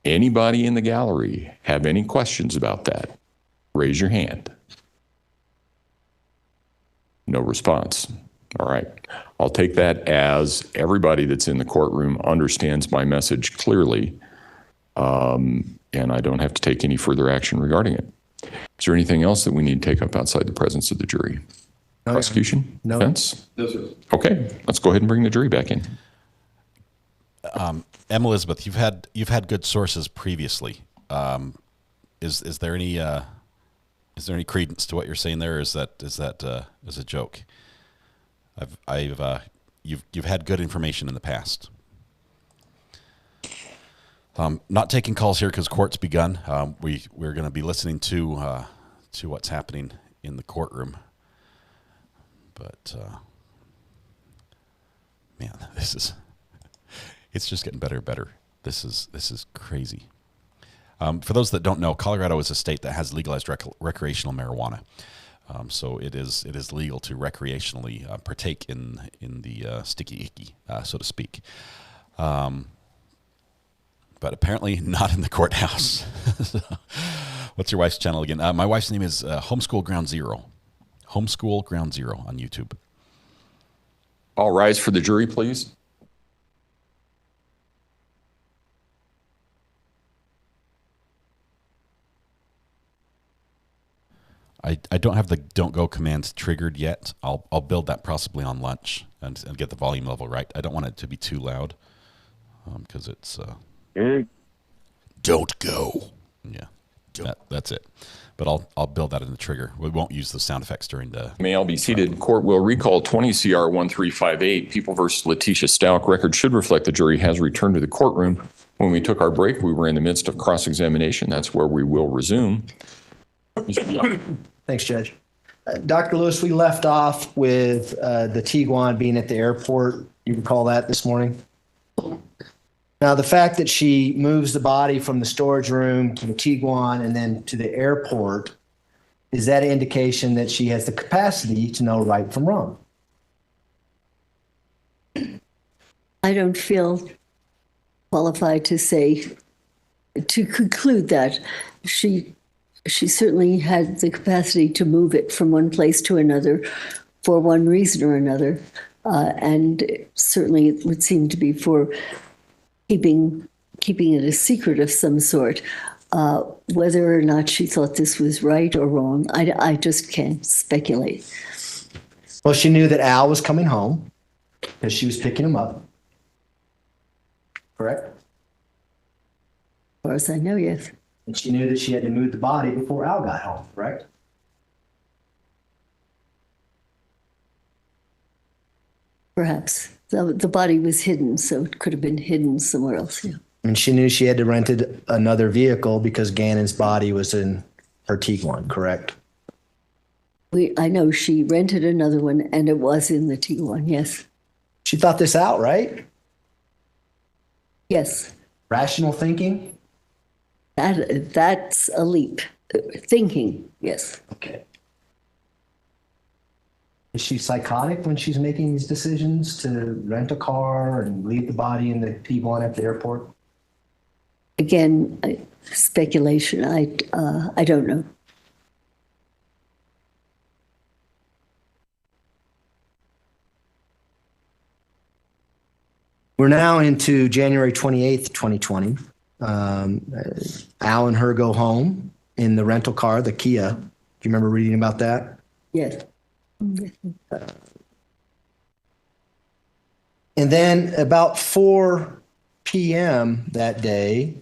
anybody in the gallery have any questions about that? Raise your hand. No response. All right. I'll take that as everybody that's in the courtroom understands my message clearly, and I don't have to take any further action regarding it. Is there anything else that we need to take up outside the presence of the jury? No, Prosecution? no. Defense? No, sir. Okay. Let's go ahead and bring the jury back in. Elizabeth, you've had good sources previously. Is there any credence to what you're saying there? Or is that a joke? You've had good information in the past. Not taking calls here because court's begun. We're going to be listening to what's happening in the courtroom. But man, it's just getting better and better. This is crazy. For those that don't know, Colorado is a state that has legalized recreational marijuana. So it is legal to recreationally partake in the sticky icky, so to speak. But apparently not in the courthouse. What's your wife's channel again? My wife's name is Homeschool Ground Zero. Homeschool Ground Zero on YouTube. All rise for the jury, please. I don't have the don't go command triggered yet. I'll build that possibly on lunch and get the volume level right. I don't want it to be too loud because it's don't go. Yeah, that's it. But I'll build that in the trigger. We won't use the sound effects during the. May all be seated. Court will recall 20 CR 1358, People versus Letecia Stauch. Record should reflect the jury has returned to the courtroom. When we took our break, we were in the midst of cross-examination. That's where we will resume. Thanks, Judge. Dr. Lewis, we left off with the Tiguan being at the airport. You recall that this morning? Now, the fact that she moves the body from the storage room to the Tiguan and then to the airport, is that an indication that she has the capacity to know right from wrong? I don't feel qualified to conclude that. She certainly had the capacity to move it from one place to another for one reason or another. And certainly it would seem to be for keeping it a secret of some sort. Whether or not she thought this was right or wrong, I just can't speculate. Well, she knew that Al was coming home because she was picking him up. Correct? As far as I know, yes. And she knew that she had to move the body before Al got home, correct? Perhaps. The body was hidden, so it could have been hidden somewhere else. Yeah. And she knew she had to rent another vehicle because Gannon's body was in her Tiguan, correct? I know she rented another one, and it was in the Tiguan, yes. She thought this out, right? Yes. Rational thinking? That's a leap. Thinking, yes. Okay. Is she psychotic when she's making these decisions to rent a car and leave the body in the Tiguan at the airport? Again, speculation. I don't know. We're now into January 28th, 2020. Al and her go home in the rental car, the Kia. Do you remember reading about that? Yes. And then about 4 p.m. that day,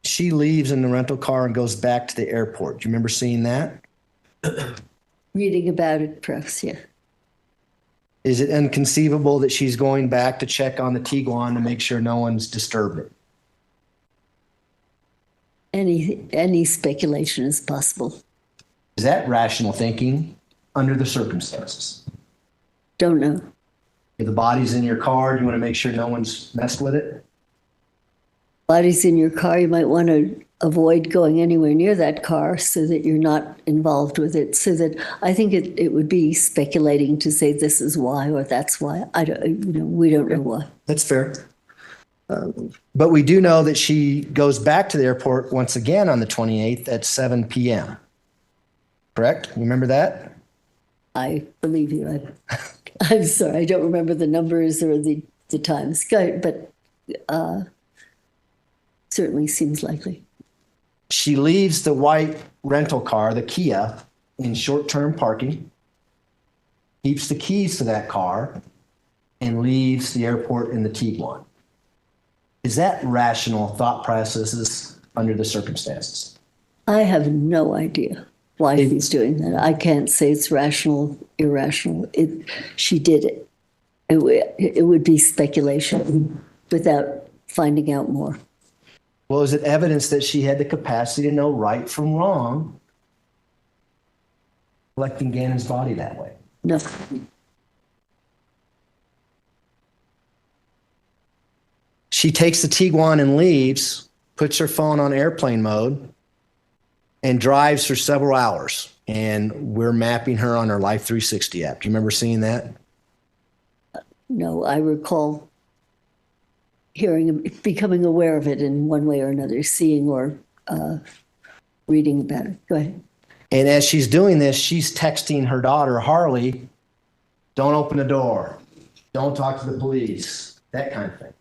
she leaves in the rental car and goes back to the airport. Do you remember seeing that? Reading about it, perhaps, yeah. Is it inconceivable that she's going back to check on the Tiguan to make sure no one's disturbed it? Any speculation is possible. Is that rational thinking under the circumstances? Don't know. If the body's in your car, you want to make sure no one's messed with it? Body's in your car, you might want to avoid going anywhere near that car so that you're not involved with it. So that I think it would be speculating to say this is why or that's why. We don't know why. That's fair. But we do know that she goes back to the airport once again on the 28th at 7 p.m. Correct? You remember that? I believe you. I'm sorry, I don't remember the numbers or the times, but certainly seems likely. She leaves the white rental car, the Kia, in short-term parking, keeps the keys to that car, and leaves the airport in the Tiguan. Is that rational thought processes under the circumstances? I have no idea why she's doing that. I can't say it's rational, irrational. She did it. It would be speculation without finding out more. Well, is it evidence that she had the capacity to know right from wrong, collecting Gannon's body that way? No. She takes the Tiguan and leaves, puts her phone on airplane mode, and drives for several hours. And we're mapping her on her Life 360 app. Do you remember seeing that? No, I recall becoming aware of it in one way or another, seeing or reading about it. Go ahead. And as she's doing this, she's texting her daughter, Harley, don't open the door. Don't talk to the police. That kind of thing.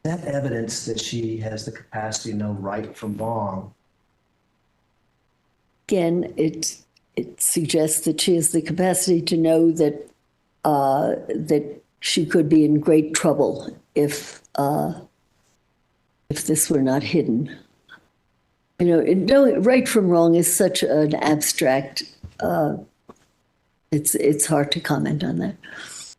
That evidence that she has the capacity to know right from wrong. Again, it suggests that she has the capacity to know that that she could be in great trouble if this were not hidden. Knowing right from wrong is such an abstract. It's hard to comment on that.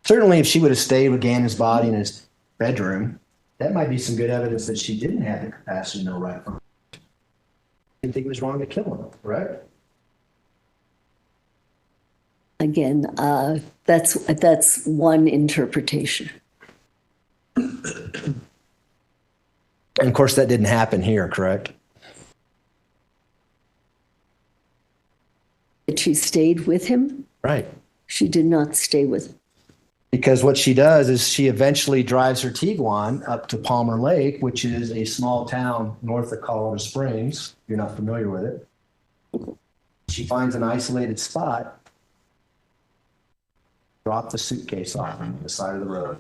Certainly, if she would have stayed with Gannon's body in his bedroom, that might be some good evidence that she didn't have the capacity to know right from wrong. Didn't think it was wrong to kill him, right? Again, that's one interpretation. And of course, that didn't happen here, correct? That she stayed with him? Right. She did not stay with him. Because what she does is she eventually drives her Tiguan up to Palmer Lake, which is a small town north of Colorado Springs. If you're not familiar with it. She finds an isolated spot dropped the suitcase off on the side of the road.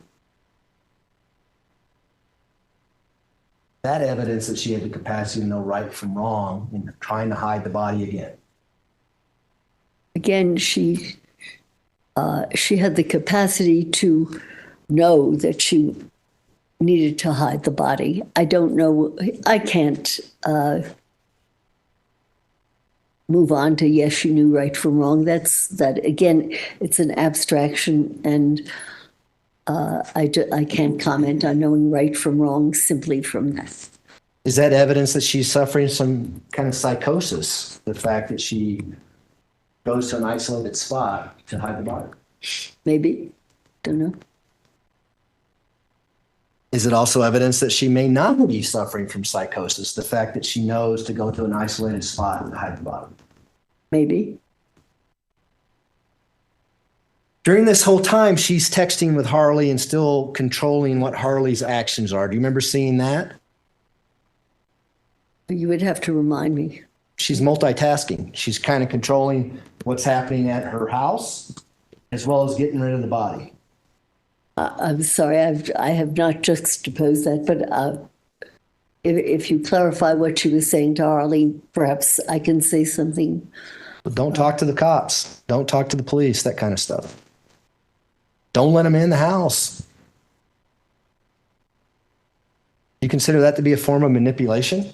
That evidence that she had the capacity to know right from wrong and trying to hide the body again. Again, she had the capacity to know that she needed to hide the body. I don't know. I can't move on to yes, she knew right from wrong. That again, it's an abstraction, and I can't comment on knowing right from wrong simply from that. Is that evidence that she's suffering some kind of psychosis? The fact that she goes to an isolated spot to hide the body? Maybe. Don't know. Is it also evidence that she may not be suffering from psychosis? The fact that she knows to go to an isolated spot and hide the body? Maybe. During this whole time, she's texting with Harley and still controlling what Harley's actions are. Do you remember seeing that? You would have to remind me. She's multitasking. She's kind of controlling what's happening at her house as well as getting rid of the body. I'm sorry, I have not juxtaposed that, but if you clarify what she was saying to Harley, perhaps I can say something. But don't talk to the cops. Don't talk to the police, that kind of stuff. Don't let them in the house. You consider that to be a form of manipulation?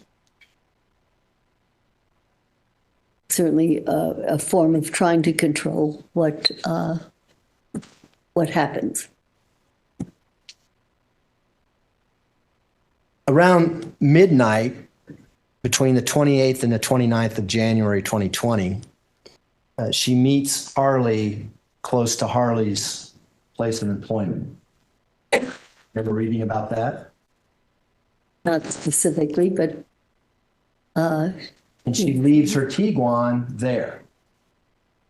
Certainly a form of trying to control what happens. Around midnight, between the 28th and the 29th of January 2020, she meets Harley close to Harley's place of employment. Ever reading about that? Not specifically, but... and she leaves her Tiguan there.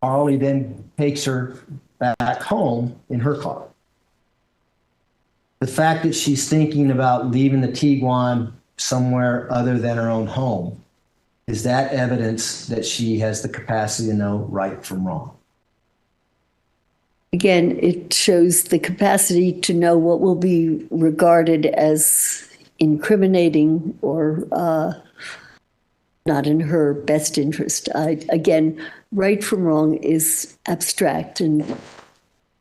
Harley then takes her back home in her car. The fact that she's thinking about leaving the Tiguan somewhere other than her own home, is that evidence that she has the capacity to know right from wrong? Again, it shows the capacity to know what will be regarded as incriminating or not in her best interest. Again, right from wrong is abstract, and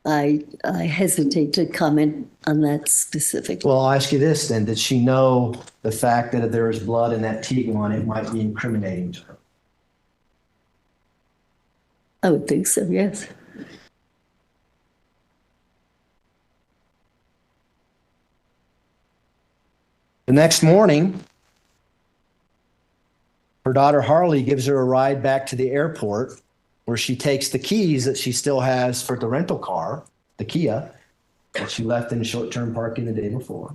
I hesitate to comment on that specifically. Well, I'll ask you this then. Did she know the fact that if there was blood in that Tiguan, it might be incriminating to her? I would think so, yes. The next morning, her daughter Harley gives her a ride back to the airport, where she takes the keys that she still has for the rental car, the Kia, that she left in short-term parking the day before.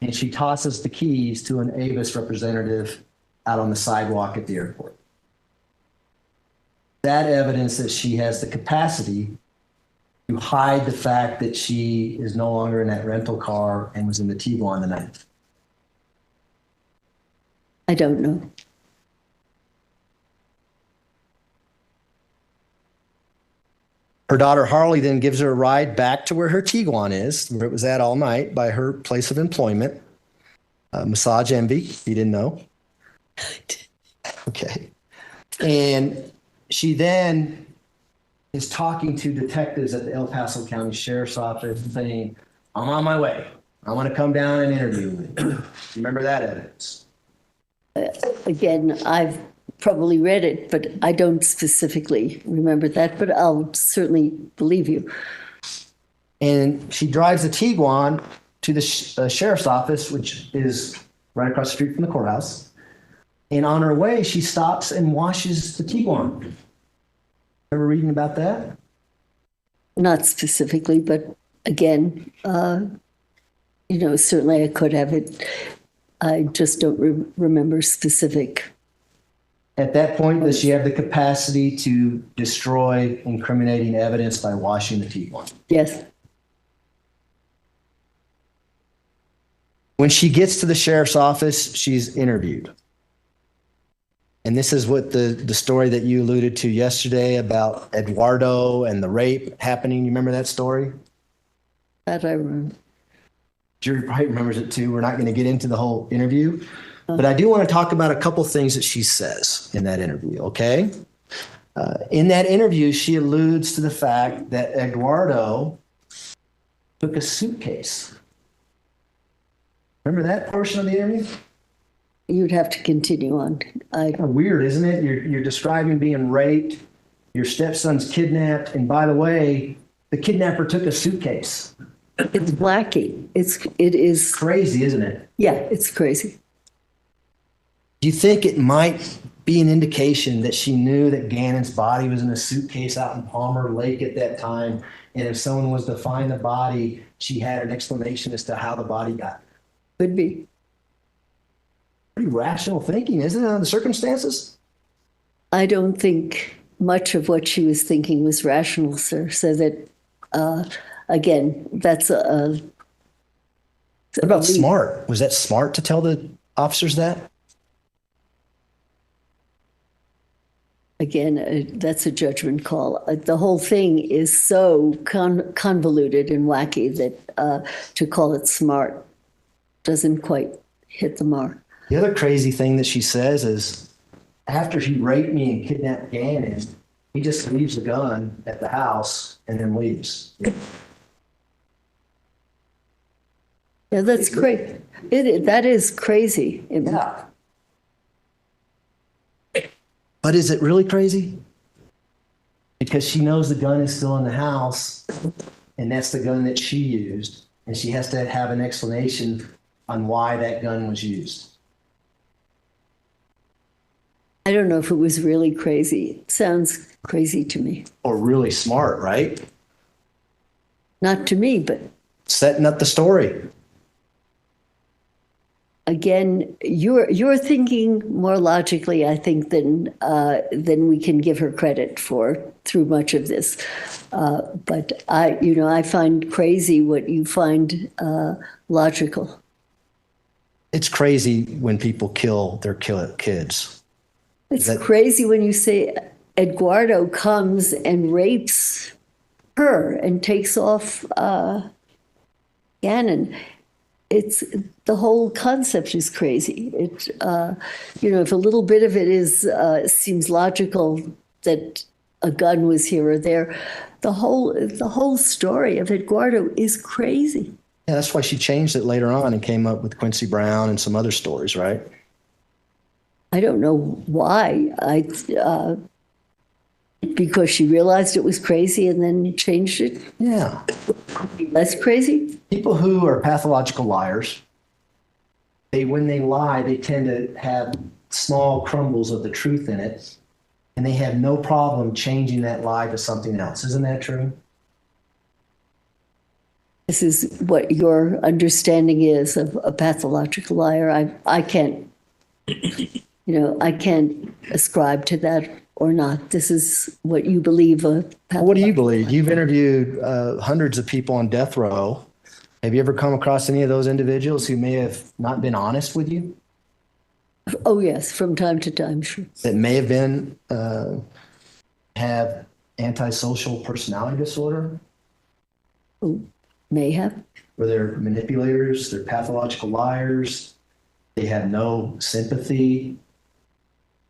And she tosses the keys to an Avis representative out on the sidewalk at the airport. That evidence that she has the capacity to hide the fact that she is no longer in that rental car and was in the Tiguan the night. I don't know. Her daughter Harley then gives her a ride back to where her Tiguan is, where it was at all night, by her place of employment. Massage Envy, you didn't know. Okay. And she then is talking to detectives at the El Paso County Sheriff's Office saying, I'm on my way. I want to come down and interview with you. Remember that evidence? Again, I've probably read it, but I don't specifically remember that, but I'll certainly believe you. And she drives the Tiguan to the sheriff's office, which is right across the street from the courthouse. And on her way, she stops and washes the Tiguan. Ever reading about that? Not specifically, but again, certainly I could have it. I just don't remember specific. At that point, does she have the capacity to destroy incriminating evidence by washing the Tiguan? Yes. When she gets to the sheriff's office, she's interviewed. And this is what the story that you alluded to yesterday about Eduardo and the rape happening. You remember that story? That I remember. Jury probably remembers it too. We're not going to get into the whole interview, but I do want to talk about a couple things that she says in that interview, okay? In that interview, she alludes to the fact that Eduardo took a suitcase. Remember that portion of the interview? You'd have to continue on. Weird, isn't it? You're describing being raped, your stepson's kidnapped, and by the way, the kidnapper took a suitcase. It's wacky. It is crazy, isn't it? Yeah, it's crazy. Do you think it might be an indication that she knew that Gannon's body was in a suitcase out in Palmer Lake at that time? And if someone was to find the body, she had an explanation as to how the body got there? Could be. Pretty rational thinking, isn't it, under the circumstances? I don't think much of what she was thinking was rational, sir. So that, again, that's a. What about smart? Was that smart to tell the officers that? Again, that's a judgment call. The whole thing is so convoluted and wacky that to call it smart doesn't quite hit the mark. The other crazy thing that she says is, after he raped me and kidnapped Gannon, he just leaves the gun at the house and then leaves. Yeah, that's great. That is crazy. Yeah. But is it really crazy? Because she knows the gun is still in the house, and that's the gun that she used, and she has to have an explanation on why that gun was used. I don't know if it was really crazy. It sounds crazy to me. Or really smart, right? Not to me, but setting up the story. Again, you're thinking more logically, I think, than we can give her credit for through much of this. But I find crazy what you find logical. It's crazy when people kill their kids. It's crazy when you say Eduardo comes and rapes her and takes off Gannon. It's the whole concept is crazy. It, if a little bit of it is seems logical that a gun was here or there, the whole story of Eduardo is crazy. Yeah, that's why she changed it later on and came up with Quincy Brown and some other stories, right? I don't know why. Because she realized it was crazy and then changed it? Yeah. Less crazy? People who are pathological liars, when they lie, they tend to have small crumbles of the truth in it, and they have no problem changing that lie to something else. Isn't that true? This is what your understanding is of a pathological liar. I can't, I can't ascribe to that or not. This is what you believe. What do you believe? You've interviewed hundreds of people on death row. Have you ever come across any of those individuals who may have not been honest with you? Oh, yes, from time to time, sure. That may have been, have antisocial personality disorder? Oh, may have. Where they're manipulators, they're pathological liars, they have no sympathy.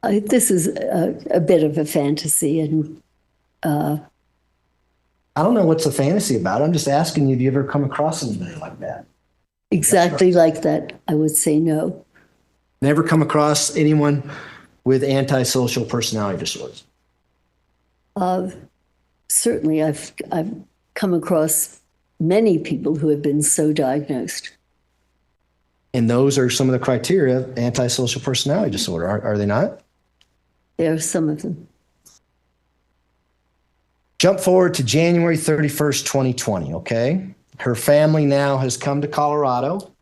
This is a bit of a fantasy, and I don't know what's a fantasy about. I'm just asking you, have you ever come across anybody like that? Exactly like that, I would say no. Never come across anyone with antisocial personality disorders? Certainly, I've come across many people who have been so diagnosed. And those are some of the criteria of antisocial personality disorder, are they not? There are some of them. Jump forward to January 31st, 2020, okay? Her family now has come to Colorado.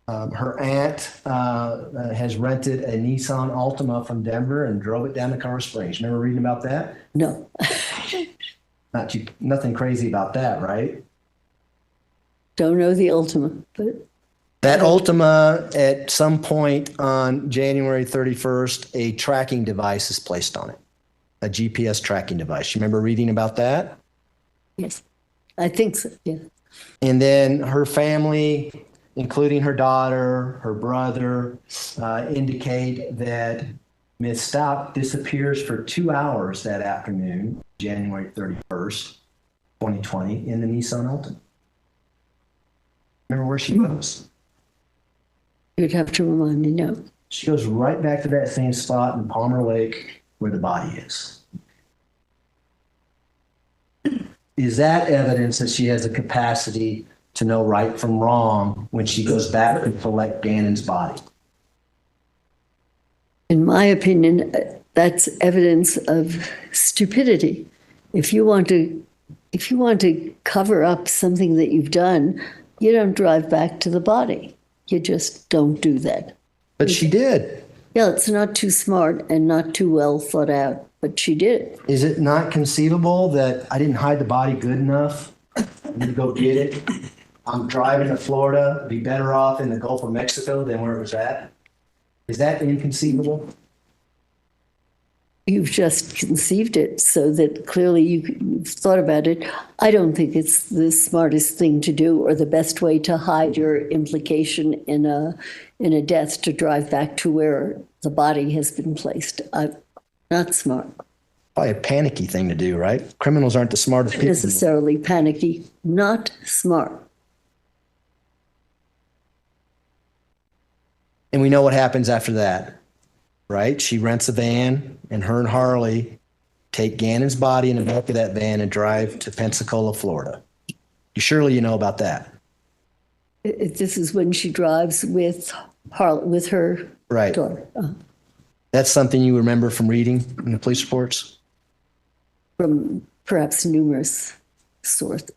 Her aunt has rented a Nissan Altima from Denver and drove it down to Colorado Springs. Remember reading about that? No. Nothing crazy about that, right? Don't know the Altima, but... That Ultima, at some point on January 31st, a tracking device is placed on it, a GPS tracking device. You remember reading about that? Yes, I think so, yeah. And then her family, including her daughter, her brother, indicate that Ms. Stauch disappears for 2 hours that afternoon, January 31st, 2020, in the Nissan Altima. Remember where she goes? You'd have to remind me, no. She goes right back to that same spot in Palmer Lake where the body is. Is that evidence that she has the capacity to know right from wrong when she goes back to collect Gannon's body? In my opinion, that's evidence of stupidity. If you want to cover up something that you've done, you don't drive back to the body. You just don't do that. But she did. Yeah, it's not too smart and not too well thought out, but she did it. Is it not conceivable that I didn't hide the body good enough? I need to go get it. I'm driving to Florida, be better off in the Gulf of Mexico than where it was at. Is that inconceivable? You've just conceived it so that clearly you've thought about it. I don't think it's the smartest thing to do or the best way to hide your implication in a death, to drive back to where the body has been placed. Not smart. Probably a panicky thing to do, right? Criminals aren't the smartest people. Necessarily panicky, not smart. And we know what happens after that, right? She rents a van, and her and Harley take Gannon's body in the back of that van and drive to Pensacola, Florida. Surely you know about that. This is when she drives with her right. daughter. That's something you remember from reading in the police reports? From perhaps numerous sources.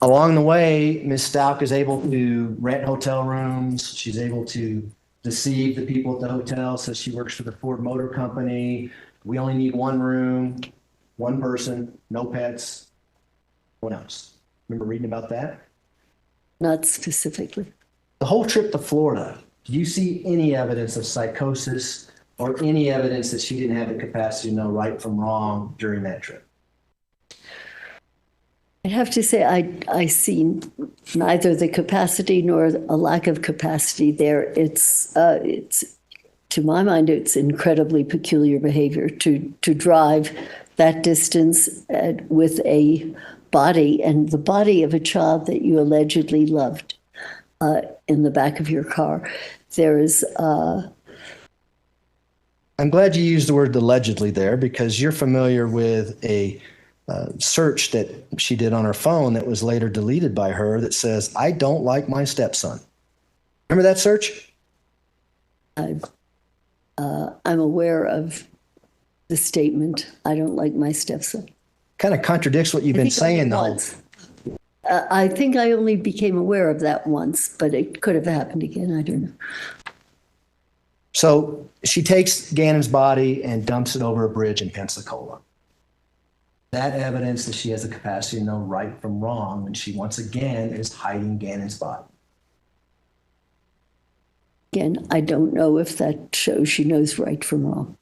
Along the way, Ms. Stauch is able to rent hotel rooms. She's able to deceive the people at the hotel. So she works for the Ford Motor Company. We only need one room, one person, no pets, no one else. Remember reading about that? Not specifically. The whole trip to Florida, do you see any evidence of psychosis or any evidence that she didn't have the capacity to know right from wrong during that trip? I'd have to say I see neither the capacity nor a lack of capacity there. It's to my mind, it's incredibly peculiar behavior to drive that distance with a body, and the body of a child that you allegedly loved, in the back of your car. There is. I'm glad you used the word allegedly there, because you're familiar with a search that she did on her phone that was later deleted by her that says, "I don't like my stepson." Remember that search? I'm aware of the statement, "I don't like my stepson." Kind of contradicts what you've been saying the whole. I think I only became aware of that once, but it could have happened again. I don't know. So she takes Gannon's body and dumps it over a bridge in Pensacola. That evidence that she has the capacity to know right from wrong when she once again is hiding Gannon's body. Again, I don't know if that shows she knows right from wrong.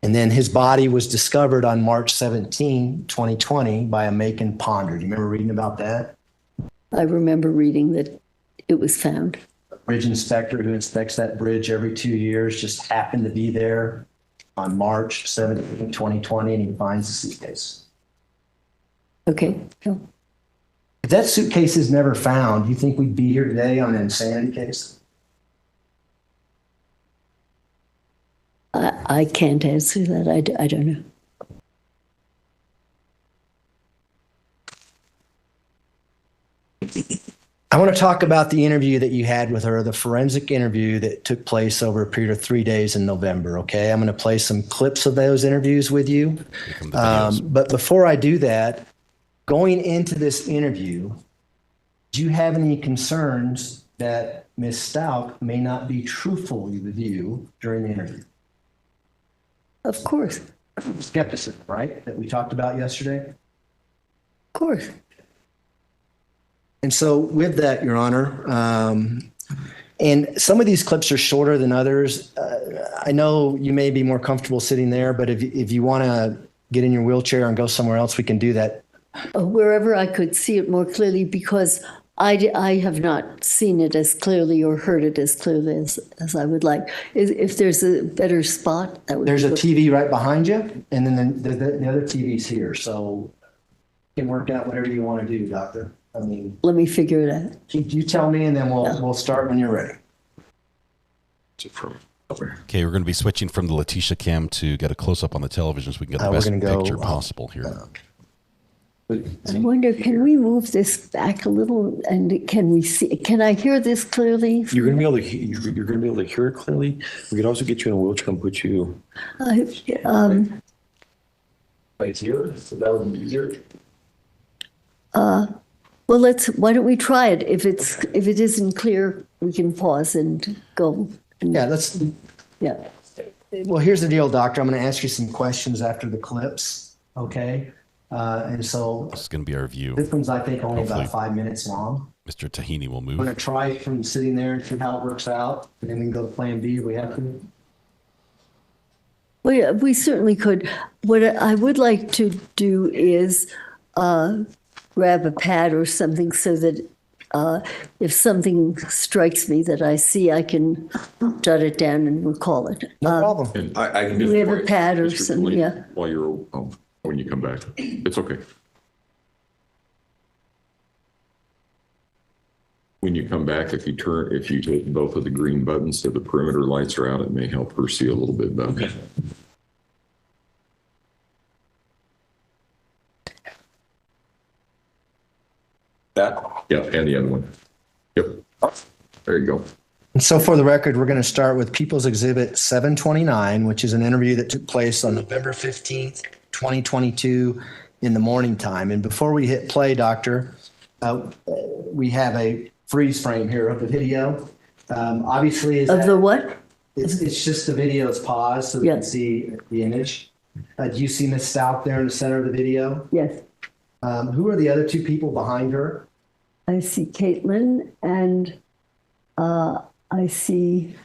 And then his body was discovered on March 17, 2020 by a Macon ponder. Do you remember reading about that? I remember reading that it was found. A bridge inspector who inspects that bridge every 2 years just happened to be there on March 17, 2020, and he finds the suitcase. Okay. If that suitcase is never found, do you think we'd be here today on an insanity case? I can't answer that. I don't know. I want to talk about the interview that you had with her, the forensic interview that took place over a period of 3 days in November, okay? I'm going to play some clips of those interviews with you. But before I do that, going into this interview, do you have any concerns that Ms. Stauch may not be truthful with you during the interview? Of course. Skepticism, right? That we talked about yesterday? Of course. And so with that, Your Honor, and some of these clips are shorter than others. I know you may be more comfortable sitting there, but if you want to get in your wheelchair and go somewhere else, we can do that. Wherever I could see it more clearly, because I have not seen it as clearly or heard it as clearly as I would like. If there's a better spot, that would There's be a good. TV right behind you, and then the other TV's here. So you can work out whatever you want to do, Doctor. I mean, let me figure it out. You tell me, and then we'll start when you're ready. Okay, we're going to be switching from the Letecia cam to get a close up on the television so we can get the best picture possible here. I wonder, can we move this back a little, and can we see? Can I hear this clearly? You're going to be able to hear it clearly. We could also get you in a wheelchair and put you right here. So that would be easier. Well, why don't we try it? If it isn't clear, we can pause and go. Yeah. Well, here's the deal, Doctor. I'm going to ask you some questions after the clips. Okay. And so this is going to be our view. This one's, I think, only Hopefully, about 5 minutes long. Mr. Tahini will move. I'm going to try from sitting there and see how it works out, and then we can go to plan B if we have to. Well, yeah, we certainly could. What I would like to do is grab a pad or something so that if something strikes me that I see, I can jot it down and recall it. No problem. And I can do we have a pad or something? Yeah. While you're when you come back, it's okay. When you come back, if you hit both of the green buttons so the perimeter lights are out, it may help her see a little bit better. Okay. That? Yeah, and the other one. Yep. There you go. And so for the record, we're going to start with People's Exhibit 729, which is an interview that took place on November 15th, 2022 in the morning time. And before we hit play, Doctor, we have a freeze frame here of the video. Obviously, the what? It's just the video is paused so we can see the image. Do you see Miss Stauch there in the center of the video? Yes. Who are the other two people behind her? I see Caitlin, and I see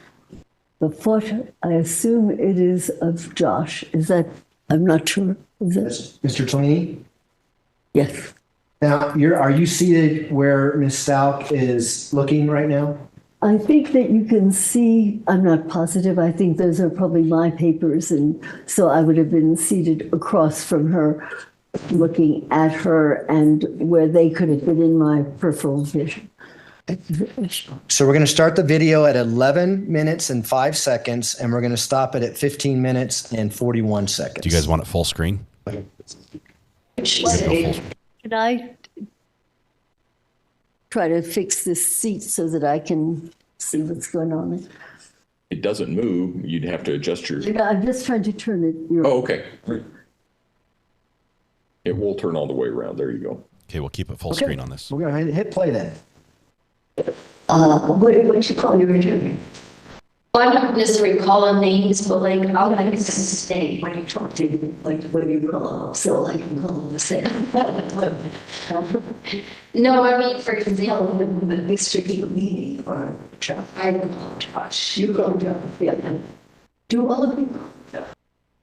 the foot. I assume it is of Josh. Is that? I'm not sure. Is that Mr. Tlaney? Yes. Now, are you seated where Miss Stauch is looking right now? I think that you can see, I'm not positive, I think those are probably my papers, and so I would have been seated across from her, looking at her, and where they could have been in my peripheral vision. So we're going to start the video at 11 minutes and 5 seconds, and we're going to stop it at 15 minutes and 41 seconds. Do you guys want it full screen? Can I try to fix this seat so that I can see what's going on? It doesn't move. You'd have to adjust your... I'm just trying to turn it. Oh, okay. It will turn all the way around. There you go. Okay, we'll keep it full screen on this. We're going to hit play then. What you call your interview? Well, I'm not necessarily calling names, but like I'll like to say when you talk to like what do you call them? So I can call them the same. No, I mean for example, the Mr. meeting or I don't know, Josh. You go Josh. Yeah. Do all of you?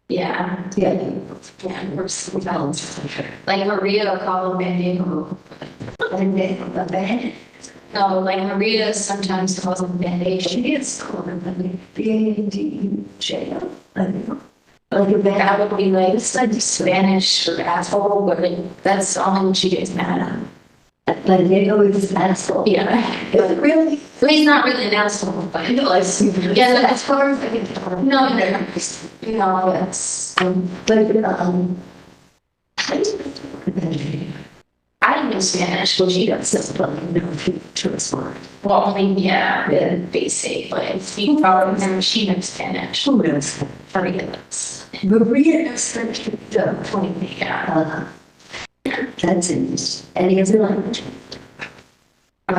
Yeah. We're sometimes like Maria called me and then no, like Maria sometimes calls them bandage. She is called them B-A-D-J. Like that would be like Spanish for asshole, but like, that's all she gets mad at. But they always an asshole. Yeah. Really? I mean, he's not really an asshole, but yeah, that's part of it. No, it's I don't know Spanish, but she does to respond. Well, only, yeah, basic, but if you probably remember, she knows Spanish. Who knows? Maria knows. Maria knows the point. Yeah. That's it. Any other language? No.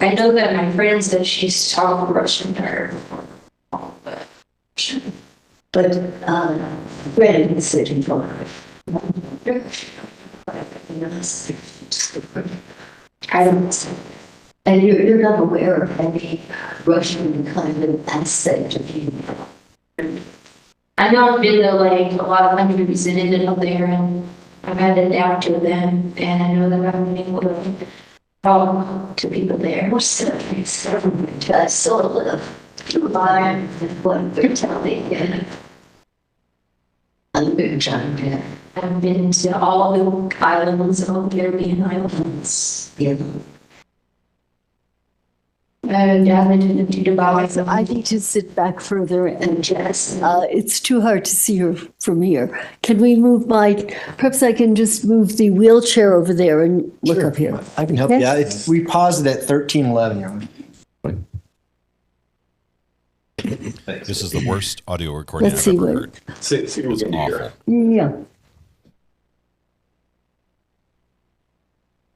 I know that my friend said she's taught Russian to her, but Brandon said he I don't. And you're not aware of any Russian kind of aspect of you. I know I've been to like a lot of countries and ended up there, and I've had to adapt to them, and I know that I'm able to talk to people there. So I sort of learn what they're telling me. I've been to all the islands, all the Caribbean islands. Yeah. I need to sit back further and just, it's too hard to see her from here. Can we move perhaps I can just move the wheelchair over there and look up here. I can help you out. We paused it at 1311, Your Honor. This is the worst audio recording I've ever heard. It was awful. Yeah.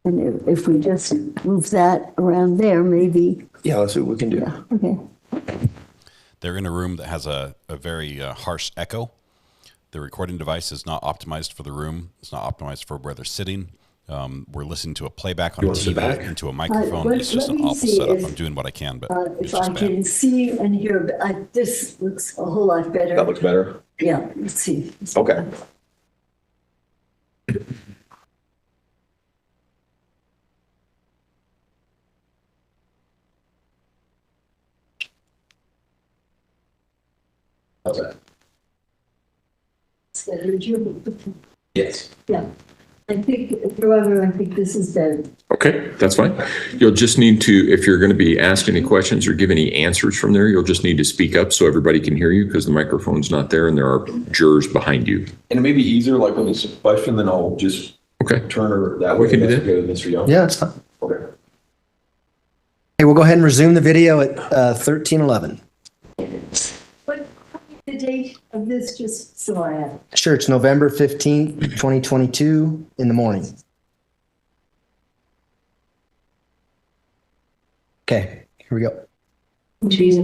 And if we just move that around there, maybe. Yeah, that's what we can do. Yeah, okay. They're in a room that has a very harsh echo. The recording device is not optimized for the room. It's not optimized for where they're sitting. We're listening to a playback on a TV into a microphone. It's just an awful setup. I'm doing what I can, but if I can see and hear, this looks a whole lot better. That looks better? Yeah, let's see. Okay. How's that? Yes. Yeah. I think, however, I think this is better. Okay, that's fine. You'll just need to, if you're going to be asked any questions or give any answers from there, you'll just need to speak up so everybody can hear you because the microphone's not there and there are jurors behind you. And it may be easier, like when it's a question, then I'll just turn her that way. We can do that. Good, Mr. Young. Yeah, that's fine. Okay. Okay, we'll go ahead and resume the video at 1311. What the date of this, just so I have? Sure, it's November 15th, 2022 in the morning. Okay, here we go. She's a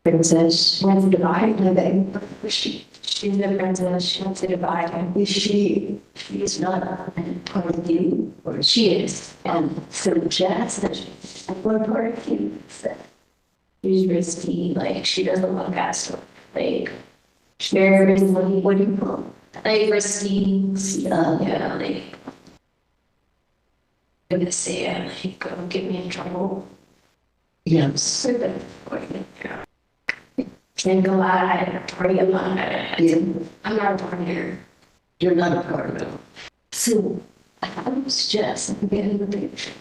princess. She wants to divide living. She's a princess. She wants to divide. She's not a part of you, or she is. And so Jazz, one part of you is that she's risky. Like, she doesn't look past her. Like, she's very risky. What do you call it? Like, risky. Yeah, like, I'm gonna say it, like, don't get me in trouble. Yeah, so that can't go out and pray about it. Yeah. I'm not a partner. You're not a partner. So I was just getting the picture.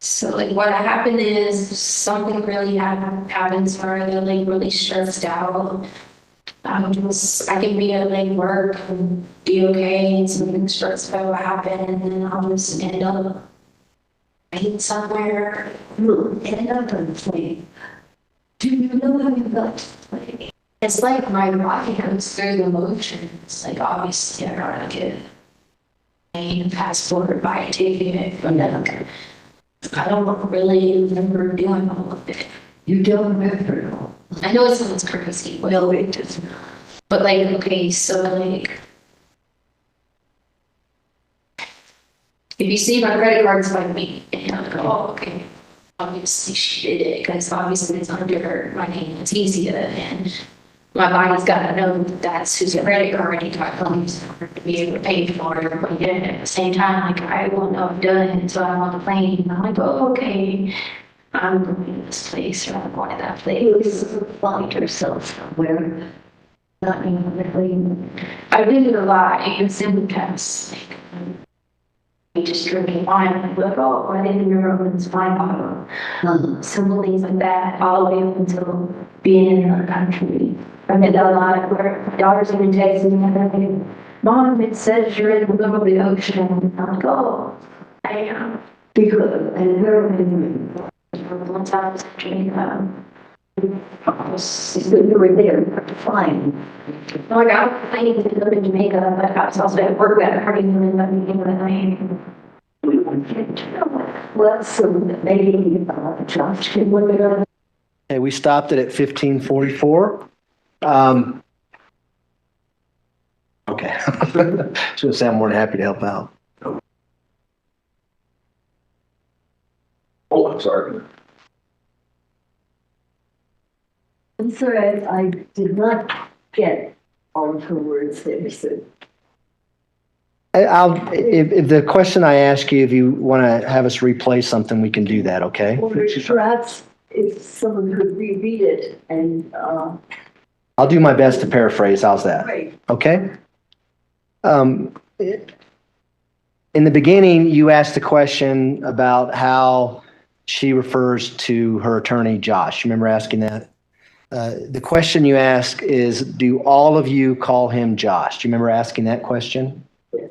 So like what happened is something really happens where I get like really stressed out. I can be at like work and be okay and something stressful will happen and then I'll just end up somewhere, end up on a plane. Do you know how you got to the plane? It's like my body goes through the motions. Like obviously I gotta get a plane, passport, buy a ticket, but then I don't really remember doing all of it. You don't remember it all? I know it sounds crazy, but no, it doesn't. But like, okay, so like, if you see my credit card's by me, and I'm like, oh, okay, obviously she did it, because obviously it's under my name, it's easier, and my body's got to know that that's whose credit card he got comes to be able to pay for it, but yet at the same time, like, I won't know I've done it until I'm on the plane, and I'm like, oh, okay, I'm going to this place, or I'm going to that place, find yourself somewhere. Not really. I did it a lot, even simple tests, like, just drinking wine, like, oh, I didn't remember this wine bottle. Simple things like that, all the way up until being in another country. I met that a lot where my daughter's even texting me, and they're like, Mom, it says you're in the middle of the ocean. And I'm like, oh, I am. Because, and where am I doing? One time I was actually, you were there, fine. No, I got planning to live in Jamaica, but I was also at work that party and let me in the night. Well, so maybe Josh can look at it. Okay, we stopped it at 1544. Okay. So I'm more than happy to help out. I'm sorry. I'm sorry, I did not get all of her words there, so. If the question I ask you, if you want to have us replay something, we can do that, okay? Or perhaps if someone could reread it and, I'll do my best to paraphrase. How's that? Great. Okay. In the beginning, you asked a question about how she refers to her attorney, Josh. You remember asking that? The question you ask is, do all of you call him Josh? Do you remember asking that question? Yeah.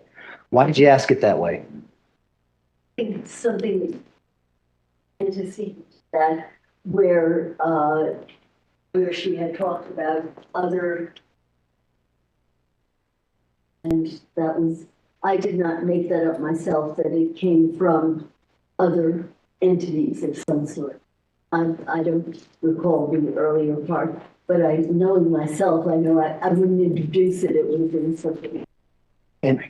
Why did you ask it that way? I think it's something to see that where she had talked about other, and that was, I did not make that up myself, that it came from other entities of some sort. I don't recall the earlier part, but knowing myself, I know I wouldn't introduce it, it would have been something. And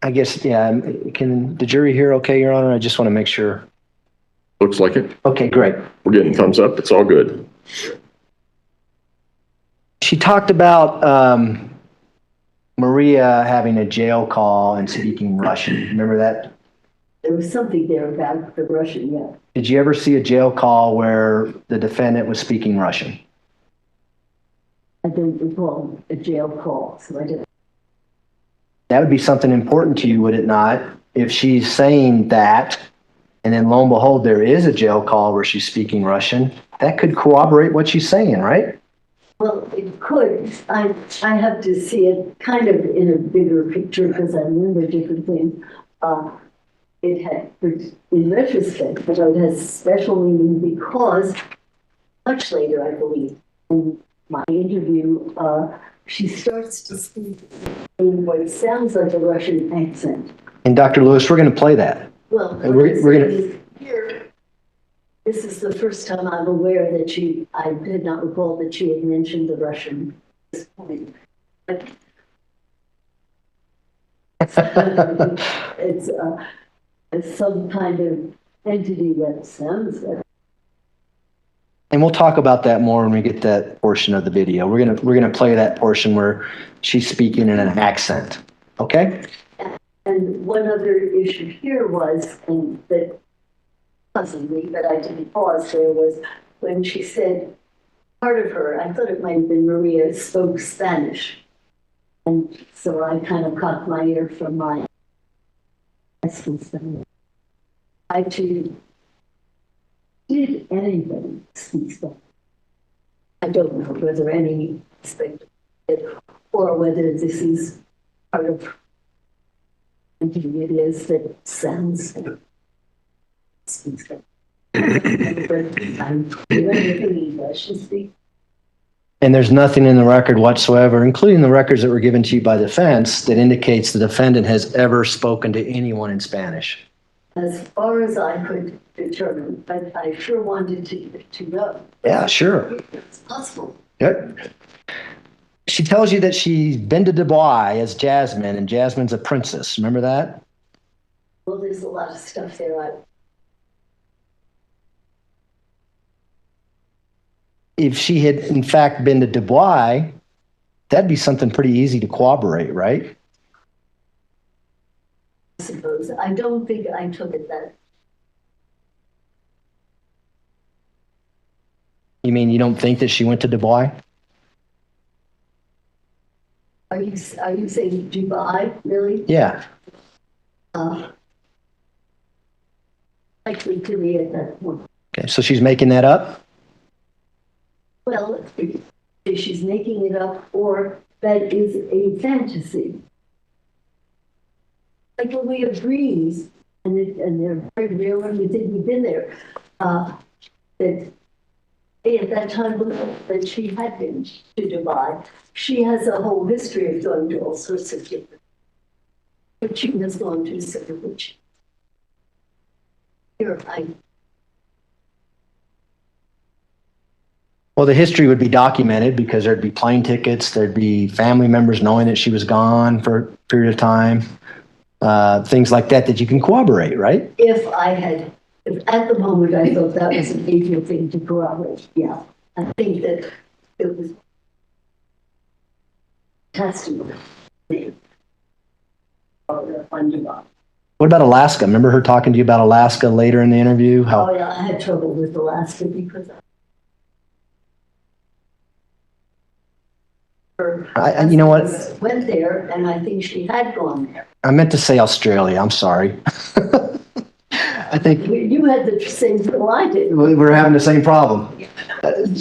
I guess, yeah, can the jury hear okay, Your Honor? I just want to make sure. Looks like it. Okay, great. We're getting thumbs up. It's all good. She talked about Maria having a jail call and speaking Russian. Remember that? There was something there about the Russian, yeah. Did you ever see a jail call where the defendant was speaking Russian? I don't recall a jail call, so I didn't. That would be something important to you, would it not? If she's saying that, and then lo and behold, there is a jail call where she's speaking Russian, that could corroborate what she's saying, right? Well, it could. I have to see it kind of in a bigger picture because I remember different things. It had, in retrospect, but it has special meaning because much later, I believe, in my interview, she starts to speak in what sounds like a Russian accent. And Dr. Lewis, we're going to play that. Well, we're going to. Here, this is the first time I'm aware that I did not recall that she had mentioned the Russian at this point. But it's some kind of entity that sounds like. And we'll talk about that more when we get that portion of the video. We're gonna play that portion where she's speaking in an accent. Okay? And one other issue here was, and that puzzled me, but I didn't pause there, was when she said part of her, I thought it might have been Maria, spoke Spanish. And so I kind of cocked my ear from my Spanish. I too did anybody speak Spanish? I don't know whether any speak it or whether this is part of it is that sounds speaks Spanish. And there's nothing in the record whatsoever, including the records that were given to you by the defense, that indicates the defendant has ever spoken to anyone in Spanish. As far as I could determine, but I sure wanted to know. Yeah, sure. It's possible. Yep. She tells you that she's been to Dubai as Jasmine, and Jasmine's a princess. Remember that? Well, there's a lot of stuff there. If she had, in fact, been to Dubai, that'd be something pretty easy to corroborate, right? I suppose. I don't think I took it that. You mean you don't think that she went to Dubai? Are you saying Dubai, really? Yeah. Likely to be at that point. Okay, so she's making that up? Well, she's making it up, or that is a fantasy. Like when we have dreams, and they're very real, and we think we've been there, that at that time that she had been to Dubai, she has a whole history of going to all sorts of different, but she has gone to several, which here Well, the history would be documented because there'd be plane tickets, there'd be family members knowing that she was gone for a period of time, things like that you can corroborate, right? if I had At the moment, I thought that was an easier thing to corroborate. Yeah, I think that it was testimony. What about Alaska? Remember her talking to you about Alaska later in the interview? Oh, yeah, I had trouble with Alaska because you know what? Went there, and I think she had gone there. I meant to say Australia. I'm sorry. I think You had the same trouble I did. we're having the same problem.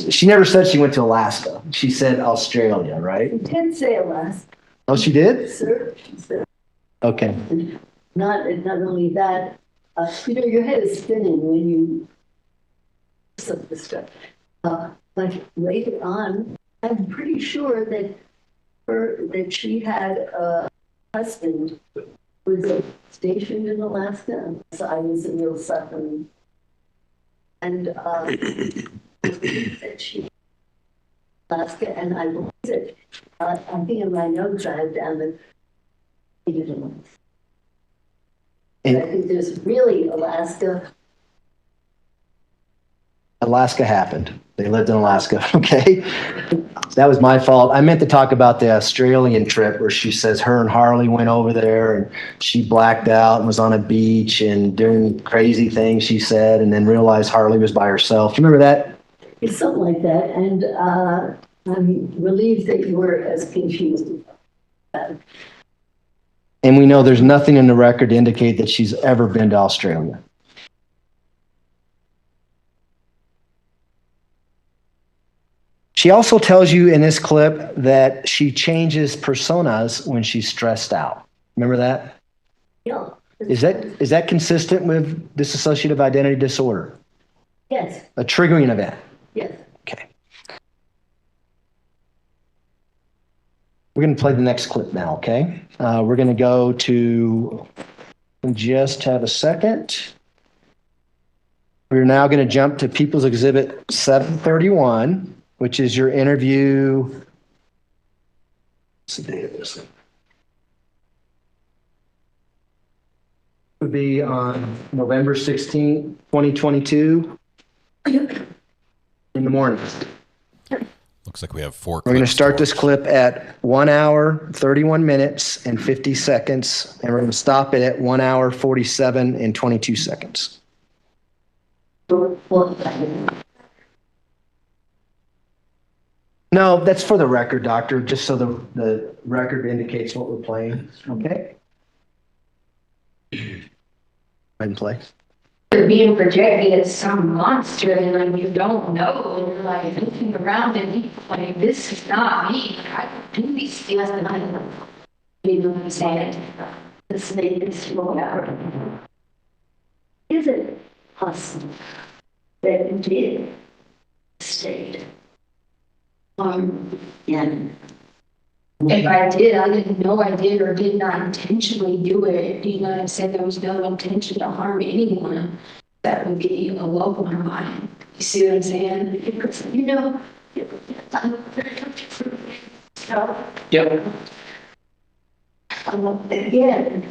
She never said she went to Alaska. She said Australia, right? She did say Alaska. Oh, she did? Sir, she said. Okay. Not only that, your head is spinning when you some of the stuff. But later on, I'm pretty sure that she had a husband who was stationed in Alaska. So I was a real sucker. And that she Alaska, and I believe that I think in my notes I have down that he didn't. I think there's really Alaska. Alaska happened. They lived in Alaska. Okay. That was my fault. I meant to talk about the Australian trip where she says her and Harley went over there and she blacked out and was on a beach and doing crazy things, she said, and then realized Harley was by herself. Do you remember that? It's something like that. And I'm relieved that you were as confused about that. And we know there's nothing in the record to indicate that she's ever been to Australia. She also tells you in this clip that she changes personas when she's stressed out. Remember that? Yeah. Is that consistent with dissociative identity disorder? Yes. A triggering event? Yes. Okay. We're going to play the next clip now, okay? We're going to go to, just have a second. We're now going to jump to People's Exhibit 731, which is your interview. What's the date of this? Would be on November 16th, 2022 in the morning. Looks like we have 4 clips. We're going to start this clip at 1 hour, 31 minutes and 50 seconds, and we're going to stop it at 1 hour, 47 and 22 seconds. No, that's for the record, doctor, just so the record indicates what we're playing. Okay? Go ahead and play. You're being projected as some monster and like you don't know, and you're like looking around and you're like, this is not me. I don't do these things and I don't even say it. This made this whatever. Is it possible that it did state? And if I did, I didn't know I did or did not intentionally do it. You know what I'm saying? There was no intention to harm anyone. That would be a low one of mine. You see what I'm saying? Because, you know, Yep. Again,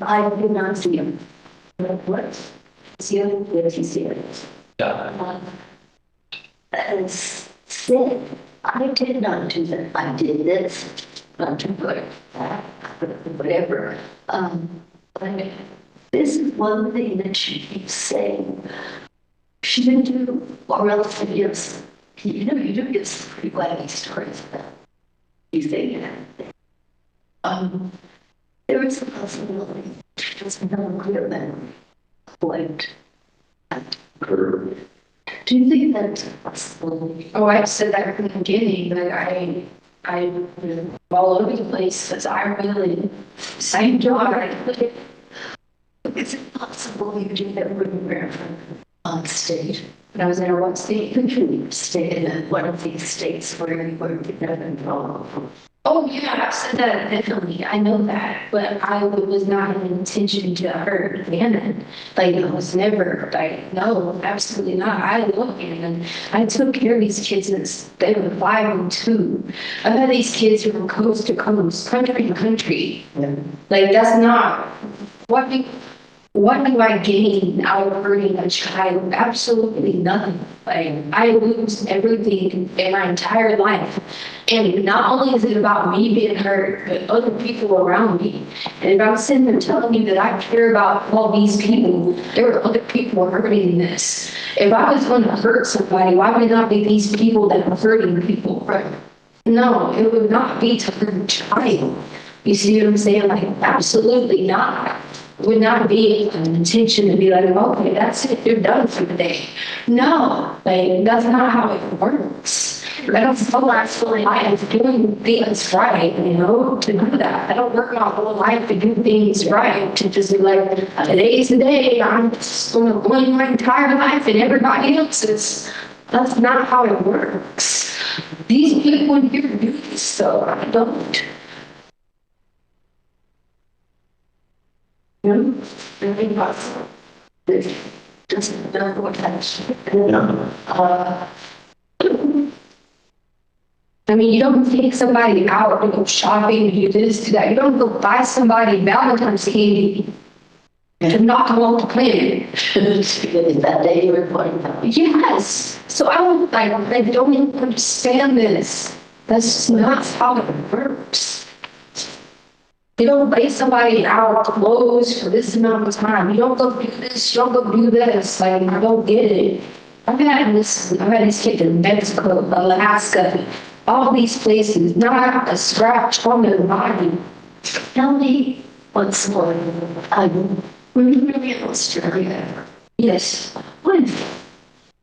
I did not see him. What? See him? Where did he see him? As said, I did not do that. I did this, not to put that, whatever. But this is one thing that she keeps saying. She didn't do, or else it gives, you know, you do get some pretty wacky stories about you think. There is a possibility she doesn't have a clear memory what occurred. Do you think that's a possibility? Oh, I said that from the beginning, but I was all over the place because I really, same job. Is it possible you did that remember on state? When I was in a what state? State in one of these states where you were involved. Oh yeah, I've said that definitely. I know that, but I was not an intention to hurt Bannon. Like it was never like no, absolutely not. I love Bannon. I took care of these kids since they were 5 and 2. I've had these kids from coast to coast, country to country. Yeah. Like that's not what what do I gain out of hurting a child? Absolutely nothing. Like, I lose everything in my entire life. And not only is it about me being hurt, but other people around me. And if I'm sitting there telling you that I care about all these people, there are other people hurting this. If I was going to hurt somebody, why would it not be these people that are hurting people? Right? No, it would not be to hurt a child. You see what I'm saying? Like, absolutely not. It would not be an intention to be like, okay, that's it, you're done for the day. No, like, that's not how it works. I don't spend my whole life doing things right, you know, to do that. I don't work my whole life to do things right, to just be like, today's the day, I'm just going to blame my entire life and everybody else's. That's not how it works. These people in here do this, so I don't. Really possible. It doesn't know what that's. I mean, you don't take somebody out to go shopping, to do this, to that. You don't go buy somebody Valentine's candy to knock them off the planet. Is that day you were born? Yes. So I don't even understand this. That's just not how it works. You don't lay somebody out clothes for this amount of time. You don't go do this, you don't go do this. Like, I don't get it. I've had these kids in Mexico, Alaska, all these places, not a scratch on their body. Tell me what's more. Maybe in Australia. Yes. When?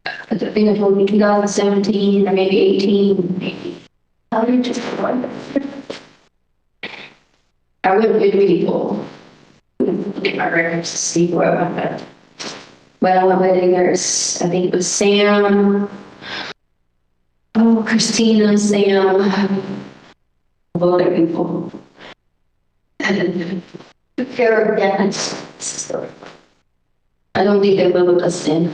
I think it was 2017 or maybe 18, maybe. How do you just wonder? I went with people. Look at my records to see where I went. But I went with there's, I think it was Sam, Christina, Sam, other people. And took care of Dan's sister. I don't think they live with us in.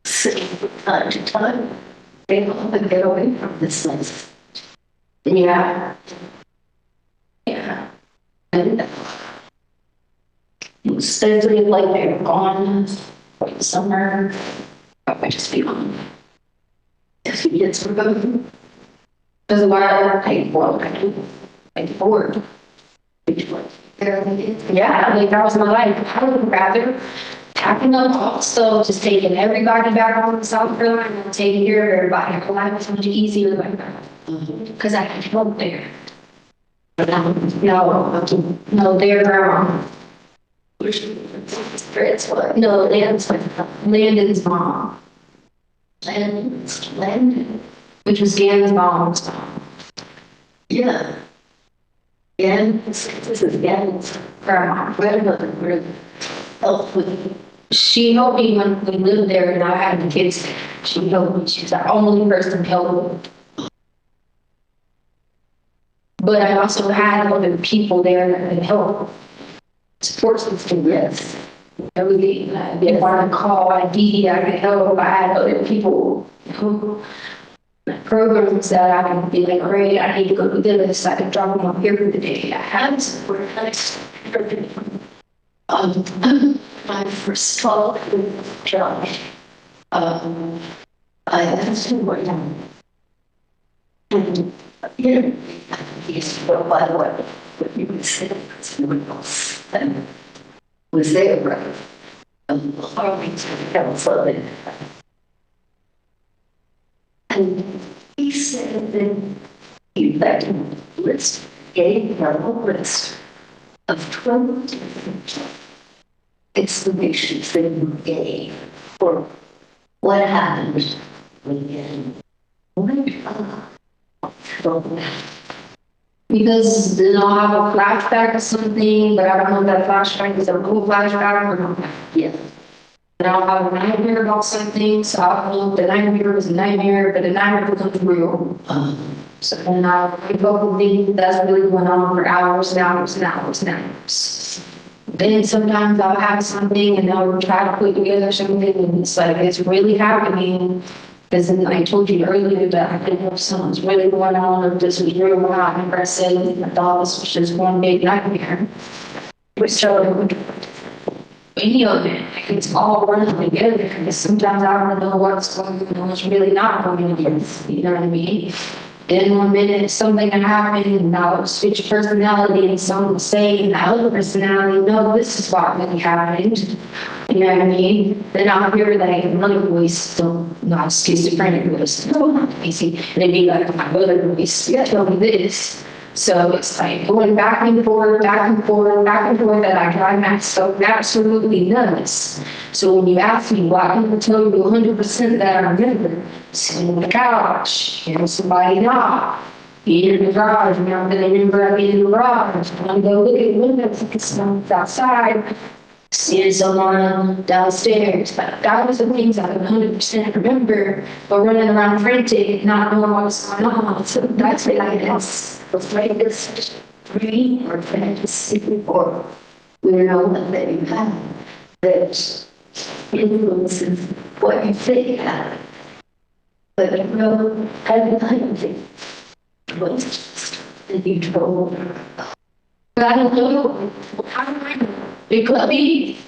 Sitting from time to time, they want to get away from this place. Yeah. Yeah. And it was steadily like they were gone for the summer. I would just be gone. If you get some of them. Because a while I bored. Yeah, like that was my life. I would rather packing up also just taking everybody back home to South Carolina and taking care of everybody. My life was much easier like that. Because I could help there. No, they're no, Landon's mom. Landon, which was Gannon's mom's mom. Yeah. This is Gannon's grandma. She helped me when we lived there and I had the kids. She helped me. She's the only person helping me. But I also had other people there that could help. Support system, yes. Everything. If I could call ID, I could help. I had other people who programs that I could be like, great, I need to go do this. I could drop them off here for the day. I had support. My first call with Josh. I asked him what time. And he's by the way, what you would say, someone else was there, right? Harvey's counsel. And he said that he left a list, gave her a list of 12 different explanations that he gave for what happened when because then I'll have a flashback or something, but I don't know if that flashback is a real flashback or not. Yeah. And I'll have a nightmare about something, so I don't know if the nightmare was a nightmare, but the nightmare becomes real. So then I'll wake up and think that's really going on for hours and hours and hours and hours. Then sometimes I'll have something and I'll try to put together something and it's like it's really happening. Because I told you earlier that I didn't know if something's really going on, or if this was real or not. Remember I said I thought this was just one big nightmare. So any of it, it's all running together, because sometimes I don't know what's going on and what's really not going on. You know what I mean? Then 1 minute something can happen, and now it's switch personality, and someone will say in the other personality, no, this is what really happened. You know what I mean? Then I'll hear like another voice, still not schizophrenic voice, no, not crazy, and it'd be like my other voice, tell me this. So it's like going back and forth, back and forth, back and forth, that I drive myself absolutely nuts. So when you ask me why, I can tell you 100% that I remember sitting on the couch, hearing somebody knock, being in the garage. Now that I remember I being in the garage, I go look at the windows, look at someone's outside, seeing someone downstairs. Like, that was the things I 100% remember, but running around frantic, not knowing what was going on. So that's what I guess the latest dream or fantasy or weirdo that you have that influences what you think happened. But I know everything was just that you told. But I don't know. How do I know? It could be.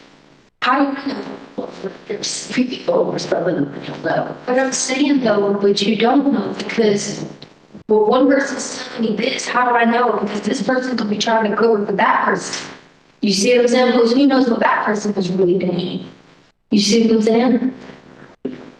How do I know? There's three people or something. I don't know. But I'm saying though, but you don't know, because well, one person's telling me this. How do I know? Because this person could be trying to go with that person. You see what I'm saying? Because who knows what that person was really doing? You see what I'm saying?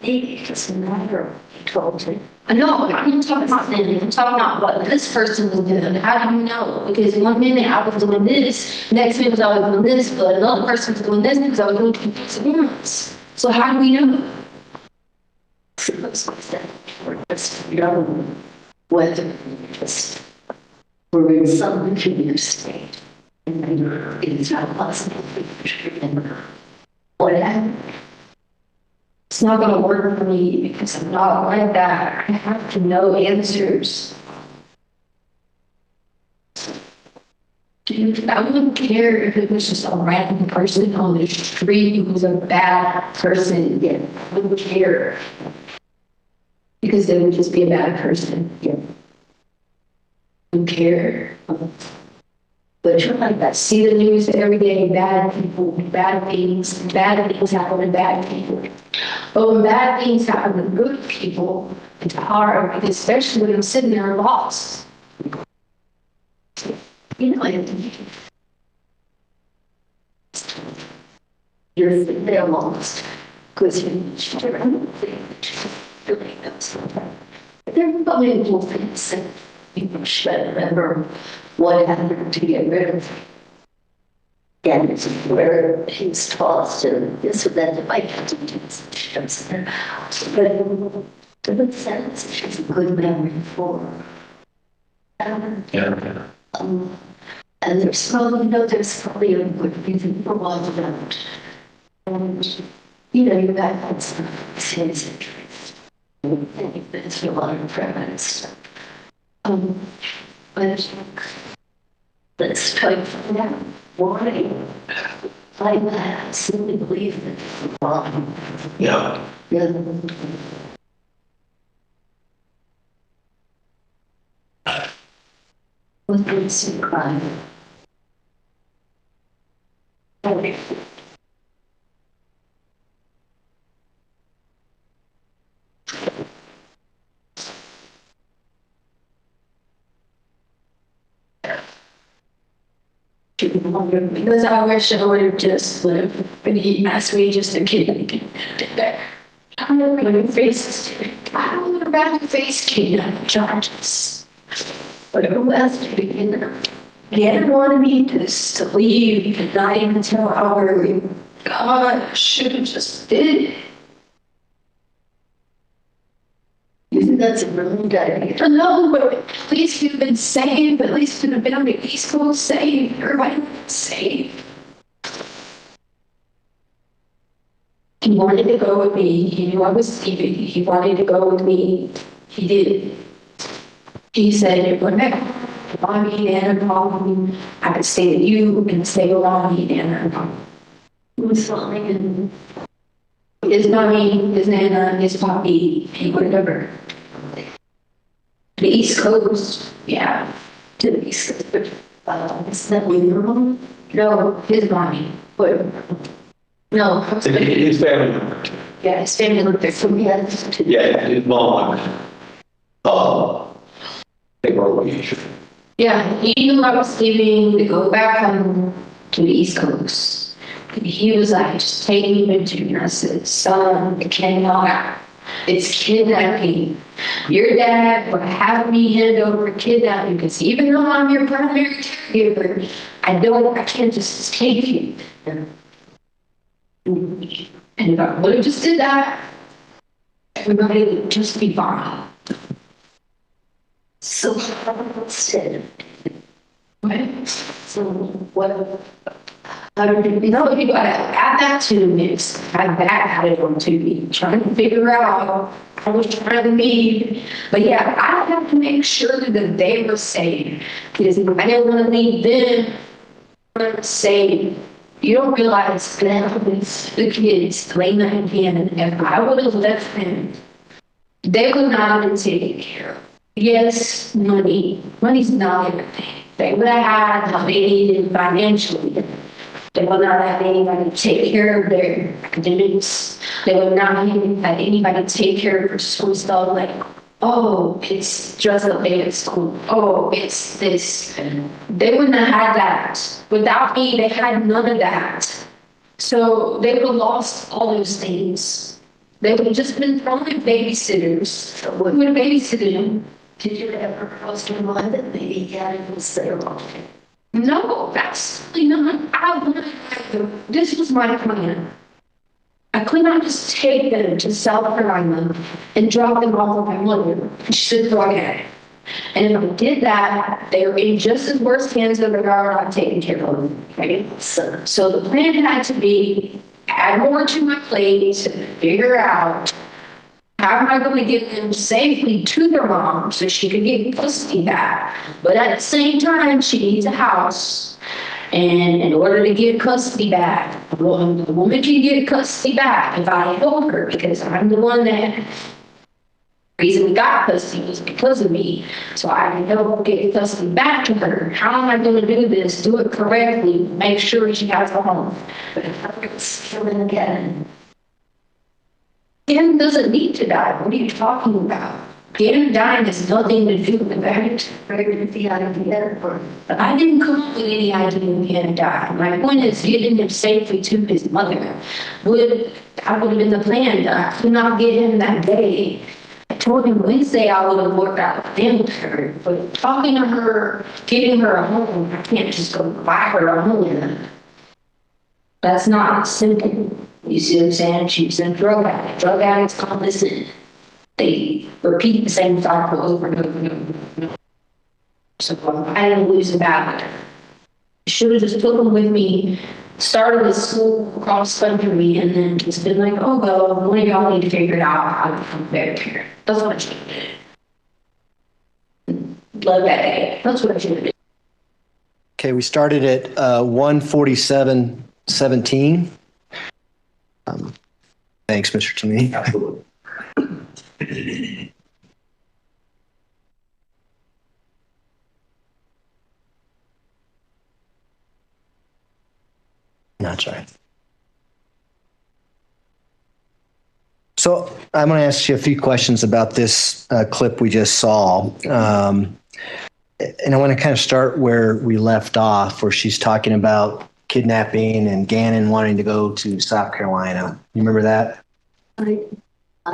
It doesn't matter. Told me. I know, I'm not talking about them. I'm talking about what this person was doing. How do you know? Because 1 minute I was doing this, next minute I was doing this, but another person was doing this because I was doing confused. So how do we know? Whether just we're in some confused state, and it's not possible to what happened. It's not going to work for me because I'm not like that. I have to know answers. Dude, I wouldn't care if it was just a random person on the street who was a bad person. Yeah, I wouldn't care. Because they would just be a bad person. Yeah. I don't care. But you're like that. See the news every day, bad people, bad things happen to bad people. But when bad things happen to good people, it's hard, especially when I'm sitting there lost. You know, you're there lost because you're really knows. There are probably little things that people should remember what happened to get rid of. And it's where he's tossed and this or that, if I have to do this, but in a sense, she's a good memory for and there's probably a good reason for why you don't. And you got some sense interest. And you've been through a lot of private stuff. But let's try to find out why I absolutely believe that. Yeah. What is a crime? Because I wish I would have just lived and he asked me just a kid. I don't know my face. I don't know about my face kid charges. But who else to begin? He didn't want me to leave and not even tell our God, I should have just did it. You think that's a really good idea? No, but at least you've been saved. At least you've been on the East Coast saved. Everybody was saved. He wanted to go with me. He knew I was leaving. He wanted to go with me. He did. He said, you're going back. I mean, and I could stay with you and stay around me and it was fine. And his mommy, his nana, his poppy, and whatever. The East Coast, yeah, to the East Coast. Is that with your mom? No, his mommy. Whatever. No. His family member. Yeah, his family lived there. So we had to. Yeah, his mom. They were away. Yeah, he knew I was leaving to go back home to the East Coast. He was like, just take me to Junior. I said, son, it cannot. It's kidnapping. Your dad would have me hand over kidnapping because even though I'm your primary caregiver, I can't just take you. And if I would have just did that, everybody would just be fine. So instead, right? So what? You gotta add that to the mix. Add that added on to me. Trying to figure out. I was trying to leave, but yeah, I have to make sure that they were safe because if I didn't want to leave them, they were safe. You don't realize that the kids laying their hand, and if I would have left them, they would not have been taken care of. Yes, money's not everything. They would have had what they needed financially. They would not have anybody to take care of their academics. They would not have had anybody to take care of their school stuff like, oh, it's just a day at school. Oh, it's this. They wouldn't have had that. Without me, they had none of that. So they would have lost all those things. They would have just been thrown in babysitters. Who would have babysitted them? Did you ever cross your mind that maybe Gavin was there? No, absolutely not. This was my plan. I could not just take them to South Carolina and drop them off with my mother. She was drug addict. And if I did that, they were in just as worse hands as the guard I've taken care of them. Okay? So the plan had to be add more to my plate to figure out how am I going to get them safely to their mom so she could get custody back? But at the same time, she needs a house. And in order to get custody back, the woman can get custody back if I help her because I'm the one that reason we got custody was because of me. So I can help get custody back to her. How am I going to do this? Do it correctly. Make sure she has a home. But if I was killing again, Gannon doesn't need to die. What are you talking about? Gannon dying has nothing to do with that. I didn't come up with any idea of Gannon dying. My point is getting him safely to his mother. That would have been the plan. I could not get him that day. I told him Wednesday I would have worked out with her. But talking to her, getting her a home, I can't just go buy her a home. That's not simple. You see what I'm saying? She's a drug addict. Drug addicts can't listen. They repeat the same cycle over and over and over and over. So I didn't lose a battle. I should have just took them with me, started the school cross country, and then just been like, oh, well, one of y'all need to figure it out how to become a better parent. That's what I should have did. Love that day. That's what I should have did. Okay, we started at 1:47:17. Thanks, Mr. Toomey. Absolutely. That's right. So I'm going to ask you a few questions about this clip we just saw. And I want to kind of start where we left off, where she's talking about kidnapping and Gannon wanting to go to South Carolina. You remember that? I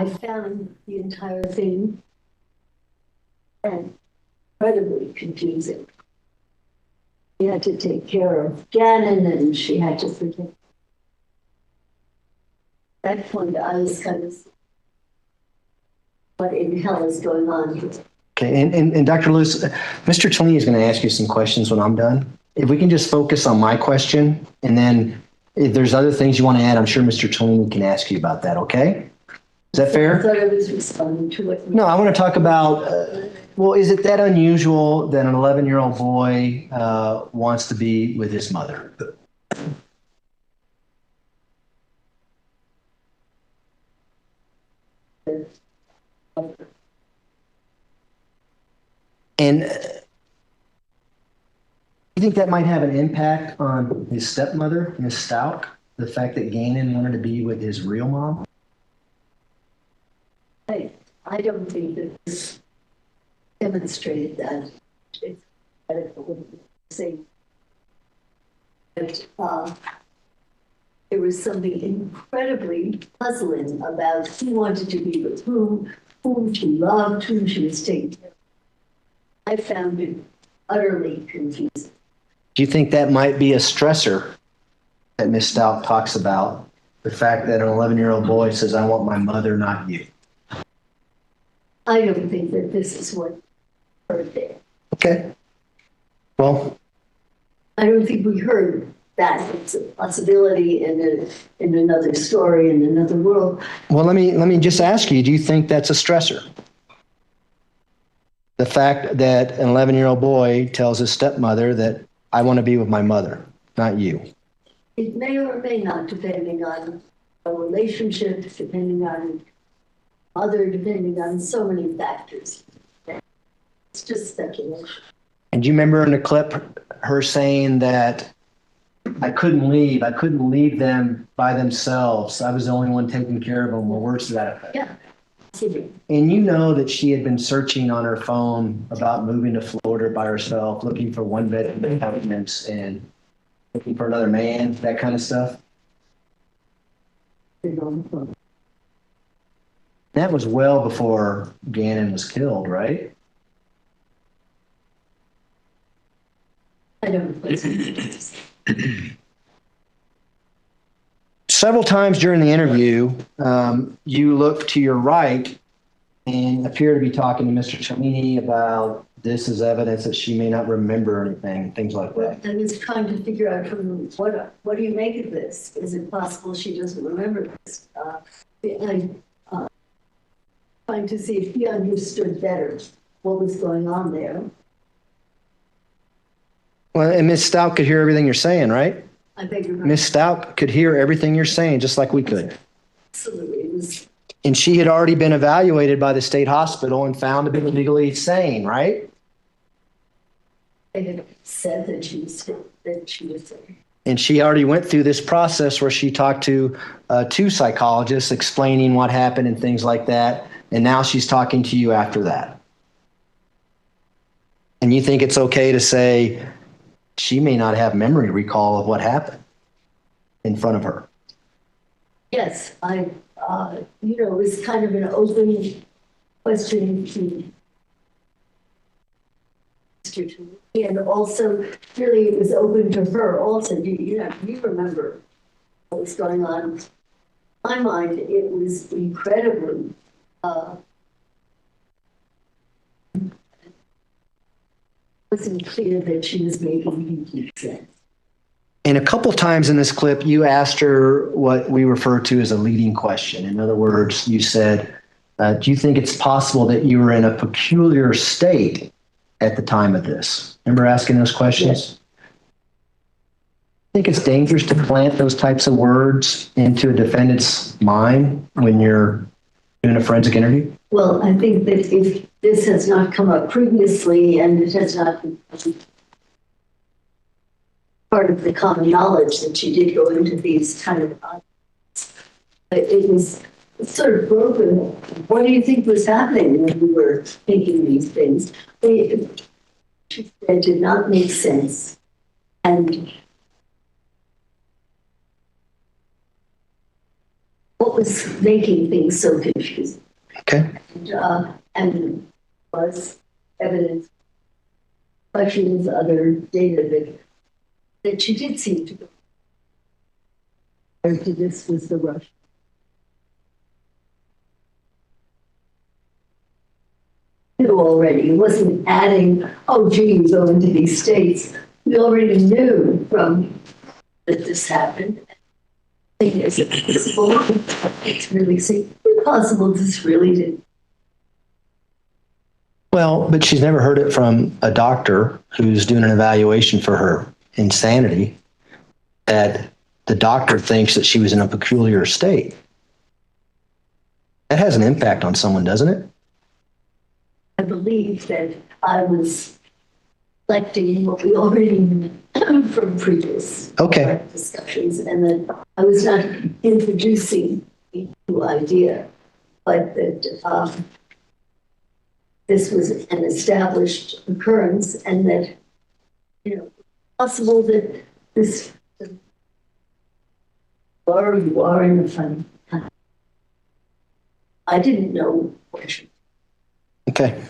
found the entire thing incredibly confusing. She had to take care of Gannon and she had to forget. At that point, I was kind of, what in hell is going on here? Okay, and Dr. Lewis, Mr. Toomey is going to ask you some questions when I'm done. If we can just focus on my question, and then if there's other things you want to add, I'm sure Mr. Toomey can ask you about that, okay? Is that fair? I thought I was responding to it. No, I want to talk about, well, is it that unusual that an 11-year-old boy wants to be with his mother? And you think that might have an impact on his stepmother, Miss Stauch, the fact that Gannon wanted to be with his real mom? I don't think that this demonstrated that. It's saying that there was something incredibly puzzling about who wanted to be with whom she loved, whom she was taking care of. I found it utterly confusing. Do you think that might be a stressor that Miss Stauch talks about? The fact that an 11-year-old boy says, I want my mother, not you. I don't think that this is what heard there. Okay. Well, I don't think we heard that. It's a possibility in another story, in another world. well, let me just ask you, do you think that's a stressor? The fact that an 11-year-old boy tells his stepmother that I want to be with my mother, not you. It may or may not, depending on a relationship, depending on mother, depending on so many factors. It's just speculation. And do you remember in the clip her saying that I couldn't leave them by themselves. I was the only one taking care of them, or words to that effect. Yeah. And you know that she had been searching on her phone about moving to Florida by herself, looking for one-bedroom apartments and looking for another man, that kind of stuff. That was well before Gannon was killed, right? I don't know. Several times during the interview, you look to your right and appear to be talking to Mr. Cellini about this as evidence that she may not remember anything, things like that. I was trying to figure out from what do you make of this? Is it possible she doesn't remember this? I'm trying to see if he understood better what was going on there. Well, and Ms. Stauch could hear everything you're saying, right? I beg your pardon. Ms. Stauch could hear everything you're saying, just like we could. Absolutely. It was. And she had already been evaluated by the state hospital and found to be legally sane, right? They had said that she was sane. And she already went through this process where she talked to two psychologists explaining what happened and things like that. And now she's talking to you after that. And you think it's okay to say she may not have memory recall of what happened in front of her? Yes, it was kind of an open question to Mr. Cellini, and also really it was open to her also. Do you remember what was going on? In my mind, it was incredibly wasn't clear that she was making complete sense. And a couple times in this clip, you asked her what we refer to as a leading question. In other words, you said, do you think it's possible that you were in a peculiar state at the time of this? Remember asking those questions? Yes. I think it's dangerous to plant those types of words into a defendant's mind when you're doing a forensic interview? Well, I think that if this has not come up previously and it has not been part of the common knowledge that she did go into these kind of it was sort of broken. What do you think was happening when we were thinking these things? It did not make sense. And what was making things so confusing? Okay. And was evidence, questions, other data that she did seem to go. Prior to this was the rush. Already, it wasn't adding, oh, gee, you go into these states. We already knew from that this happened. Is it possible? It's really possible this really did. Well, but she's never heard it from a doctor who's doing an evaluation for her insanity, that the doctor thinks that she was in a peculiar state. That has an impact on someone, doesn't it? I believe that I was reflecting what we already knew from previous discussions, and that I was not introducing a new idea, but that this was an established occurrence, and that, possible that this, or you are in the fun. I didn't know. Okay.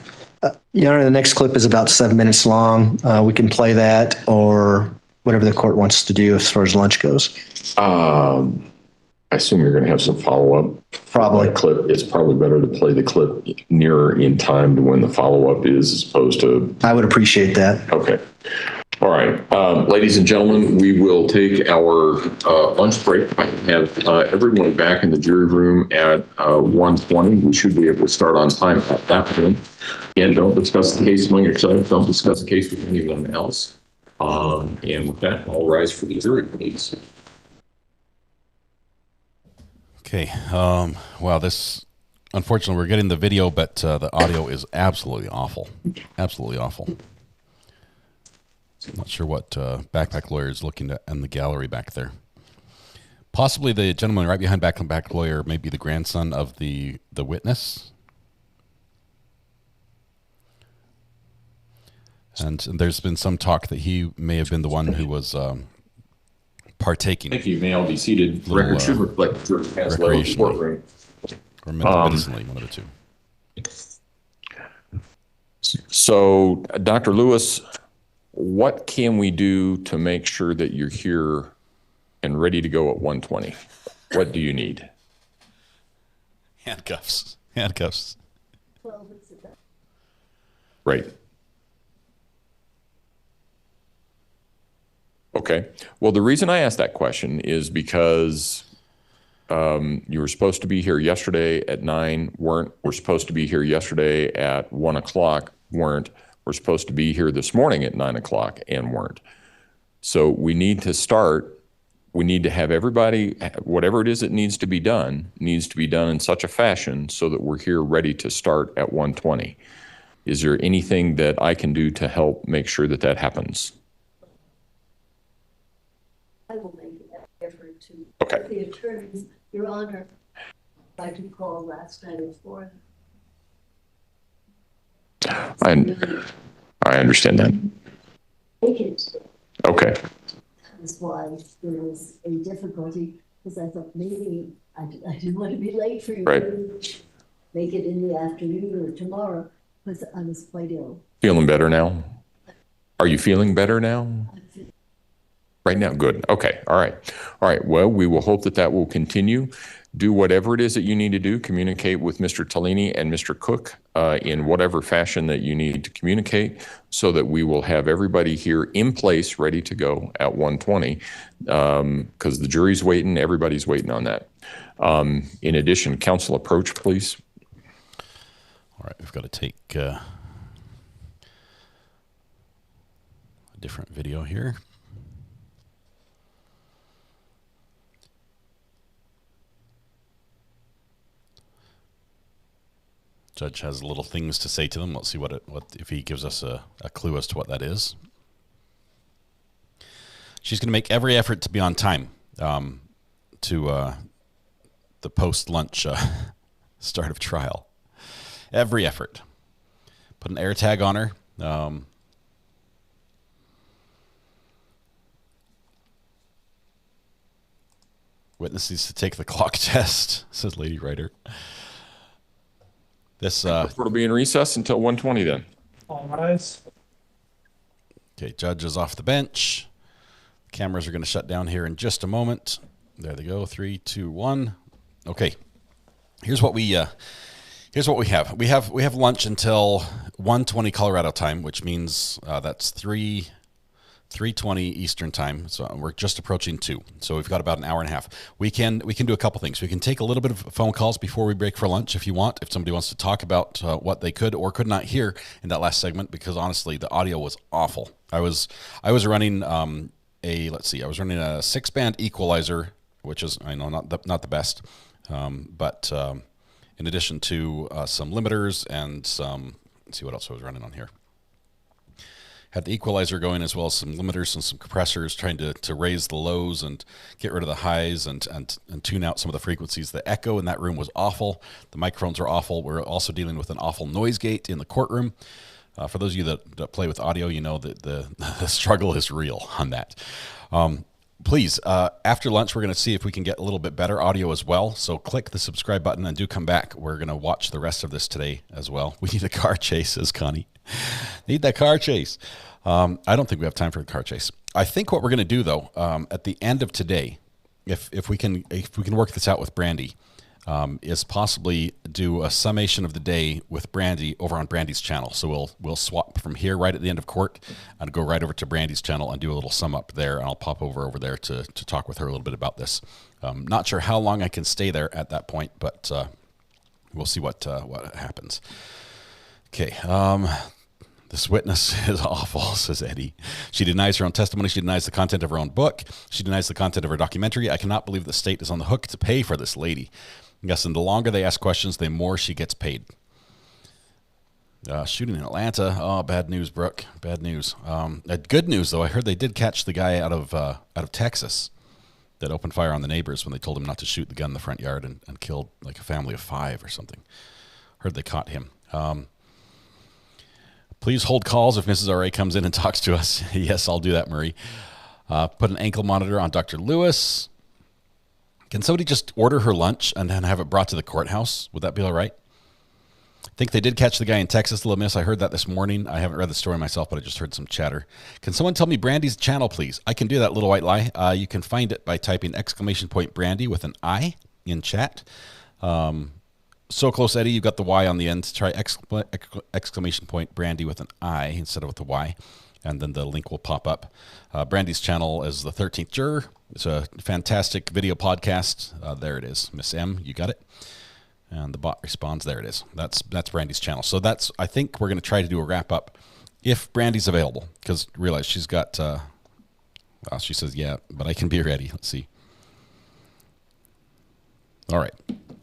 Your Honor, the next clip is about 7 minutes long. We can play that or whatever the court wants to do as far as lunch goes. I assume you're going to have some follow-up. Probably. Clip. It's probably better to play the clip nearer in time to when the follow-up is as opposed to... I would appreciate that. Okay. All right. Ladies and gentlemen, we will take our lunch break. I have everyone back in the jury room at 1:20. We should be able to start on time at that point. And don't discuss the case among yourselves. Don't discuss the case with anyone else. And with that, I'll rise for the jury, please. Okay. Wow, this, unfortunately, we're getting the video, but the audio is absolutely awful. Absolutely awful. I'm not sure what backpack lawyer is looking at in the gallery back there. Possibly the gentleman right behind backpack lawyer may be the grandson of the witness. And there's been some talk that he may have been the one who was partaking. Thank you. May all be seated. The record should reflect the jury has left the courtroom. Or medicinally, one of the two. So, Dr. Lewis, what can we do to make sure that you're here and ready to go at 1:20? What do you need? Handcuffs. Handcuffs. Right. Okay. Well, the reason I asked that question is because you were supposed to be here yesterday at 9, weren't. We're supposed to be here yesterday at 1 o'clock, weren't. We're supposed to be here this morning at 9 o'clock and weren't. So we need to start. We need to have everybody, whatever it is that needs to be done in such a fashion so that we're here ready to start at 1:20. Is there anything that I can do to help make sure that that happens? I will make an effort to the attorneys, Your Honor, I can call last night at 4. I understand that. Okay. That's why there was a difficulty, because I thought maybe I didn't want to be late for you. Right. Make it in the afternoon or tomorrow, because I was quite ill. Feeling better now? Are you feeling better now? Right now? Good. Okay. All right. All right. Well, we will hope that that will continue. Do whatever it is that you need to do. Communicate with Mr. Tellini and Mr. Cook in whatever fashion that you need to communicate so that we will have everybody here in place ready to go at 1:20 because the jury's waiting. Everybody's waiting on that. In addition, counsel approach, please. All right. We've got to take a different video here. Judge has little things to say to them. Let's see what if he gives us a clue as to what that is. She's going to make every effort to be on time to the post-lunch start of trial. Every effort. Put an air tag on her. Witness needs to take the clock test, says Lady Writer. This will be in recess until 1:20 then. All rise. Okay, judge is off the bench. Cameras are going to shut down here in just a moment. There they go. 3, 2, 1. Okay. Here's what we have. We have lunch until 1:20 Colorado time, which means that's 3:20 Eastern time. So we're just approaching 2. So we've got about an hour and a half. We can do a couple things. We can take a little bit of phone calls before we break for lunch if you want, if somebody wants to talk about what they could or could not hear in that last segment, because honestly, the audio was awful. I was running a 6-band equalizer, which is, I know, not the best, but in addition to some limiters and some Let's see what else I was running on here. Had the equalizer going as well as some limiters and some compressors trying to raise the lows and get rid of the highs and tune out some of the frequencies. The echo in that room was awful. The microphones are awful. We're also dealing with an awful noise gate in the courtroom. For those of you that play with audio, you know that the struggle is real on that. Please, after lunch, we're going to see if we can get a little bit better audio as well. So click the subscribe button and do come back. We're going to watch the rest of this today as well. We need a car chase, says Connie. Need that car chase. I don't think we have time for a car chase. I think what we're going to do, though, at the end of today, if we can work this out with Brandy, is possibly do a summation of the day with Brandy over on Brandy's channel. So we'll swap from here right at the end of court and go right over to Brandy's channel and do a little sum up there. And I'll pop over there to talk with her a little bit about this. Not sure how long I can stay there at that point, but we'll see what happens. Okay. This witness is awful, says Eddie. She denies her own testimony. She denies the content of her own book. She denies the content of her documentary. I cannot believe the state is on the hook to pay for this lady. Yes, and the longer they ask questions, the more she gets paid. Shooting in Atlanta. Oh, bad news, Brooke. Bad news. Good news, though. I heard they did catch the guy out of Texas that opened fire on the neighbors when they told him not to shoot the gun in the front yard and killed like a family of 5 or something. Heard they caught him. Please hold calls if Mrs. R.A. comes in and talks to us. Yes, I'll do that, Marie. Put an ankle monitor on Dr. Lewis. Can somebody just order her lunch and then have it brought to the courthouse? Would that be all right? I think they did catch the guy in Texas, Little Miss. I heard that this morning. I haven't read the story myself, but I just heard some chatter. Can someone tell me Brandy's channel, please? I can do that, Little White Lie. You can find it by typing !Brandy with an I in chat. So close, Eddie. You got the Y on the end. Try ! Brandy with an I instead of with the Y, and then the link will pop up. Brandy's channel is the 13th Juror. It's a fantastic video podcast. There it is. Miss M, you got it. And the bot responds. There it is. That's Brandy's channel. So I think we're going to try to do a wrap up if Brandy's available, because realize she's got. Well, she says yeah, but I can be ready. Let's see. All right.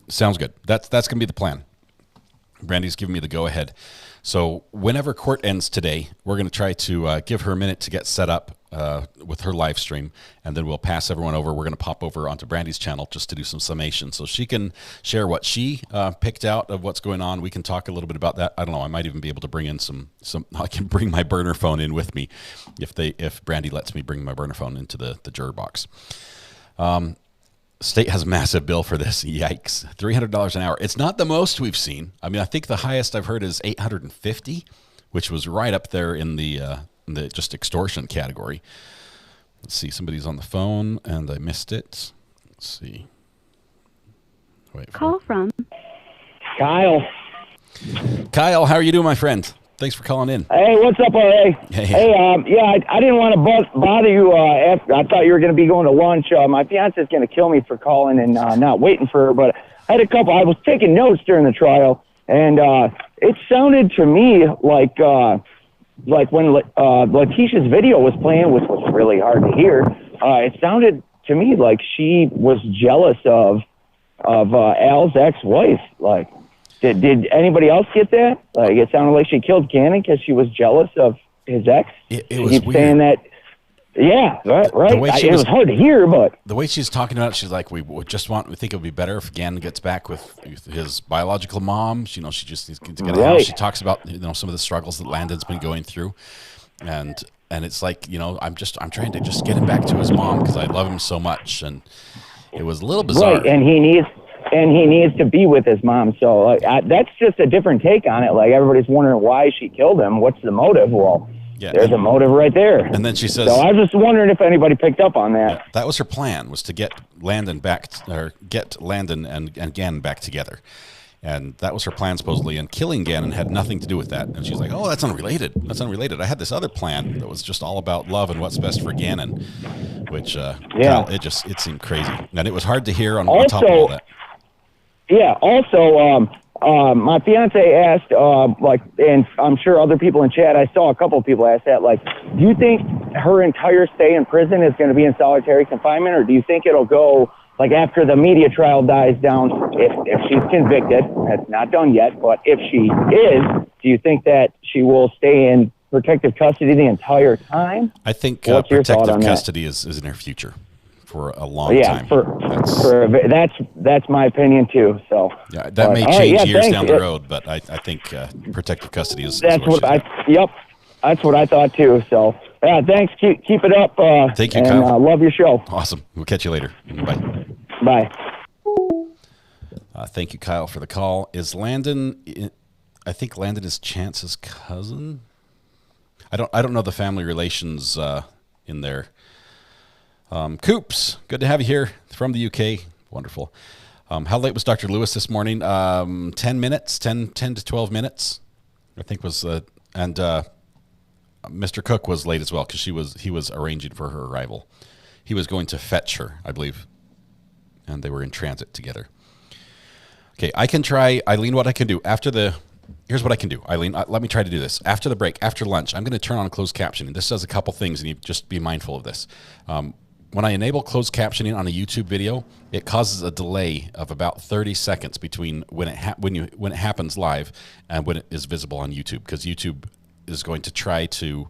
Sounds good. That's going to be the plan. Brandy's giving me the go-ahead. So whenever court ends today, we're going to try to give her a minute to get set up with her live stream, and then we'll pass everyone over. We're going to pop over onto Brandy's channel just to do some summation so she can share what she picked out of what's going on. We can talk a little bit about that. I don't know. I might even be able to bring in some I can bring my burner phone in with me if Brandy lets me bring my burner phone into the juror box. State has a massive bill for this. Yikes. $300 an hour. It's not the most we've seen. I mean, I think the highest I've heard is $850, which was right up there in the just extortion category. Let's see. Somebody's on the phone, and I missed it. Let's see. Wait. Call from Kyle. Kyle, how are you doing, my friend? Thanks for calling in. Hey, what's up, RA? Hey, I didn't want to bother you. I thought you were going to be going to lunch. My fiance's going to kill me for calling and not waiting for her, but I had I was taking notes during the trial, and it sounded to me like when Letecia's video was playing, which was really hard to hear, it sounded to me like she was jealous of Al's ex-wife. Like, Did anybody else get that? Like, it sounded like she killed Cannon because she was jealous of his ex. It was weird. Saying that. Yeah, right. It was hard to hear, but the way she's talking about it, she's like, we think it would be better if Gannon gets back with his biological mom. She just needs to get a house. She talks about some of the struggles that Landon's been going through, and it's like I'm trying to just get him back to his mom because I love him so much, and it was a little bizarre. Right, and he needs to be with his mom. So that's just a different take on it. Like, everybody's wondering why she killed him. What's the motive? Well, there's a motive right there. And then she says, so I was just wondering if anybody picked up on that. Yeah, that was her plan, was to get Landon and Gannon back together. And that was her plan, supposedly. And killing Gannon had nothing to do with that. And she's like, oh, that's unrelated. I had this other plan that was just all about love and what's best for Gannon, which, it seemed crazy. And it was hard to hear on top of all that. Yeah. Also, my fiance asked, and I'm sure other people in chat, I saw a couple of people ask that, like, do you think her entire stay in prison is going to be in solitary confinement, or do you think it'll go like after the media trial dies down, if she's convicted, that's not done yet, but if she is, do you think that she will stay in protective custody the entire time? I think What's your thought protective on that? custody is in her future for a long time. That's my opinion too. So yeah, that may change years down the road, but I think protective custody is. That's what that's what I thought too. So yeah, thanks. Keep it up. Thank you, and, Kyle. love your show. Awesome. We'll catch you later. Bye. Bye. Thank you, Kyle, for the call. Is Landon? I think Landon is Chance's cousin. I don't know the family relations in there. Coops, good to have you here from the UK. Wonderful. How late was Dr. Lewis this morning? 10 minutes, 10 to 12 minutes, I think was, and Mr. Cook was late as well because he was arranging for her arrival. He was going to fetch her, I believe, and they were in transit together. Okay, I can try, Eileen, what I can do here's what I can do, Eileen. Let me try to do this. After the break, after lunch, I'm going to turn on closed captioning. This does a couple things, and you just be mindful of this. When I enable closed captioning on a YouTube video, it causes a delay of about 30 seconds between when it happens live and when it is visible on YouTube, because YouTube is going to try to,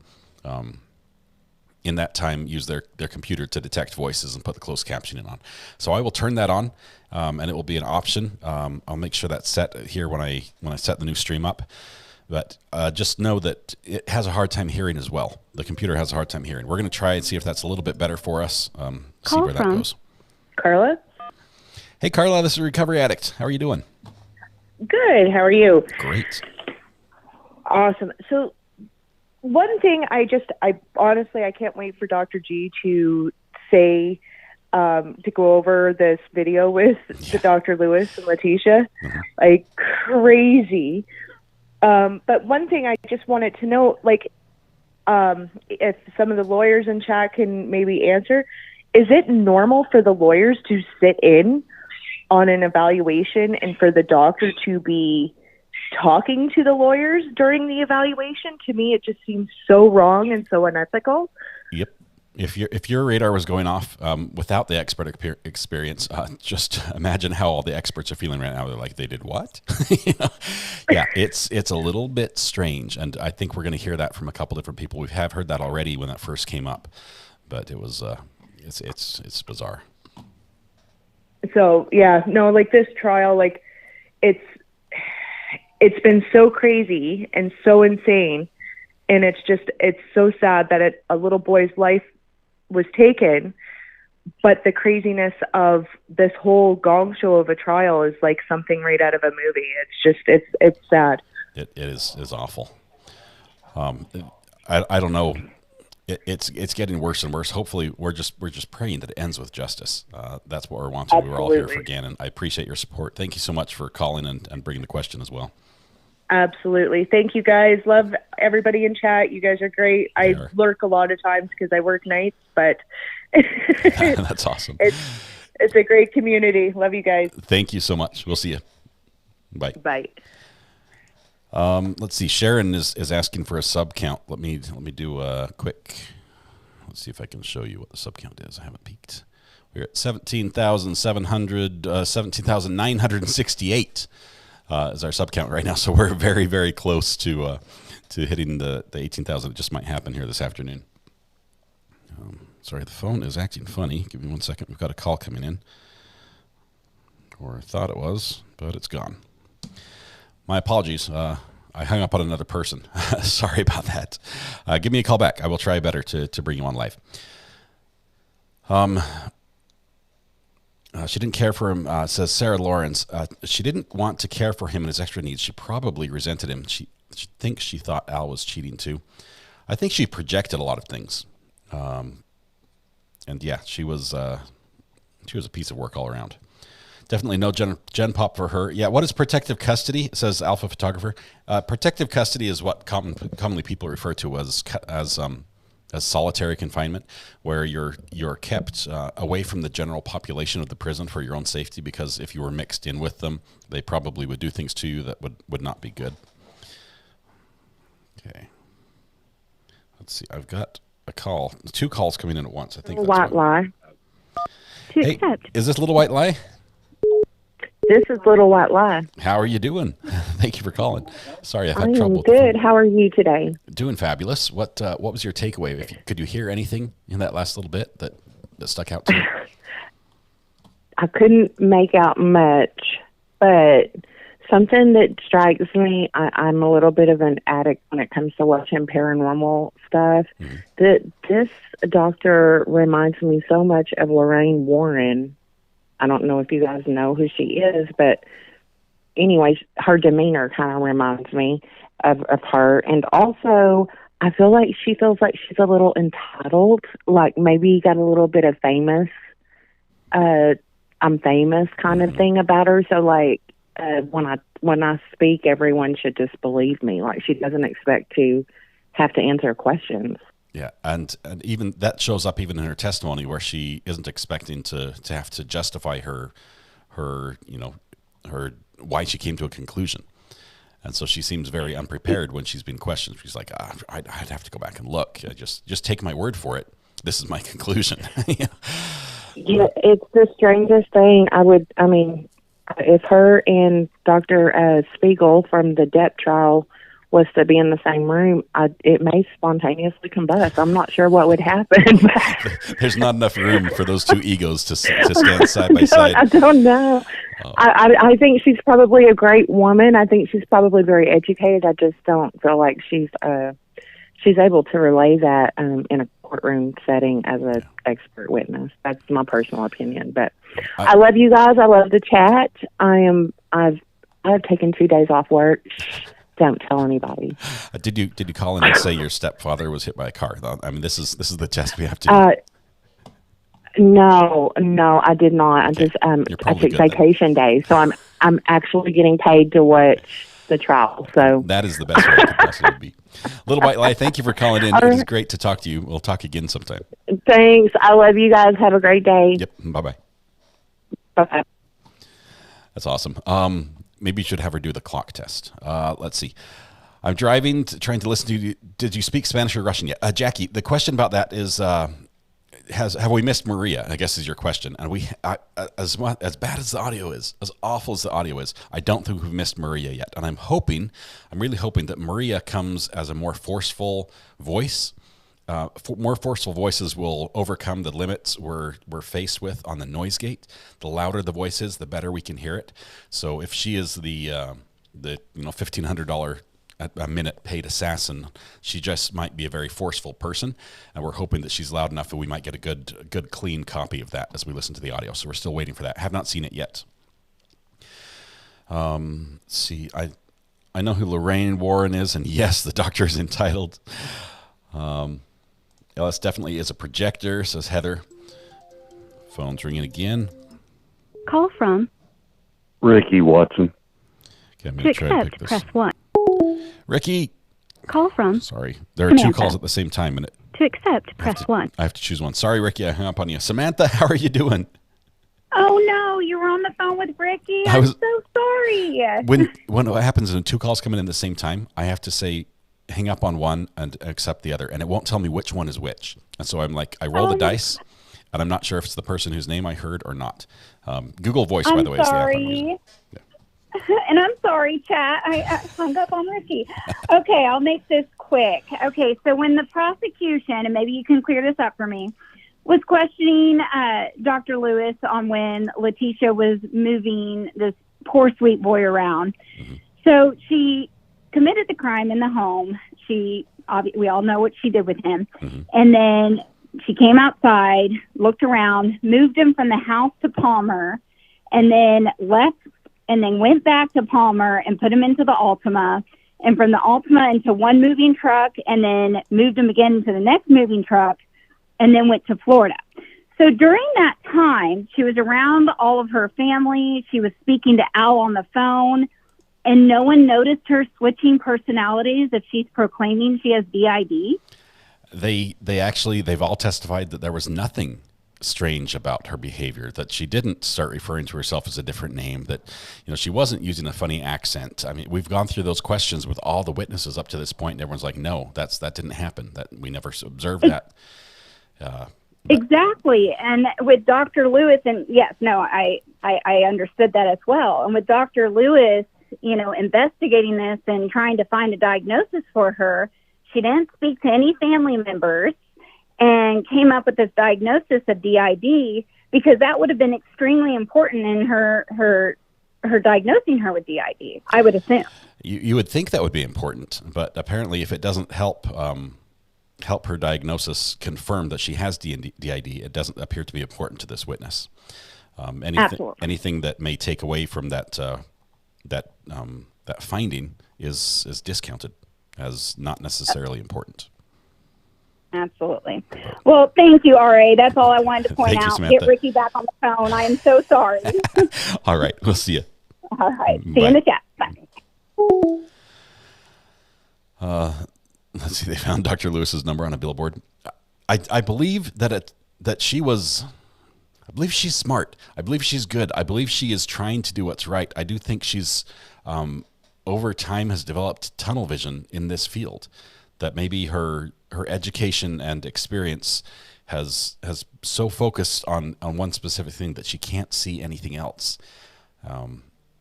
in that time, use their computer to detect voices and put the closed captioning on. So I will turn that on, and it will be an option. I'll make sure that's set here when I set the new stream up. But just know that it has a hard time hearing as well. The computer has a hard time hearing. We're going to try and see if that's a little bit better for us. See where that goes. Carla? Hey, Carla, this is Recovery Addict. How are you doing? Good. How are you? Great. Awesome. So one thing I honestly, I can't wait for Dr. G to say, to go over this video with the Dr. Lewis and Letecia. Like crazy. But one thing I just wanted to know, like, if some of the lawyers in chat can maybe answer, is it normal for the lawyers to sit in on an evaluation and for the doctor to be talking to the lawyers during the evaluation? To me, it just seems so wrong and so unethical. Yep. If your radar was going off without the expert experience, just imagine how all the experts are feeling right now. They're like, they did what? Yeah, it's a little bit strange, and I think we're going to hear that from a couple different people. We have heard that already when that first came up, but it was it's bizarre. So yeah, no, like this trial, like it's been so crazy and so insane, and it's so sad that a little boy's life was taken, but the craziness of this whole gong show of a trial is like something right out of a movie. It's just, it's sad. It is awful. I don't know. It's getting worse and worse. Hopefully we're just praying that it ends with justice. That's what we're wanting. Absolutely. We're all here for Gannon. I appreciate your support. Thank you so much for calling and bringing the question as well. Absolutely. Thank you guys. Love everybody in chat. You guys are great. I lurk a lot of times because I work nights, but that's awesome. It's a great community. Love you guys. Thank you so much. We'll see you. Bye. Bye. Let's see. Sharon is asking for a sub count. Let me do a quick. Let's see if I can show you what the sub count is. I haven't peeked. We're at 17,968. Is our sub count right now, so we're very, very close to hitting the 18,000. It just might happen here this afternoon. Sorry, the phone is acting funny. Give me 1 second. We've got a call coming in, or I thought it was, but it's gone. My apologies. I hung up on another person. Sorry about that. Give me a call back. I will try better to bring you on live. She didn't care for him, says Sarah Lawrence. She didn't want to care for him and his extra needs. She probably resented him. She thinks she thought Al was cheating too. I think she projected a lot of things. And yeah, she was a piece of work all around. Definitely no gen pop for her. Yeah, what is protective custody, says Alpha Photographer. Protective custody is what commonly people refer to as solitary confinement, where you're kept away from the general population of the prison for your own safety, because if you were mixed in with them, they probably would do things to you that would not be good. Okay. Let's see. I've got a call. 2 calls coming in at once. I think that's lie. To Hey, accept. is this Little White Lie? This is Little White Lie. How are you doing? Thank you for calling. Sorry, I've I had am trouble. with the good. phone. How are you today? Doing fabulous. What was your takeaway? Could you hear anything in that last little bit that stuck out to you? I couldn't make out much, but something that strikes me, I'm a little bit of an addict when it comes to watching paranormal stuff. That this doctor reminds me so much of Lorraine Warren. I don't know if you guys know who she is, but anyways, her demeanor kind of reminds me of her. And also, I feel like she feels like she's a little entitled, like maybe got a little bit of famous, I'm famous kind of thing about her. So like, when I speak, everyone should just believe me. Like she doesn't expect to have to answer questions. Yeah, and even that shows up even in her testimony where she isn't expecting to have to justify her why she came to a conclusion. And so she seems very unprepared when she's been questioned. She's like, I'd have to go back and look. Just take my word for it. This is my conclusion. Yeah, it's the strangest thing. If her and Dr. Spiegel from the Depp trial was to be in the same room, it may spontaneously combust. I'm not sure what would happen. There's not enough room for those two egos to stand side by side. I don't know. I think she's probably a great woman. I think she's probably very educated. I just don't feel like she's able to relay that in a courtroom setting as an expert witness. That's my personal opinion. But I love you guys. I love the chat. I've taken 2 days off work. Don't tell anybody. Did you call in and say your stepfather was hit by a car? I mean, this is the test we have to do. No, I did not. I just I took vacation days, so I'm actually getting paid to watch the trial. So that is the best way it could possibly be. Little White Lie, thank you for calling in. It is great to talk to you. We'll talk again sometime. Thanks. I love you guys. Have a great day. Yep. Bye-bye. Bye-bye. That's awesome. Maybe you should have her do the clock test. Let's see. I'm driving, trying to listen to you. Did you speak Spanish or Russian yet? Jackie, the question about that is, have we missed Maria, I guess is your question. And as bad as the audio is, as awful as the audio is, I don't think we've missed Maria yet. And I'm really hoping that Maria comes as a more forceful voice. More forceful voices will overcome the limits we're faced with on the noise gate. The louder the voice is, the better we can hear it. So if she is the $1,500 a minute paid assassin, she just might be a very forceful person, and we're hoping that she's loud enough that we might get a good clean copy of that as we listen to the audio. So we're still waiting for that. Have not seen it yet. See, I know who Lorraine Warren is, and yes, the doctor is entitled. LS definitely is a projector, says Heather. Phone's ringing again. Call from. Ricky Watson. Okay, I'm To going to try and accept, pick this. press 1. Ricky. Call from. Sorry. There are two Samantha. calls at the same time. And To accept, press 1. I have to choose one. Sorry, Ricky, I hung up on you. Samantha, how are you doing? Oh no, you were on the phone with Ricky. I I'm was- so sorry. When what happens when two calls come in at the same time, I have to say hang up on one and accept the other, and it won't tell me which one is which. And so I'm like, I roll the dice, and I'm not sure if it's the person whose name I heard or not. Google Voice, by the way, is the app I'm using. And I'm sorry, chat. I hung up on Ricky. Okay, I'll make this quick. Okay, so when the prosecution, and maybe you can clear this up for me, was questioning Dr. Lewis on when Letecia was moving this poor sweet boy around. So she committed the crime in the home. We all know what she did with him. And then she came outside, looked around, moved him from the house to Palmer, and then left and then went back to Palmer and put him into the Altima, and from the Altima into one moving truck, and then moved him again into the next moving truck, and then went to Florida. So during that time, she was around all of her family. She was speaking to Al on the phone, and no one noticed her switching personalities if she's proclaiming she has DID. They've all testified that there was nothing strange about her behavior, that she didn't start referring to herself as a different name, that she wasn't using a funny accent. I mean, we've gone through those questions with all the witnesses up to this point, and everyone's like, no, that didn't happen, that we never observed that. Exactly. And with Dr. Lewis, and yes, no, I understood that as well. And with Dr. Lewis, investigating this and trying to find a diagnosis for her, she didn't speak to any family members and came up with this diagnosis of DID, because that would have been extremely important in her diagnosing her with DID, I would assume. You would think that would be important, but apparently if it doesn't help her diagnosis confirm that she has DID, it doesn't appear to be important to this witness. Anything that may take away from that finding is discounted as not necessarily important. Absolutely. Well, thank you, RA. That's all I wanted to point Thank you, out. Samantha. Get Ricky back on the phone. I am so sorry. All right. We'll see you. All right. See you in the chat. Bye. Let's see. They found Dr. Lewis's number on a billboard. I believe that she's smart. I believe she's good. I believe she is trying to do what's right. I do think she's over time has developed tunnel vision in this field, that maybe her education and experience has so focused on one specific thing that she can't see anything else.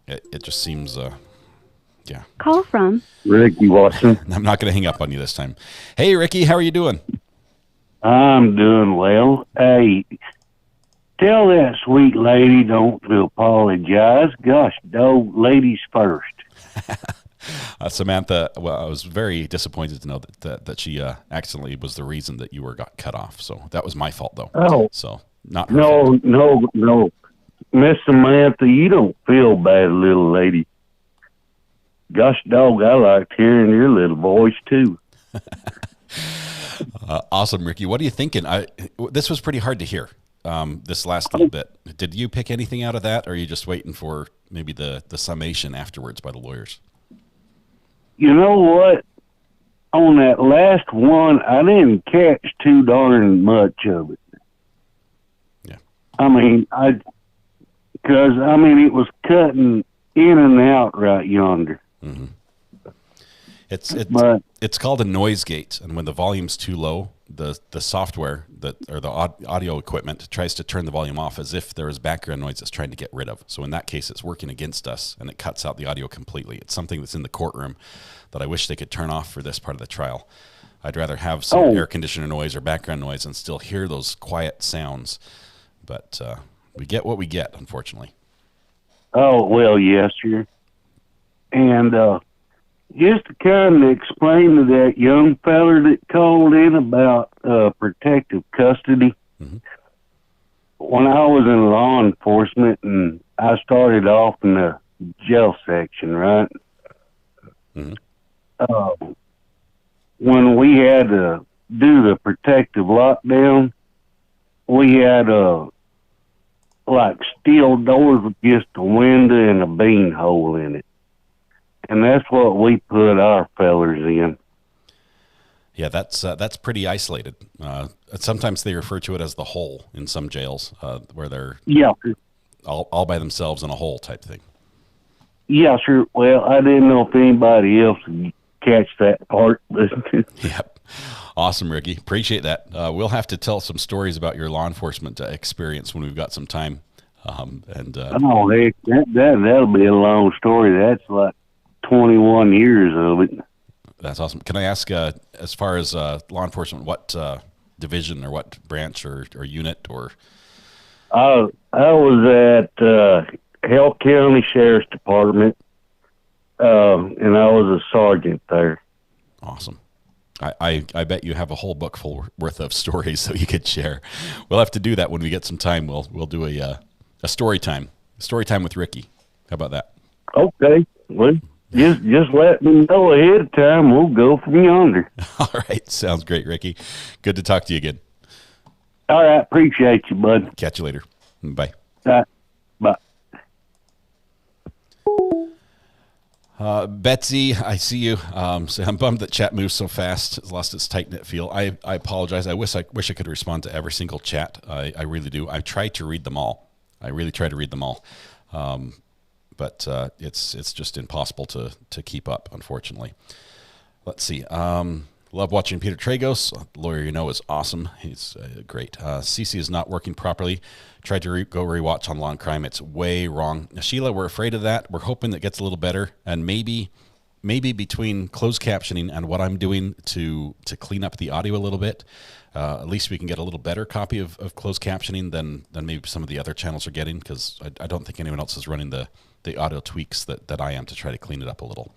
It just seems, yeah. Call from Ricky Watson. I'm not going to hang up on you this time. Hey, Ricky, how are you doing? I'm doing well. Hey, tell that sweet lady don't to apologize. Gosh, no, ladies first. Samantha, well, I was very disappointed to know that she accidentally was the reason that you got cut off. So that was my fault, though. Oh, so not her fault. No, Miss Samantha, you don't feel bad, little lady. Gosh, dog, I liked hearing your little voice too. Awesome, Ricky. What are you thinking? This was pretty hard to hear. This last little bit. Did you pick anything out of that, or are you just waiting for maybe the summation afterwards by the lawyers? You know what? On that last one, I didn't catch too darn much of it. Yeah. It was cutting in and out right yonder. Mm-hmm. It's called a noise gate, and when the volume's too low, the software or the audio equipment tries to turn the volume off as if there is background noise it's trying to get rid of. So in that case, it's working against us, and it cuts out the audio completely. It's something that's in the courtroom that I wish they could turn off for this part of the trial. I'd rather have some air conditioner noise or background noise and still hear those quiet sounds, but we get what we get, unfortunately. Oh, well, yes, sir. And just to kind of explain to that young feller that called in about protective custody, when I was in law enforcement and I started off in the jail section, right? When we had to do the protective lockdown, we had like steel doors with just a window and a bean hole in it. And that's what we put our fellers in. Yeah, that's pretty isolated. Sometimes they refer to it as the hole in some jails, where they're all by themselves in a hole type thing. Yeah, sure. Well, I didn't know if anybody else would catch that part. Yep. Awesome, Ricky. Appreciate that. We'll have to tell some stories about your law enforcement experience when we've got some time. That'll be a long story. That's like 21 years of it. That's awesome. Can I ask, as far as law enforcement, what division or what branch or unit or? I was at Hale County Sheriff's Department, and I was a sergeant there. Awesome. I bet you have a whole book full worth of stories so you could share. We'll have to do that when we get some time. We'll do a story time with Ricky. How about that? Okay. Well, just let me know ahead of time. We'll go from yonder. All right. Sounds great, Ricky. Good to talk to you again. All right. Appreciate you, bud. Catch you later. Bye. Bye. Betsy, I see you. So I'm bummed that chat moves so fast. It's lost its tight-knit feel. I apologize. I wish I could respond to every single chat. I really do. I try to read them all. I really try to read them all. But it's just impossible to keep up, unfortunately. Let's see. Love watching Peter Tragos. The lawyer you know is awesome. He's great. Cece is not working properly. Tried to go rewatch on Law and Crime. It's way wrong. Now, Sheila, we're afraid of that. We're hoping that gets a little better. And maybe between closed captioning and what I'm doing to clean up the audio a little bit, at least we can get a little better copy of closed captioning than maybe some of the other channels are getting, because I don't think anyone else is running the audio tweaks that I am to try to clean it up a little.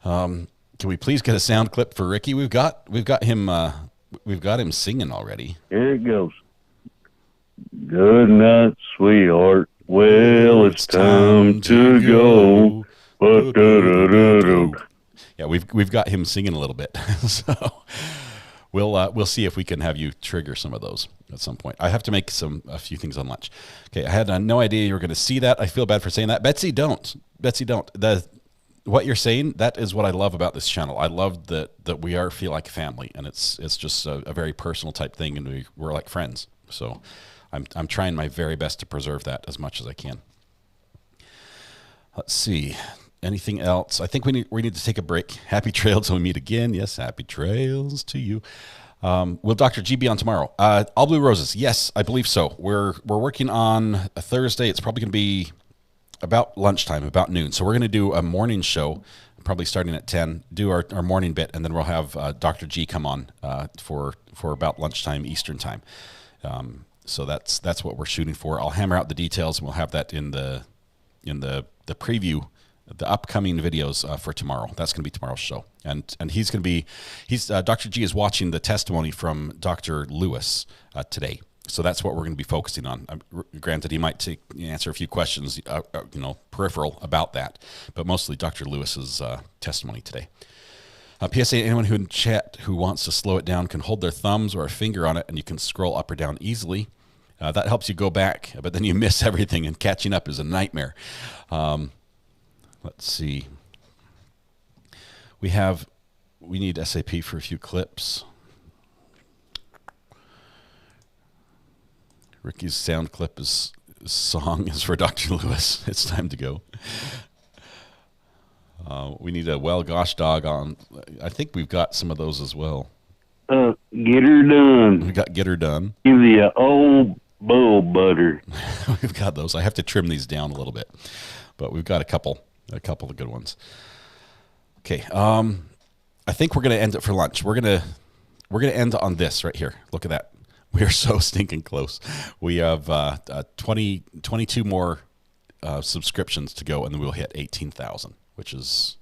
Can we please get a sound clip for Ricky? We've got him singing already. Here it goes. Good night, sweetheart. Well, it's time to go. Yeah, we've got him singing a little bit. So we'll see if we can have you trigger some of those at some point. I have to make a few things on lunch. Okay, I had no idea you were going to see that. I feel bad for saying that. Betsy, don't. What you're saying, that is what I love about this channel. I love that we feel like a family, and it's just a very personal type thing, and we're like friends. So I'm trying my very best to preserve that as much as I can. Let's see. Anything else? I think we need to take a break. Happy trails till we meet again. Yes, happy trails to you. Will Dr. G be on tomorrow? All Blue Roses. Yes, I believe so. We're working on a Thursday. It's probably going to be about lunchtime, about noon. So we're going to do a morning show, probably starting at 10, do our morning bit, and then we'll have Dr. G come on for about lunchtime Eastern time. So that's what we're shooting for. I'll hammer out the details, and we'll have that in the preview, the upcoming videos for tomorrow. That's going to be tomorrow's show. And he's going to be, Dr. G is watching the testimony from Dr. Lewis today. So that's what we're going to be focusing on. Granted, he might answer a few questions, peripheral about that, but mostly Dr. Lewis's testimony today. PSA, anyone who in chat who wants to slow it down can hold their thumbs or a finger on it, and you can scroll up or down easily. That helps you go back, but then you miss everything, and catching up is a nightmare. Let's see. We need SAP for a few clips. Ricky's sound clip song is for Dr. Lewis. It's time to go. We need a well gosh dog on. I think we've got some of those as well. Get her done. We got get her done. Give you an old bull butter. We've got those. I have to trim these down a little bit, but we've got a couple of good ones. Okay. I think we're gonna end it for lunch. We're gonna end on this right here. Look at that. We are so stinking close. We have 22 more subscriptions to go, and then we'll hit 18,000, which is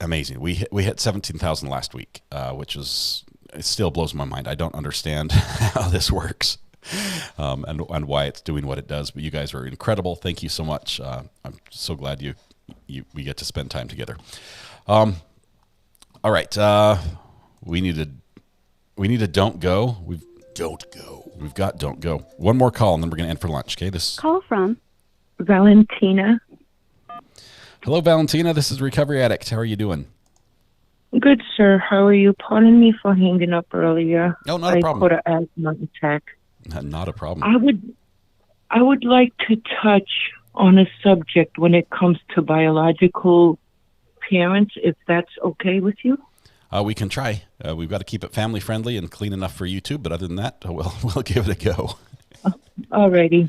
amazing. We hit 17,000 last week, which it still blows my mind. I don't understand how this works and why it's doing what it does. But you guys are incredible. Thank you so much. I'm so glad we get to spend time together. All right, we need a don't go. We've got don't go. One more call, and then we're going to end for lunch. Okay, Call from Valentina. Hello, Valentina. This is Recovery Addict. How are you doing? Good, sir. How are you? Pardon me for hanging up earlier. No, not a problem. I caught an asthma attack. Not a problem. I would like to touch on a subject when it comes to biological parents, if that's okay with you. We can try. We've got to keep it family friendly and clean enough for YouTube, but other than that, we'll give it a go. Alrighty.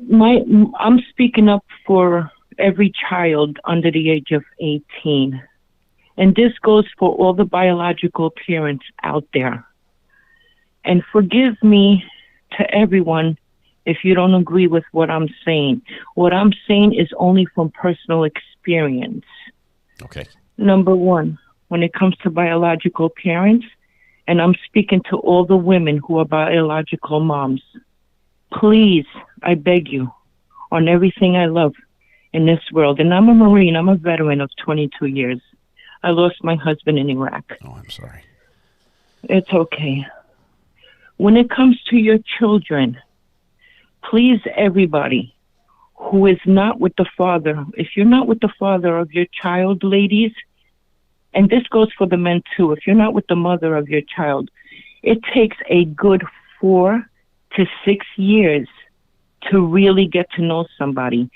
I'm speaking up for every child under the age of 18. And this goes for all the biological parents out there. And forgive me to everyone if you don't agree with what I'm saying. What I'm saying is only from personal experience. Okay. Number one, when it comes to biological parents, and I'm speaking to all the women who are biological moms, please, I beg you, on everything I love in this world, and I'm a Marine, I'm a veteran of 22 years. I lost my husband in Iraq. Oh, I'm sorry. It's okay. When it comes to your children, please, everybody who is not with the father, if you're not with the father of your child, ladies, and this goes for the men too, if you're not with the mother of your child, it takes a good 4 to 6 years to really get to know somebody.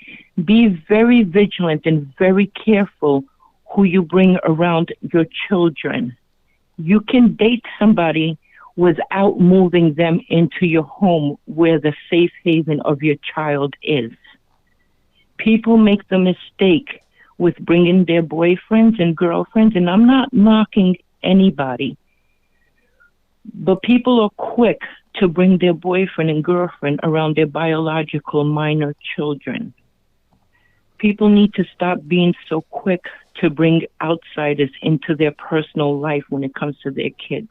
Be very vigilant and very careful who you bring around your children. You can date somebody without moving them into your home where the safe haven of your child is. People make the mistake with bringing their boyfriends and girlfriends, and I'm not knocking anybody, but people are quick to bring their boyfriend and girlfriend around their biological minor children. People need to stop being so quick to bring outsiders into their personal life when it comes to their kids.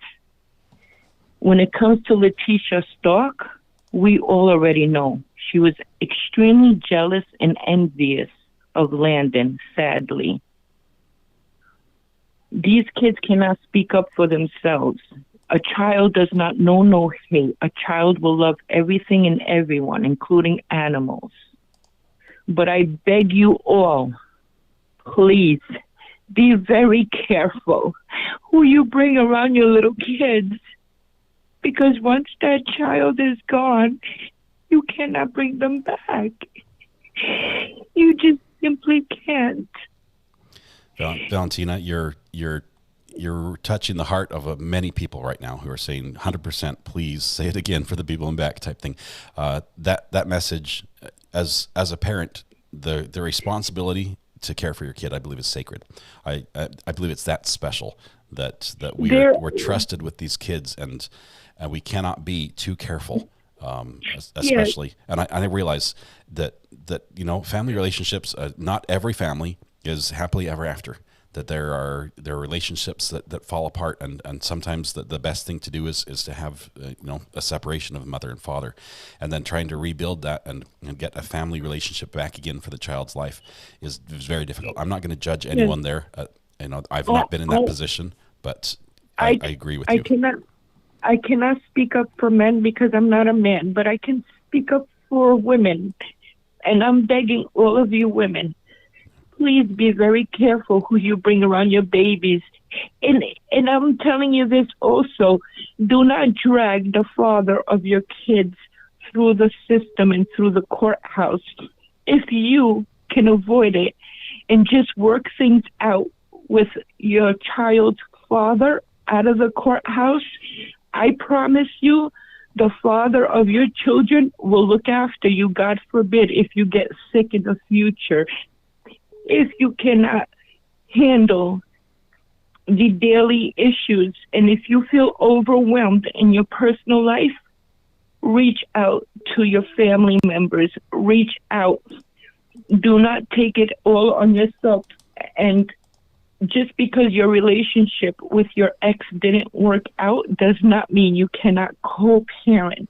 When it comes to Letecia Stauch, we all already know she was extremely jealous and envious of Landon, sadly. These kids cannot speak up for themselves. A child does not know no hate. A child will love everything and everyone, including animals. But I beg you all, please, be very careful who you bring around your little kids. Because once that child is gone, you cannot bring them back. You just simply can't. Valentina, you're touching the heart of many people right now who are saying 100%, please say it again for the people in back type thing. That message, as a parent, the responsibility to care for your kid, I believe, is sacred. I believe it's that special that we're trusted with these kids, and we cannot be too careful, especially. And I realize that family relationships, not every family is happily ever after. That there are relationships that fall apart, and sometimes the best thing to do is to have a separation of mother and father, and then trying to rebuild that and get a family relationship back again for the child's life is very difficult. I'm not going to judge anyone there. I've not been in that position, but I agree with you. I cannot speak up for men because I'm not a man, but I can speak up for women, and I'm begging all of you women, please be very careful who you bring around your babies. And I'm telling you this also, do not drag the father of your kids through the system and through the courthouse. If you can avoid it and just work things out with your child's father out of the courthouse, I promise you the father of your children will look after you, God forbid, if you get sick in the future. If you cannot handle the daily issues, and if you feel overwhelmed in your personal life, reach out to your family members. Reach out. Do not take it all on yourself. And just because your relationship with your ex didn't work out does not mean you cannot co-parent.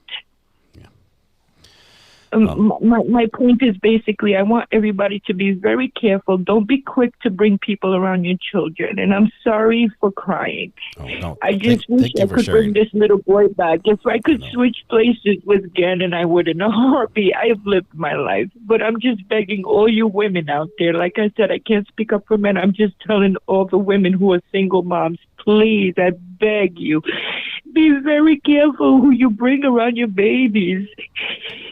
My point is basically I want everybody to be very careful. Don't be quick to bring people around your children. And I'm sorry for crying. I just wish I could bring this little boy back. If I could switch places with Gannon, I would in a heartbeat. I have lived my life. But I'm just begging all you women out there. Like I said, I can't speak up for men. I'm just telling all the women who are single moms, please, I beg you, be very careful who you bring around your babies.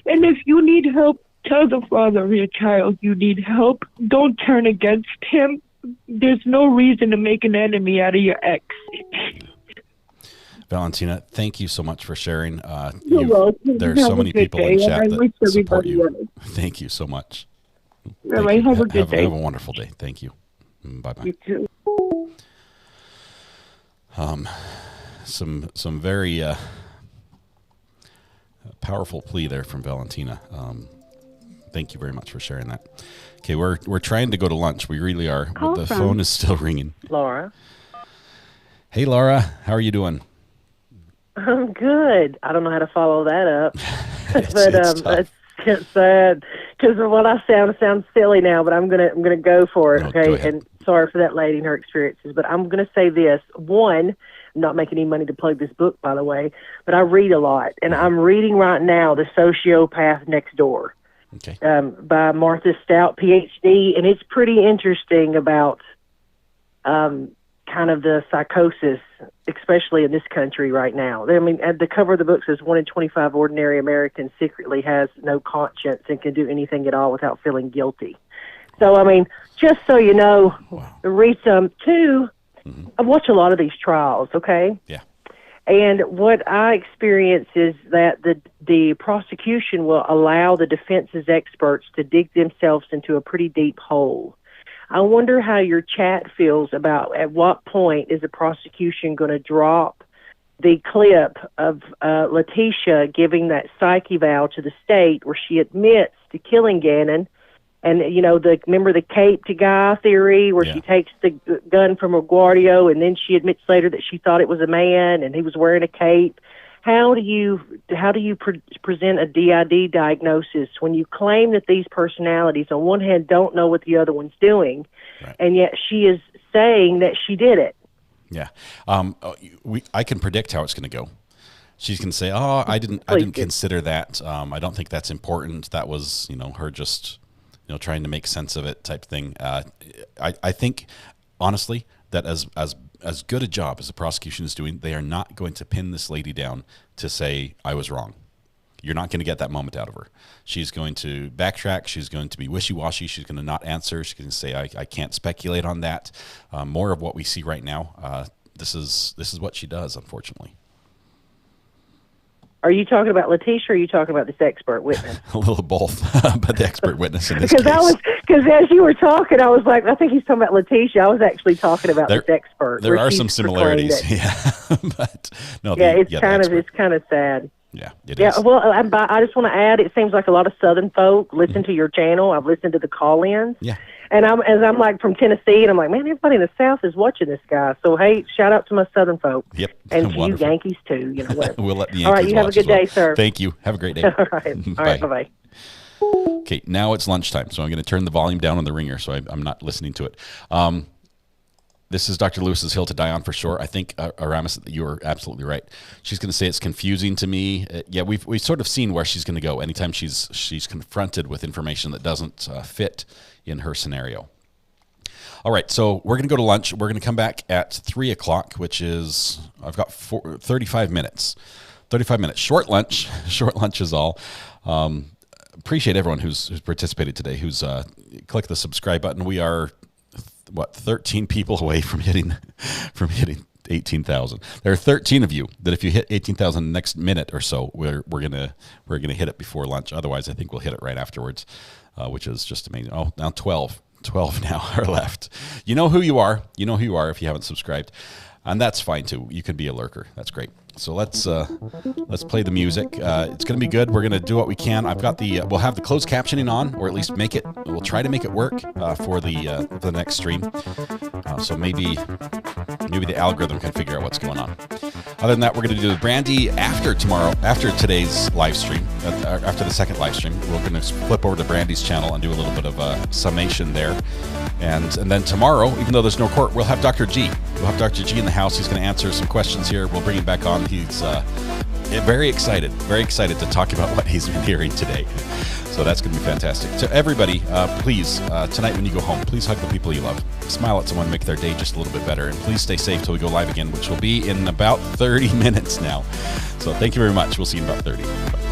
And if you need help, tell the father of your child you need help. Don't turn against him. There's no reason to make an enemy out of your ex. Valentina, thank you so much for sharing. You're welcome. There's so many people in chat that support you. Thank you so much. All right, have a good day. Have a wonderful day. Thank you. Bye-bye. You too. Some very powerful plea there from Valentina. Thank you very much for sharing that. Okay, we're trying to go to lunch. We really are. But the phone is still ringing. Laura. Hey, Laura. How are you doing? I'm good. I don't know how to follow that up. It's It's sad because what I sounds silly now, but I'm gonna go for it. No, Okay, and sorry for that lady and her experiences, but I'm gonna say this. One, I'm not making any money to plug this book, by the way, but I read a lot, and I'm reading right now The Sociopath Next Door, by Martha Stauch, PhD, and it's pretty interesting about kind of the psychosis, especially in this country right now. I mean, at the cover of the book says 1 in 25 ordinary Americans secretly has no conscience and can do anything at all without feeling guilty. So, I mean, just so you know, read some. Two, I watch a lot of these trials, okay? Yeah. And what I experience is that the prosecution will allow the defense's experts to dig themselves into a pretty deep hole. I wonder how your chat feels about at what point is the prosecution going to drop the clip of Letecia giving that psych eval to the state where she admits to killing Gannon. And, you know, remember the caped guy theory where she takes the gun from Aguardio and then she admits later that she thought it was a man and he was wearing a cape. How do you present a DID diagnosis when you claim that these personalities on one hand don't know what the other one's doing, and yet she is saying that she did it? Yeah. I can predict how it's going to go. She's going to say, "Oh, I didn't consider that. I don't think that's important. That was, her just, trying to make sense of it type thing." I think, honestly, that as good a job as the prosecution is doing, they are not going to pin this lady down to say, I was wrong. You're not going to get that moment out of her. She's going to backtrack. She's going to be wishy-washy. She's going to not answer. She's going to say, I can't speculate on that. More of what we see right now. This is what she does, unfortunately. Are you talking about Letecia or are you talking about this expert witness? A little of both, but the expert witness in this because case. Because as you were talking, I was like, I think he's talking about Letecia. I was actually talking about this expert. There are some similarities, but no. It's kind of sad. Yeah, it is. Well, I just want to add, it seems like a lot of Southern folk listen to your channel. I've listened to the call-ins. Yeah. And I'm like from Tennessee, and I'm like, man, everybody in the South is watching this guy. So, hey, shout out to my Southern folk. Yep. And to you Yankees, too. Whatever. We'll let the Yankees All right, you have a good day, sir. Thank you. Have a great day. All right, bye-bye. Okay, now it's lunchtime, so I'm going to turn the volume down on the ringer, so I'm not listening to it. This is Dr. Lewis's hill to die on for sure. I think, Aramis, you are absolutely right. She's going to say it's confusing to me. We've sort of seen where she's going to go anytime she's confronted with information that doesn't fit in her scenario. All right, so we're going to go to lunch. We're going to come back at 3 o'clock, which is, I've got 35 minutes. 35 minutes. Short lunch. Short lunch is all. Appreciate everyone who's participated today, who's clicked the subscribe button. We are 13 people away from hitting 18,000. There are 13 of you that if you hit 18,000 in the next minute or so, we're gonna hit it before lunch. Otherwise, I think we'll hit it right afterwards, which is just amazing. Oh, now 12 now are left. You know who you are. You know who you are if you haven't subscribed, and that's fine too. You can be a lurker. That's great. So let's play the music. It's going to be good. We're going to do what we can. I've got we'll have the closed captioning on, or at least we'll try to make it work for the next stream. So maybe the algorithm can figure out what's going on. Other than that, we're going to do the Brandy after today's live stream, after the second live stream. We're going to flip over to Brandy's channel and do a little bit of a summation there. And then tomorrow, even though there's no court, we'll have Dr. G. We'll have Dr. G in the house. He's going to answer some questions here. We'll bring him back on. He's very excited to talk about what he's been hearing today. So that's going to be fantastic. So everybody, please, tonight when you go home, please hug the people you love. Smile at someone, make their day just a little bit better. And please stay safe till we go live again, which will be in about 30 minutes now. So thank you very much. We'll see you in about 30. Bye.